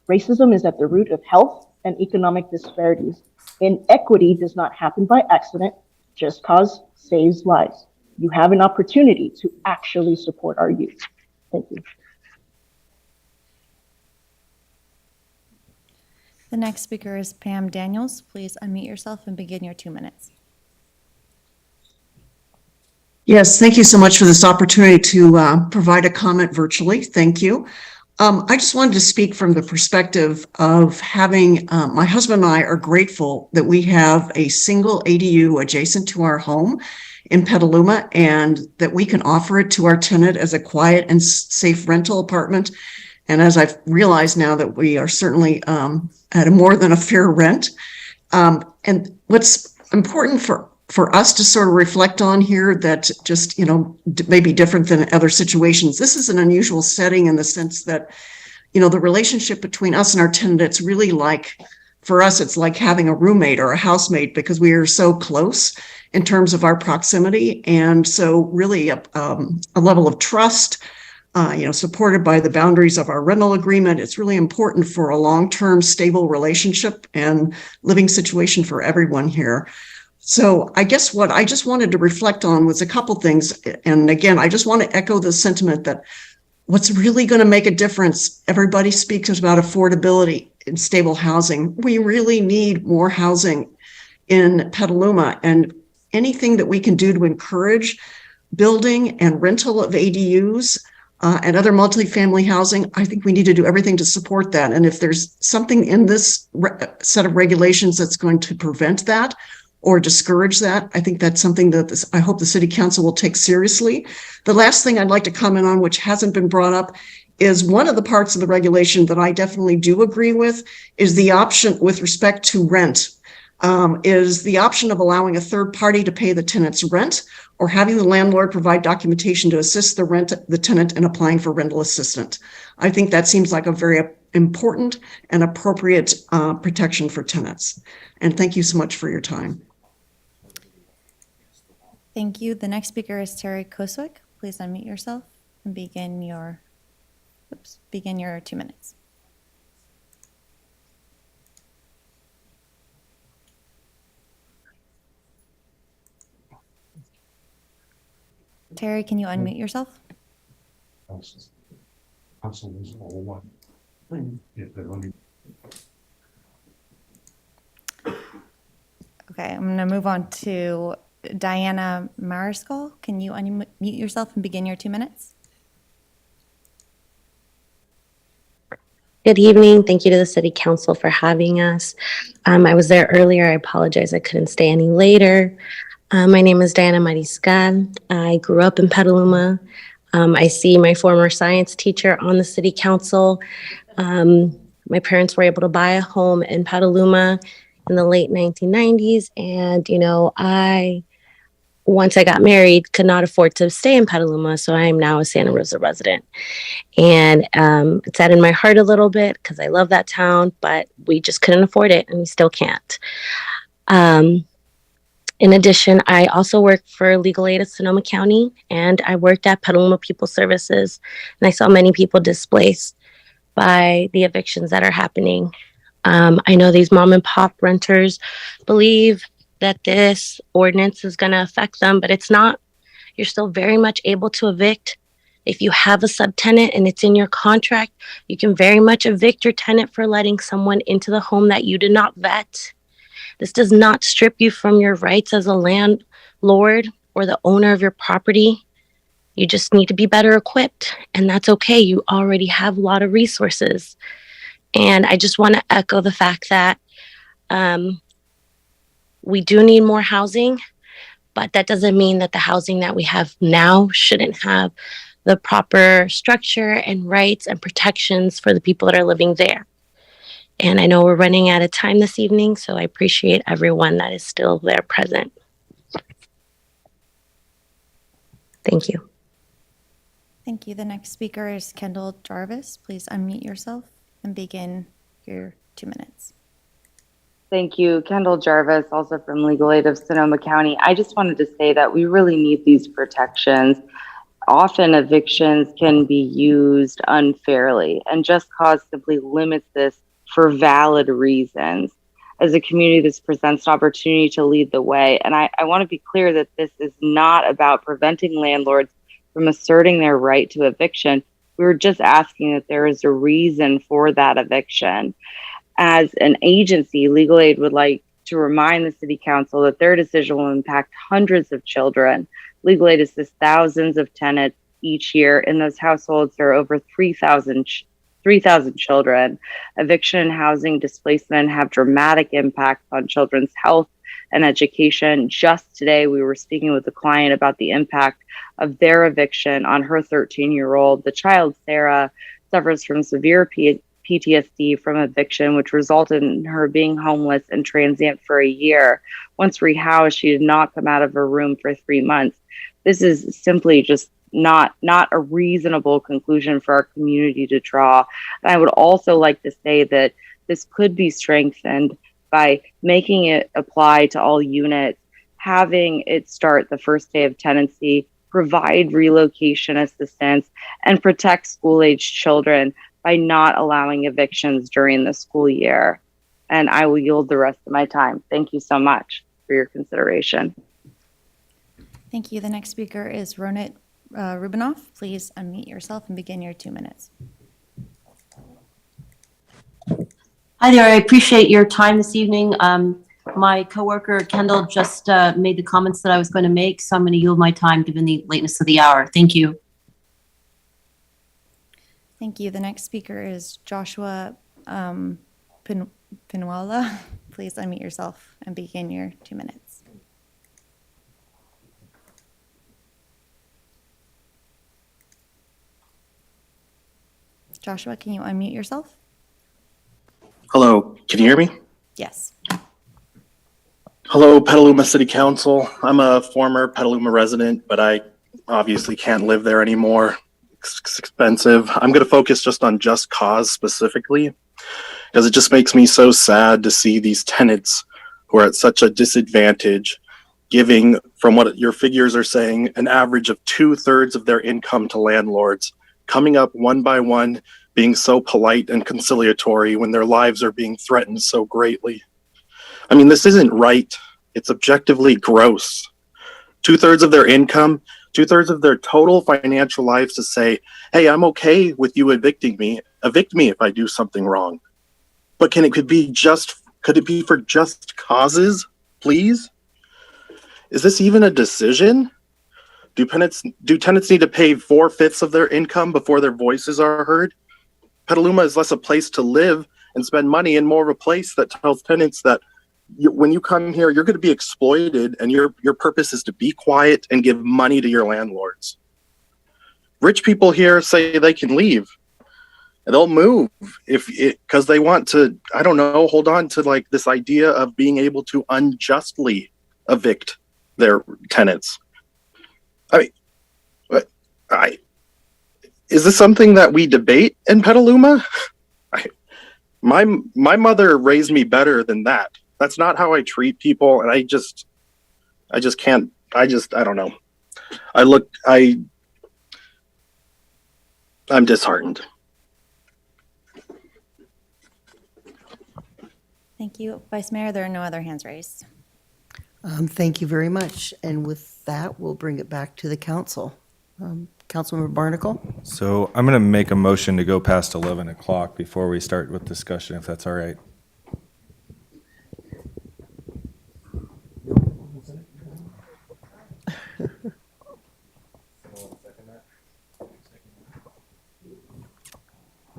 [SPEAKER 16] Racism is at the root of health and economic disparities. Inequity does not happen by accident. Just cause saves lives. You have an opportunity to actually support our youth. Thank you.
[SPEAKER 5] The next speaker is Pam Daniels. Please unmute yourself and begin your 2 minutes.
[SPEAKER 19] Yes, thank you so much for this opportunity to provide a comment virtually. Thank you. I just wanted to speak from the perspective of having, my husband and I are grateful that we have a single ADU adjacent to our home in Petaluma and that we can offer it to our tenant as a quiet and safe rental apartment. And as I've realized now that we are certainly at a more than a fair rent. And what's important for us to sort of reflect on here that just, may be different than other situations. This is an unusual setting in the sense that, the relationship between us and our tenant, it's really like, for us, it's like having a roommate or a housemate because we are so close in terms of our proximity. And so really a level of trust, supported by the boundaries of our rental agreement. It's really important for a long-term stable relationship and living situation for everyone here. So I guess what I just wanted to reflect on was a couple things. And again, I just want to echo the sentiment that what's really going to make a difference, everybody speaks about affordability and stable housing. We really need more housing in Petaluma, and anything that we can do to encourage building and rental of ADUs and other multifamily housing, I think we need to do everything to support that. And if there's something in this set of regulations that's going to prevent that or discourage that, I think that's something that I hope the City Council will take seriously. The last thing I'd like to comment on, which hasn't been brought up, is one of the parts of the regulation that I definitely do agree with is the option with respect to rent, is the option of allowing a third party to pay the tenant's rent or having the landlord provide documentation to assist the tenant in applying for rental assistance. I think that seems like a very important and appropriate protection for tenants. And thank you so much for your time.
[SPEAKER 5] Thank you. The next speaker is Terry Koswick. Please unmute yourself and begin your 2 minutes. Terry, can you unmute yourself? Okay, Okay, I'm going to move on to Diana Mariscal. Can you unmute yourself and begin your 2 minutes?
[SPEAKER 7] Good evening. Thank you to the City Council for having us. I was there earlier. I apologize. I couldn't stay any later. My name is Diana Mariscal. I grew up in Petaluma. I see my former science teacher on the City Council. My parents were able to buy a home in Petaluma in the late 1990s. And, once I got married, could not afford to stay in Petaluma. So I am now a Santa Rosa resident. And it saddened my heart a little bit because I love that town, but we just couldn't afford it and we still can't. In addition, I also work for Legal Aid of Sonoma County, and I worked at Petaluma People Services, and I saw many people displaced by the evictions that are happening. I know these mom and pop renters believe that this ordinance is going to affect them, but it's not. You're still very much able to evict. If you have a subtenant and it's in your contract, you can very much evict your tenant for letting someone into the home that you did not vet. This does not strip you from your rights as a landlord or the owner of your property. You just need to be better equipped, and that's okay. You already have a lot of resources. And I just want to echo the fact that we do need more housing, but that doesn't mean that the housing that we have now shouldn't have the proper structure and rights and protections for the people that are living there. And I know we're running out of time this evening, so I appreciate everyone that is still there present. Thank you.
[SPEAKER 5] Thank you. The next speaker is Kendall Jarvis. Please unmute yourself and begin your 2 minutes.
[SPEAKER 20] Thank you. Kendall Jarvis, also from Legal Aid of Sonoma County. I just wanted to say that we really need these protections. Often evictions can be used unfairly, and Just Cause simply limits this for valid reasons. As a community, this presents an opportunity to lead the way. And I want to be clear that this is not about preventing landlords from asserting their right to eviction. We were just asking that there is a reason for that eviction. As an agency, Legal Aid would like to remind the City Council that their decision will impact hundreds of children. Legal Aid assists thousands of tenants each year. In those households, there are over 3,000 children. Eviction and housing displacement have dramatic impacts on children's health and education. Just today, we were speaking with a client about the impact of their eviction on her 13-year-old. The child, Sarah, suffers from severe PTSD from eviction, which resulted in her being homeless and transient for a year. Once rehoused, she did not come out of her room for 3 months. This is simply just not a reasonable conclusion for our community to draw. And I would also like to say that this could be strengthened by making it apply to all units, having it start the first day of tenancy, provide relocation assistance, and protect school-aged children by not allowing evictions during the school year. And I will yield the rest of my time. Thank you so much for your consideration.
[SPEAKER 5] Thank you. The next speaker is Ronit Rubinoff. Please unmute yourself and begin your 2 minutes.
[SPEAKER 23] Hi there. I appreciate your time this evening. My coworker Kendall just made the comments that I was going to make, so I'm going to yield my time given the lateness of the hour. Thank you.
[SPEAKER 5] Thank you. The next speaker is Joshua Pinuala. Please unmute yourself and begin your 2 minutes. Joshua, can you unmute yourself?
[SPEAKER 24] Hello, can you hear me?
[SPEAKER 5] Yes.
[SPEAKER 24] Hello, Petaluma City Council. I'm a former Petaluma resident, but I obviously can't live there anymore. It's expensive. I'm going to focus just on Just Cause specifically, because it just makes me so sad to see these tenants who are at such a disadvantage giving, from what your figures are saying, an average of 2/3 of their income to landlords, coming up one by one, being so polite and conciliatory when their lives are being threatened so greatly. I mean, this isn't right. It's objectively gross. 2/3 of their income, 2/3 of their total financial lives to say, hey, I'm okay with you evicting me. Evict me if I do something wrong. But could it be for just causes? please? Is this even a decision? Do tenants need to pay 4/5 of their income before their voices are heard? Petaluma is less a place to live and spend money and more of a place that tells tenants that when you come here, you're going to be exploited and your purpose is to be quiet and give money to your landlords. Rich people here say they can leave and they'll move because they want to, I don't know, hold on to like this idea of being able to unjustly evict their tenants. I mean, is this something that we debate in Petaluma? My mother raised me better than that. That's not how I treat people, and I just can't. I don't know. I'm disheartened.
[SPEAKER 5] Thank you. Vice Mayor, there are no other hands raised.
[SPEAKER 18] Thank you very much. And with that, we'll bring it back to the council. Councilmember Barnacle?
[SPEAKER 3] So I'm going to make a motion to go past 11 o'clock before we start with discussion, if that's all right.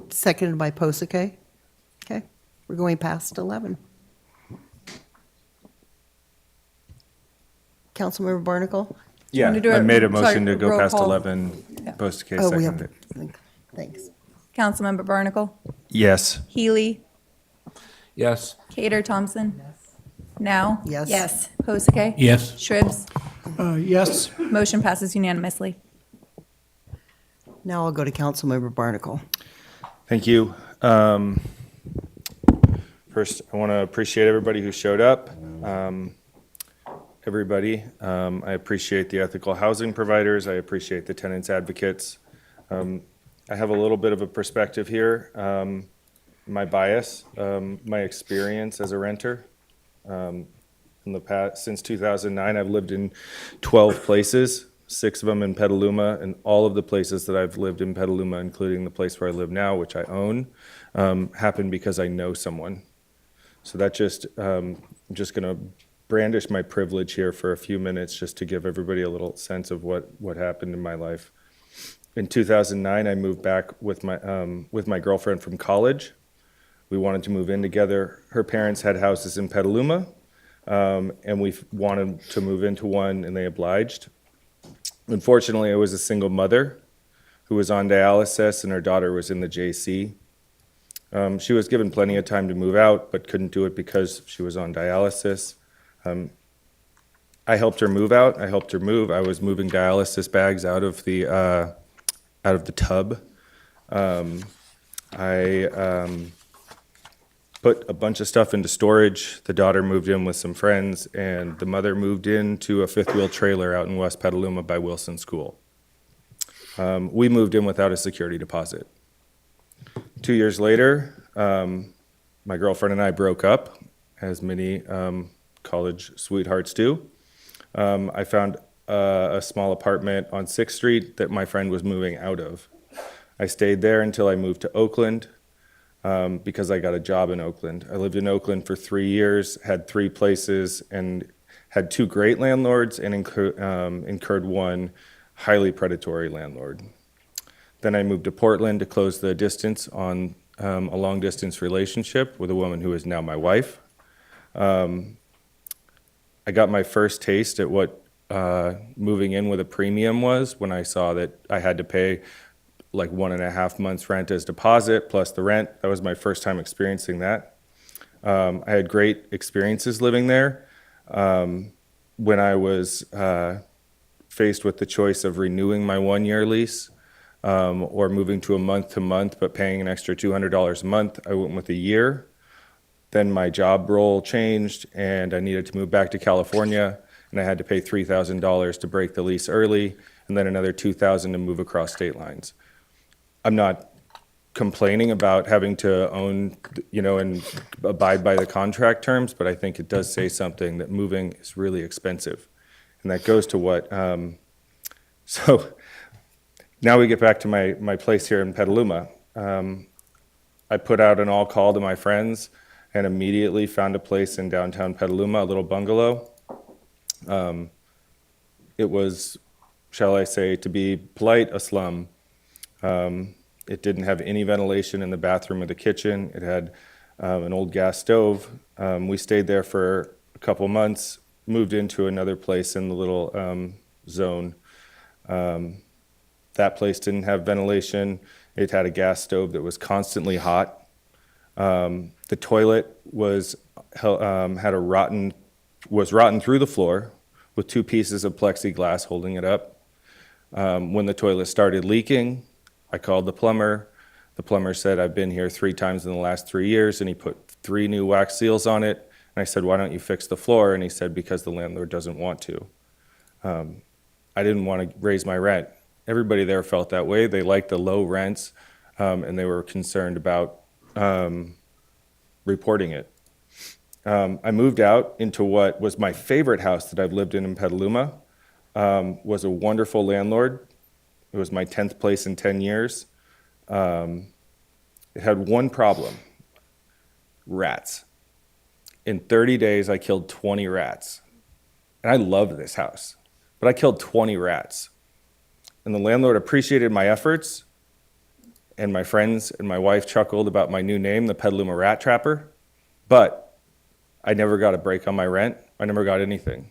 [SPEAKER 18] Seconded by Posake. Okay, we're going past 11. Councilmember Barnacle?
[SPEAKER 3] Yeah,
[SPEAKER 1] wanna do
[SPEAKER 3] I
[SPEAKER 1] it-
[SPEAKER 3] made a
[SPEAKER 1] sorry,
[SPEAKER 3] motion to go
[SPEAKER 1] roll
[SPEAKER 3] past
[SPEAKER 1] call.
[SPEAKER 3] 11.
[SPEAKER 1] Yeah.
[SPEAKER 3] Post case
[SPEAKER 18] Oh, we have,
[SPEAKER 3] seconded.
[SPEAKER 18] thanks.
[SPEAKER 1] Councilmember Barnacle,
[SPEAKER 3] Yes.
[SPEAKER 1] Healy,
[SPEAKER 4] Yes.
[SPEAKER 1] Cater Thompson. Now?
[SPEAKER 18] Yes.
[SPEAKER 1] Yes. Posake?
[SPEAKER 4] Yes.
[SPEAKER 1] Shribs?
[SPEAKER 4] Yes.
[SPEAKER 1] Motion passes unanimously.
[SPEAKER 18] Now I'll go to Councilmember Barnacle.
[SPEAKER 3] Thank you. First, I want to appreciate everybody who showed up. Everybody, I appreciate the ethical housing providers. I appreciate the tenants advocates. I have a little bit of a perspective here. My bias, my experience as a renter. In the past, since 2009, I've lived in 12 places, 6 of them in Petaluma, and all of the places that I've lived in Petaluma, including the place where I live now, which I own, happened because I know someone. So that just, I'm just going to brandish my privilege here for a few minutes just to give everybody a little sense of what happened in my life. In 2009, I moved back with my girlfriend from college. We wanted to move in together. Her parents had houses in Petaluma, and we wanted to move into one, and they obliged. Unfortunately, I was a single mother who was on dialysis, and her daughter was in the JC. She was given plenty of time to move out, but couldn't do it because she was on dialysis. I helped her move out. I helped her move. I was moving dialysis bags out of the tub. I put a bunch of stuff into storage. The daughter moved in with some friends, and the mother moved into a fifth-wheel trailer out in West Petaluma by Wilson School. We moved in without a security deposit. 2 years later, my girlfriend and I broke up, as many college sweethearts do. I found a small apartment on 6th Street that my friend was moving out of. I stayed there until I moved to Oakland because I got a job in Oakland. I lived in Oakland for 3 years, had 3 places, and had 2 great landlords and incurred one highly predatory landlord. Then I moved to Portland to close the distance on a long-distance relationship with a woman who is now my wife. I got my first taste at what moving in with a premium was when I saw that I had to pay like 1.5 months rent as deposit plus the rent. That was my first time experiencing that. I had great experiences living there. When I was faced with the choice of renewing my 1-year lease or moving to a month-to-month but paying an extra $200 a month, I went with a year. Then my job role changed and I needed to move back to California, and I had to pay $3,000 to break the lease early and then another $2,000 to move across state lines. I'm not complaining about having to own, and abide by the contract terms, but I think it does say something that moving is really expensive. And that goes to what, so now we get back to my place here in Petaluma. I put out an all call to my friends and immediately found a place in downtown Petaluma, a little bungalow. It was, shall I say, to be polite, a slum. It didn't have any ventilation in the bathroom or the kitchen. It had an old gas stove. We stayed there for a couple months, moved into another place in the little zone. That place didn't have ventilation. It had a gas stove that was constantly hot. The toilet was rotten through the floor with 2 pieces of plexiglass holding it up. When the toilet started leaking, I called the plumber. The plumber said, I've been here 3 times in the last 3 years, and he put 3 new wax seals on it. And I said, why don't you fix the floor? And he said, because the landlord doesn't want to. I didn't want to raise my rent. Everybody there felt that way. They liked the low rents, and they were concerned about reporting it. I moved out into what was my favorite house that I've lived in Petaluma. Was a wonderful landlord. It was my 10th place in 10 years. It had one problem: rats. In 30 days, I killed 20 rats. And I loved this house, but I killed 20 rats. And the landlord appreciated my efforts, and my friends and my wife chuckled about my new name, the Petaluma Rat Trapper, but I never got a break on my rent. I never got anything.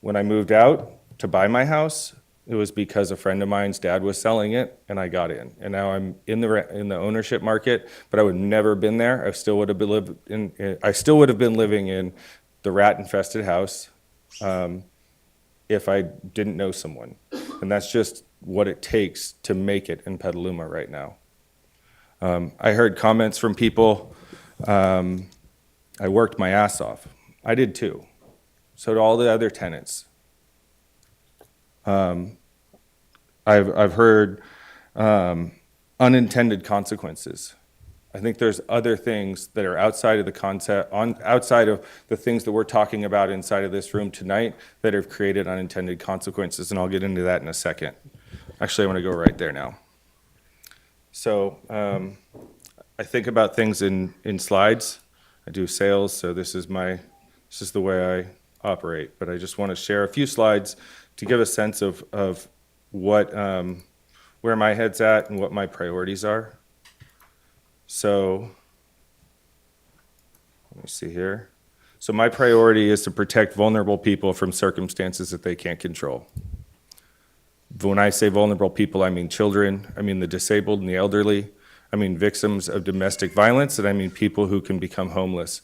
[SPEAKER 3] When I moved out to buy my house, it was because a friend of mine's dad was selling it, and I got in. And now I'm in the ownership market, but I would never been there. I still would have been living in the rat-infested house if I didn't know someone. And that's just what it takes to make it in Petaluma right now. I heard comments from people. I worked my ass off. I did too. So did all the other tenants. I've heard unintended consequences. I think there's other things that are outside of outside of the things that we're talking about inside of this room tonight that have created unintended consequences, and I'll get into that in a second. Actually, I want to go right there now. So I think about things in slides. I do sales, so this is the way I operate. But I just want to share a few slides to give a sense of what where my head's at and what my priorities are. So let me see here. So my priority is to protect vulnerable people from circumstances that they can't control. When I say vulnerable people, I mean children, I mean the disabled and the elderly, I mean victims of domestic violence, and I mean people who can become homeless.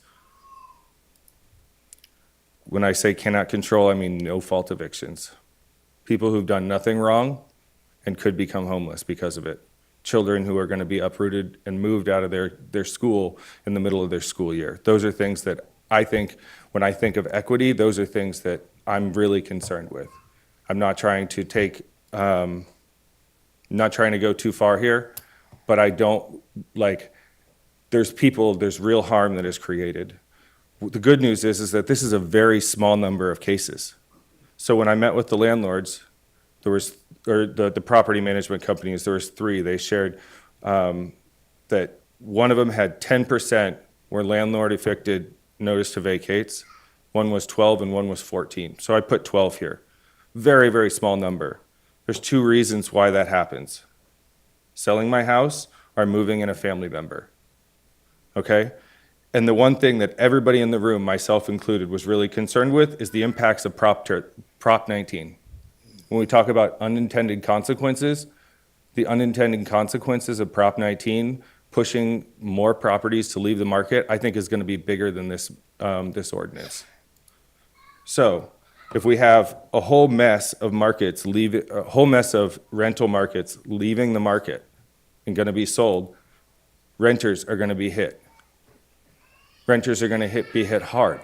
[SPEAKER 3] When I say cannot control, I mean no-fault evictions. People who've done nothing wrong and could become homeless because of it. Children who are going to be uprooted and moved out of their school in the middle of their school year. Those are things that I think, when I think of equity, those are things that I'm really concerned with. I'm not trying to not trying to go too far here, but I don't, there's real harm that is created. The good news is that this is a very small number of cases. So when I met with the landlords, the property management companies, there was 3. They shared that one of them had 10% were landlord evicted notice to vacates. One was 12 and one was 14. So I put 12 here. Very, very small number. There's 2 reasons why that happens: selling my house or moving in a family member. Okay? And the one thing that everybody in the room, myself included, was really concerned with is the impacts of Prop 19. When we talk about unintended consequences, the unintended consequences of Prop 19 pushing more properties to leave the market, I think is going to be bigger than this ordinance. So if we have a whole mess of a whole mess of rental markets leaving the market and going to be sold, renters are going to be hit. Renters are going to be hit hard,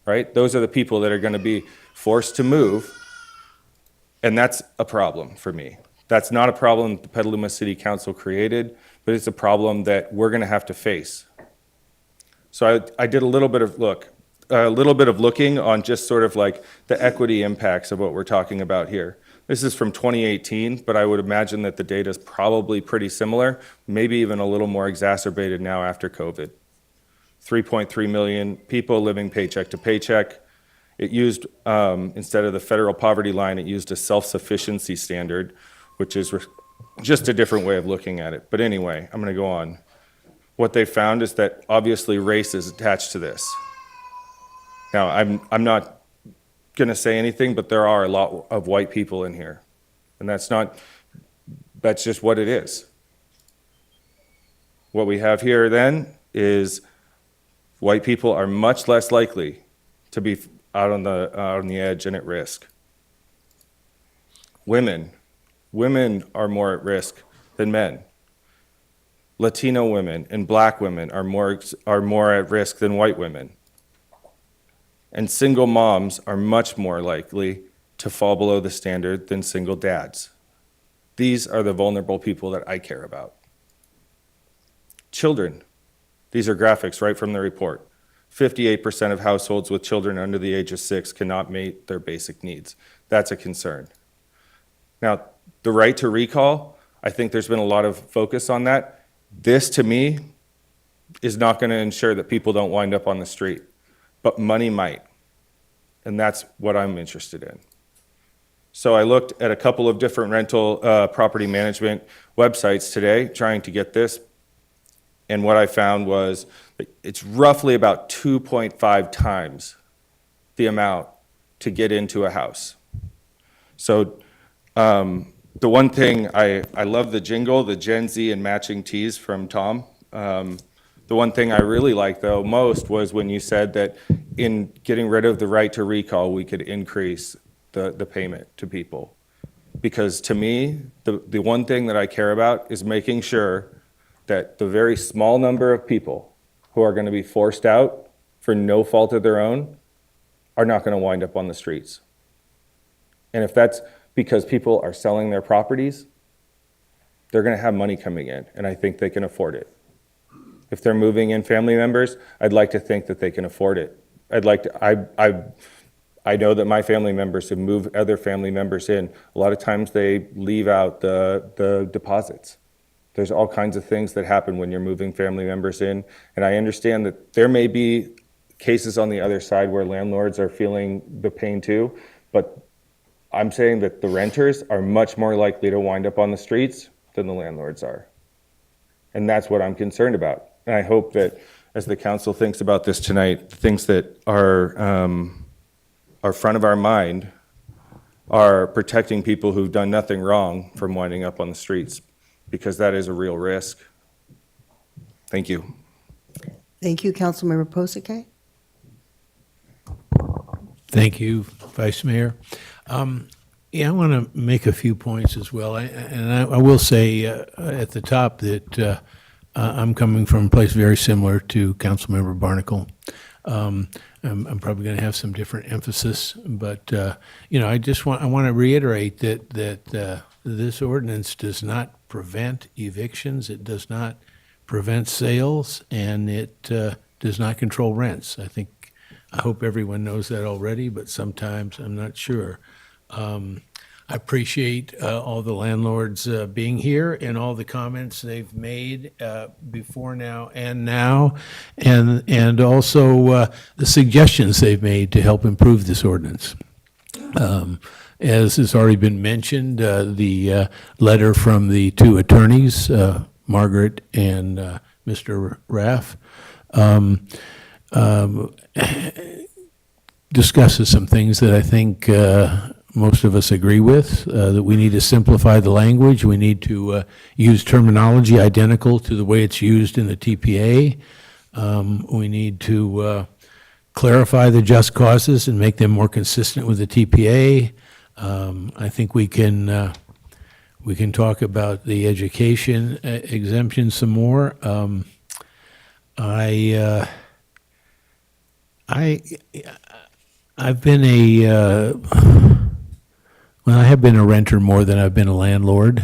[SPEAKER 3] right? Those are the people that are going to be forced to move, and that's a problem for me. That's not a problem the Petaluma City Council created, but it's a problem that we're going to have to face. So I did a little bit of looking on just sort of like the equity impacts of what we're talking about here. This is from 2018, but I would imagine that the data is probably pretty similar, maybe even a little more exacerbated now after COVID. 3.3 million people living paycheck to paycheck. It used, instead of the federal poverty line, it used a self-sufficiency standard, which is just a different way of looking at it. But anyway, I'm going to go on. What they found is that obviously race is attached to this. Now, I'm not going to say anything, but there are a lot of white people in here. And that's just what it is. What we have here then is white people are much less likely to be out on the edge and at risk. Women are more at risk than men. Latino women and black women are more at risk than white women. And single moms are much more likely to fall below the standard than single dads. These are the vulnerable people that I care about. Children. These are graphics right from the report. 58% of households with children under the age of 6 cannot meet their basic needs. That's a concern. Now, the right to recall, I think there's been a lot of focus on that. This, to me, is not going to ensure that people don't wind up on the street, but money might. And that's what I'm interested in. So I looked at a couple of different rental property management websites today trying to get this. And what I found was that it's roughly about 2.5 times the amount to get into a house. So the one thing, I love the jingle, the Gen Z and matching tees from Tom. The one thing I really liked, though, most was when you said that in getting rid of the right to recall, we could increase the payment to people. Because to me, the one thing that I care about is making sure that the very small number of people who are going to be forced out for no fault of their own are not going to wind up on the streets. And if that's because people are selling their properties, they're going to have money coming in, and I think they can afford it. If they're moving in family members, I'd like to think that they can afford it. I know that my family members have moved other family members in. A lot of times they leave out the deposits. There's all kinds of things that happen when you're moving family members in, and I understand that there may be cases on the other side where landlords are feeling the pain too, but I'm saying that the renters are much more likely to wind up on the streets than the landlords are. And that's what I'm concerned about. And I hope that as the council thinks about this tonight, the things that are front of our mind are protecting people who've done nothing wrong from winding up on the streets, because that is a real risk. Thank you.
[SPEAKER 18] Thank you, Councilmember Posake.
[SPEAKER 4] Thank you, Vice Mayor. Yeah, I want to make a few points as well. I will say at the top that I'm coming from a place very similar to Councilmember Barnacle. I'm probably going to have some different emphasis, but I want to reiterate that this ordinance does not prevent evictions, it does not prevent sales, and it does not control rents. I hope everyone knows that already, but sometimes I'm not sure. I appreciate all the landlords being here and all the comments they've made before now, and also the suggestions they've made to help improve this ordinance. As has already been mentioned, the letter from the two attorneys, Margaret and Mr. Raff, discusses some things that I think most of us agree with, that we need to simplify the language. We need to use terminology identical to the way it's used in the TPA. We need to clarify the just causes and make them more consistent with the TPA. I think we can talk about the education exemption some more. I have been a renter more than I've been a landlord,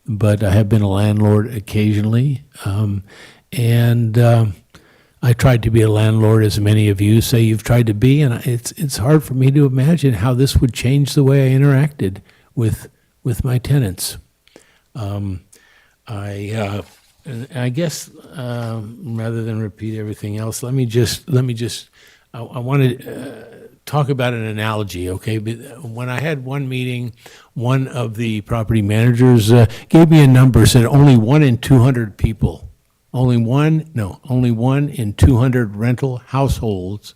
[SPEAKER 4] but I have been a landlord occasionally. I tried to be a landlord, as many of you say you've tried to be, and it's hard for me to imagine how this would change the way I interacted with my tenants. I And I guess rather than repeat everything else, let me just I want to talk about an analogy, okay? But when I had one meeting, one of the property managers gave me a number, said only 1 in 200 people, only one in 200 rental households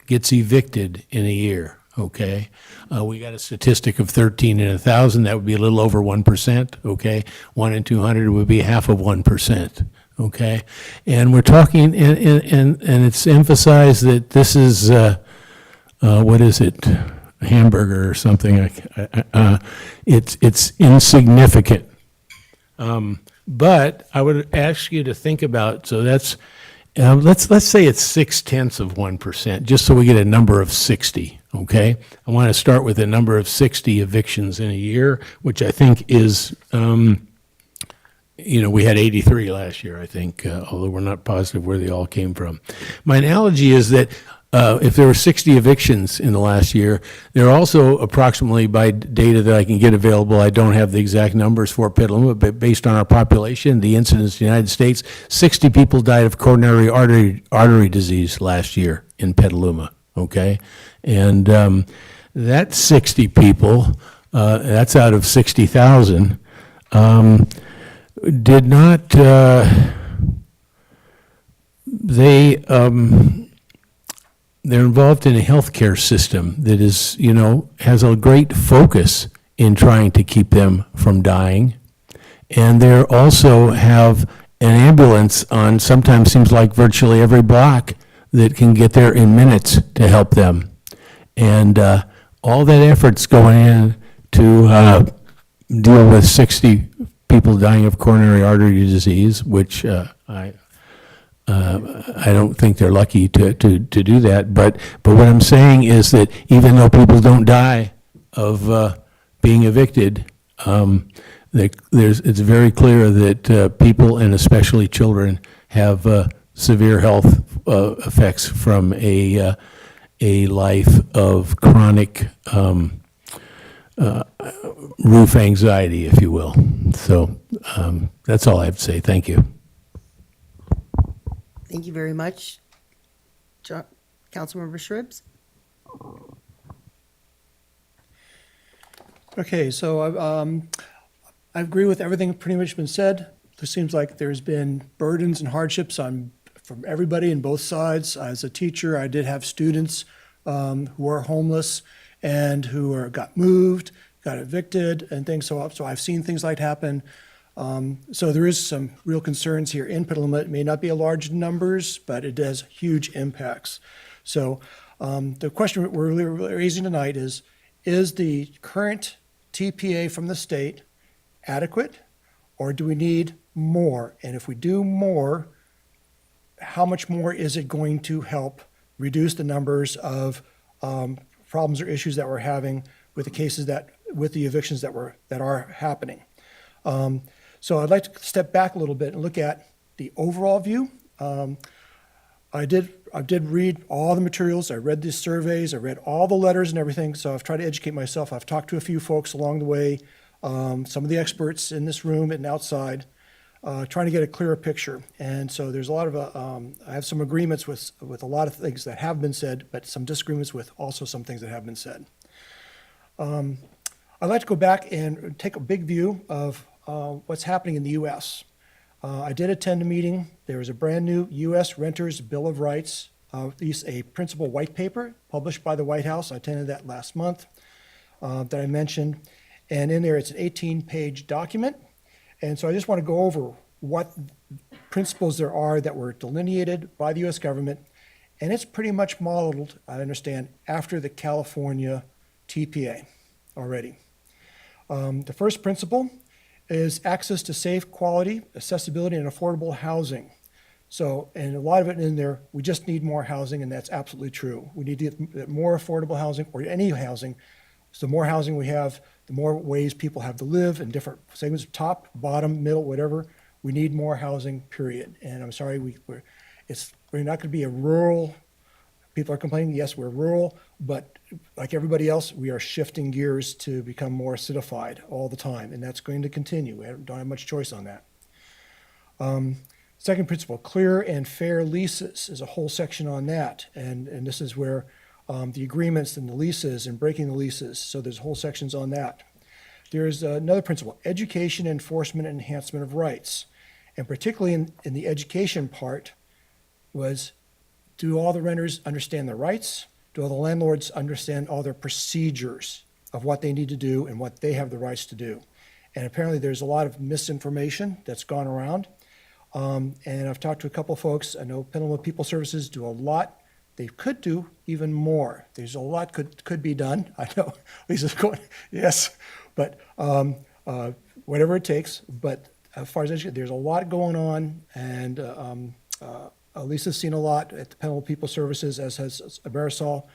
[SPEAKER 4] gets evicted in a year, okay? We got a statistic of 13 in 1,000, that would be a little over 1%, okay? 1 in 200 would be half of 1%, okay? And we're talking, and it's emphasized that this is, what is it, a hamburger or something? It's insignificant. But I would ask you to think about, so that's, let's say it's 0.6%, just so we get a number of 60, okay? I want to start with a number of 60 evictions in a year, which I think is, we had 83 last year, I think, although we're not positive where they all came from. My analogy is that if there were 60 evictions in the last year, there are also approximately, by data that I can get available, I don't have the exact numbers for Petaluma, but based on our population, the incidence in the United States, 60 people died of coronary artery disease last year in Petaluma, okay? And that 60 people, that's out of 60,000, did not, they're involved in a healthcare system that is, has a great focus in trying to keep them from dying. And they also have an ambulance on sometimes seems like virtually every block that can get there in minutes to help them. And all that effort's going in to deal with 60 people dying of coronary artery disease, which I don't think they're lucky to do that, but what I'm saying is that even though people don't die of being evicted, it's very clear that people, and especially children, have severe health effects from a life of chronic roof anxiety, if you will. So that's all I have to say. Thank you.
[SPEAKER 18] Thank you very much. Councilmember Shribs?
[SPEAKER 8] Okay, so I agree with everything that's pretty much been said. There seems like there's been burdens and hardships from everybody in both sides. As a teacher, I did have students who are homeless and who got moved, got evicted, and things. So I've seen things like that happen. So there is some real concerns here in Petaluma. It may not be a large numbers, but it has huge impacts. So the question we're really raising tonight is the current TPA from the state adequate, or do we need more? And if we do more, how much more is it going to help reduce the numbers of problems or issues that we're having with the cases with the evictions that are happening? So I'd like to step back a little bit and look at the overall view. I did read all the materials. I read the surveys. I read all the letters and everything. So I've tried to educate myself. I've talked to a few folks along the way, some of the experts in this room and outside, trying to get a clearer picture. And so there's a lot of, I have some agreements with a lot of things that have been said, but some disagreements with also some things that have been said. I'd like to go back and take a big view of what's happening in the U.S. I did attend a meeting. There was a brand new U.S. Renters Bill of Rights, a principal white paper published by the White House. I attended that last month that I mentioned. And in there, it's an 18-page document. And so I just want to go over what principles there are that were delineated by the U.S. government. And it's pretty much modeled, I understand, after the California TPA already. The first principle is access to safe, quality, accessibility, and affordable housing. So, and a lot of it in there, we just need more housing, and that's absolutely true. We need to get more affordable housing, or any housing. So the more housing we have, the more ways people have to live in different segments, top, bottom, middle, whatever. We need more housing, period. And I'm sorry, we're not going to be a rural. People are complaining, yes, we're rural, but like everybody else, we are shifting gears to become more citified all the time, and that's going to continue. We don't have much choice on that. Second principle, clear and fair leases is a whole section on that. And this is where the agreements and the leases and breaking the leases. So there's whole sections on that. There's another principle, education, enforcement, and enhancement of rights. And particularly in the education part was, do all the renters understand their rights? Do all the landlords understand all their procedures of what they need to do and what they have the rights to do? And apparently there's a lot of misinformation that's gone around. And I've talked to a couple folks. I know Petaluma People Services do a lot. They could do even more. There's a lot could be done. I know Lisa's going, yes, but whatever it takes. But as far as education, there's a lot going on, and Lisa's seen a lot at the Petaluma People Services, as has Marisol,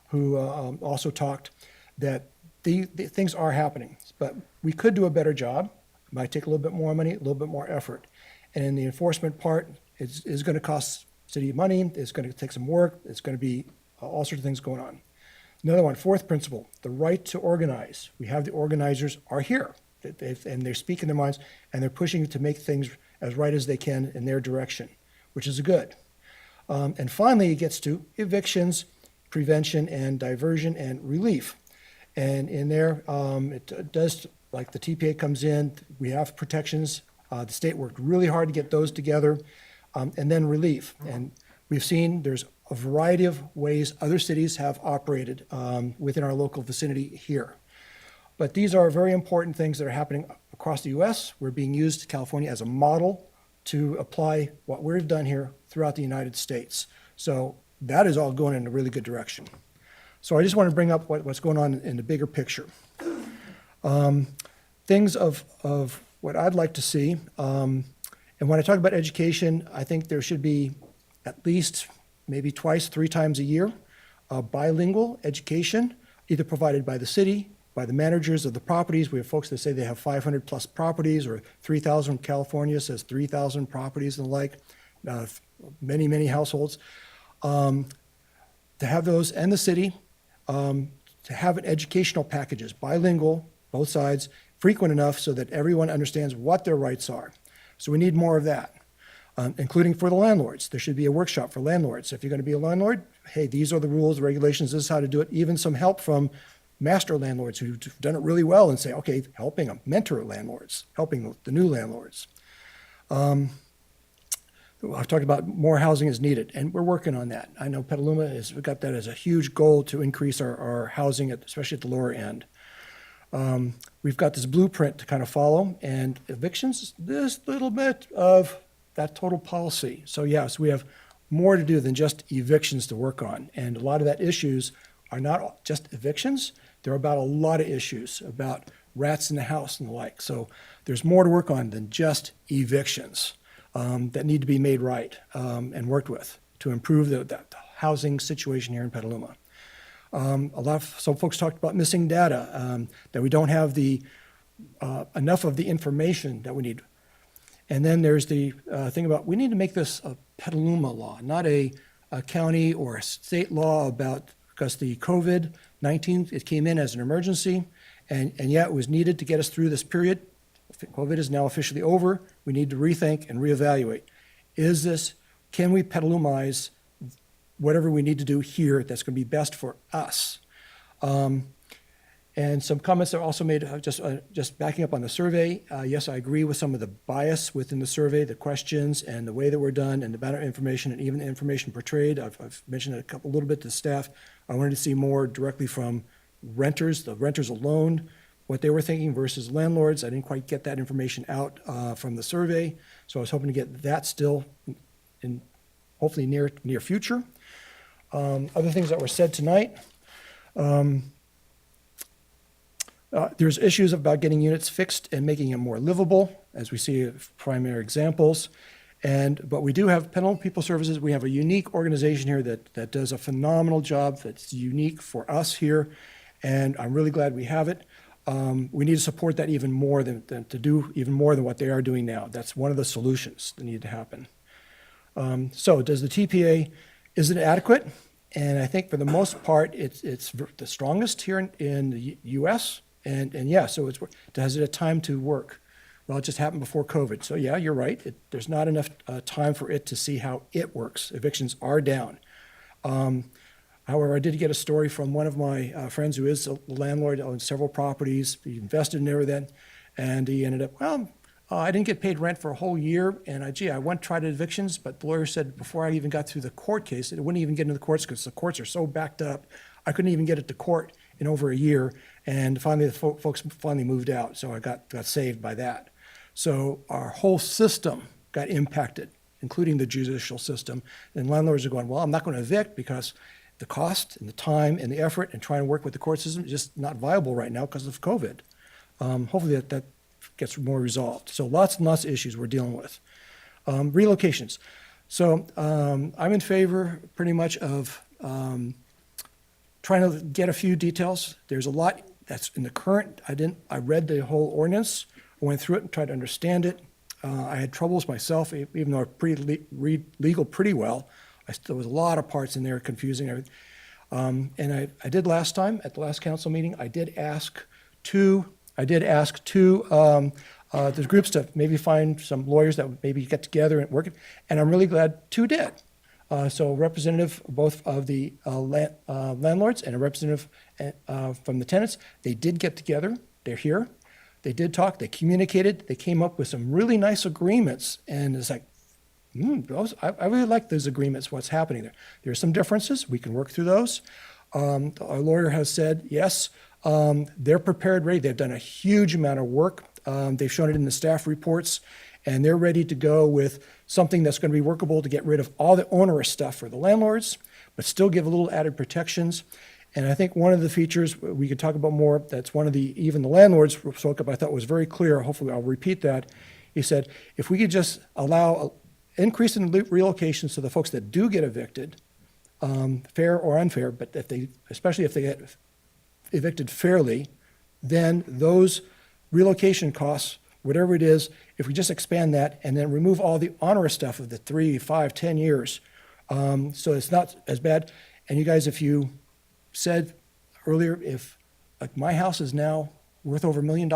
[SPEAKER 8] who also talked, that the things are happening. But we could do a better job. It might take a little bit more money, a little bit more effort. And in the enforcement part, it's going to cost city money, it's going to take some work, it's going to be all sorts of things going on. Another one, fourth principle, the right to organize. We have the organizers are here, and they're speaking their minds, and they're pushing to make things as right as they can in their direction, which is good. And finally, it gets to evictions, prevention, and diversion and relief. And in there, it does, like the TPA comes in, we have protections. The state worked really hard to get those together, and then relief. And we've seen there's a variety of ways other cities have operated within our local vicinity here. But these are very important things that are happening across the U.S. We're being used in California as a model to apply what we've done here throughout the United States. So that is all going in a really good direction. So I just want to bring up what's going on in the bigger picture. Things of what I'd like to see, and when I talk about education, I think there should be at least maybe twice, 3 times a year, bilingual education, either provided by the city, by the managers of the properties. We have folks that say they have 500 plus properties, or 3,000. California says 3,000 properties and the like, many, many households. To have those, and the city, to have an educational packages, bilingual, both sides, frequent enough so that everyone understands what their rights are. So we need more of that, including for the landlords. There should be a workshop for landlords. If you're going to be a landlord, hey, these are the rules, regulations, this is how to do it. Even some help from master landlords who've done it really well and say, okay, helping them, mentor landlords, helping the new landlords. I've talked about more housing is needed, and we're working on that. I know Petaluma we've got that as a huge goal to increase our housing, especially at the lower end. We've got this blueprint to kind of follow, and evictions, this little bit of that total policy. So yes, we have more to do than just evictions to work on. And a lot of that issues are not just evictions. They're about a lot of issues, about rats in the house and the like. So there's more to work on than just evictions that need to be made right and worked with to improve the housing situation here in Petaluma. Some folks talked about missing data, that we don't have enough of the information that we need. And then there's the thing about we need to make this a Petaluma law, not a county or a state law because the COVID-19, it came in as an emergency, and yet it was needed to get us through this period. COVID is now officially over. We need to rethink and reevaluate. Can we Petalumize whatever we need to do here that's going to be best for us? And some comments are also made, just backing up on the survey. Yes, I agree with some of the bias within the survey, the questions and the way that we're done and the amount of information and even the information portrayed. I've mentioned it a little bit to staff. I wanted to see more directly from renters, the renters alone, what they were thinking versus landlords. I didn't quite get that information out from the survey. So I was hoping to get that still in hopefully near future. Other things that were said tonight. There's issues about getting units fixed and making them more livable, as we see primary examples. But we do have Petaluma People Services. We have a unique organization here that does a phenomenal job that's unique for us here, and I'm really glad we have it. We need to support that even more than to do even more than what they are doing now. That's one of the solutions that need to happen. So does the TPA, is it adequate? And I think for the most part, it's the strongest here in the U.S. And yeah, so has it a time to work? Well, it just happened before COVID. So yeah, you're right. There's not enough time for it to see how it works. Evictions are down. However, I did get a story from one of my friends who is a landlord, owns several properties. He invested in everything, and he ended up, I didn't get paid rent for a whole year, and I went tried evictions, but the lawyer said before I even got through the court case, it wouldn't even get into the courts because the courts are so backed up. I couldn't even get it to court in over a year, and finally the folks finally moved out, so I got saved by that. So our whole system got impacted, including the judicial system, and landlords are going, well, I'm not going to evict because the cost and the time and the effort and trying to work with the court system is just not viable right now because of COVID. Hopefully that gets more resolved. So lots and lots of issues we're dealing with. Relocations. So I'm in favor pretty much of trying to get a few details. There's a lot that's in the current. I read the whole ordinance. I went through it and tried to understand it. I had troubles myself, even though I read legal pretty well. There was a lot of parts in there confusing everything. And I did last time at the last council meeting. I did ask two the groups to maybe find some lawyers that would maybe get together and work it. And I'm really glad two did. So a representative both of the landlords and a representative from the tenants, they did get together. They're here. They did talk. They communicated. They came up with some really nice agreements. And it's like, I really like those agreements, what's happening there. There are some differences. We can work through those. Our lawyer has said, yes, they're prepared, ready. They've done a huge amount of work. They've shown it in the staff reports, and they're ready to go with something that's going to be workable to get rid of all the onerous stuff for the landlords, but still give a little added protections. And I think one of the features we could talk about more, that's one of even the landlords spoke up, I thought was very clear. Hopefully I'll repeat that. He said, if we could just allow increase in relocations so the folks that do get evicted, fair or unfair, but especially if they get evicted fairly, then those relocation costs, whatever it is, if we just expand that and then remove all the onerous stuff of the 3, 5, 10 years, so it's not as bad. And you guys, if you said earlier, if like my house is now worth over $1 million,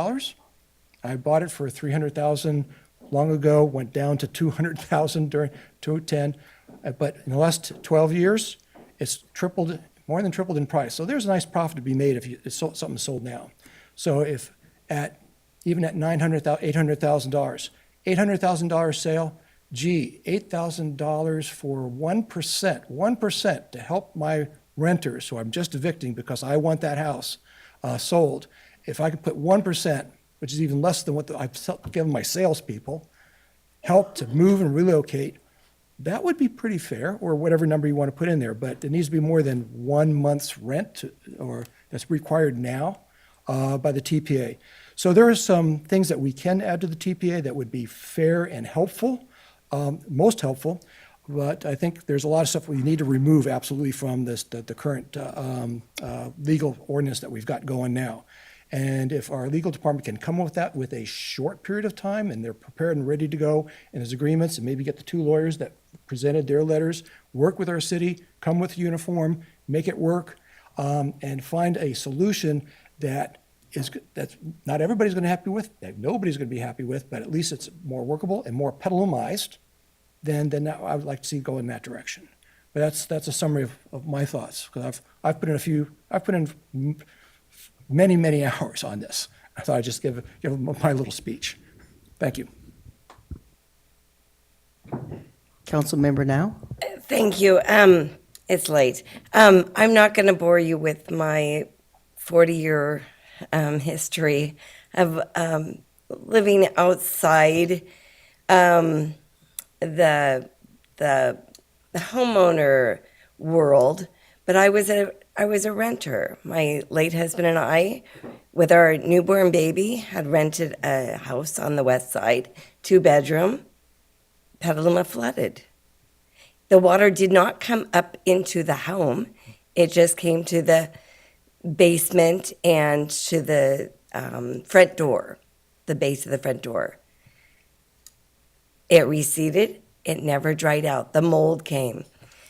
[SPEAKER 8] I bought it for $300,000 long ago, went down to $200,000 during 2010, but in the last 12 years, it's tripled, more than tripled in price. So there's a nice profit to be made if something's sold now. So if even at $900,000, $800,000, $800,000 sale, $8,000 for 1% to help my renters who I'm just evicting because I want that house sold. If I could put 1%, which is even less than what I've given my salespeople, help to move and relocate, that would be pretty fair, or whatever number you want to put in there. But it needs to be more than 1 month's rent, or that's required now by the TPA. So there are some things that we can add to the TPA that would be fair and helpful, most helpful. But I think there's a lot of stuff we need to remove absolutely from the current legal ordinance that we've got going now. And if our legal department can come up with that with a short period of time, and they're prepared and ready to go, and there's agreements, and maybe get the two lawyers that presented their letters, work with our city, come with uniform, make it work, and find a solution that's not everybody's going to be happy with, that nobody's going to be happy with, but at least it's more workable and more Petalumized, then I would like to see go in that direction. But that's a summary of my thoughts, because I've put in many hours on this. I thought I'd just give my little speech. Thank you.
[SPEAKER 18] Council member now.
[SPEAKER 11] Thank you. It's late. I'm not going to bore you with my 40-year history of living outside the homeowner world, but I was a renter. My late husband and I, with our newborn baby, had rented a house on the west side, 2-bedroom. Petaluma flooded. The water did not come up into the home. It just came to the basement and to the front door, the base of the front door. It receded. It never dried out. The mold came.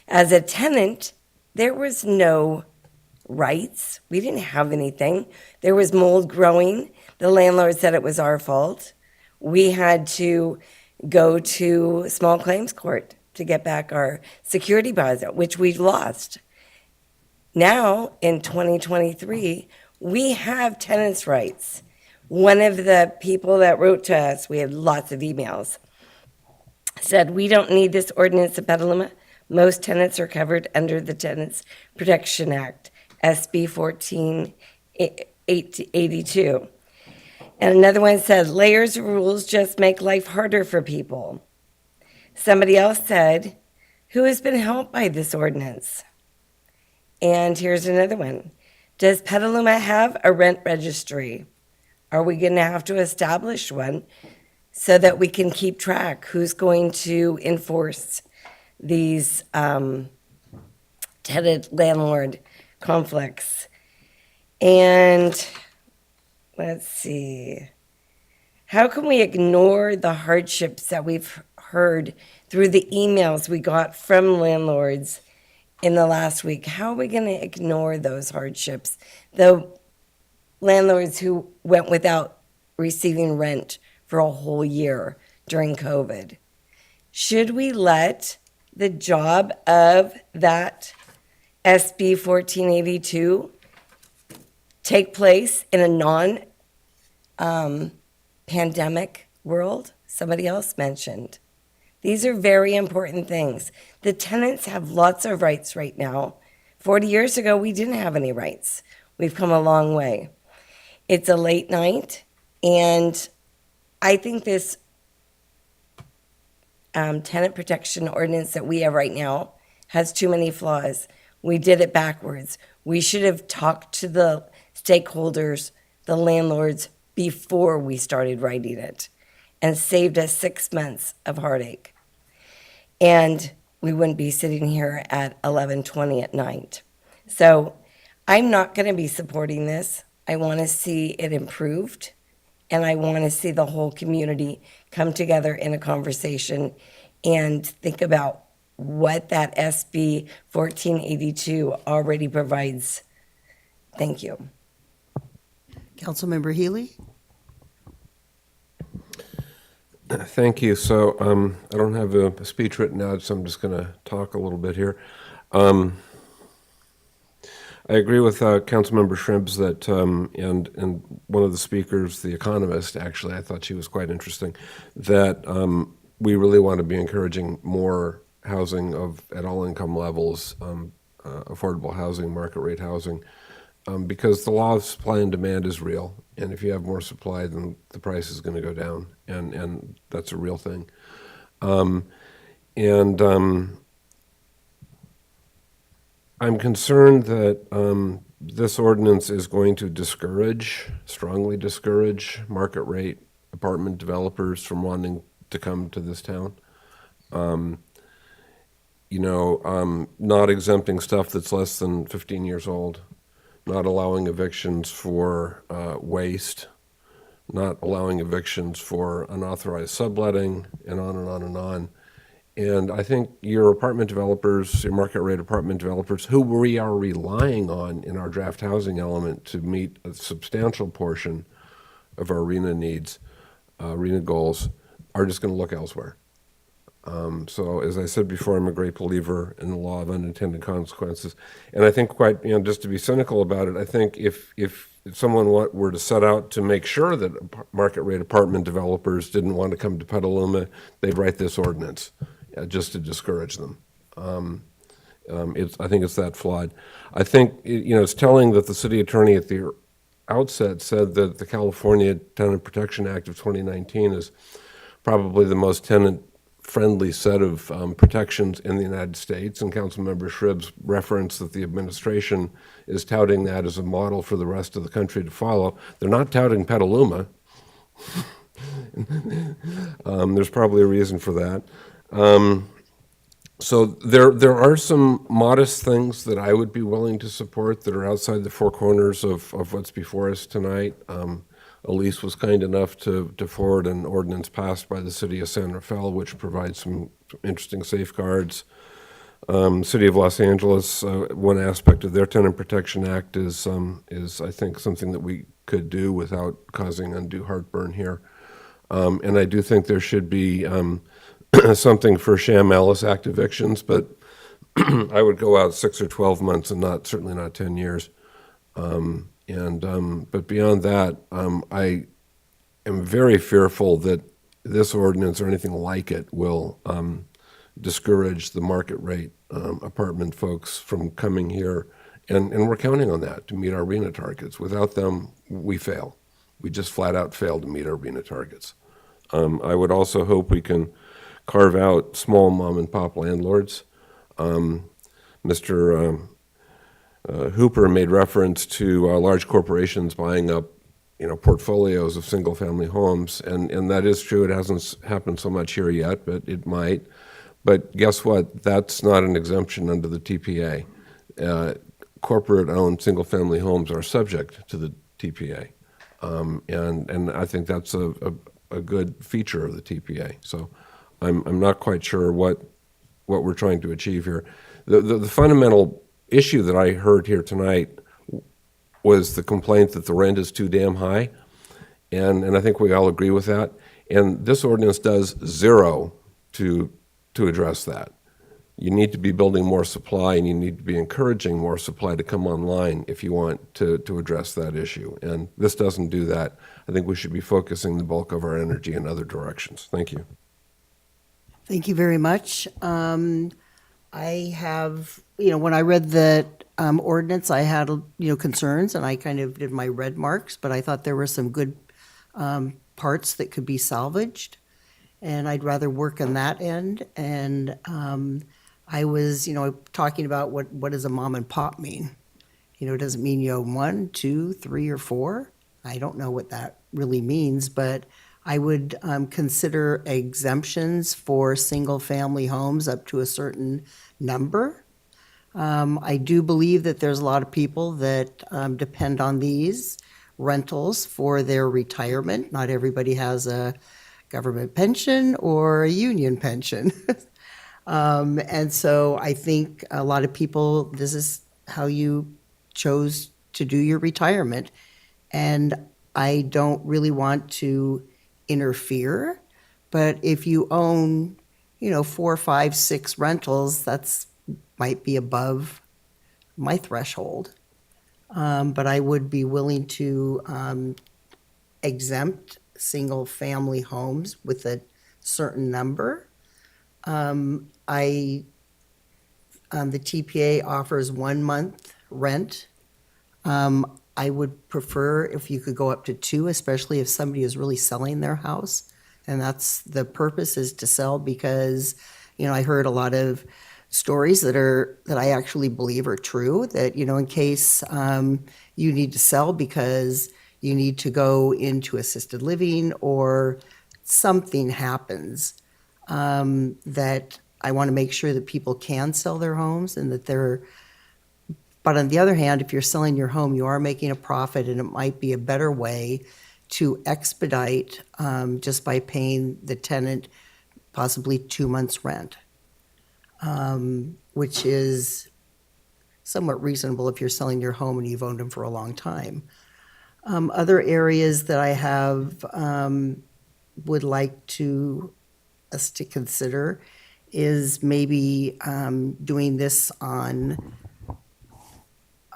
[SPEAKER 11] As a tenant, there was no rights. We didn't have anything. There was mold growing. The landlord said it was our fault. we had to go to small claims court to get back our security deposit, which we lost. Now, in 2023, we have tenants' rights. One of the people that wrote to us, we had lots of emails, said, "We don't need this ordinance of Petaluma. Most tenants are covered under the Tenants Protection Act, SB 1482. And another one said, "Layers of rules just make life harder for people." Somebody else said, "Who has been helped by this ordinance?" And here's another one. "Does Petaluma have a rent registry? Are we going to have to establish one so that we can keep track who's going to enforce these tenant-landlord conflicts?" And let's see. How can we ignore the hardships that we've heard through the emails we got from landlords in the last week? How are we going to ignore those hardships? The landlords who went without receiving rent for a whole year during COVID. Should we let the job of that SB 1482 take place in a non-pandemic world? Somebody else mentioned. These are very important things. The tenants have lots of rights right now. 40 years ago, we didn't have any rights. We've come a long way. It's a late night, and I think this tenant protection ordinance that we have right now has too many flaws. We did it backwards. We should have talked to the stakeholders, the landlords, before we started writing it, and saved us 6 months of heartache. And we wouldn't be sitting here at 11:20 at night. So I'm not going to be supporting this. I want to see it improved, and I want to see the whole community come together in a conversation and think about what that SB 1482 already provides. Thank you.
[SPEAKER 18] Councilmember Healy?
[SPEAKER 2] Thank you. So I don't have a speech written out, so I'm just going to talk a little bit here. I agree with Councilmember Shrimps that, and one of the speakers, the economist, actually, I thought she was quite interesting, that we really want to be encouraging more housing at all income levels, affordable housing, market rate housing, because the law of supply and demand is real. And if you have more supply, then the price is going to go down, and that's a real thing. I'm concerned that this ordinance is going to strongly discourage market rate apartment developers from wanting to come to this town. Not exempting stuff that's less than 15 years old, not allowing evictions for waste, not allowing evictions for unauthorized subletting, and on and on and on. And I think your apartment developers, your market rate apartment developers, who we are relying on in our draft housing element to meet a substantial portion of our RHNA needs, RHNA goals, are just going to look elsewhere. So as I said before, I'm a great believer in the law of unintended consequences. And I think just to be cynical about it, I think if someone were to set out to make sure that market rate apartment developers didn't want to come to Petaluma, they'd write this ordinance just to discourage them. I think it's that flawed. I think it's telling that the city attorney at the outset said that the California Tenant Protection Act of 2019 is probably the most tenant-friendly set of protections in the United States, and Councilmember Shribs referenced that the administration is touting that as a model for the rest of the country to follow. They're not touting Petaluma. There's probably a reason for that. So there are some modest things that I would be willing to support that are outside the four corners of what's before us tonight. Elise was kind enough to forward an ordinance passed by the city of San Rafael, which provides some interesting safeguards. City of Los Angeles, one aspect of their Tenant Protection Act is I think something that we could do without causing undue heartburn here. And I do think there should be something for sham Alice Act evictions, but I would go out 6 or 12 months and certainly not 10 years. But beyond that, I am very fearful that this ordinance or anything like it will discourage the market rate apartment folks from coming here. And we're counting on that to meet our RHNA targets. Without them, we fail. We just flat out fail to meet our RHNA targets. I would also hope we can carve out small mom and pop landlords. Mr. Hooper made reference to large corporations buying up, portfolios of single-family homes, and that is true. It hasn't happened so much here yet, but it might. But guess what? That's not an exemption under the TPA. Corporate-owned single-family homes are subject to the TPA, and I think that's a good feature of the TPA. So I'm not quite sure what we're trying to achieve here. The fundamental issue that I heard here tonight was the complaint that the rent is too damn high, and I think we all agree with that. And this ordinance does zero to address that. You need to be building more supply, and you need to be encouraging more supply to come online if you want to address that issue. And this doesn't do that. I think we should be focusing the bulk of our energy in other directions. Thank you.
[SPEAKER 18] Thank you very much. I have, when I read the ordinance, I had, concerns, and I kind of did my red marks, but I thought there were some good parts that could be salvaged, and I'd rather work on that end. And I was, talking about what does a mom and pop mean? Does it mean, 1, 2, 3, or 4? I don't know what that really means, but I would consider exemptions for single-family homes up to a certain number. I do believe that there's a lot of people that depend on these rentals for their retirement. Not everybody has a government pension or a union pension. And so I think a lot of people, this is how you chose to do your retirement. And I don't really want to interfere, but if you own, 4, 5, 6 rentals, that's might be above my threshold. But I would be willing to exempt single-family homes with a certain number. The TPA offers 1 month rent. I would prefer if you could go up to 2, especially if somebody is really selling their house. And that's the purpose, is to sell, because, I heard a lot of stories that I actually believe are true, that, in case you need to sell because you need to go into assisted living or something happens, that I want to make sure that people can sell their homes and that they're. But on the other hand, if you're selling your home, you are making a profit, and it might be a better way to expedite just by paying the tenant possibly 2 months' rent, which is somewhat reasonable if you're selling your home and you've owned them for a long time. Other areas that I have would like us to consider is maybe doing this on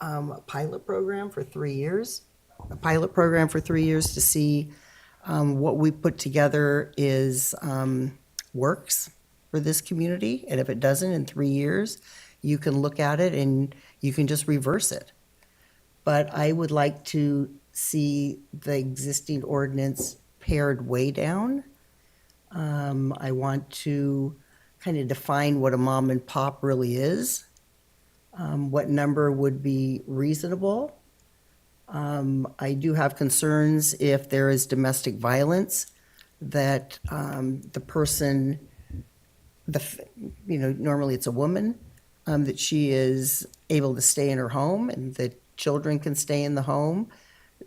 [SPEAKER 18] a pilot program for 3 years. A pilot program for 3 years to see what we put together works for this community. And if it doesn't, in 3 years, you can look at it and you can just reverse it. But I would like to see the existing ordinance pared way down. I want to kind of define what a mom and pop really is. What number would be reasonable. I do have concerns if there is domestic violence, that the person, normally it's a woman, that she is able to stay in her home and that children can stay in the home.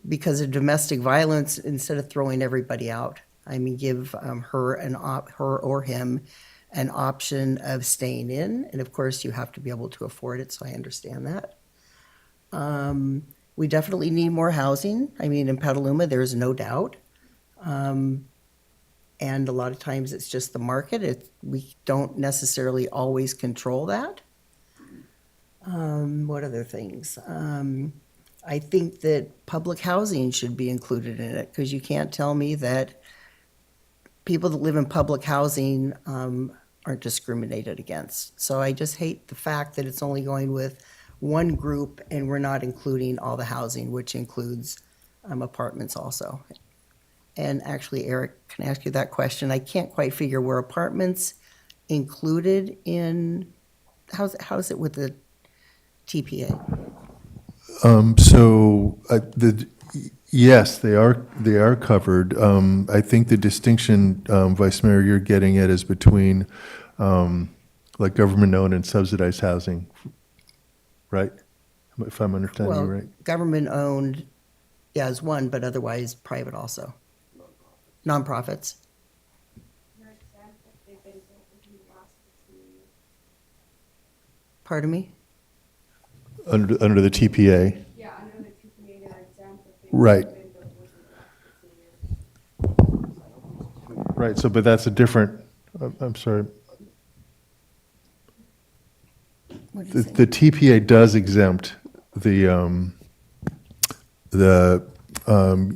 [SPEAKER 18] Because of domestic violence, instead of throwing everybody out, give her or him an option of staying in. And of course, you have to be able to afford it, so I understand that. We definitely need more housing. In Petaluma, there's no doubt. And a lot of times it's just the market. We don't necessarily always control that. What other things? I think that public housing should be included in it, because you can't tell me that people that live in public housing aren't discriminated against. So I just hate the fact that it's only going with one group and we're not including all the housing, which includes apartments also. And actually, Eric, can I ask you that question? I can't quite figure where apartments included in, how's it with the TPA?
[SPEAKER 6] Yes, they are covered. I think the distinction, Vice Mayor, you're getting at is between like government-owned and subsidized housing, right? If I'm understanding you right.
[SPEAKER 18] Government-owned, yeah, is one, but otherwise private also. Nonprofits. Pardon me?
[SPEAKER 6] Under the TPA.
[SPEAKER 13] Yeah, under the TPA, they're exempt.
[SPEAKER 6] Right. Right, so, but that's a different, I'm sorry. The TPA does exempt the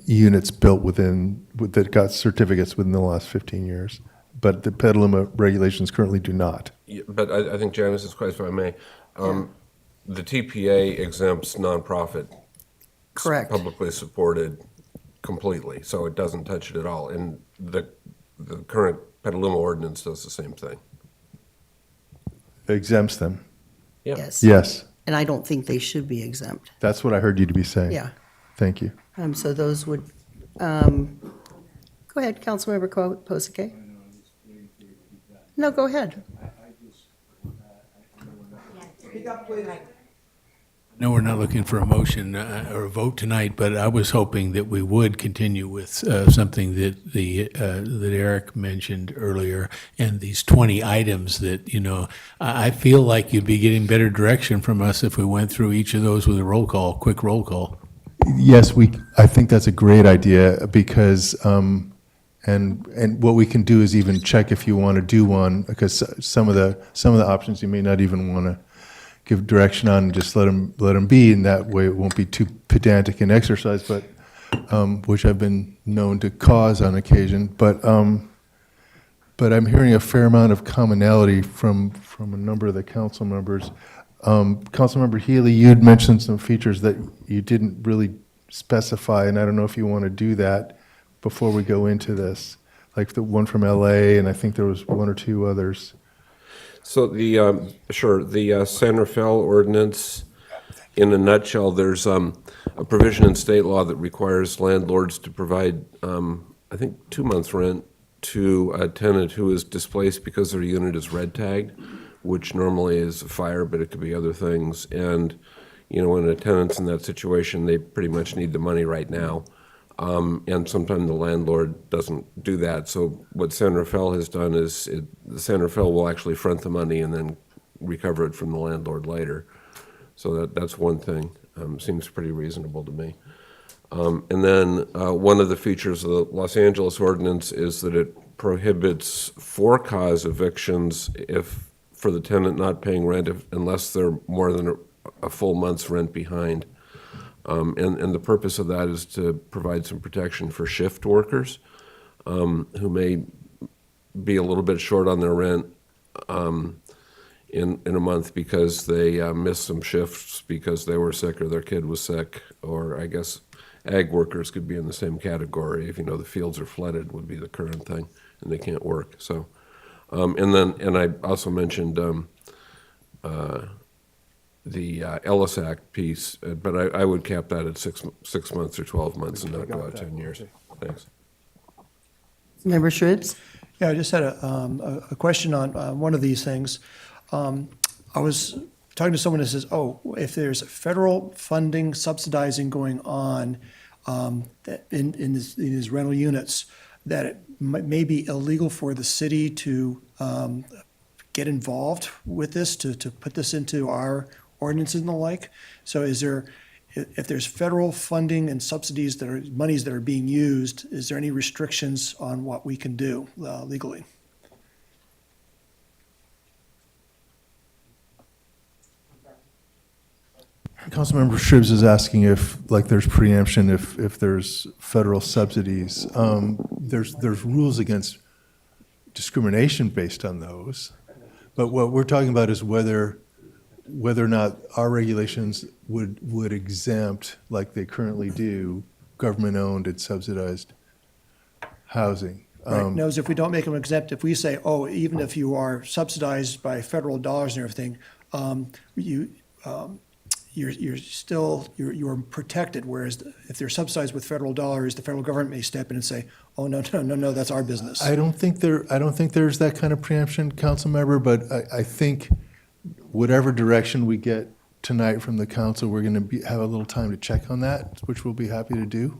[SPEAKER 6] units built that got certificates within the last 15 years. But the Petaluma regulations currently do not.
[SPEAKER 2] Yeah, but I think Janice's question, if I may, the TPA exempts nonprofit.
[SPEAKER 18] Correct.
[SPEAKER 2] Publicly supported completely, so it doesn't touch it at all. And the current Petaluma ordinance does the same thing.
[SPEAKER 6] Exempts them.
[SPEAKER 2] Yeah.
[SPEAKER 18] Yes.
[SPEAKER 6] Yes,
[SPEAKER 18] And I don't think they should be exempt.
[SPEAKER 6] that's what I heard you to be saying.
[SPEAKER 18] Yeah.
[SPEAKER 6] Thank you.
[SPEAKER 18] So those would, go ahead, Councilmember Posake. No, go ahead.
[SPEAKER 4] No, we're not looking for a motion or a vote tonight, but I was hoping that we would continue with something that that Eric mentioned earlier, and these 20 items that, I feel like you'd be getting better direction from us if we went through each of those with a quick roll call.
[SPEAKER 6] Yes, I think that's a great idea because, and what we can do is even check if you want to do one, because some of the options you may not even want to give direction on, and just let them be, and that way it won't be too pedantic an exercise, but which I've been known to cause on occasion. But I'm hearing a fair amount of commonality from a number of the council members. Councilmember Healy, you'd mentioned some features that you didn't really specify, and I don't know if you want to do that before we go into this, like the one from LA, and I think there was one or two others.
[SPEAKER 2] So the San Rafael ordinance, in a nutshell, there's a provision in state law that requires landlords to provide, I think, 2 months' rent to a tenant who is displaced because their unit is red tagged, which normally is a fire, but it could be other things. And, when a tenant's in that situation, they pretty much need the money right now. And sometimes the landlord doesn't do that. So what San Rafael has done is San Rafael will actually front the money and then recover it from the landlord later. So that's one thing. Seems pretty reasonable to me. And then one of the features of the Los Angeles ordinance is that it prohibits for-cause evictions for the tenant not paying rent unless they're more than a full month's rent behind. And the purpose of that is to provide some protection for shift workers who may be a little bit short on their rent in a month because they missed some shifts because they were sick or their kid was sick, or I guess ag workers could be in the same category if the fields are flooded would be the current thing and they can't work. So, and I also mentioned the Ellis Act piece, but I would cap that at 6 months or 12 months and not go out 10 years. Thanks.
[SPEAKER 18] Member Shribs?
[SPEAKER 8] Yeah, I just had a question on one of these things. I was talking to someone that says, if there's federal funding subsidizing going on that in these rental units, that it may be illegal for the city to get involved with this, to put this into our ordinances and the like. So is there if there's federal funding and subsidies that are, monies that are being used, is there any restrictions on what we can do legally?
[SPEAKER 6] Councilmember Shribs is asking if, like, there's preemption if there's federal subsidies. There's rules against discrimination based on those. But what we're talking about is whether or not our regulations would exempt, like they currently do, government-owned and subsidized housing.
[SPEAKER 8] Right. Knows if we don't make them exempt, if we say, oh, even if you are subsidized by federal dollars and everything, you're protected. Whereas if they're subsidized with federal dollars, the federal government may step in and say, oh, no, that's our business.
[SPEAKER 6] I don't think there's that kind of preemption, council member, but I think whatever direction we get tonight from the council, we're going to have a little time to check on that, which we'll be happy to do.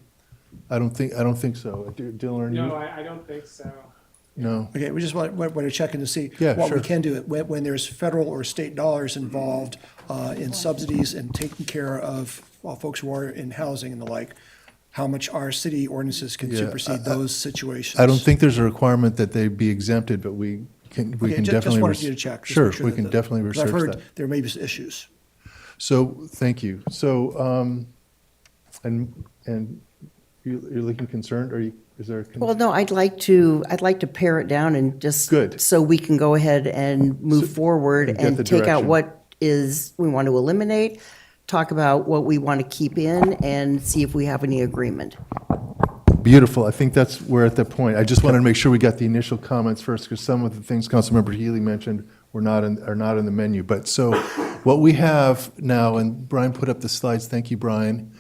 [SPEAKER 6] I don't think so. Dylan,
[SPEAKER 9] No, I don't think so.
[SPEAKER 6] No.
[SPEAKER 8] Okay, we just want to check in to see
[SPEAKER 6] Yeah,
[SPEAKER 8] what we
[SPEAKER 6] sure.
[SPEAKER 8] can do when there's federal or state dollars involved in subsidies and taking care of folks who are in housing and the like, how much our city ordinances can
[SPEAKER 6] Yeah,
[SPEAKER 8] supersede those situations.
[SPEAKER 6] I don't think there's a requirement that they be exempted, but we can
[SPEAKER 8] Okay,
[SPEAKER 6] definitely.
[SPEAKER 8] just wanted you to check. just
[SPEAKER 6] Sure,
[SPEAKER 8] make
[SPEAKER 6] we
[SPEAKER 8] that
[SPEAKER 6] can
[SPEAKER 8] the-
[SPEAKER 6] definitely
[SPEAKER 8] 'cause I've
[SPEAKER 6] research
[SPEAKER 8] heard
[SPEAKER 6] that.
[SPEAKER 8] there may be issues.
[SPEAKER 6] So, thank you. So, and you're looking concerned, or is there?
[SPEAKER 18] Well, no, I'd like to pare it down and just.
[SPEAKER 6] Good.
[SPEAKER 18] So we can go ahead and move forward
[SPEAKER 6] and get the
[SPEAKER 18] and take out
[SPEAKER 6] direction.
[SPEAKER 18] what we want to eliminate, talk about what we want to keep in, and see if we have any agreement.
[SPEAKER 6] Beautiful. I think we're at that point. I just wanted to make sure we got the initial comments first, because some of the things Councilmember Healy mentioned are not in the menu. But so what we have now, and Brian put up the slides, thank you, Brian,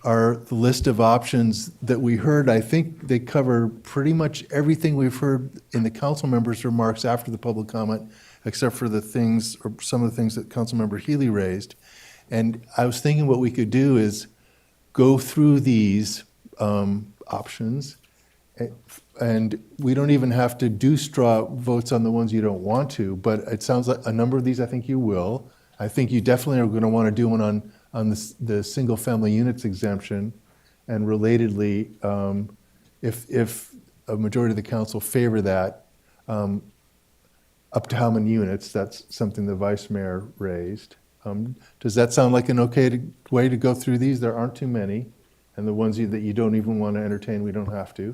[SPEAKER 6] are the list of options that we heard. I think they cover pretty much everything we've heard in the council members' remarks after the public comment, except for the things, or some of the things that Councilmember Healy raised. And I was thinking what we could do is go through these options, and we don't even have to do straw votes on the ones you don't want to, but it sounds like a number of these I think you will. I think you definitely are going to want to do one on the single-family units exemption, and relatedly, if a majority of the council favor that, up to how many units, that's something the vice mayor raised. Does that sound like an okay way to go through these? There aren't too many. And the ones that you don't even want to entertain, we don't have to.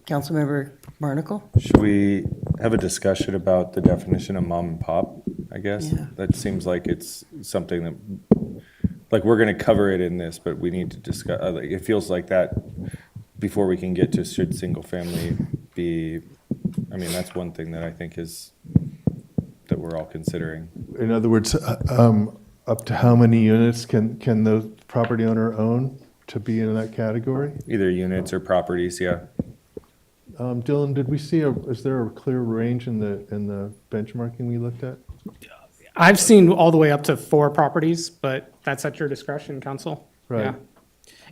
[SPEAKER 18] Councilmember Barnacle?
[SPEAKER 3] Should we have a discussion about the definition of mom and pop, I guess?
[SPEAKER 18] Yeah.
[SPEAKER 3] That seems like it's something that, like, we're going to cover it in this, but we need to discuss, like, it feels like that before we can get to should single family be, I mean, that's one thing that I think is, that we're all considering.
[SPEAKER 6] In other words, up to how many units can the property owner own to be in that category?
[SPEAKER 3] Either units or properties, yeah.
[SPEAKER 6] Dylan, did we see is there a clear range in the benchmarking we looked at?
[SPEAKER 9] I've seen all the way up to 4 properties, but that's at your discretion, council.
[SPEAKER 6] Right.
[SPEAKER 9] Yeah.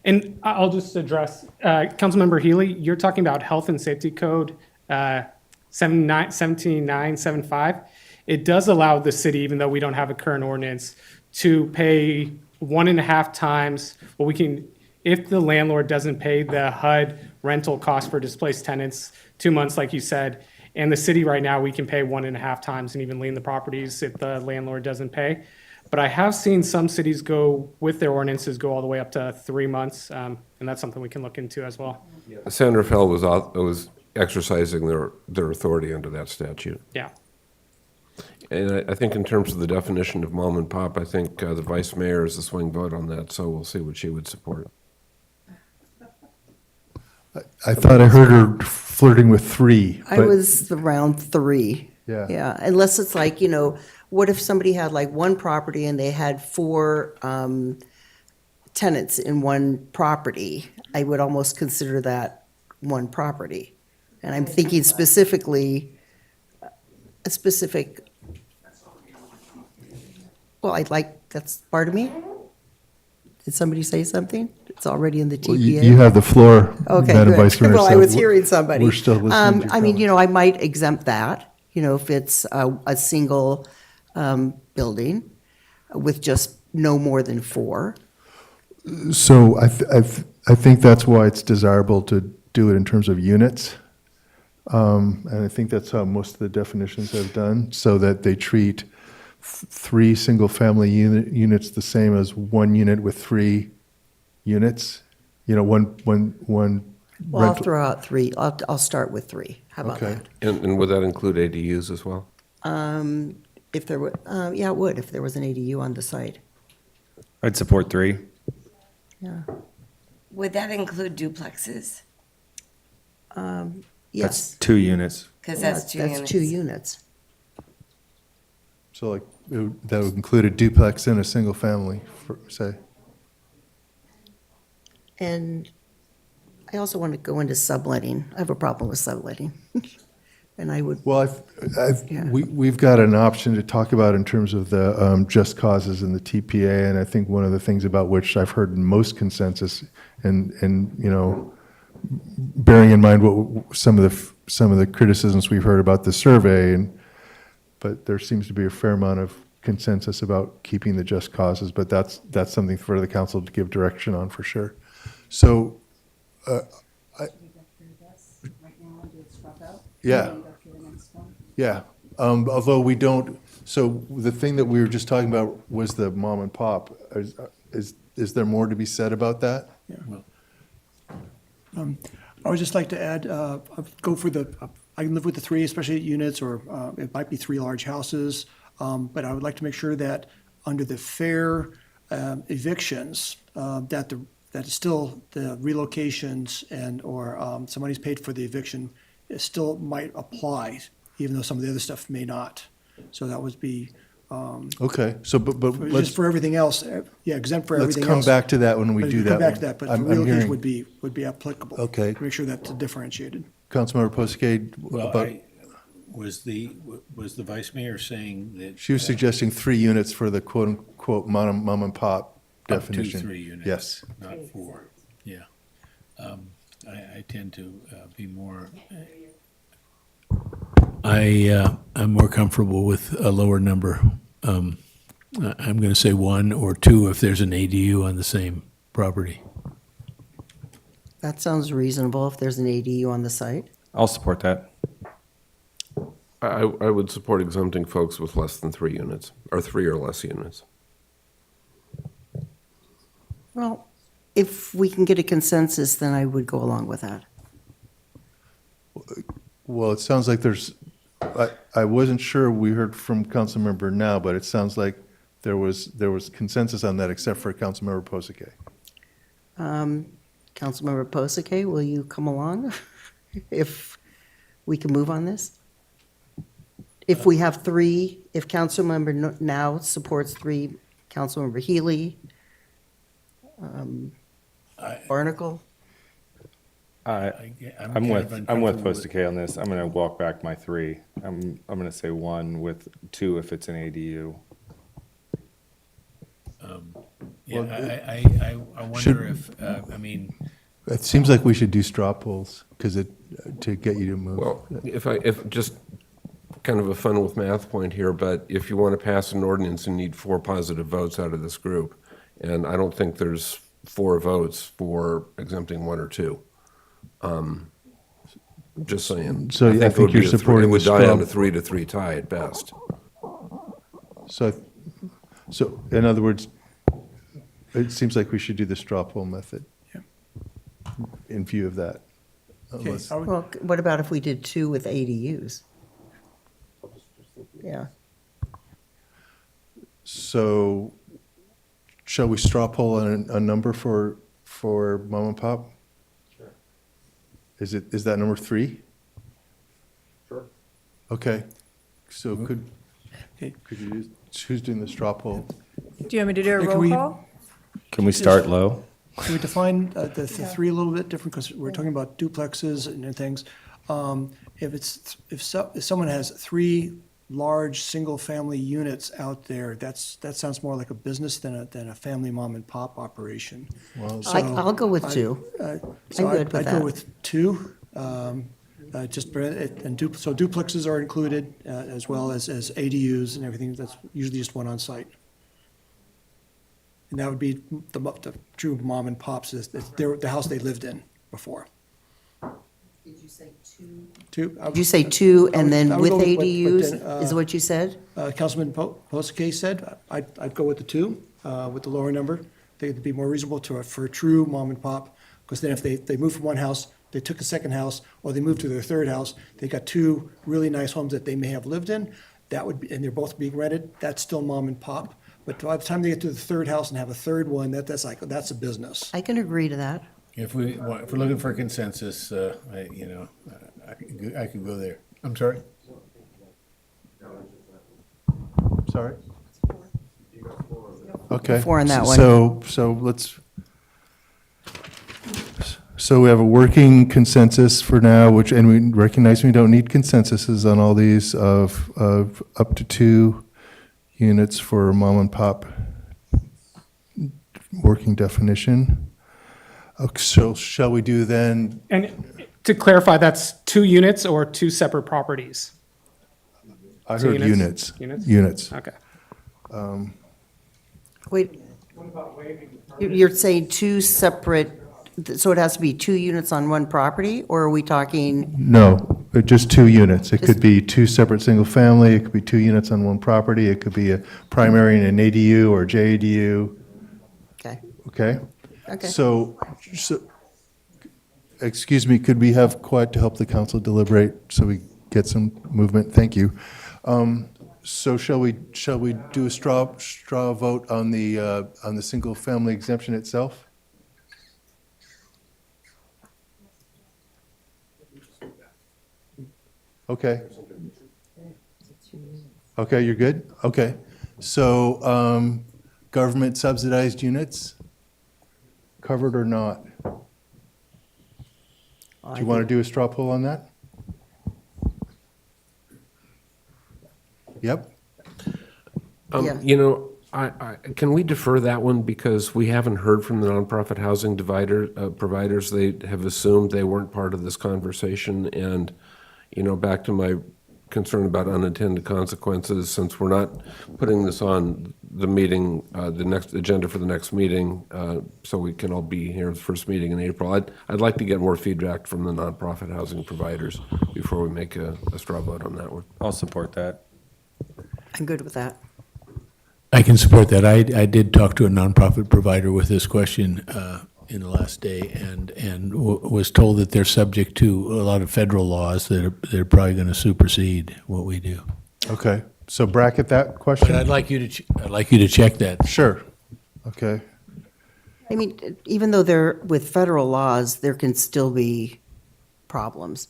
[SPEAKER 9] And I'll just address, Councilmember Healy, you're talking about Health and Safety Code 17975. It does allow the city, even though we don't have a current ordinance, to pay 1.5 times what we can, if the landlord doesn't pay the HUD rental cost for displaced tenants 2 months, like you said. And the city right now, we can pay 1.5 times and even lien the properties if the landlord doesn't pay. But I have seen some cities go, with their ordinances, go all the way up to 3 months, and that's something we can look into as well.
[SPEAKER 2] Sandra Fell was exercising their authority under that statute.
[SPEAKER 9] Yeah.
[SPEAKER 2] And I think in terms of the definition of mom and pop, I think the vice mayor is the swing vote on that, so we'll see what she would support.
[SPEAKER 6] I thought I heard her flirting with 3.
[SPEAKER 18] I
[SPEAKER 6] but-
[SPEAKER 18] was around 3.
[SPEAKER 6] Yeah.
[SPEAKER 18] Yeah, unless it's like, what if somebody had like one property and they had 4 tenants in one property? I would almost consider that one property. And I'm thinking specifically, a specific, well, that's part of me. Did somebody say something? It's already in the
[SPEAKER 6] Well,
[SPEAKER 18] TPA.
[SPEAKER 6] you have the floor,
[SPEAKER 18] Okay,
[SPEAKER 6] Madam
[SPEAKER 18] good.
[SPEAKER 6] Vice Mayor.
[SPEAKER 18] Well, I
[SPEAKER 6] so
[SPEAKER 18] was hearing somebody.
[SPEAKER 6] We're still listening to your
[SPEAKER 18] I mean,
[SPEAKER 6] comments.
[SPEAKER 18] I might exempt that, if it's a single building with just no more than 4.
[SPEAKER 6] So I think that's why it's desirable to do it in terms of units. And I think that's how most of the definitions have done, so that they treat 3 single-family units the same as 1 unit with 3 units. You know, one
[SPEAKER 18] Well, I'll
[SPEAKER 6] rental.
[SPEAKER 18] throw out 3. I'll start with 3. How about
[SPEAKER 6] Okay.
[SPEAKER 18] that?
[SPEAKER 2] And would that include ADUs as well?
[SPEAKER 18] If there were, yeah, it would, if there was an ADU on the site.
[SPEAKER 3] I'd support 3.
[SPEAKER 18] Yeah.
[SPEAKER 11] Would that include duplexes?
[SPEAKER 18] Yes.
[SPEAKER 3] That's 2 units.
[SPEAKER 11] Because that's 2 units.
[SPEAKER 18] That's 2 units.
[SPEAKER 6] So like, that would include a duplex and a single family, say.
[SPEAKER 18] And I also want to go into subletting. I have a problem with subletting. And I would,
[SPEAKER 6] Well, we've got an option to talk about in terms of the just causes and the TPA, and I think one of the things about which I've heard most consensus, and you know, bearing in mind what some of the criticisms we've heard about the survey, but there seems to be a fair amount of consensus about keeping the just causes, but that's something for the council to give direction on for sure. So, yeah. Yeah, although we don't, so the thing that we were just talking about was the mom and pop. Is there more to be said about that?
[SPEAKER 8] I would just like to add, go for I can live with the 3, especially units, or it might be 3 large houses. But I would like to make sure that under the fair evictions, that is still the relocations or somebody's paid for the eviction, it still might apply, even though some of the other stuff may not. So that would be.
[SPEAKER 6] Okay, so, but let's.
[SPEAKER 8] Just for everything else, yeah, exempt for everything else.
[SPEAKER 6] Let's come back to that when we do that.
[SPEAKER 8] Come back to that, but for
[SPEAKER 6] I'm
[SPEAKER 8] relocation
[SPEAKER 6] hearing-
[SPEAKER 8] would be applicable.
[SPEAKER 6] Okay.
[SPEAKER 8] To make sure that's differentiated.
[SPEAKER 6] Councilmember Posake,
[SPEAKER 4] Well,
[SPEAKER 6] about,
[SPEAKER 4] was the vice mayor saying that?
[SPEAKER 6] she was suggesting 3 units for the quote-unquote mom and pop
[SPEAKER 4] Up to
[SPEAKER 6] definition.
[SPEAKER 4] 3 units.
[SPEAKER 6] Yes.
[SPEAKER 4] Not 4, yeah. I tend to be more, I'm more comfortable with a lower number. I'm going to say 1 or 2 if there's an ADU on the same property.
[SPEAKER 18] that sounds reasonable if there's an ADU on the site.
[SPEAKER 3] I'll support that.
[SPEAKER 2] I would support exempting folks with less than 3 units, or 3 or less units.
[SPEAKER 18] Well, if we can get a consensus, then I would go along with that.
[SPEAKER 6] Well, it sounds like I wasn't sure we heard from Councilmember Now, but it sounds like there was consensus on that except for Councilmember Posake.
[SPEAKER 18] Councilmember Posake, will you come along if we can move on this? If we have 3, if Councilmember Now supports 3, Councilmember Healy, Barnacle?
[SPEAKER 3] I'm with Postakay on this. I'm going to walk back my 3. I'm going to say 1 with 2 if it's an ADU.
[SPEAKER 4] Yeah, I wonder if, I mean.
[SPEAKER 6] It seems like we should do straw polls because to get you to move.
[SPEAKER 2] Well, if just kind of a fun with math point here, but if you want to pass an ordinance and need 4 positive votes out of this group, and I don't think there's 4 votes for exempting 1 or 2. Just saying.
[SPEAKER 6] So I think
[SPEAKER 2] it would
[SPEAKER 6] you're
[SPEAKER 2] be a
[SPEAKER 6] supporting
[SPEAKER 2] It would
[SPEAKER 6] the
[SPEAKER 2] die
[SPEAKER 6] straw-
[SPEAKER 2] on a 3-3 tie at best.
[SPEAKER 6] So in other words, it seems like we should do the straw poll method.
[SPEAKER 8] Yeah.
[SPEAKER 6] In view of that.
[SPEAKER 8] Okay,
[SPEAKER 6] Unless-
[SPEAKER 18] Well, what about if we did 2 with ADUs? Yeah.
[SPEAKER 6] So shall we straw poll a number for mom and pop?
[SPEAKER 2] Sure.
[SPEAKER 6] Is that number 3?
[SPEAKER 2] Sure.
[SPEAKER 6] Okay, so
[SPEAKER 8] Okay.
[SPEAKER 6] could you, who's doing the straw poll?
[SPEAKER 1] Do you want me to do a
[SPEAKER 8] Can
[SPEAKER 1] roll
[SPEAKER 8] we-
[SPEAKER 1] call?
[SPEAKER 3] Can we start low?
[SPEAKER 8] Can we define the 3 a little bit different, because we're talking about duplexes and things. If someone has 3 large, single-family units out there, that sounds more like a business than a family mom and pop operation.
[SPEAKER 6] Well,
[SPEAKER 8] So
[SPEAKER 18] I'll go with 2.
[SPEAKER 8] So
[SPEAKER 18] I'm good with
[SPEAKER 8] I'd
[SPEAKER 18] that.
[SPEAKER 8] go with 2. So duplexes are included, as well as ADUs and everything. That's usually just 1 on site. And that would be the true mom and pops, is the house they lived in before.
[SPEAKER 18] Did you say two?
[SPEAKER 8] Two?
[SPEAKER 18] Did you say two and then
[SPEAKER 8] I would
[SPEAKER 18] with
[SPEAKER 8] go what-
[SPEAKER 18] ADUs,
[SPEAKER 8] then,
[SPEAKER 18] is what you said?
[SPEAKER 8] Councilman Postcase said, I'd go with the two, with the lower number. I think it'd be more reasonable for a true mom and pop, because then if they move from one house, they took a second house, or they moved to their third house, they got two really nice homes that they may have lived in, that would be, and they're both being rented, that's still mom and pop. But by the time they get to the third house and have a third one, that's a business.
[SPEAKER 18] I can agree to that.
[SPEAKER 4] If we're looking for consensus, I could go there. I'm sorry?
[SPEAKER 6] Sorry? Okay.
[SPEAKER 18] Four on that one.
[SPEAKER 6] So we have a working consensus for now, and we recognize we don't need consensuses on all these of up to 2 units for mom and pop working definition. Okay, so shall we do then,
[SPEAKER 9] And to clarify, that's 2 units or 2 separate properties?
[SPEAKER 6] I
[SPEAKER 9] Two
[SPEAKER 6] heard units.
[SPEAKER 9] Units?
[SPEAKER 6] Units.
[SPEAKER 9] Okay.
[SPEAKER 18] Wait, you're saying two separate, so it has to be 2 units on one property, or are we talking,
[SPEAKER 6] No, just 2 units. It could be 2 separate single-family, it could be 2 units on one property, it could be a primary and an ADU or JADU,
[SPEAKER 18] okay,
[SPEAKER 6] okay?
[SPEAKER 18] okay.
[SPEAKER 6] So, excuse me, could we have quiet to help the council deliberate so we get some movement? Thank you. So shall we do a straw vote on the single-family exemption itself? Okay. Okay, you're good? Okay. So, government subsidized units, covered or not? Do you want to do a straw poll on that? Yep.
[SPEAKER 18] Yeah.
[SPEAKER 2] You know, can we defer that one because we haven't heard from the nonprofit housing providers. They have assumed they weren't part of this conversation. And, you know, back to my concern about unintended consequences, since we're not putting this on the meeting, the next agenda for the next meeting, so we can all be here at the first meeting in April. I'd like to get more feedback from the nonprofit housing providers before we make a straw vote on that one.
[SPEAKER 3] I'll support that.
[SPEAKER 18] I'm good with that.
[SPEAKER 4] I can support that. I did talk to a nonprofit provider with this question in the last day, and was told that they're subject to a lot of federal laws that are probably going to supersede what we do.
[SPEAKER 6] Okay, so bracket that question?
[SPEAKER 4] But I'd like you to check that.
[SPEAKER 6] Sure. Okay.
[SPEAKER 18] I mean, even though they're with federal laws, there can still be problems.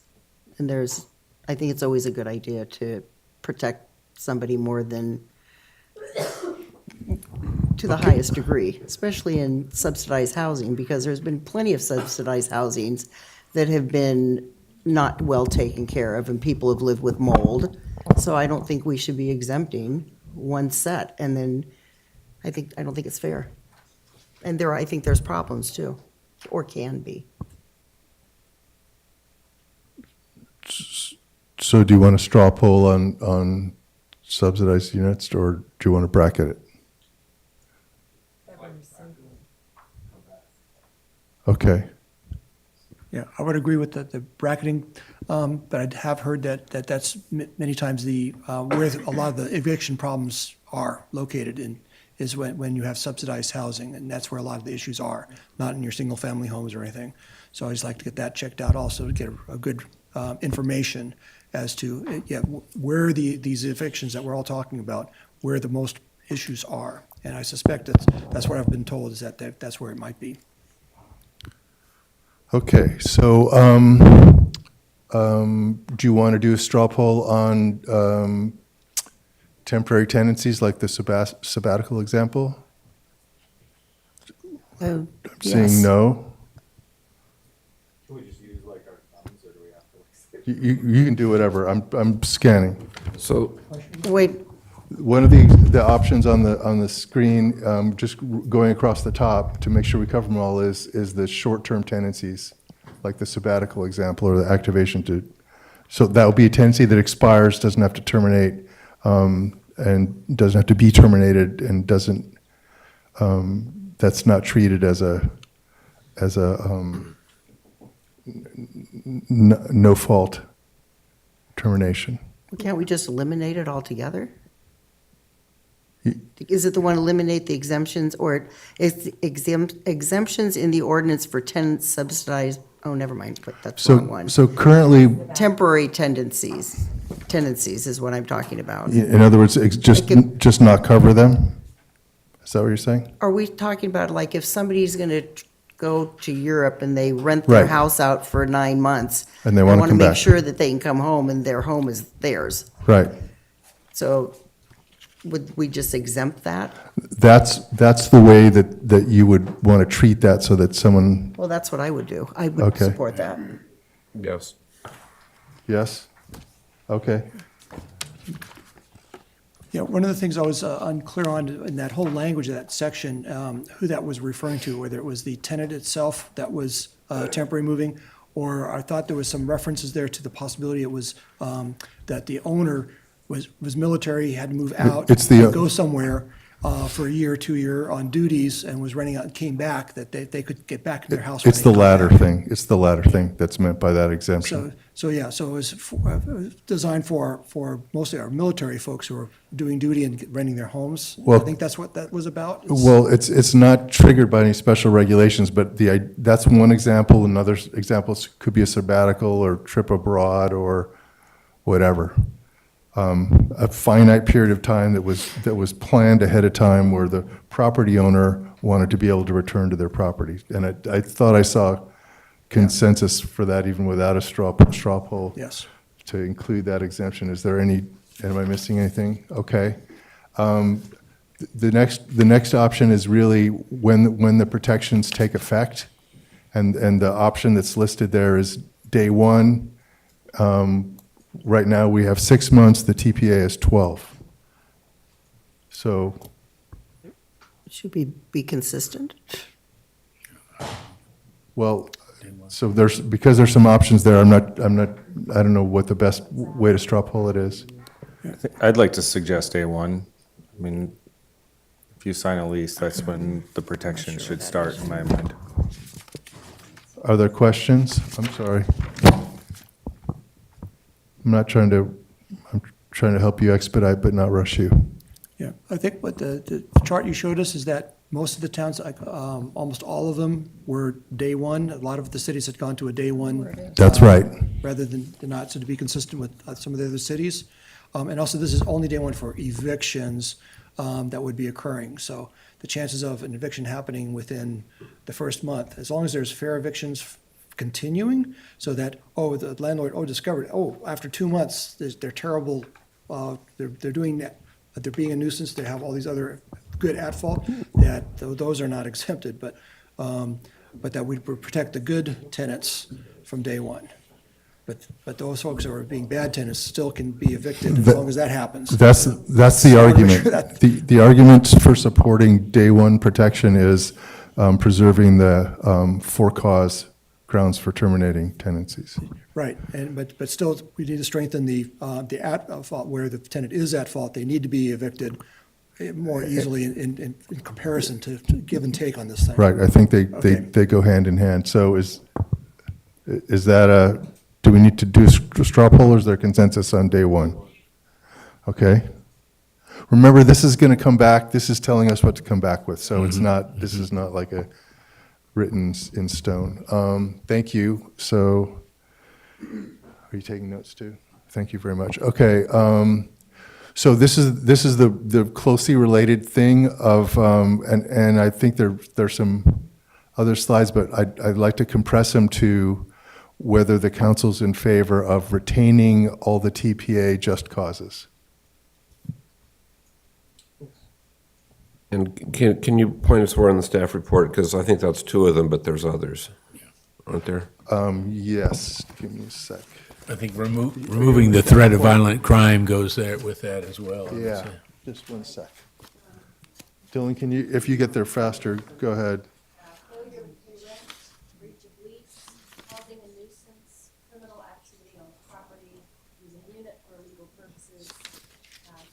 [SPEAKER 18] And I think it's always a good idea to protect somebody more than to the highest degree, especially in subsidized housing, because there's been plenty of subsidized housings that have been not well taken care of, and people have lived with mold. So I don't think we should be exempting one set, and then I don't think it's fair. And I think there's problems too, or can be.
[SPEAKER 6] So do you want a straw poll on subsidized units, or do you want to bracket it? Okay.
[SPEAKER 8] Yeah, I would agree with the bracketing, but I have heard that's many times where a lot of the eviction problems are located is when you have subsidized housing, and that's where a lot of the issues are, not in your single-family homes or anything. So I just like to get that checked out also, to get a good information as to, where these evictions that we're all talking about, where the most issues are. And I suspect that's what I've been told, is that's where it might be.
[SPEAKER 6] Okay, so do you want to do a straw poll on temporary tenancies like the sabbatical example? I'm seeing no.
[SPEAKER 3] Can we just use like our thumbs, or do we have to?
[SPEAKER 6] You can do whatever. I'm scanning.
[SPEAKER 2] So
[SPEAKER 18] Wait,
[SPEAKER 6] one of the options on the screen, just going across the top to make sure we cover them all, is the short-term tenancies, like the sabbatical example or the activation to. So that will be a tenancy that expires, doesn't have to terminate, and doesn't have to be terminated, and doesn't that's not treated as a no fault termination.
[SPEAKER 18] Can't we just eliminate it altogether? Is it the one eliminate the exemptions or exemptions in the ordinance for tenants subsidized? Oh, never mind, that's the wrong one.
[SPEAKER 6] So currently,
[SPEAKER 18] Temporary tendencies is what I'm talking about.
[SPEAKER 6] in other words, just not cover them? Is that what you're saying?
[SPEAKER 18] Are we talking about like if somebody's going to go to Europe and they rent their
[SPEAKER 6] Right.
[SPEAKER 18] house out for 9 months?
[SPEAKER 6] And they wanna come
[SPEAKER 18] make
[SPEAKER 6] back.
[SPEAKER 18] sure that they can come home and their home is theirs.
[SPEAKER 6] Right.
[SPEAKER 18] So would we just exempt that?
[SPEAKER 6] That's the way that you would want to treat that so that someone,
[SPEAKER 18] Well, that's what I would do. I would
[SPEAKER 6] Okay.
[SPEAKER 18] support that.
[SPEAKER 2] Yes.
[SPEAKER 6] yes? Okay.
[SPEAKER 8] Yeah, one of the things I was unclear on in that whole language of that section, who that was referring to, whether it was the tenant itself that was temporary moving, or I thought there was some references there to the possibility it was that the owner was military, had to move out,
[SPEAKER 6] It's the-
[SPEAKER 8] go somewhere for a year, 2 year on duties, and was renting out and came back, that they could get back in their house. when
[SPEAKER 6] It's
[SPEAKER 8] they
[SPEAKER 6] the
[SPEAKER 8] come
[SPEAKER 6] latter
[SPEAKER 8] back.
[SPEAKER 6] thing. It's the latter thing that's meant by that exemption.
[SPEAKER 8] So it was designed for mostly our military folks who are doing duty and renting their homes. I
[SPEAKER 6] Well-
[SPEAKER 8] think that's what that was about.
[SPEAKER 6] Well, it's not triggered by any special regulations, but that's one example. Another example could be a sabbatical or trip abroad or whatever. A finite period of time that was planned ahead of time where the property owner wanted to be able to return to their property. And I thought I saw consensus for that even without a straw poll.
[SPEAKER 8] Yes.
[SPEAKER 6] To include that exemption. Is there any, am I missing anything? Okay. The next option is really when the protections take effect. And the option that's listed there is day one. Right now, we have 6 months, the TPA is 12. So,
[SPEAKER 18] Should we be consistent?
[SPEAKER 6] well, so because there's some options there, I don't know what the best way to straw poll it is.
[SPEAKER 3] I'd like to suggest A1. I mean, if you sign a lease, that's when the protection should start, in my mind.
[SPEAKER 6] Are there questions? I'm sorry. I'm trying to help you expedite, but not rush you.
[SPEAKER 8] Yeah, I think what the chart you showed us is that most of the towns, almost all of them were day one. A lot of the cities had gone to a day one.
[SPEAKER 6] That's right.
[SPEAKER 8] Rather than not, so to be consistent with some of the other cities. And also, this is only day one for evictions that would be occurring. So the chances of an eviction happening within the first month, as long as there's fair evictions continuing, so that, the landlord, discovered, after 2 months, they're terrible, they're doing that, they're being a nuisance, they have all these other good at fault, that those are not exempted, but that we protect the good tenants from day one. But those folks who are being bad tenants still can be evicted as long as that happens.
[SPEAKER 6] That's the
[SPEAKER 8] So I wanna make
[SPEAKER 6] argument.
[SPEAKER 8] sure that-
[SPEAKER 6] The argument for supporting day one protection is preserving the for-cause grounds for terminating tenancies.
[SPEAKER 8] Right, but still, we need to strengthen the at fault, where the tenant is at fault, they need to be evicted more easily in comparison to give and take on this thing.
[SPEAKER 6] Right, I think
[SPEAKER 8] Okay.
[SPEAKER 6] they go hand in hand. So is that do we need to do a straw poll or is there consensus on day one? Okay. Remember, this is going to come back, this is telling us what to come back with, so this is not like a written in stone. Thank you. So, are you taking notes too? Thank you very much. Okay. So this is the closely related thing of, and I think there's some other slides, but I'd like to compress them to whether the council's in favor of retaining all the TPA just causes.
[SPEAKER 2] And can you point us where in the staff report? Because I think that's 2 of them, but there's others, aren't there?
[SPEAKER 6] Yes, give me a sec.
[SPEAKER 4] I think removing the threat of violent crime goes there with that as well.
[SPEAKER 6] Yeah, just one sec. Dylan, can you, if you get there faster, go ahead.
[SPEAKER 12] Breach of lease, causing a nuisance, criminal activity on property, using unit for illegal purposes,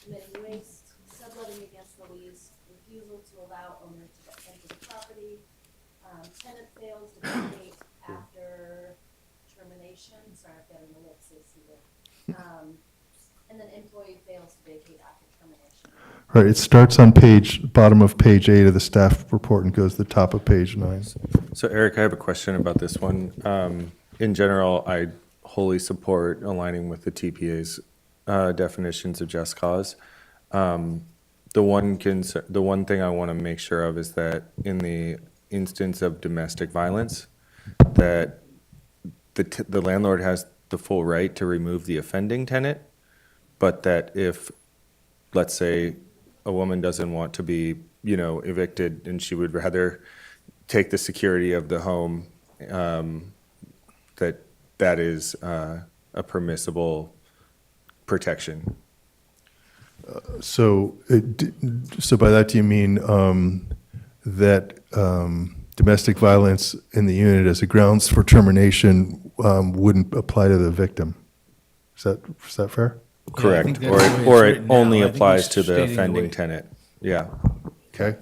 [SPEAKER 12] committing waste, subletting against the lease, refusal to allow owners owner to enter the property. Tenant fails to vacate after termination, sorry, I've got an ellipsis here. And then employee fails to vacate after termination.
[SPEAKER 6] Right, it starts on bottom of page 8 of the staff report and goes to the top of page 9.
[SPEAKER 3] So Eric, I have a question about this one. In general, I wholly support aligning with the TPA's definitions of just cause. The one thing I want to make sure of is that in the instance of domestic violence, that the landlord has the full right to remove the offending tenant, but that if, let's say, a woman doesn't want to be, evicted and she would rather take the security of the home, that is a permissible protection.
[SPEAKER 6] So by that, do you mean that domestic violence in the unit as a grounds for termination wouldn't apply to the victim? Is that fair?
[SPEAKER 3] Correct.
[SPEAKER 4] Yeah, I think that's the way
[SPEAKER 3] Or
[SPEAKER 4] it's
[SPEAKER 3] it
[SPEAKER 4] written now.
[SPEAKER 3] only
[SPEAKER 4] I think
[SPEAKER 3] applies
[SPEAKER 4] he's
[SPEAKER 3] to the
[SPEAKER 4] stating the
[SPEAKER 3] offending
[SPEAKER 4] way-
[SPEAKER 3] tenant. Yeah.
[SPEAKER 6] Okay.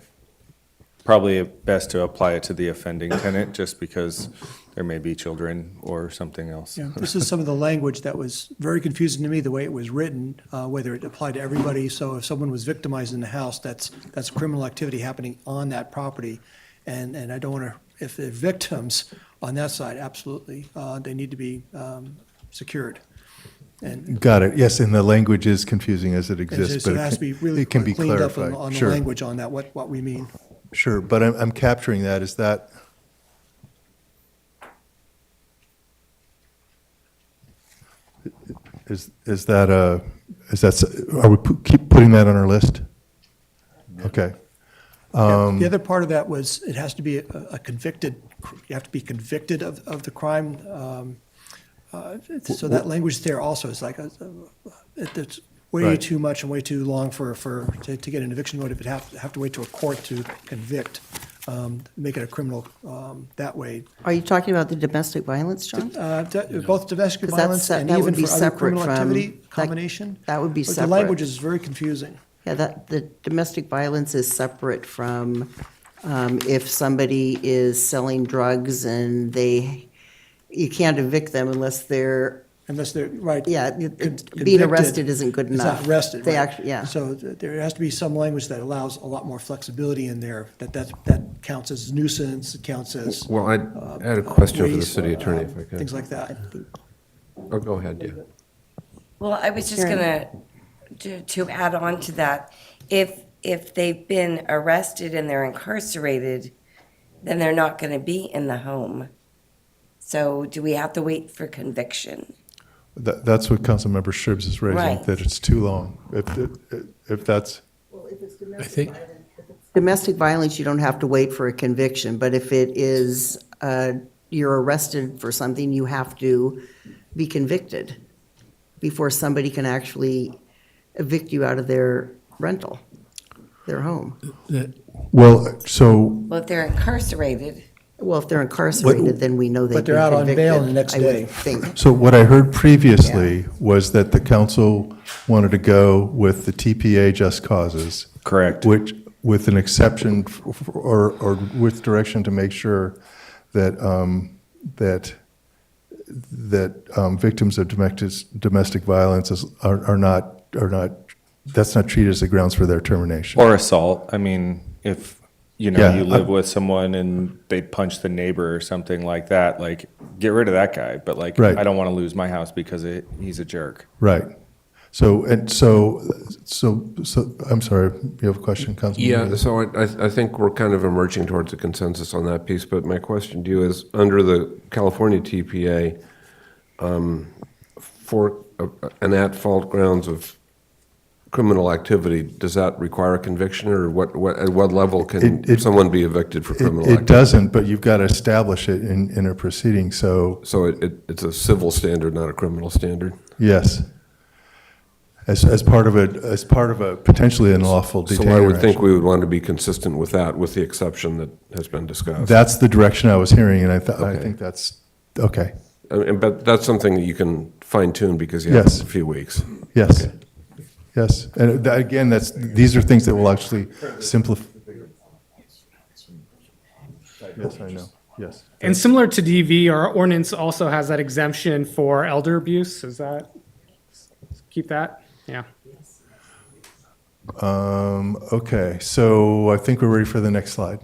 [SPEAKER 3] Probably best to apply it to the offending tenant, just because there may be children or something else.
[SPEAKER 8] Yeah, this is some of the language that was very confusing to me, the way it was written, whether it applied to everybody. So if someone was victimized in the house, that's criminal activity happening on that property. And I don't want to, if they're victims on that side, absolutely, they need to be secured. And
[SPEAKER 6] Got it. Yes, and the language is confusing as it exists,
[SPEAKER 8] so
[SPEAKER 6] but
[SPEAKER 8] it has to be really
[SPEAKER 6] it can be
[SPEAKER 8] cleaned up
[SPEAKER 6] clarified.
[SPEAKER 8] on the
[SPEAKER 6] Sure.
[SPEAKER 8] language on that, what we mean.
[SPEAKER 6] Sure, but I'm capturing that. Is that? Are we keep putting that on our list? Okay.
[SPEAKER 8] The other part of that was, it has to be a convicted, you have to be convicted of the crime. So that language there also is like, it's way
[SPEAKER 6] Right.
[SPEAKER 8] too much and way too long to get an eviction notice. If it have to wait to a court to convict, make it a criminal that way.
[SPEAKER 18] Are you talking about the domestic violence, John?
[SPEAKER 8] Both domestic
[SPEAKER 18] 'Cause that's
[SPEAKER 8] violence
[SPEAKER 18] se-
[SPEAKER 8] and
[SPEAKER 18] that
[SPEAKER 8] even
[SPEAKER 18] would be
[SPEAKER 8] for other
[SPEAKER 18] separate
[SPEAKER 8] criminal
[SPEAKER 18] from-
[SPEAKER 8] activity
[SPEAKER 18] that-
[SPEAKER 8] combination.
[SPEAKER 18] that would be
[SPEAKER 8] But the
[SPEAKER 18] separate.
[SPEAKER 8] language is very confusing.
[SPEAKER 18] Yeah, the domestic violence is separate from if somebody is selling drugs and you can't evict them unless they're,
[SPEAKER 8] right.
[SPEAKER 18] Yeah,
[SPEAKER 8] Convicted.
[SPEAKER 18] being arrested isn't good
[SPEAKER 8] It's
[SPEAKER 18] enough.
[SPEAKER 8] not arrested,
[SPEAKER 18] They
[SPEAKER 8] right.
[SPEAKER 18] actually, yeah.
[SPEAKER 8] So there has to be some language that allows a lot more flexibility in there, that counts as nuisance, it counts as.
[SPEAKER 2] Well, I had a question for the
[SPEAKER 8] waste,
[SPEAKER 2] city attorney, if I could.
[SPEAKER 8] Things like that.
[SPEAKER 2] Oh, go ahead, yeah.
[SPEAKER 11] Well, I was just gonna, to add on to that, if they've been arrested and they're incarcerated, then they're not gonna be in the home. So do we have to wait for conviction?
[SPEAKER 6] That's what Councilmember Shibbs is raising,
[SPEAKER 11] Right.
[SPEAKER 6] that it's too long. If that's,
[SPEAKER 4] I think,
[SPEAKER 18] Domestic violence, you don't have to wait for a conviction, but if it is, you're arrested for something, you have to be convicted before somebody can actually evict you out of their rental, their home.
[SPEAKER 6] well, so,
[SPEAKER 11] Well, if they're incarcerated,
[SPEAKER 18] Well, if they're incarcerated, then we know they've
[SPEAKER 8] But they're
[SPEAKER 18] been
[SPEAKER 8] out on
[SPEAKER 18] convicted.
[SPEAKER 8] bail the next
[SPEAKER 18] I would
[SPEAKER 8] day.
[SPEAKER 18] think.
[SPEAKER 6] so what I heard previously was that the council wanted to go with the TPA just causes.
[SPEAKER 3] Correct.
[SPEAKER 6] Which, with an exception or with direction to make sure that, victims of domestic violence are not, that's not treated as a grounds for their termination.
[SPEAKER 3] Or assault. I mean, if,
[SPEAKER 6] Yeah,
[SPEAKER 3] you live with someone and they punch the neighbor or something like that, like, get rid of that guy. But like,
[SPEAKER 6] Right.
[SPEAKER 3] I don't want to lose my house because he's a jerk.
[SPEAKER 6] Right. So, I'm sorry, you have a question, Councilman?
[SPEAKER 2] Yeah, so I think we're kind of emerging towards a consensus on that piece, but my question to you is, under the California TPA, for an at-fault grounds of criminal activity, does that require a conviction, or at what level can someone be evicted for criminal activity?
[SPEAKER 6] It doesn't, but you've got to establish it in a proceeding, so.
[SPEAKER 2] So it's a civil standard, not a criminal standard?
[SPEAKER 6] Yes. As part of a potentially unlawful detainer.
[SPEAKER 2] So I would think
[SPEAKER 6] action.
[SPEAKER 2] we would want to be consistent with that, with the exception that has been discussed.
[SPEAKER 6] That's the direction I was hearing, and I
[SPEAKER 2] Okay.
[SPEAKER 6] think that's, okay.
[SPEAKER 2] But that's something that you can fine tune because you have
[SPEAKER 6] Yes.
[SPEAKER 2] a few weeks.
[SPEAKER 6] Yes.
[SPEAKER 2] Okay.
[SPEAKER 6] Yes, and again, these are things that will actually simplify. Yes, I know, yes.
[SPEAKER 9] And similar to DV, our ordinance also has that exemption for elder abuse. Is that, keep that? Yeah.
[SPEAKER 6] Okay, so I think we're ready for the next slide.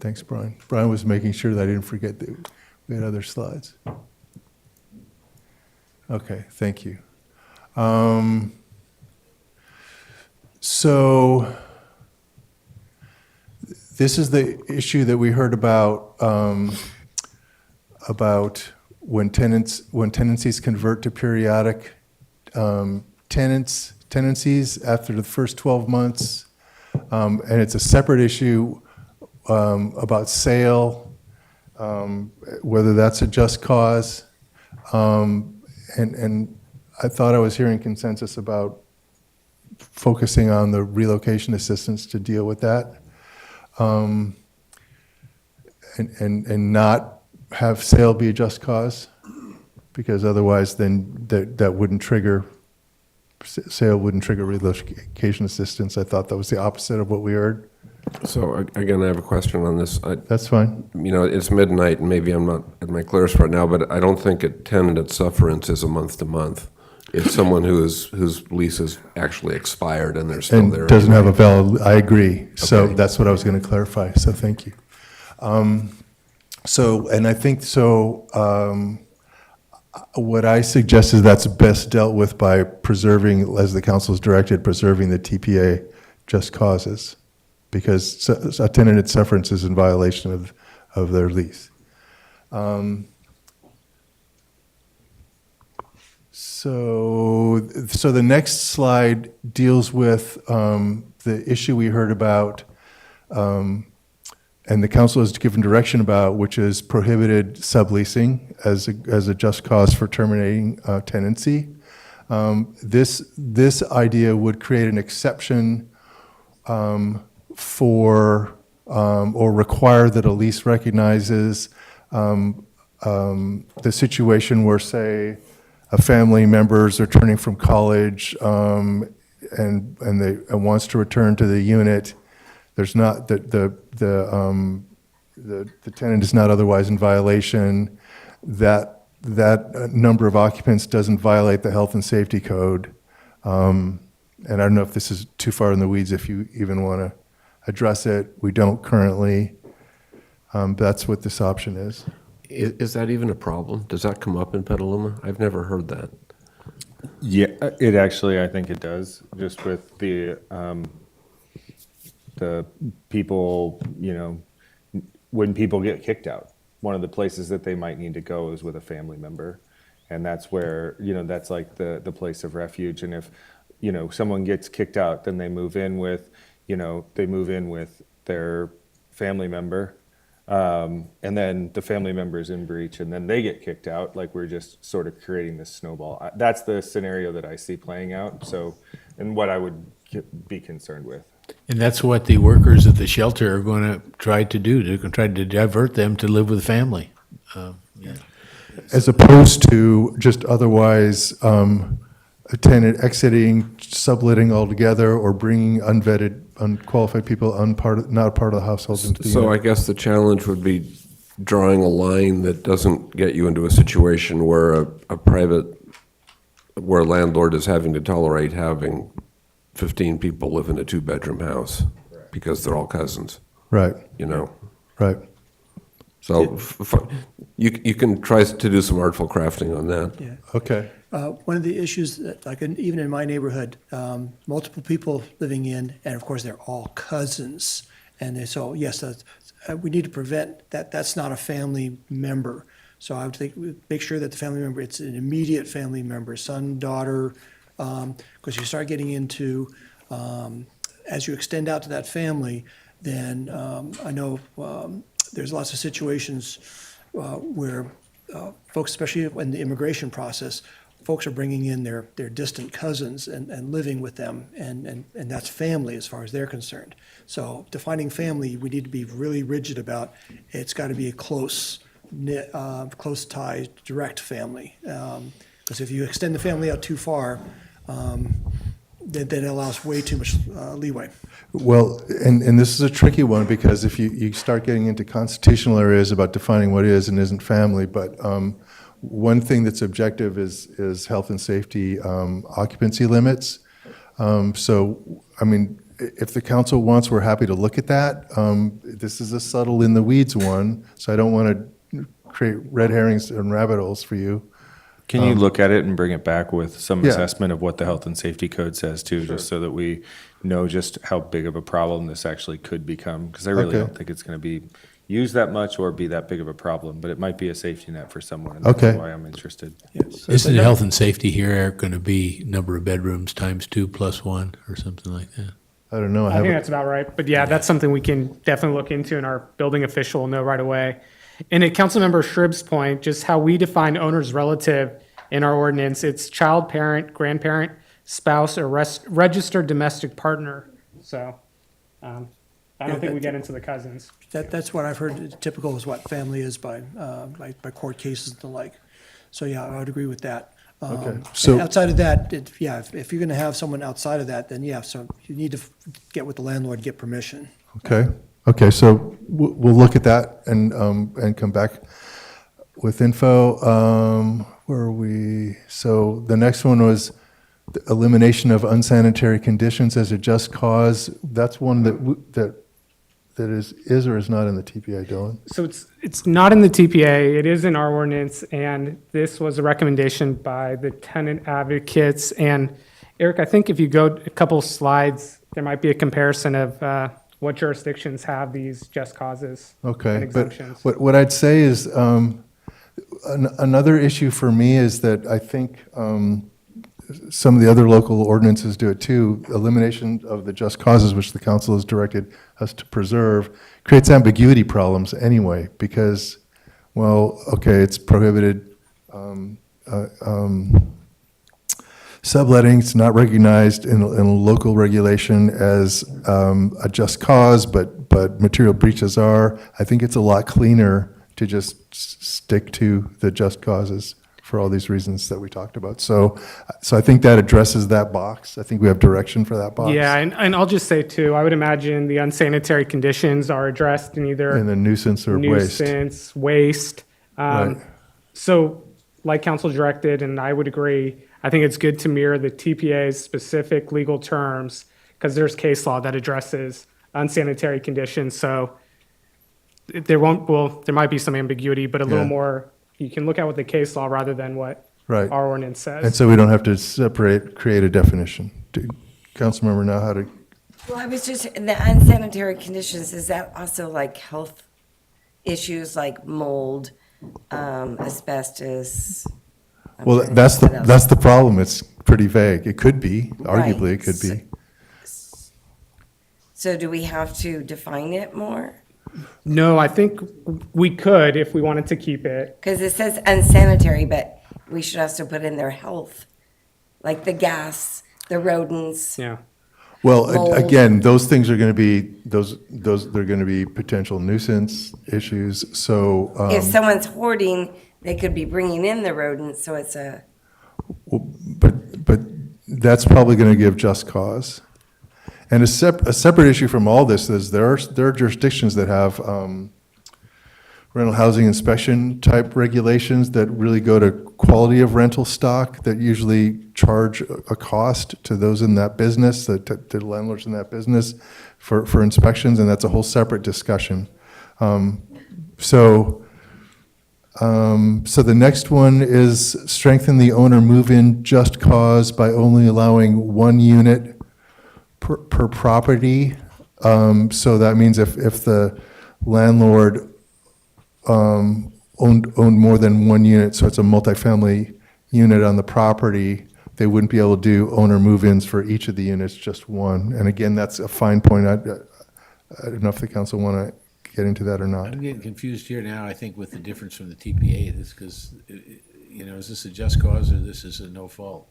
[SPEAKER 6] Thanks, Brian. Brian was making sure that I didn't forget that we had other slides. Okay, thank you. So this is the issue that we heard about when tenancies convert to periodic tenancies after the first 12 months. And it's a separate issue about sale, whether that's a just cause. And I thought I was hearing consensus about focusing on the relocation assistance to deal with that. And not have sale be a just cause, because otherwise then that wouldn't trigger, sale wouldn't trigger relocation assistance. I thought that was the opposite of what we heard.
[SPEAKER 2] So again, I have a question on this.
[SPEAKER 6] That's fine.
[SPEAKER 2] You know, it's midnight, and maybe I'm not at my clearest right now, but I don't think a tenant at sufferance is a month to month. It's someone whose lease is actually expired and they're still there.
[SPEAKER 6] And doesn't have a valid, I agree. So that's what I was going to clarify, so thank you. And I think, what I suggest is that's best dealt with by preserving, as the council has directed, preserving the TPA just causes, because a tenant at sufferance is in violation of their lease. So the next slide deals with the issue we heard about, and the council has given direction about, which is prohibited subleasing as a just cause for terminating tenancy. This idea would create an exception for or require that a lease recognizes the situation where, say, a family member is returning from college and wants to return to the unit. There's not the tenant is not otherwise in violation. That number of occupants doesn't violate the health and safety code. And I don't know if this is too far in the weeds if you even want to address it. We don't currently. That's what this option is.
[SPEAKER 2] Is that even a problem? Does that come up in Petaluma? I've never heard that.
[SPEAKER 3] Yeah, it actually, I think it does, just with the people, you know, when people get kicked out, one of the places that they might need to go is with a family member. And that's where, you know, that's like the place of refuge. And if, you know, someone gets kicked out, then they move in with, their family member. And then the family member's in breach, and then they get kicked out. Like, we're just sort of creating this snowball. That's the scenario that I see playing out. So, and what I would be concerned with.
[SPEAKER 4] And that's what the workers at the shelter are going to try to do. They're going to try to divert them to live with family.
[SPEAKER 6] As opposed to just otherwise a tenant exiting, subletting altogether, or bringing unvetted, unqualified people, not part of the household into the
[SPEAKER 2] So
[SPEAKER 6] unit.
[SPEAKER 2] I guess the challenge would be drawing a line that doesn't get you into a situation where where a landlord is having to tolerate having 15 people live in a 2-bedroom house because they're all cousins.
[SPEAKER 6] Right.
[SPEAKER 2] You know?
[SPEAKER 6] Right.
[SPEAKER 2] So you can try to do some artful crafting on that.
[SPEAKER 8] Yeah.
[SPEAKER 6] Okay.
[SPEAKER 8] One of the issues that, like, even in my neighborhood, multiple people living in, and of course, they're all cousins. So, yes, we need to prevent that. That's not a family member. So I would think, make sure that the family member, it's an immediate family member, son, daughter, because you start getting into, as you extend out to that family, then I know there's lots of situations where folks, especially in the immigration process, folks are bringing in their distant cousins and living with them, and that's family as far as they're concerned. So defining family, we need to be really rigid about. It's got to be a close tie, direct family. Because if you extend the family out too far, then it allows way too much leeway.
[SPEAKER 6] Well, and this is a tricky one, because if you start getting into constitutional areas about defining what is and isn't family, but one thing that's objective is health and safety occupancy limits. So, I mean, if the council wants, we're happy to look at that. This is a subtle in the weeds one, so I don't want to create red herrings and rabbit holes for you.
[SPEAKER 3] Can you look at it and bring it back with some
[SPEAKER 6] Yeah.
[SPEAKER 3] assessment of what the health and safety code says too, just so that we know just how big of a problem this actually could become? Because I really
[SPEAKER 6] Okay.
[SPEAKER 3] don't think it's going to be used that much or be that big of a problem, but it might be a safety net for someone. And
[SPEAKER 6] Okay.
[SPEAKER 3] That's why I'm interested.
[SPEAKER 4] Isn't the health and safety here, Eric, going to be number of bedrooms times 2 plus 1 or something like that?
[SPEAKER 6] I don't know.
[SPEAKER 9] I think that's about right. But yeah, that's something we can definitely look into, and our building official will know right away. And at Councilmember Shrib's point, just how we define owner's relative in our ordinance, it's child, parent, grandparent, spouse, or registered domestic partner. So I don't think we get into the cousins.
[SPEAKER 8] That's what I've heard typical is what family is by court cases and the like. So yeah, I would agree with that.
[SPEAKER 6] Okay. So-
[SPEAKER 8] And outside of that, if you're going to have someone outside of that, then yeah, so you need to get with the landlord, get permission.
[SPEAKER 6] Okay, so we'll look at that and come back with info. Where are we? So the next one was the elimination of unsanitary conditions as a just cause. That's one that is or is not in the TPA, Dylan?
[SPEAKER 9] So it's not in the TPA, it is in our ordinance, and this was a recommendation by the tenant advocates. And Eric, I think if you go a couple slides, there might be a comparison of what jurisdictions have these just causes and
[SPEAKER 6] Okay, but
[SPEAKER 9] exemptions.
[SPEAKER 6] what I'd say is, another issue for me is that I think some of the other local ordinances do it too. Elimination of the just causes, which the council has directed us to preserve, creates ambiguity problems anyway, because, well, okay, it's prohibited, subletting, it's not recognized in local regulation as a just cause, but material breaches are. I think it's a lot cleaner to just stick to the just causes for all these reasons that we talked about. So I think that addresses that box. I think we have direction for that box.
[SPEAKER 9] Yeah, and I'll just say too, I would imagine the unsanitary conditions are addressed in either
[SPEAKER 6] And the nuisance or waste.
[SPEAKER 9] nuisance, waste.
[SPEAKER 6] Right.
[SPEAKER 9] So like council directed, and I would agree, I think it's good to mirror the TPA's specific legal terms, because there's case law that addresses unsanitary conditions. So there might be some ambiguity, but a little
[SPEAKER 6] Yeah.
[SPEAKER 9] more, you can look at what the case law rather than what
[SPEAKER 6] Right.
[SPEAKER 9] our ordinance says.
[SPEAKER 6] And so we don't have to create a definition. Do Councilmember know how to?
[SPEAKER 11] Well, I was just, the unsanitary conditions, is that also like health issues like mold, asbestos?
[SPEAKER 6] Well, that's the problem. It's pretty vague. It could be, arguably, it could be.
[SPEAKER 11] So do we have to define it more?
[SPEAKER 9] No, I think we could if we wanted to keep it.
[SPEAKER 11] Because it says unsanitary, but we should also put in their health, like the gas, the rodents.
[SPEAKER 9] Yeah.
[SPEAKER 6] Well,
[SPEAKER 11] Mold.
[SPEAKER 6] again, those things are going to be, they're going to be potential nuisance issues, so.
[SPEAKER 11] If someone's hoarding, they could be bringing in the rodents, so it's a,
[SPEAKER 6] But that's probably going to give just cause. And a separate issue from all this is there are jurisdictions that have rental housing inspection type regulations that really go to quality of rental stock, that usually charge a cost to those in that business, to landlords in that business for inspections, and that's a whole separate discussion. So the next one is strengthen the owner move-in just cause by only allowing one unit per property. So that means if the landlord owned more than one unit, so it's a multifamily unit on the property, they wouldn't be able to do owner move-ins for each of the units, just one. And again, that's a fine point. I don't know if the council want to get into that or not.
[SPEAKER 4] I'm getting confused here now, I think, with the difference from the TPA, this, because, is this a just cause or this is a no fault?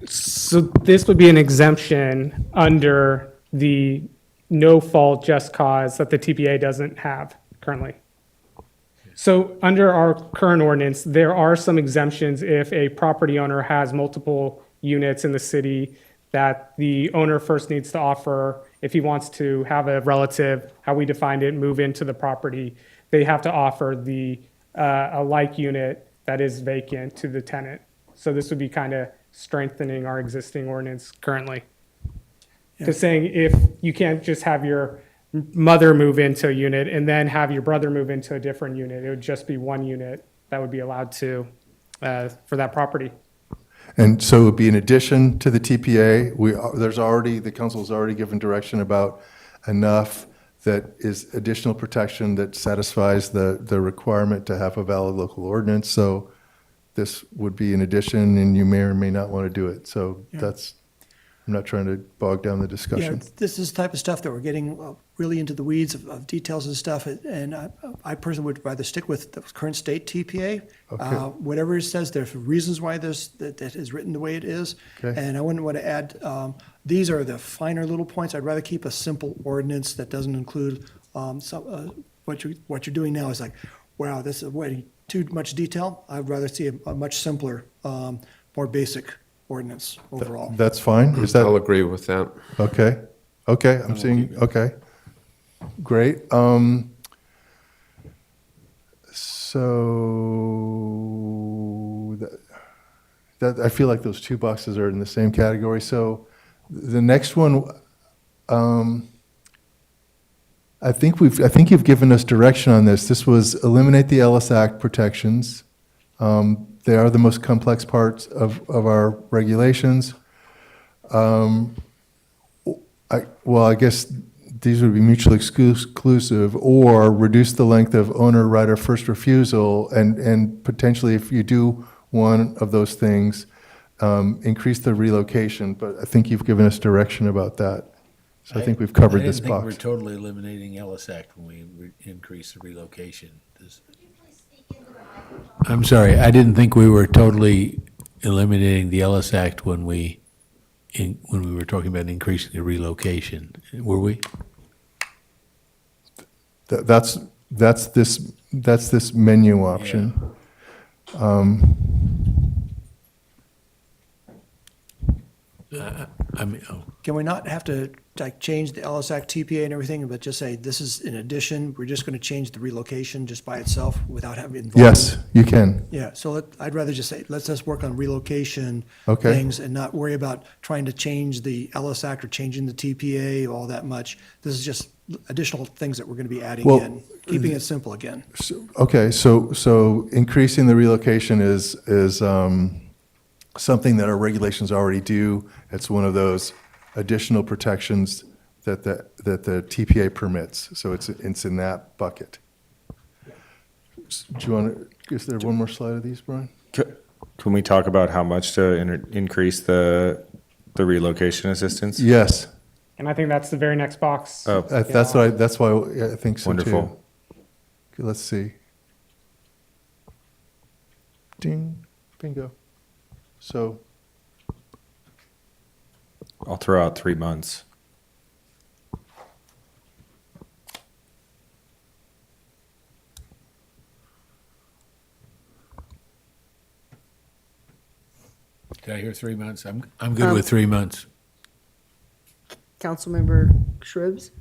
[SPEAKER 9] So this would be an exemption under the no fault just cause that the TPA doesn't have currently. So under our current ordinance, there are some exemptions if a property owner has multiple units in the city that the owner first needs to offer, if he wants to have a relative, how we defined it, move into the property, they have to offer a like unit that is vacant to the tenant. So this would be kind of strengthening our existing ordinance currently. To saying if you can't just have your mother move into a unit and then have your brother move into a different unit, it would just be one unit that would be allowed to, for that property.
[SPEAKER 6] And so it would be in addition to the TPA, the council's already given direction about enough that is additional protection that satisfies the requirement to have a valid local ordinance. So this would be in addition, and you may or may not want to do it. So I'm not trying to bog down the
[SPEAKER 8] Yeah,
[SPEAKER 6] discussion.
[SPEAKER 8] this is the type of stuff that we're getting really into the weeds of details and stuff, and I personally would rather stick with the current state TPA.
[SPEAKER 6] Okay.
[SPEAKER 8] Whatever it says, there's reasons why that is written the way it is.
[SPEAKER 6] Okay.
[SPEAKER 8] And I wouldn't want to add, these are the finer little points. I'd rather keep a simple ordinance that doesn't include what you're doing now is like, wow, this is way too much detail. I'd rather see a much simpler, more basic ordinance overall.
[SPEAKER 6] That's fine? Is that?
[SPEAKER 2] I'll agree with that.
[SPEAKER 6] Okay, okay, I'm seeing, okay. Great. So I feel like those two boxes are in the same category. So the next one, I think you've given us direction on this. This was eliminate the Ellis Act protections. They are the most complex parts of our regulations. I guess these would be mutually exclusive, or reduce the length of owner right of first refusal, and potentially, if you do one of those things, increase the relocation. But I think you've given us direction about that. So I think we've covered this
[SPEAKER 4] I didn't think
[SPEAKER 6] box.
[SPEAKER 4] we're totally eliminating Ellis Act when we increase the relocation. I'm sorry, I didn't think we were totally eliminating the Ellis Act when we were talking about increasing the relocation. Were we?
[SPEAKER 6] That's this menu option.
[SPEAKER 8] Can we not have to like change the Ellis Act TPA and everything, but just say this is in addition, we're just going to change the relocation just by itself without having involved?
[SPEAKER 6] Yes, you can.
[SPEAKER 8] Yeah, so I'd rather just say, let's just work on relocation
[SPEAKER 6] Okay.
[SPEAKER 8] things and not worry about trying to change the Ellis Act or changing the TPA all that much. This is just additional things that we're going to be adding
[SPEAKER 6] Well,
[SPEAKER 8] in, keeping it simple again.
[SPEAKER 6] Okay, so increasing the relocation is something that our regulations already do. It's one of those additional protections that the TPA permits. So it's in that bucket. Do you want to, is there one more slide of these, Brian?
[SPEAKER 3] Can we talk about how much to increase the relocation assistance?
[SPEAKER 6] Yes.
[SPEAKER 9] And I think that's the very next box.
[SPEAKER 3] Oh.
[SPEAKER 6] That's why I think so too.
[SPEAKER 3] Wonderful.
[SPEAKER 6] Okay, let's see. Ding, bingo. So,
[SPEAKER 3] I'll throw out 3 months.
[SPEAKER 4] Did I hear 3 months? I'm good with 3 months.
[SPEAKER 18] Councilmember Shrubs?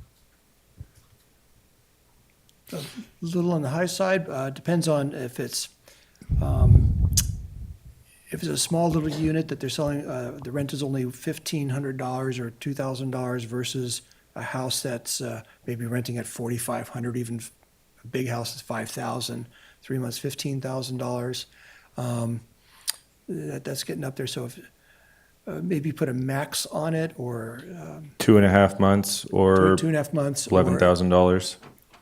[SPEAKER 8] A little on the high side, depends on if it's a small little unit that they're selling, the rent is only $1,500 or $2,000 versus a house that's maybe renting at $4,500, even a big house is $5,000, 3 months, $15,000. That's getting up there, so if, maybe put a max on it, or
[SPEAKER 3] 2.5 months or
[SPEAKER 8] 2.5 months. or-
[SPEAKER 3] $11,000.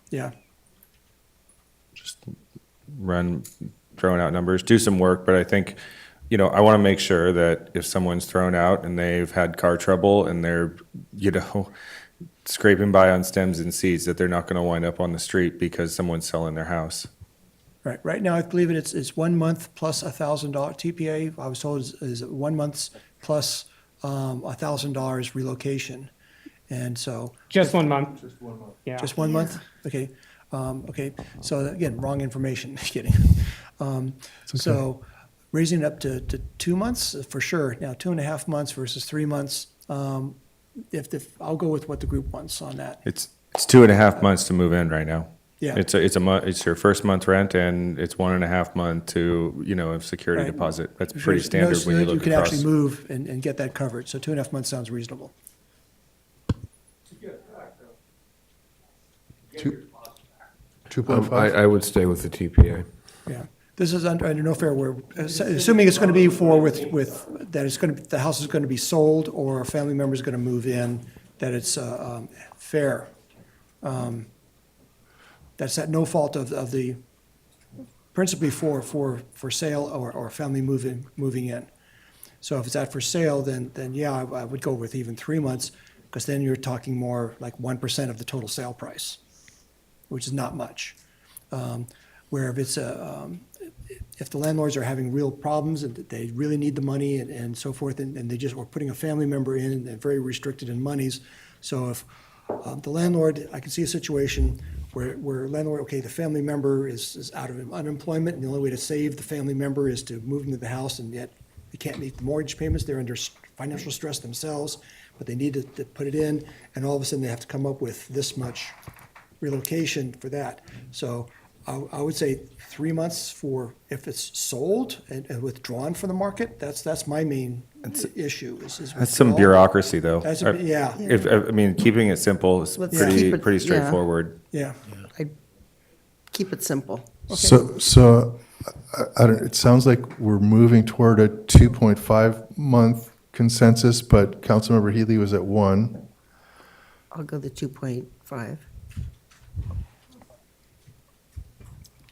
[SPEAKER 8] Yeah.
[SPEAKER 3] Throwing out numbers, do some work, but I think, I want to make sure that if someone's thrown out and they've had car trouble and they're, scraping by on stems and seeds, that they're not going to wind up on the street because someone's selling their house.
[SPEAKER 8] Right now, I believe it's 1 month plus $1,000 TPA. I was told is 1 month plus $1,000 relocation, and so.
[SPEAKER 9] Just 1 month.
[SPEAKER 8] Just 1 month.
[SPEAKER 9] Yeah.
[SPEAKER 8] Just 1 month? Okay. Okay, so again, wrong information, kidding. So raising it up to 2 months, for sure. Now, 2.5 months versus 3 months, I'll go with what the group wants on that.
[SPEAKER 3] It's 2.5 months to move in right now.
[SPEAKER 8] Yeah.
[SPEAKER 3] It's your first month rent, and it's 1.5 month to, a security
[SPEAKER 8] Right.
[SPEAKER 3] deposit. That's pretty
[SPEAKER 8] No
[SPEAKER 3] standard when you
[SPEAKER 8] sooner
[SPEAKER 3] look
[SPEAKER 8] can
[SPEAKER 3] across.
[SPEAKER 8] actually move and get that covered, so 2.5 months sounds reasonable.
[SPEAKER 6] Two point five.
[SPEAKER 2] I would stay with the TPA.
[SPEAKER 8] Yeah. This is under no fair where, assuming it's going to be that it's going to, the house is going to be sold or a family member is going to move in, that it's fair. That's at no fault of the, principally for sale or family moving in. So if it's at for sale, then yeah, I would go with even 3 months, because then you're talking more like 1% of the total sale price, which is not much. Where if it's if the landlords are having real problems and that they really need the money and so forth, and they just are putting a family member in and they're very restricted in monies. So if the landlord, I can see a situation where landlord, okay, the family member is out of unemployment, and the only way to save the family member is to move into the house, and yet they can't meet the mortgage payments, they're under financial stress themselves, but they need to put it in, and all of a sudden they have to come up with this much relocation for that. So I would say 3 months for if it's sold and withdrawn from the market. That's my main issue. Is
[SPEAKER 3] That's some
[SPEAKER 8] withdrawal.
[SPEAKER 3] bureaucracy, though.
[SPEAKER 8] Yeah.
[SPEAKER 3] I mean, keeping it simple is
[SPEAKER 18] Let's
[SPEAKER 3] pretty
[SPEAKER 18] keep it-
[SPEAKER 3] pretty
[SPEAKER 18] yeah.
[SPEAKER 3] straightforward.
[SPEAKER 8] Yeah.
[SPEAKER 18] Keep it simple.
[SPEAKER 6] So I don't, it sounds like we're moving toward a 2.5 month consensus, but Councilmember Healy was at 1.
[SPEAKER 18] I'll go the 2.5.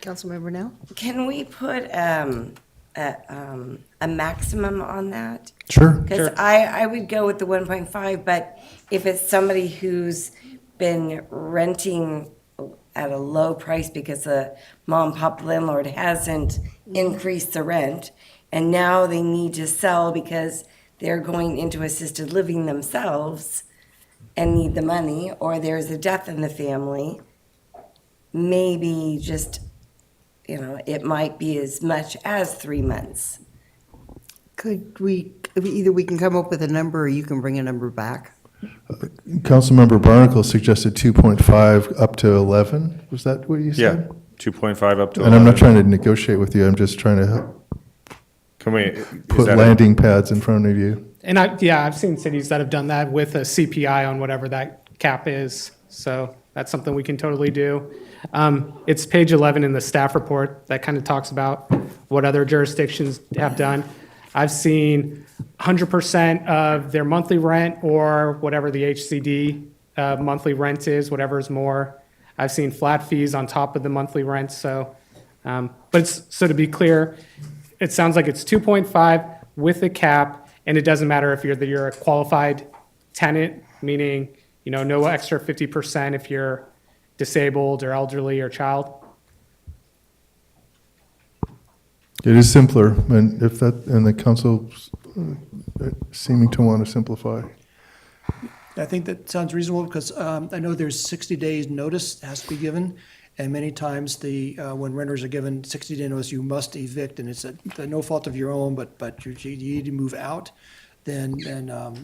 [SPEAKER 18] Councilmember now?
[SPEAKER 11] Can we put a maximum on that?
[SPEAKER 6] Sure.
[SPEAKER 11] Because I would go with the 1.5, but if it's somebody who's been renting at a low price because the mom and pop landlord hasn't increased the rent, and now they need to sell because they're going into assisted living themselves and need the money, or there's a death in the family, maybe just, it might be as much as 3 months.
[SPEAKER 18] Could either we can come up with a number or you can bring a number back?
[SPEAKER 6] Councilmember Barnacle suggested 2.5 up to 11. Was that what you
[SPEAKER 3] Yeah,
[SPEAKER 6] said?
[SPEAKER 3] 2.5 up to.
[SPEAKER 6] And I'm not
[SPEAKER 3] 11.
[SPEAKER 6] trying to negotiate with you. I'm just trying to
[SPEAKER 3] Can we
[SPEAKER 6] put landing pads in front of you.
[SPEAKER 9] And I've seen cities that have done that with a CPI on whatever that cap is. So that's something we can totally do. It's page 11 in the staff report that kind of talks about what other jurisdictions have done. I've seen 100% of their monthly rent or whatever the HCD monthly rent is, whatever is more. I've seen flat fees on top of the monthly rent. So, so to be clear, it sounds like it's 2.5 with a cap, and it doesn't matter if you're a qualified tenant, meaning, no extra 50% if you're disabled or elderly or child.
[SPEAKER 6] It is simpler, and and the council seeming to want to simplify.
[SPEAKER 8] I think that sounds reasonable, because I know there's 60 days notice has to be given, and many times when renters are given 60-day notice, you must evict, and it's no fault of your own, but you need to move out, then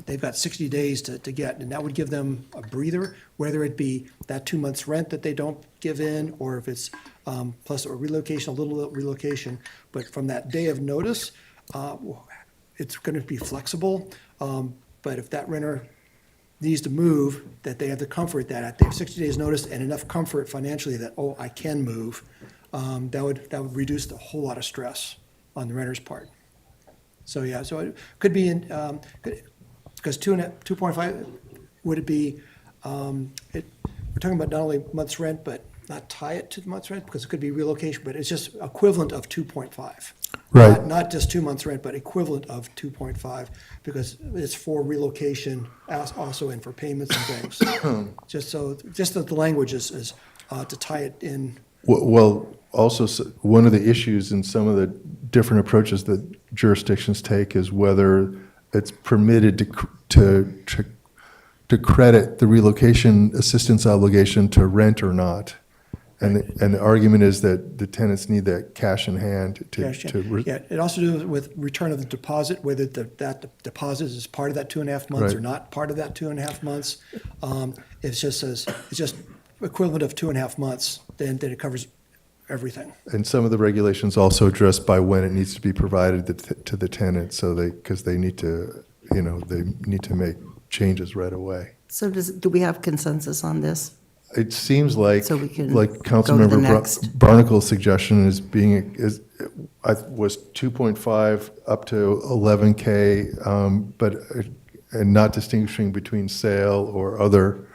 [SPEAKER 8] they've got 60 days to get, and that would give them a breather, whether it be that 2 months rent that they don't give in, or if it's plus a relocation, a little relocation. But from that day of notice, it's going to be flexible. But if that renter needs to move, that they have the comfort that they have 60 days notice and enough comfort financially that, I can move, that would reduce a whole lot of stress on the renter's part. So, yeah, so it could be because 2.5, would it be, we're talking about not only month's rent, but not tie it to the month's rent, because it could be relocation, but it's just equivalent of 2.5.
[SPEAKER 6] Right.
[SPEAKER 8] Not just 2 months rent, but equivalent of 2.5, because it's for relocation also and for payments and things. Just that the language is to tie it in.
[SPEAKER 6] Well, also, one of the issues in some of the different approaches that jurisdictions take is whether it's permitted to credit the relocation assistance obligation to rent or not. And the argument is that the tenants need that cash in hand
[SPEAKER 8] Cash, yeah, it also deals with return of the deposit, whether that deposit is part of that 2.5 months or
[SPEAKER 6] Right.
[SPEAKER 8] not part of that 2.5 months. It's just equivalent of 2.5 months, then it covers everything.
[SPEAKER 6] And some of the regulations also address by when it needs to be provided to the tenant, so because they need to, they need to make changes right away.
[SPEAKER 18] So do we have consensus on this?
[SPEAKER 6] It seems like,
[SPEAKER 18] So we can
[SPEAKER 6] like
[SPEAKER 18] go to the
[SPEAKER 6] Councilmember
[SPEAKER 18] next.
[SPEAKER 6] Barnacle's suggestion was 2.5 up to 11K, and not distinguishing between sale or other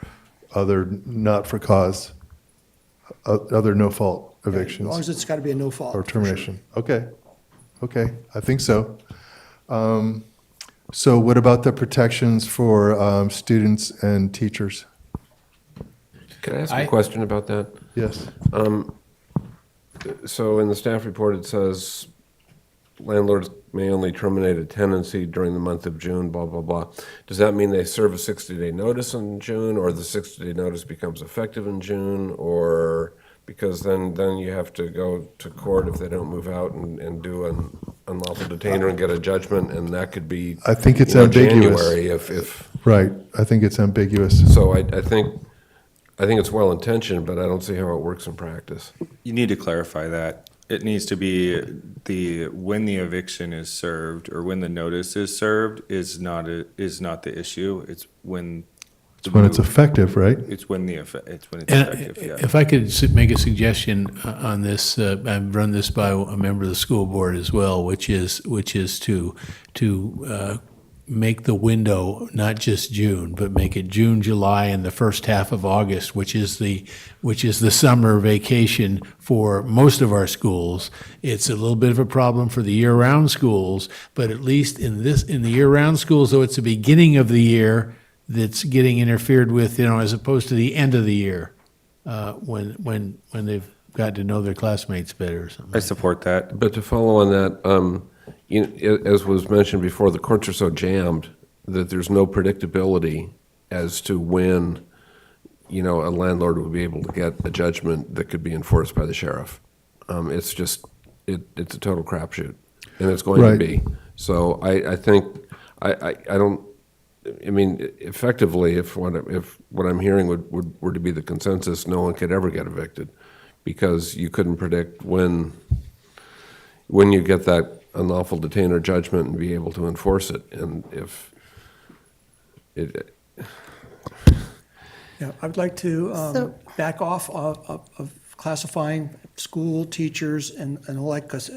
[SPEAKER 6] not for cause, other no fault evictions.
[SPEAKER 8] As long as it's got to be a no fault.
[SPEAKER 6] Or
[SPEAKER 8] for sure.
[SPEAKER 6] termination. Okay, I think so. So what about the protections for students and teachers?
[SPEAKER 2] Can I ask a question about that?
[SPEAKER 6] Yes.
[SPEAKER 2] So in the staff report, it says landlords may only terminate a tenancy during the month of June, blah, blah, blah. Does that mean they serve a 60-day notice in June, or the 60-day notice becomes effective in June? Or because then you have to go to court if they don't move out and do an unlawful detainer and get a judgment, and that could be,
[SPEAKER 6] I think it's ambiguous.
[SPEAKER 2] January if.
[SPEAKER 6] Right, I think it's ambiguous.
[SPEAKER 2] So I think it's well-intentioned, but I don't see how it works in practice.
[SPEAKER 3] You need to clarify that. It needs to be when the eviction is served or when the notice is served is not the issue. It's when.
[SPEAKER 6] It's when it's effective, right?
[SPEAKER 3] It's when it's
[SPEAKER 4] And
[SPEAKER 3] effective, yeah.
[SPEAKER 4] if I could make a suggestion on this, I've run this by a member of the school board as well, which is to make the window not just June, but make it June, July, and the first half of August, which is the summer vacation for most of our schools. It's a little bit of a problem for the year-round schools, but at least in the year-round schools, though it's the beginning of the year that's getting interfered with, as opposed to the end of the year, when they've got to know their classmates better or something.
[SPEAKER 3] I support that.
[SPEAKER 2] But to follow on that, as was mentioned before, the courts are so jammed that there's no predictability as to when, a landlord would be able to get a judgment that could be enforced by the sheriff. It's just, it's a total crapshoot, and it's going to be. So I think, effectively, if what I'm hearing were to be the consensus, no one could ever get evicted, because you couldn't predict when you get that unlawful detainer judgment and be able to enforce it. And if it.
[SPEAKER 8] Yeah, I would like to back off of classifying school teachers and the like, because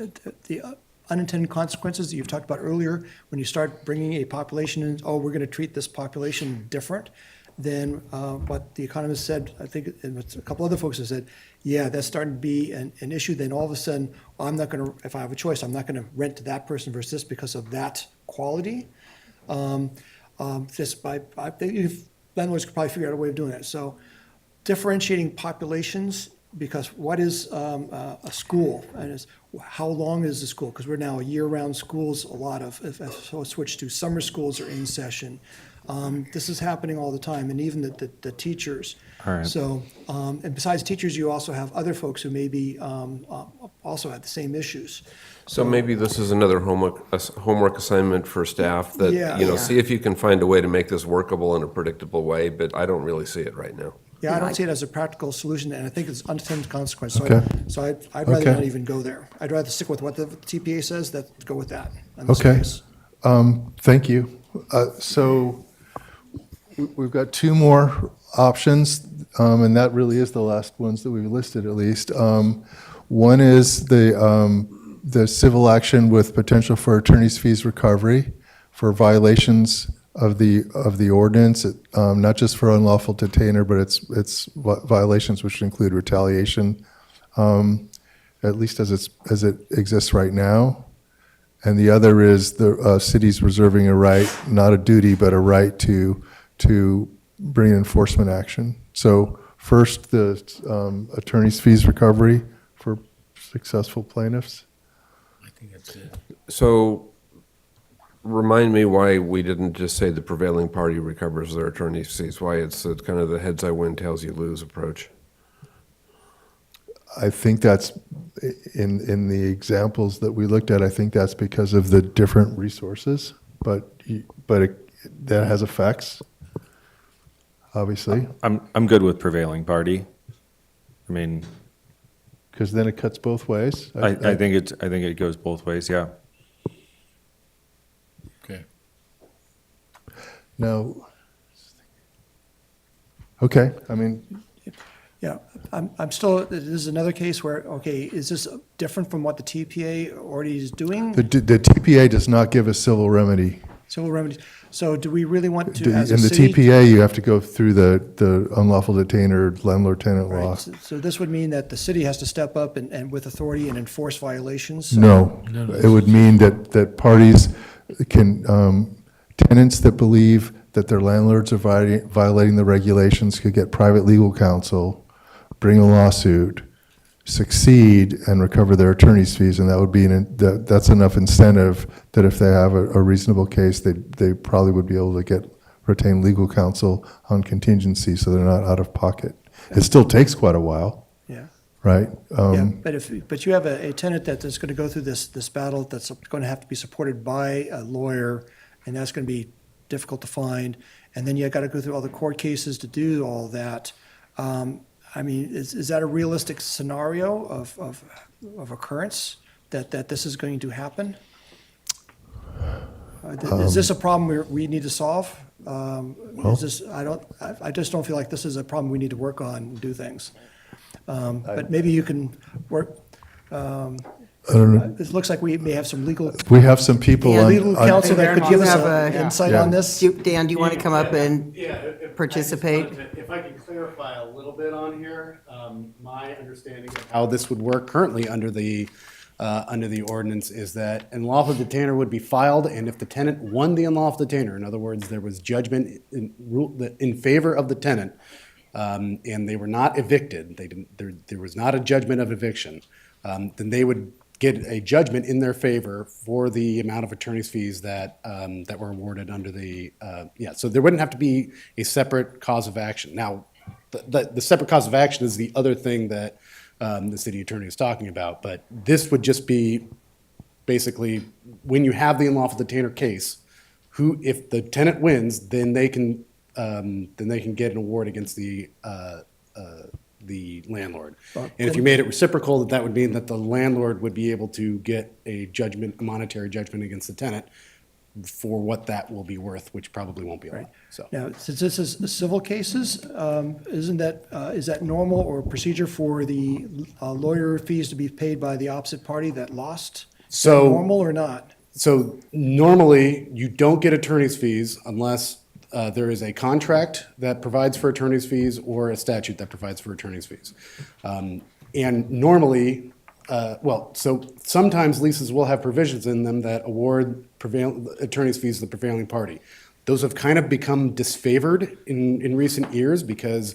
[SPEAKER 8] the unintended consequences that you've talked about earlier, when you start bringing a population in, we're going to treat this population different than what the economist said, I think, and what a couple other folks have said, yeah, that's starting to be an issue. Then all of a sudden, I'm not going to, if I have a choice, I'm not going to rent to that person versus this because of that quality. I think landlords could probably figure out a way of doing that. So differentiating populations, because what is a school, and how long is the school? Because we're now year-round schools, a lot of, so switch to summer schools are in session. This is happening all the time, and even the teachers.
[SPEAKER 3] All right.
[SPEAKER 8] So, and besides teachers, you also have other folks who maybe also have the same issues.
[SPEAKER 2] So maybe this is another homework assignment for staff that,
[SPEAKER 8] Yeah.
[SPEAKER 2] see if you can find a way to make this workable in a predictable way, but I don't really see it right now.
[SPEAKER 8] Yeah, I don't see it as a practical solution, and I think it's unintended consequence. So,
[SPEAKER 6] Okay.
[SPEAKER 8] I'd rather
[SPEAKER 6] Okay.
[SPEAKER 8] not even go there. I'd rather stick with what the TPA says. Go with that. in this
[SPEAKER 6] Okay.
[SPEAKER 8] case.
[SPEAKER 6] Thank you. So we've got two more options, and that really is the last ones that we've listed, at least. One is the civil action with potential for attorney's fees recovery for violations of the ordinance, not just for unlawful detainer, but it's violations which include retaliation, at least as it exists right now. And the other is the city's reserving a right, not a duty, but a right to bring enforcement action. So first, the attorney's fees recovery for successful plaintiffs.
[SPEAKER 4] I think that's it.
[SPEAKER 2] So remind me why we didn't just say the prevailing party recovers their attorney's fees, why it's kind of the heads I win, tails you lose approach.
[SPEAKER 6] I think that's, in the examples that we looked at, I think that's because of the different resources, but that has effects, obviously,
[SPEAKER 3] I'm good with prevailing party. I mean,
[SPEAKER 6] because then it cuts both ways.
[SPEAKER 3] I think it goes both ways, yeah.
[SPEAKER 4] Okay.
[SPEAKER 6] No. Okay, I mean,
[SPEAKER 8] Yeah, I'm still, this is another case where, okay, is this different from what the TPA already is doing?
[SPEAKER 6] the TPA does not give a civil remedy.
[SPEAKER 8] Civil remedies. So do we really want to,
[SPEAKER 6] In
[SPEAKER 8] as a
[SPEAKER 6] the
[SPEAKER 8] city?
[SPEAKER 6] TPA, you have to go through the unlawful detainer landlord-tenant law.
[SPEAKER 8] Right, so this would mean that the city has to step up and with authority and enforce violations?
[SPEAKER 6] No, it would mean that parties can, tenants that believe that their landlords are violating the regulations could get private legal counsel, bring a lawsuit, succeed, and recover their attorney's fees, and that would be, that's enough incentive that if they have a reasonable case, they probably would be able to retain legal counsel on contingency, so they're not out of pocket. It still takes quite a while.
[SPEAKER 8] Yeah.
[SPEAKER 6] Right?
[SPEAKER 8] Yeah, but you have a tenant that is going to go through this battle that's going to have to be supported by a lawyer, and that's going to be difficult to find. And then you got to go through all the court cases to do all that. I mean, is that a realistic scenario of occurrence that this is going to happen? Is this a problem we need to solve? Is this, I just don't feel like this is a problem we need to work on and do things. But maybe you can work.
[SPEAKER 6] I don't know.
[SPEAKER 8] It looks like we may have some legal.
[SPEAKER 6] We have some people on.
[SPEAKER 8] Legal counsel that could give us an insight on this.
[SPEAKER 18] Dan, do you want to come up and participate?
[SPEAKER 10] If I can clarify a little bit on here, my understanding of how this would work currently under the ordinance is that an unlawful detainer would be filed, and if the tenant won the unlawful detainer, in other words, there was judgment in favor of the tenant, and they were not evicted, there was not a judgment of eviction, then they would get a judgment in their favor for the amount of attorney's fees that were awarded under the, so there wouldn't have to be a separate cause of action. Now, the separate cause of action is the other thing that the city attorney is talking about, but this would just be basically when you have the unlawful detainer case, if the tenant wins, then they can get an award against the landlord. And if you made it reciprocal, that would mean that the landlord would be able to get a monetary judgment against the tenant for what that will be worth, which probably won't be a lot. So
[SPEAKER 8] Now, since this is civil cases, is that normal or procedure for the lawyer fees to be paid by the opposite party that lost? Is that normal or not?
[SPEAKER 10] So normally, you don't get attorney's fees unless there is a contract that provides for attorney's fees or a statute that provides for attorney's fees. And normally, so sometimes leases will have provisions in them that award attorney's fees to the prevailing party. Those have kind of become disfavored in recent years because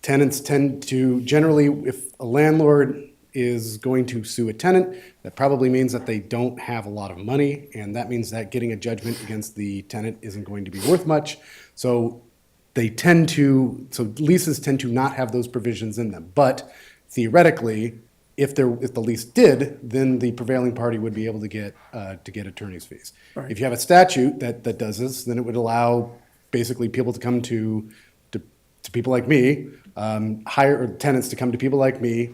[SPEAKER 10] tenants tend to, generally, if a landlord is going to sue a tenant, that probably means that they don't have a lot of money, and that means that getting a judgment against the tenant isn't going to be worth much. So leases tend to not have those provisions in them. But theoretically, if the lease did, then the prevailing party would be able to get attorney's fees.
[SPEAKER 8] Right.
[SPEAKER 10] If you have a statute that does this, then it would allow basically people to come to people like me, hire tenants to come to people like me,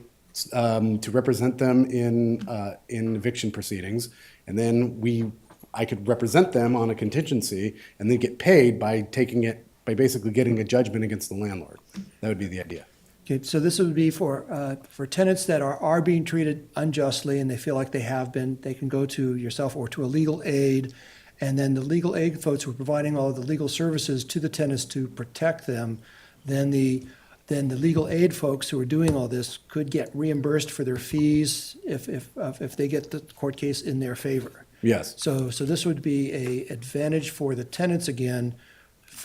[SPEAKER 10] to represent them in eviction proceedings, and then I could represent them on a contingency, and then get paid by basically getting a judgment against the landlord. That would be the idea.
[SPEAKER 8] Okay, so this would be for tenants that are being treated unjustly and they feel like they have been, they can go to yourself or to a legal aid, and then the legal aid folks who are providing all of the legal services to the tenants to protect them, then the legal aid folks who are doing all this could get reimbursed for their fees if they get the court case in their favor.
[SPEAKER 10] Yes.
[SPEAKER 8] So this would be a advantage for the tenants again,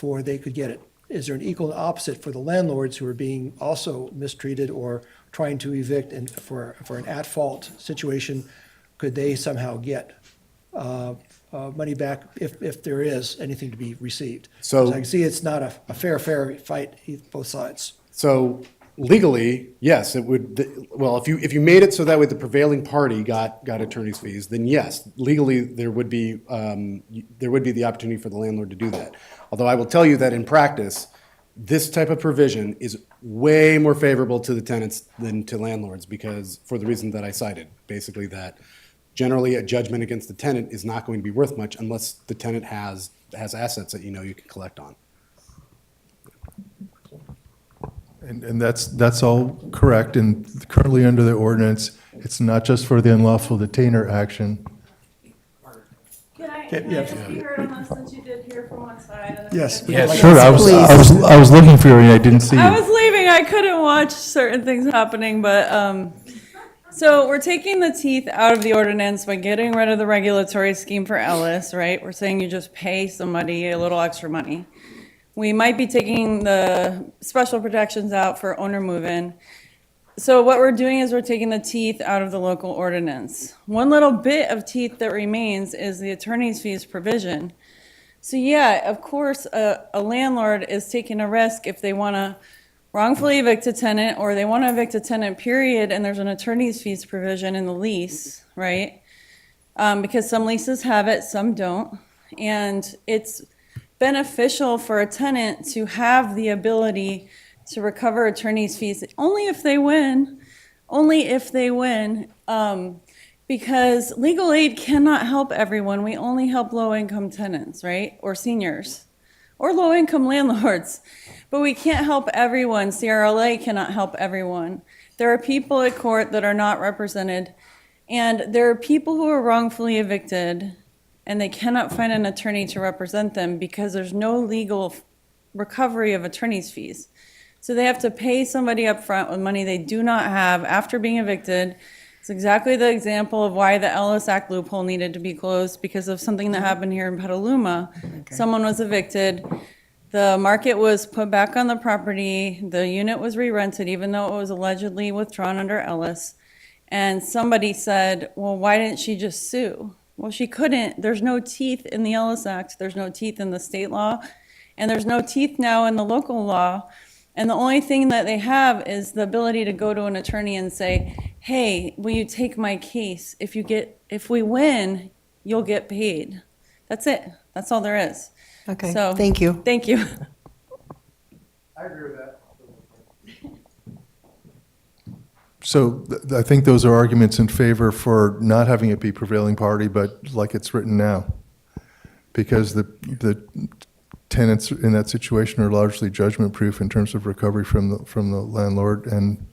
[SPEAKER 8] they could get it. Is there an equal opposite for the landlords who are being also mistreated or trying to evict, and for an at-fault situation, could they somehow get money back if there is anything to be received?
[SPEAKER 10] So
[SPEAKER 8] I can see it's not a fair fight, both sides.
[SPEAKER 10] So Legally, yes, it would, well, if you made it so that way the prevailing party got attorney's fees, then yes, legally, there would be the opportunity for the landlord to do that. Although I will tell you that in practice, this type of provision is way more favorable to the tenants than to landlords, because, for the reason that I cited, basically that generally a judgment against the tenant is not going to be worth much unless the tenant has assets that you know you can collect on.
[SPEAKER 6] And that's all correct, and currently under the ordinance, it's not just for the unlawful detainer action.
[SPEAKER 8] Yes.
[SPEAKER 15] Since you did hear from one side.
[SPEAKER 8] Yes.
[SPEAKER 6] Sure, I was looking for you, and I didn't see you.
[SPEAKER 15] I was leaving, I couldn't watch certain things happening, but, so we're taking the teeth out of the ordinance by getting rid of the regulatory scheme for Ellis, right? We're saying you just pay somebody a little extra money. We might be taking the special protections out for owner move-in. So what we're doing is we're taking the teeth out of the local ordinance. One little bit of teeth that remains is the attorney's fees provision. So yeah, of course, a landlord is taking a risk if they want to wrongfully evict a tenant, or they want to evict a tenant, period, and there's an attorney's fees provision in the lease, right? Because some leases have it, some don't. And it's beneficial for a tenant to have the ability to recover attorney's fees only if they win, because legal aid cannot help everyone. We only help low-income tenants, right? Or seniors, or low-income landlords. But we can't help everyone. CRLA cannot help everyone. There are people at court that are not represented, and there are people who are wrongfully evicted, and they cannot find an attorney to represent them because there's no legal recovery of attorney's fees. So they have to pay somebody up front with money they do not have after being evicted. It's exactly the example of why the Ellis Act loophole needed to be closed, because of something that happened here in Petaluma. Someone was evicted. The market was put back on the property. The unit was re-rented, even though it was allegedly withdrawn under Ellis. And somebody said, well, why didn't she just sue? Well, she couldn't. There's no teeth in the Ellis Act. There's no teeth in the state law. And there's no teeth now in the local law. And the only thing that they have is the ability to go to an attorney and say, hey, will you take my case? If we win, you'll get paid. That's it. That's all there is.
[SPEAKER 18] Okay,
[SPEAKER 15] So,
[SPEAKER 18] thank you.
[SPEAKER 15] Thank you.
[SPEAKER 10] I agree with that.
[SPEAKER 6] So I think those are arguments in favor for not having it be prevailing party, but like it's written now. Because the tenants in that situation are largely judgment-proof in terms of recovery from the landlord, and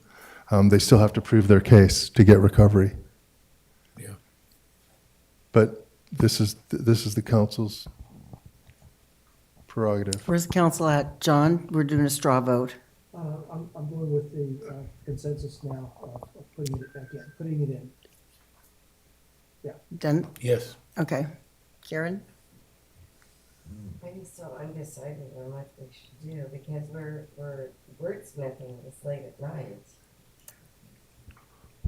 [SPEAKER 6] they still have to prove their case to get recovery.
[SPEAKER 4] Yeah.
[SPEAKER 6] But this is the council's prerogative.
[SPEAKER 18] Where's the council at? John, we're doing a straw vote.
[SPEAKER 8] I'm going with the consensus now of putting it back in, putting it in. Yeah.
[SPEAKER 18] Done?
[SPEAKER 4] Yes.
[SPEAKER 18] Okay. Karen?
[SPEAKER 17] I'm so undecided on what we should do, because we're wordsmithing this late at night.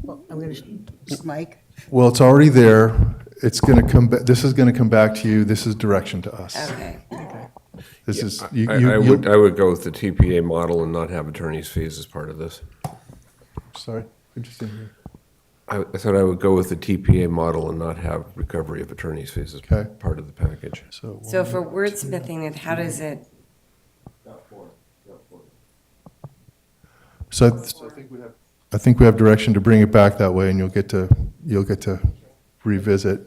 [SPEAKER 18] Well, I'm going to, Mike?
[SPEAKER 6] Well, it's already there. It's going to come, this is going to come back to you. This is direction to us.
[SPEAKER 11] Okay.
[SPEAKER 6] This is,
[SPEAKER 2] I would go with the TPA model and not have attorney's fees as part of this.
[SPEAKER 6] Sorry, interesting.
[SPEAKER 2] I thought I would go with the TPA model and not have recovery of attorney's fees as part of the package.
[SPEAKER 11] So for wordsmithing it, how does it?
[SPEAKER 6] So I think we have direction to bring it back that way, and you'll get to revisit.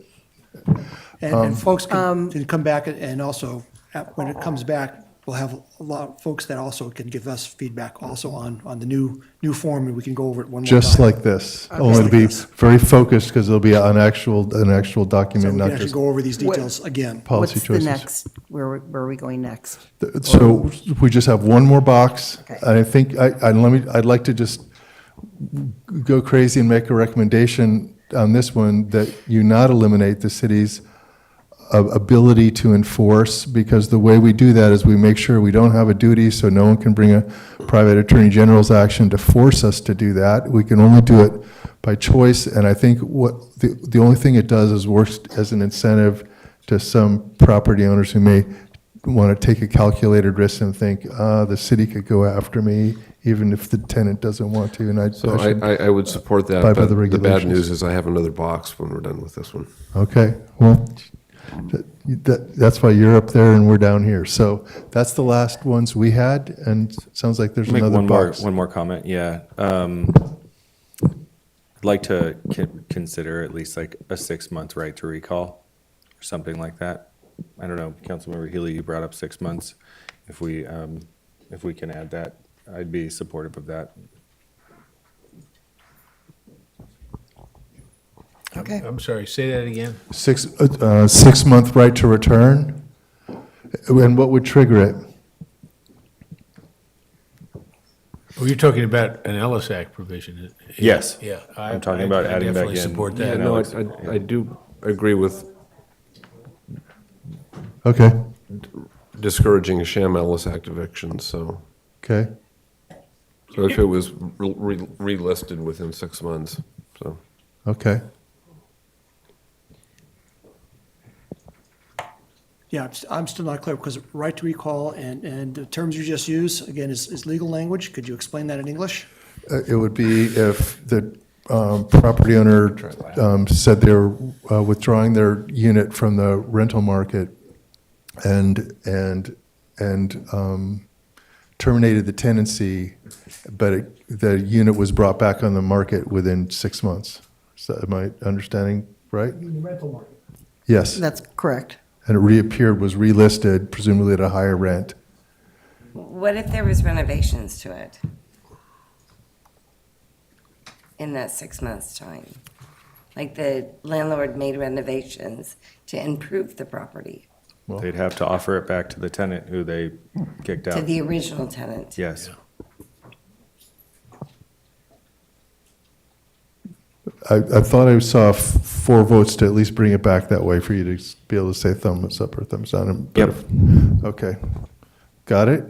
[SPEAKER 8] And folks can come back, and also, when it comes back, we'll have a lot of folks that also can give us feedback also on the new form, and we can go over it one more time.
[SPEAKER 6] Just like this,
[SPEAKER 8] Okay.
[SPEAKER 6] only it'll be very focused, because there'll be an actual document,
[SPEAKER 8] So we can
[SPEAKER 6] not
[SPEAKER 8] actually
[SPEAKER 6] just
[SPEAKER 8] go over these details again.
[SPEAKER 6] policy
[SPEAKER 18] What's
[SPEAKER 6] choices.
[SPEAKER 18] the next? Where are we going next?
[SPEAKER 6] So we just have one more box. And I think, I'd like to just go crazy and make a recommendation on this one, that you not eliminate the city's ability to enforce, because the way we do that is we make sure we don't have a duty, so no one can bring a private attorney general's action to force us to do that. We can only do it by choice, and I think what the only thing it does is works as an incentive to some property owners who may want to take a calculated risk and think, the city could go after me even if the tenant doesn't want to, and
[SPEAKER 2] So
[SPEAKER 6] should
[SPEAKER 2] I would support that,
[SPEAKER 6] abide by
[SPEAKER 2] but
[SPEAKER 6] the
[SPEAKER 2] the bad
[SPEAKER 6] regulations.
[SPEAKER 2] news is I have another box when we're done with this one.
[SPEAKER 6] Okay, well, that's why you're up there and we're down here. So that's the last ones we had, and it sounds like there's
[SPEAKER 3] Make
[SPEAKER 6] another box.
[SPEAKER 3] one more comment, yeah. I'd like to consider at least like a 6-month right to recall, or something like that. I don't know, Councilmember Healy, you brought up 6 months. If we can add that, I'd be supportive of that.
[SPEAKER 18] Okay.
[SPEAKER 4] I'm sorry, say that again?
[SPEAKER 6] 6-month right to return? And what would trigger it?
[SPEAKER 4] Well, you're talking about an Ellis Act provision.
[SPEAKER 3] Yes.
[SPEAKER 4] Yeah.
[SPEAKER 3] I'm talking about adding back
[SPEAKER 4] definitely
[SPEAKER 3] in.
[SPEAKER 4] support
[SPEAKER 2] Yeah,
[SPEAKER 4] that.
[SPEAKER 2] no, I do agree with
[SPEAKER 6] Okay,
[SPEAKER 2] discouraging sham Ellis Act evictions, so.
[SPEAKER 6] okay.
[SPEAKER 2] So if it was relisted within 6 months, so.
[SPEAKER 6] Okay.
[SPEAKER 8] Yeah, I'm still not clear, because right to recall and the terms you just used, again, is legal language. Could you explain that in English?
[SPEAKER 6] It would be if the property owner said they're withdrawing their unit from the rental market and terminated the tenancy, but the unit was brought back on the market within 6 months. So am I understanding right?
[SPEAKER 8] In the rental market.
[SPEAKER 6] Yes.
[SPEAKER 18] That's correct.
[SPEAKER 6] And it reappeared, was relisted, presumably at a higher rent.
[SPEAKER 11] What if there was renovations to it? In that 6 months' time? Like the landlord made renovations to improve the property,
[SPEAKER 3] They'd have to offer it back to the tenant who they kicked
[SPEAKER 11] to
[SPEAKER 3] out.
[SPEAKER 11] the original tenant.
[SPEAKER 3] Yes.
[SPEAKER 6] I thought I saw 4 votes to at least bring it back that way for you to be able to say thumbs up or thumbs down. But
[SPEAKER 3] Yep.
[SPEAKER 6] Okay, got it.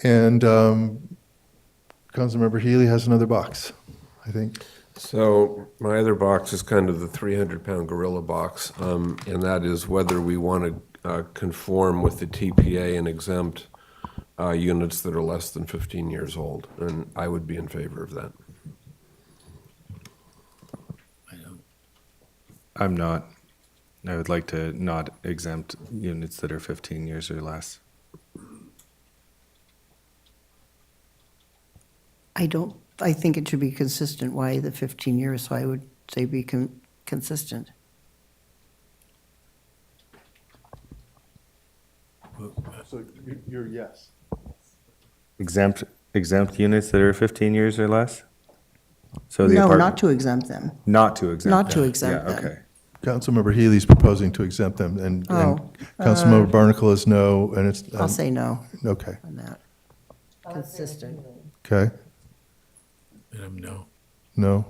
[SPEAKER 6] And Councilmember Healy has another box, I think.
[SPEAKER 2] So my other box is kind of the 300-pound gorilla box, and that is whether we want to conform with the TPA and exempt units that are less than 15 years old, and I would be in favor of that.
[SPEAKER 3] I'm not. I would like to not exempt units that are 15 years or less.
[SPEAKER 18] I think it should be consistent. Why the 15 years? So I would say be consistent.
[SPEAKER 6] So you're yes.
[SPEAKER 3] Exempt units that are 15 years or less? So the
[SPEAKER 18] No,
[SPEAKER 3] apart-
[SPEAKER 18] not to exempt them.
[SPEAKER 3] Not to exempt
[SPEAKER 18] Not to
[SPEAKER 3] them.
[SPEAKER 18] exempt
[SPEAKER 3] Yeah,
[SPEAKER 18] them.
[SPEAKER 3] okay.
[SPEAKER 6] Councilmember Healy's proposing to exempt them, and Councilmember Barnacle is no, and it's.
[SPEAKER 18] I'll say no
[SPEAKER 6] Okay,
[SPEAKER 18] on that. Consistent.
[SPEAKER 6] okay,
[SPEAKER 4] And I'm no.
[SPEAKER 6] no.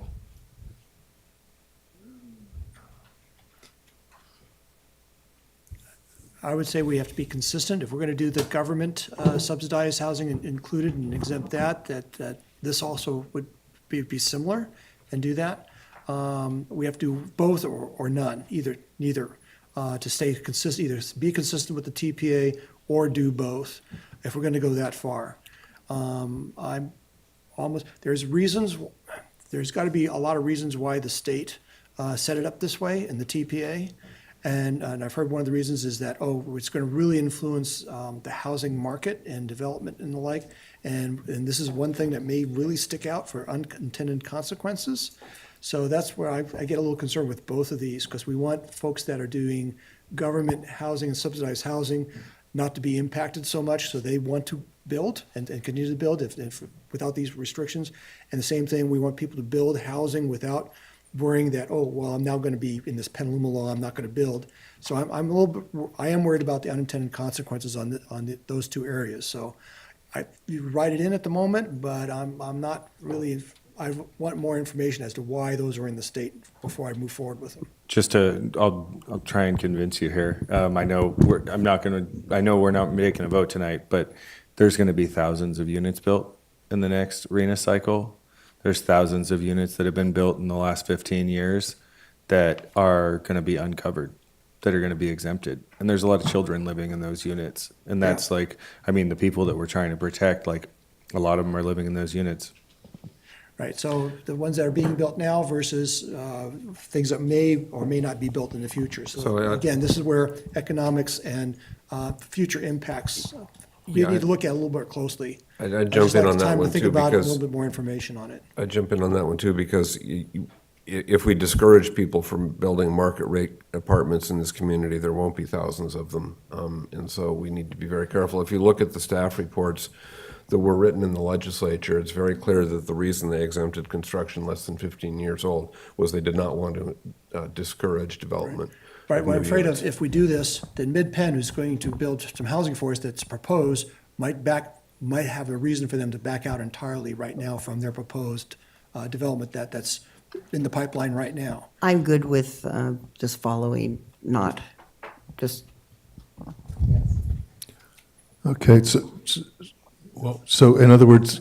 [SPEAKER 8] I would say we have to be consistent. If we're going to do the government subsidized housing included and exempt that this also would be similar and do that. We have to do both or none, neither, to stay consistent, either be consistent with the TPA or do both, if we're going to go that far. I'm almost, there's got to be a lot of reasons why the state set it up this way in the TPA. And I've heard one of the reasons is that, it's going to really influence the housing market and development and the like. And this is one thing that may really stick out for unintended consequences. So that's where I get a little concerned with both of these, because we want folks that are doing government housing and subsidized housing not to be impacted so much, so they want to build and continue to build if without these restrictions. And the same thing, we want people to build housing without worrying that, I'm now going to be in this Petaluma law, I'm not going to build. So I am worried about the unintended consequences on those two areas. So you write it in at the moment, but I'm not really, I want more information as to why those are in the state before I move forward with them.
[SPEAKER 3] I'll try and convince you here. I know we're not making a vote tonight, but there's going to be thousands of units built in the next RHNA cycle. There's thousands of units that have been built in the last 15 years that are going to be uncovered. that are going to be exempted. And there's a lot of children living in those units. And that's like, I mean, the people that we're trying to protect, like, a lot of them are living in those units.
[SPEAKER 8] Right, so the ones that are being built now versus things that may or may not be built in the future. So again, this is where economics and future impacts, we
[SPEAKER 2] Yeah,
[SPEAKER 8] need to look at a little bit closely.
[SPEAKER 2] I'd jump in on that one
[SPEAKER 8] Think
[SPEAKER 2] too,
[SPEAKER 8] about it, a
[SPEAKER 2] because
[SPEAKER 8] little bit more information on it.
[SPEAKER 2] I jump in on that one too, because if we discourage people from building market rate apartments in this community, there won't be thousands of them. And so we need to be very careful. If you look at the staff reports that were written in the legislature, it's very clear that the reason they exempted construction less than 15 years old was they did not want to discourage development.
[SPEAKER 8] Right, what I'm
[SPEAKER 2] new
[SPEAKER 8] afraid
[SPEAKER 2] units.
[SPEAKER 8] of, if we do this, then Mid-Penn, who's going to build some housing for us that's proposed, might have a reason for them to back out entirely right now from their proposed development that's in the pipeline right now.
[SPEAKER 18] I'm good with just following, not just,
[SPEAKER 6] Okay, so in other words,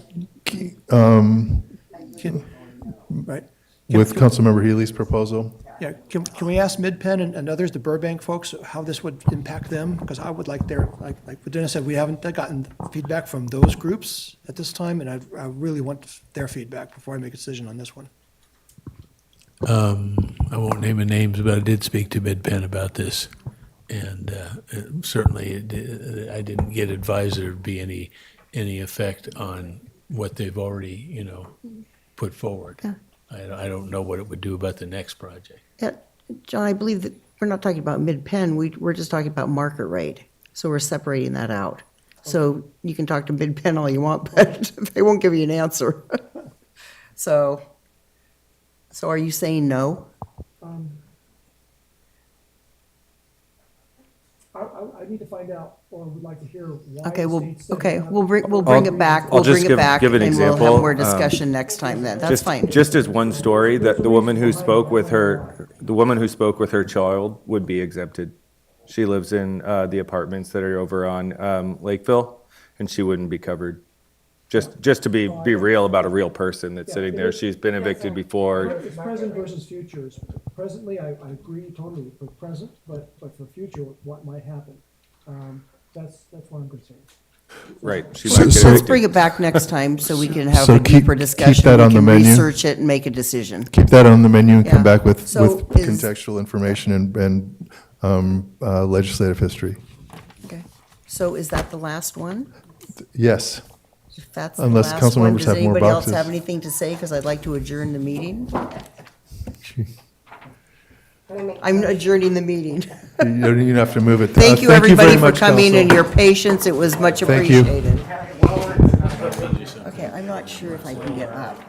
[SPEAKER 8] Right?
[SPEAKER 6] with Councilmember Healy's proposal,
[SPEAKER 8] Yeah, can we ask Mid-Penn and others, the Burbank folks, how this would impact them? Because I would like like what Dennis said, we haven't gotten feedback from those groups at this time, and I really want their feedback before I make a decision on this one.
[SPEAKER 4] I won't name any names, but I did speak to Mid-Penn about this. And certainly, I didn't get advised there'd be any effect on what they've already, put forward.
[SPEAKER 18] Yeah.
[SPEAKER 4] I don't know what it would do about the next project.
[SPEAKER 18] yeah, John, I believe that we're not talking about Mid-Penn, we're just talking about market rate. So we're separating that out. So you can talk to Mid-Penn all you want, but they won't give you an answer. So are you saying no?
[SPEAKER 8] I need to find out, or would like to hear why.
[SPEAKER 18] Okay, we'll bring it back,
[SPEAKER 3] I'll just give an
[SPEAKER 18] and we'll have
[SPEAKER 3] example.
[SPEAKER 18] more discussion next time then, that's fine.
[SPEAKER 3] Just as one story, that the woman who spoke with her child would be exempted. She lives in the apartments that are over on Lakeville, and she wouldn't be covered. Just to be real about a real person that's sitting there. She's been evicted before.
[SPEAKER 8] It's present versus futures. Presently, I agree totally for present, but for future, what might happen? That's what I'm concerned.
[SPEAKER 3] Right. She
[SPEAKER 6] So-
[SPEAKER 3] might get
[SPEAKER 6] so-
[SPEAKER 18] Let's
[SPEAKER 3] evicted.
[SPEAKER 18] bring it back next time so we can have
[SPEAKER 6] So
[SPEAKER 18] a
[SPEAKER 6] keep-
[SPEAKER 18] deeper
[SPEAKER 6] keep
[SPEAKER 18] discussion.
[SPEAKER 6] that on the
[SPEAKER 18] We
[SPEAKER 6] menu.
[SPEAKER 18] can research it and make a decision.
[SPEAKER 6] keep that on the menu and
[SPEAKER 18] Yeah.
[SPEAKER 6] come back with
[SPEAKER 18] So is-
[SPEAKER 6] contextual information and legislative history.
[SPEAKER 18] Okay. So is that the last one?
[SPEAKER 6] Yes.
[SPEAKER 18] If that's the
[SPEAKER 6] Unless
[SPEAKER 18] last
[SPEAKER 6] council
[SPEAKER 18] one,
[SPEAKER 6] members
[SPEAKER 18] does
[SPEAKER 6] have more
[SPEAKER 18] anybody else
[SPEAKER 6] boxes.
[SPEAKER 18] have anything to say? Because I'd like to adjourn the meeting. I'm adjourning the meeting.
[SPEAKER 6] You don't even have to move it.
[SPEAKER 18] Thank you,
[SPEAKER 6] very
[SPEAKER 18] everybody, for
[SPEAKER 6] much,
[SPEAKER 18] coming
[SPEAKER 6] council.
[SPEAKER 18] and your patience. It was much
[SPEAKER 6] Thank you.
[SPEAKER 18] appreciated. Okay, I'm not sure if I can get up.